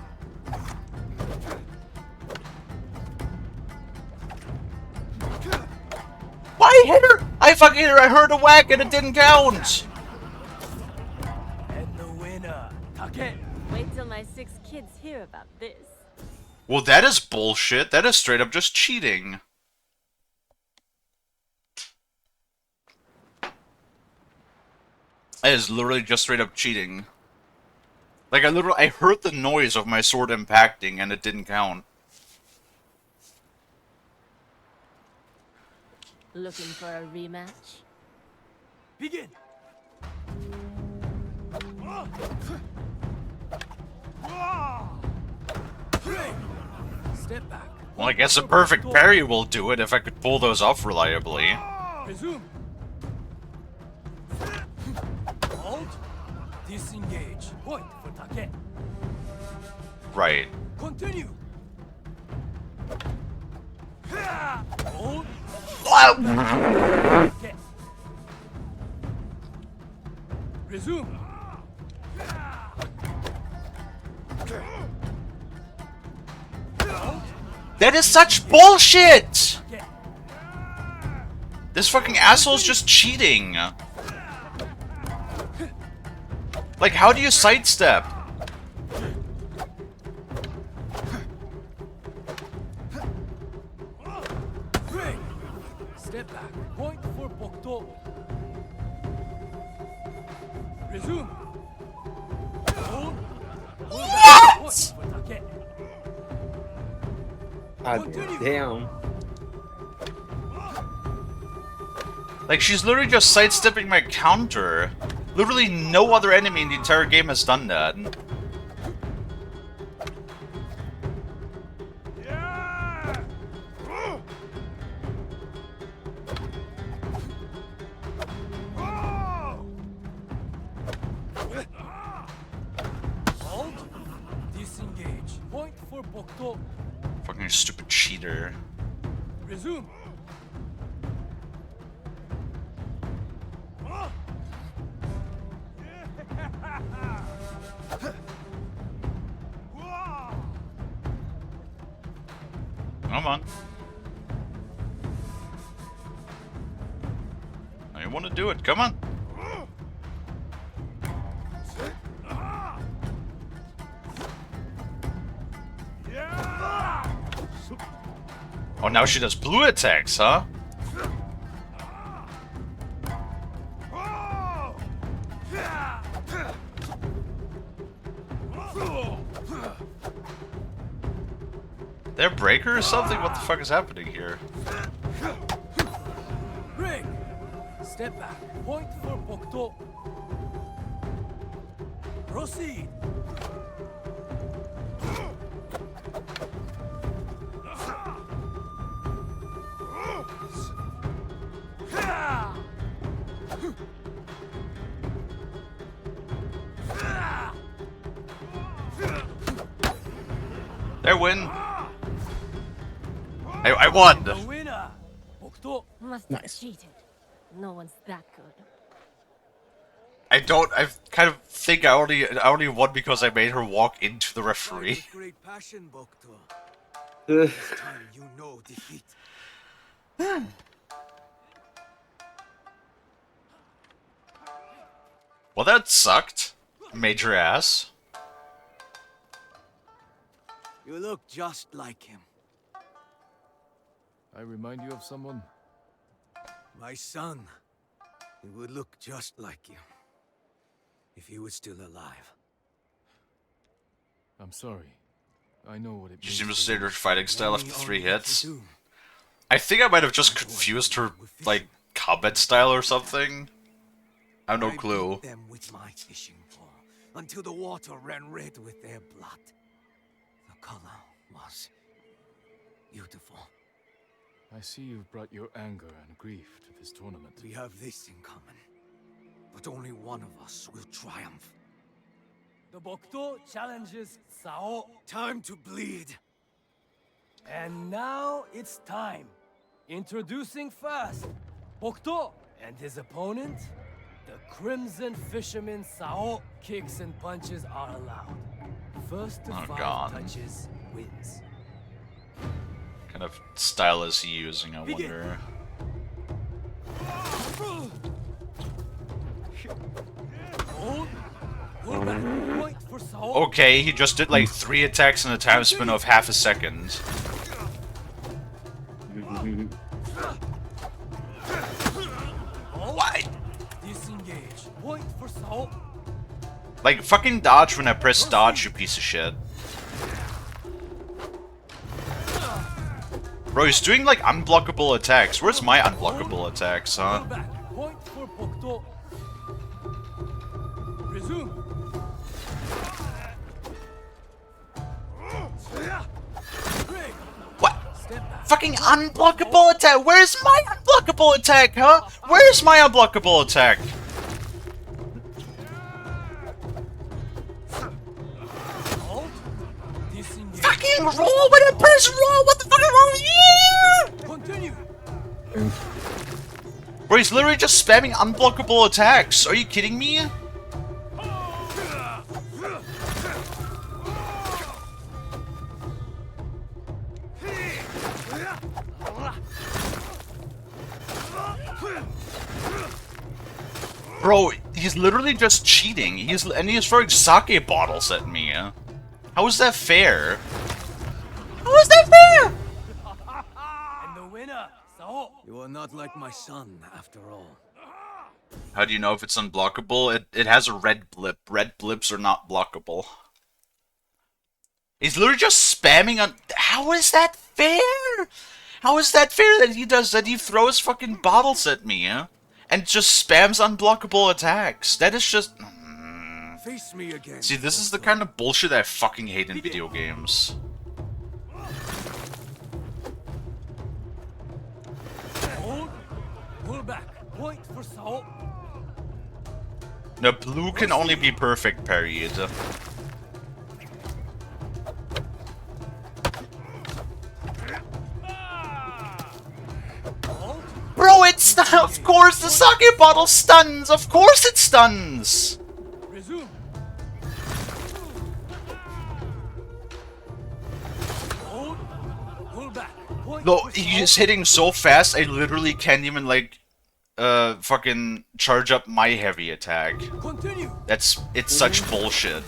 Why hit her? I fucking hit her, I heard a whack and it didn't count. And the winner, Take. Wait till my 6 kids hear about this. Well, that is bullshit. That is straight up just cheating. That is literally just straight up cheating. Like, I heard the noise of my sword impacting and it didn't count. Looking for a rematch? Begin. Step back. Well, I guess a perfect parry will do it if I could pull those off reliably. Resume. Halt. Disengage. Point for Take. Right. Continue. Hold. Take. Resume. That is such bullshit! This fucking asshole's just cheating. Like, how do you sidestep? Step back. Point for Bokto. Resume. Hold. What? Damn. Like, she's literally just sidestepping my counter. Literally no other enemy in the entire game has done that. Bokto. Fucking stupid cheater. Resume. Come on. Now you want to do it. Come on. Oh, now she does blue attacks, huh? They're breaker or something? What the fuck is happening here? Break. Step back. Point for Bokto. Proceed. They win. I won. The winner. Bokto. Must have cheated. No one's that good. I kind of think I only won because I made her walk into the referee. Great passion, Bokto. This time you know defeat. Well, that sucked. Major ass. You look just like him. I remind you of someone? My son. He would look just like you. If he was still alive. I'm sorry. I know what it She means. seems to stay her fighting style after 3 hits. I think I might have just confused her, like, combat style or something. I have no clue. I beat them with my fishing pole until the water ran red with their blood. The color was beautiful. I see you've brought your anger and grief to this tournament. We have this in common. But only one of us will triumph. The Bokto challenges Sao. Time to bleed. And now it's time. Introducing first, Bokto and his opponent, the Crimson Fisherman Sao. Kicks and punches are allowed. First to 5 touches wins. What kind of style is he using, I wonder? Okay, he just did like 3 attacks in a time span of half a second. What? Disengage. Point for Sao. Like, fucking dodge when I press dodge, you piece of shit. Bro, he's doing like unblockable attacks. Where's my unblockable attacks, huh? Point for Bokto. Resume. What? Fucking unblockable attack? Where's my unblockable attack, huh? Where's my unblockable attack? Fucking roll when I press roll! What the fuck is wrong with you? Continue. Bro, he's literally just spamming unblockable attacks. Are you kidding me? Bro, he's literally just cheating. He's throwing sake bottles at me. How is that fair? How is that fair? And the winner, Sao. You are not like my son, after all. How do you know if it's unblockable? It has a red blip. Red blips are not blockable. He's literally just spamming on. How is that fair? How is that fair that he does that? He throws fucking bottles at me, and just spams unblockable attacks. That is just. Face me again. See, this is the kind of bullshit I fucking hate in video games. Hold. Pull back. Point for Sao. The blue can only be perfect parried. Of course the sake bottle stuns! Of course it stuns! Resume. Hold. Pull back. Point. No, he's hitting so fast, I literally can't even, like, fucking charge up my heavy attack. Continue. It's such bullshit.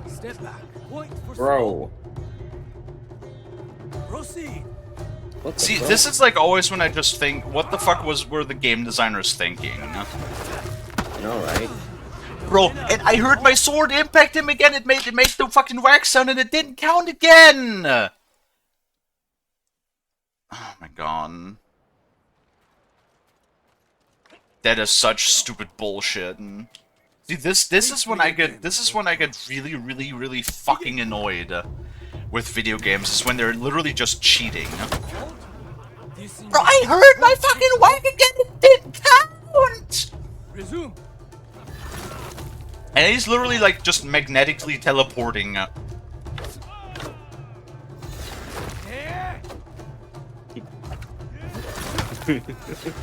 Step back. Point for Bro. Proceed. What the See, fuck? this is like always when I just think, what the fuck were the game designers thinking? I know, right? Bro, and I heard my sword impact him again, it made the fucking whack sound and it didn't count again! Oh my god. That is such stupid bullshit. See, this is when I get really, really, really fucking annoyed with video games, is when they're literally just cheating. Bro, I heard my fucking whack again, it didn't count! Resume. And he's literally like just magnetically teleporting.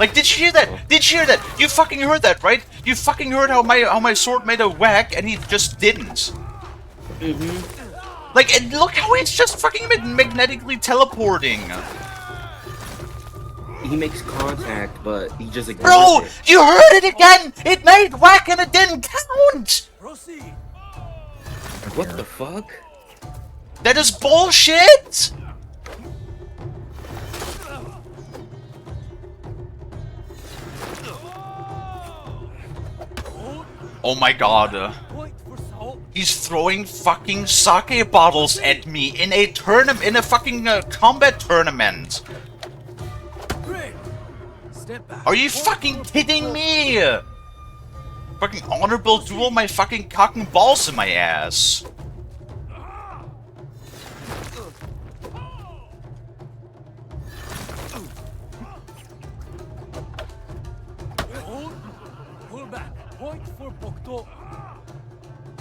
Like, did you hear that? Did you hear that? You fucking heard that, right? You fucking heard how my sword made a whack and he just didn't. Like, and look how he's just fucking magnetically teleporting. He makes contact, but he just ignores Bro, it. you heard it again! It made whack and it didn't count! Proceed. What the fuck? That is bullshit! Oh my god. He's throwing fucking sake bottles at me in a tournament, in a fucking combat tournament. Are you fucking kidding me? Fucking honorable duel my fucking cock and balls in my ass. Pull back. Point for Bokto.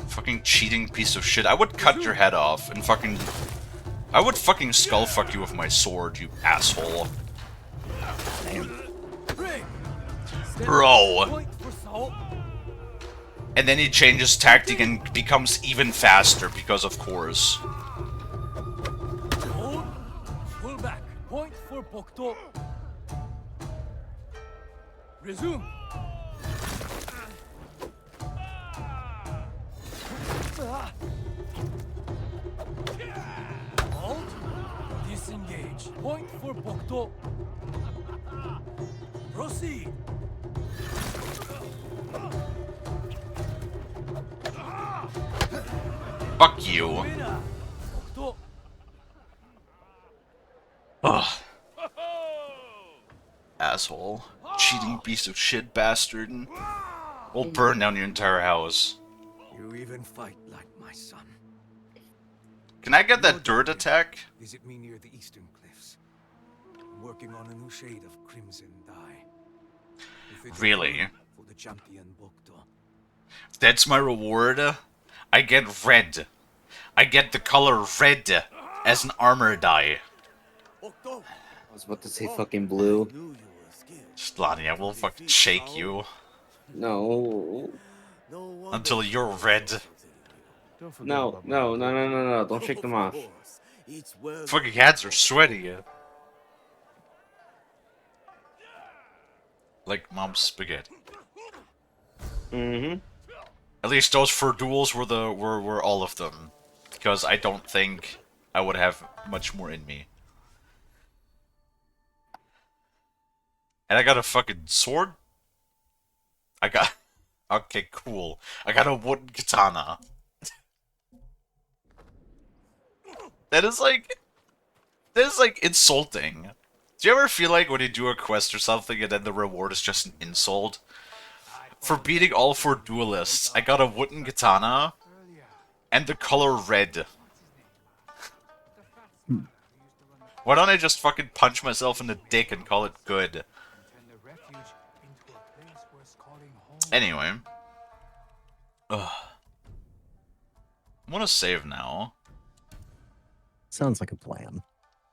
Fucking cheating piece of shit. I would cut your head off and fucking... I would fucking skull fuck you with my sword, you asshole. Bro. And then he changes tactic and becomes even faster because of course. Pull back. Point for Bokto. Resume. Halt. Disengage. Point for Bokto. Proceed. Fuck you. Ugh. Asshole. Cheating piece of shit bastard. We'll burn down your entire house. You even fight like my son. Can I get that dirt attack? Visit me near the eastern cliffs. I'm working on a new shade of crimson dye. If it's Really? for the champion Bokto. That's my reward? I get red. I get the color red as an armor die. I was about to say fucking blue. Stlani, I will fucking shake you. No. Until you're red. No. Don't shake them off. Fucking hands are sweaty. Like mom's spaghetti. At least those for duels were all of them. Because I don't think I would have much more in me. And I got a fucking sword? I got... Okay, cool. I got a wooden katana. That is like insulting. Do you ever feel like when you do a quest or something and then the reward is just an insult? For beating all 4 duelists, I got a wooden katana and the color red. Why don't I just fucking punch myself in the dick and call it good? Anyway. Ugh. I want to save now. Sounds like a plan.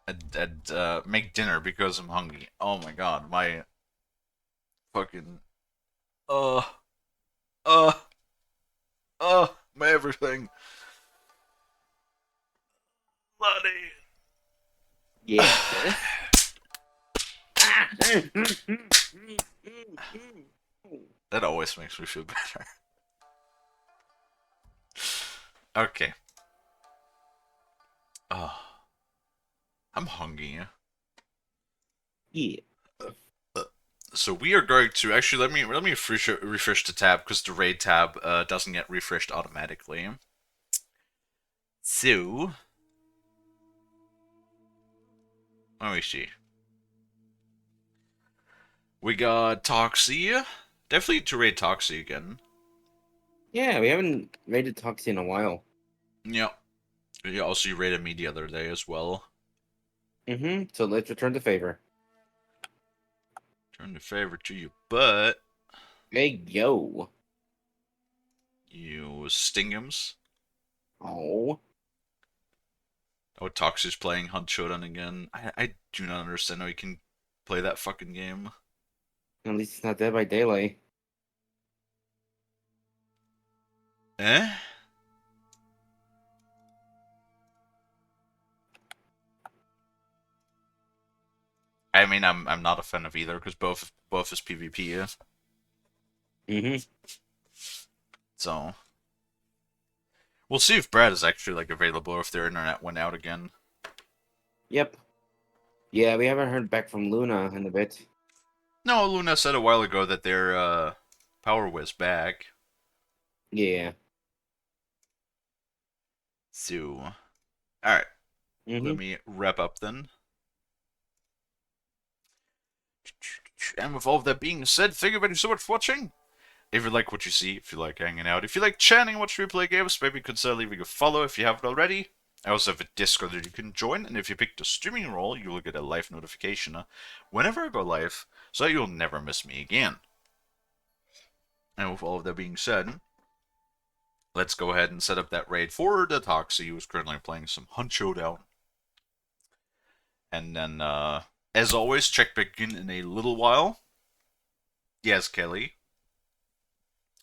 And make dinner because I'm hungry. Oh my god, my fucking uh my everything. Bloody. Yeah. That always makes me feel better. Okay. Oh. I'm hungry. Yeah. So we are going to actually let me refresh the tab because the raid tab doesn't get refreshed automatically. So let me see. We got Toxie. Definitely to raid Toxie again. Yeah, we haven't raided Toxie in a while. Yeah. You also raided me the other day as well. So let's return the favor. Turn the favor to you, but hey yo, you stingums. Oh. Oh, Toxie's playing Hunt Showdown again. I do not understand how he can play that fucking game. At least he's not Dead by Daylight. Eh? I mean, I'm not a fan of either because both is PvP. So we'll see if Brad is actually like available or if their internet went out again. Yep. Yeah, we haven't heard back from Luna in a bit. No, Luna said a while ago that their power was back. Yeah. So, alright. Let me wrap up then. And with all of that being said, thank you very so much for watching. If you like what you see, if you like hanging out, if you like chatting and watching me play games, maybe consider leaving a follow if you haven't already. I also have a Discord that you can join, and if you pick the streaming role, you will get a live notification whenever I go live, so that you'll never miss me again. And with all of that being said, let's go ahead and set up that raid for the Toxie, who is currently playing some Hunt Showdown. And then, as always, check back in a little while. Yes, Kelly.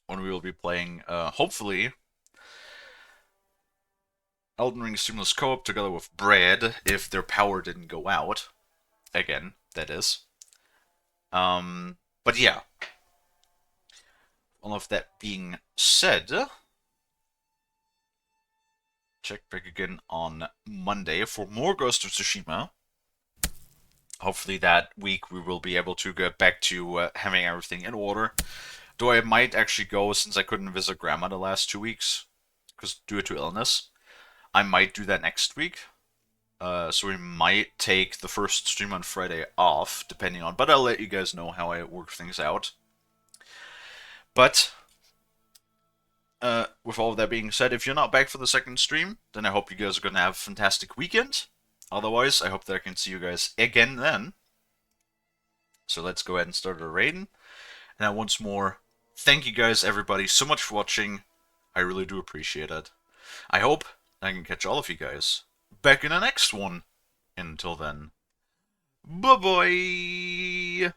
When we will be playing, hopefully, Elden Ring Seamless Co-op together with Brad, if their power didn't go out. Again, that is. But yeah. All of that being said, check back again on Monday for more Ghost of Tsushima. Hopefully that week we will be able to get back to having everything in order. Though I might actually go, since I couldn't visit Grandma the last 2 weeks, because due to illness. I might do that next week. So we might take the first stream on Friday off, depending on... But I'll let you guys know how I work things out. But, with all of that being said, if you're not back for the second stream, then I hope you guys are going to have a fantastic weekend. Otherwise, I hope that I can see you guys again then. So let's go ahead and start our raiding. And once more, thank you guys, everybody, so much for watching. I really do appreciate it. I hope I can catch all of you guys back in the next one. Until then, bye-bye!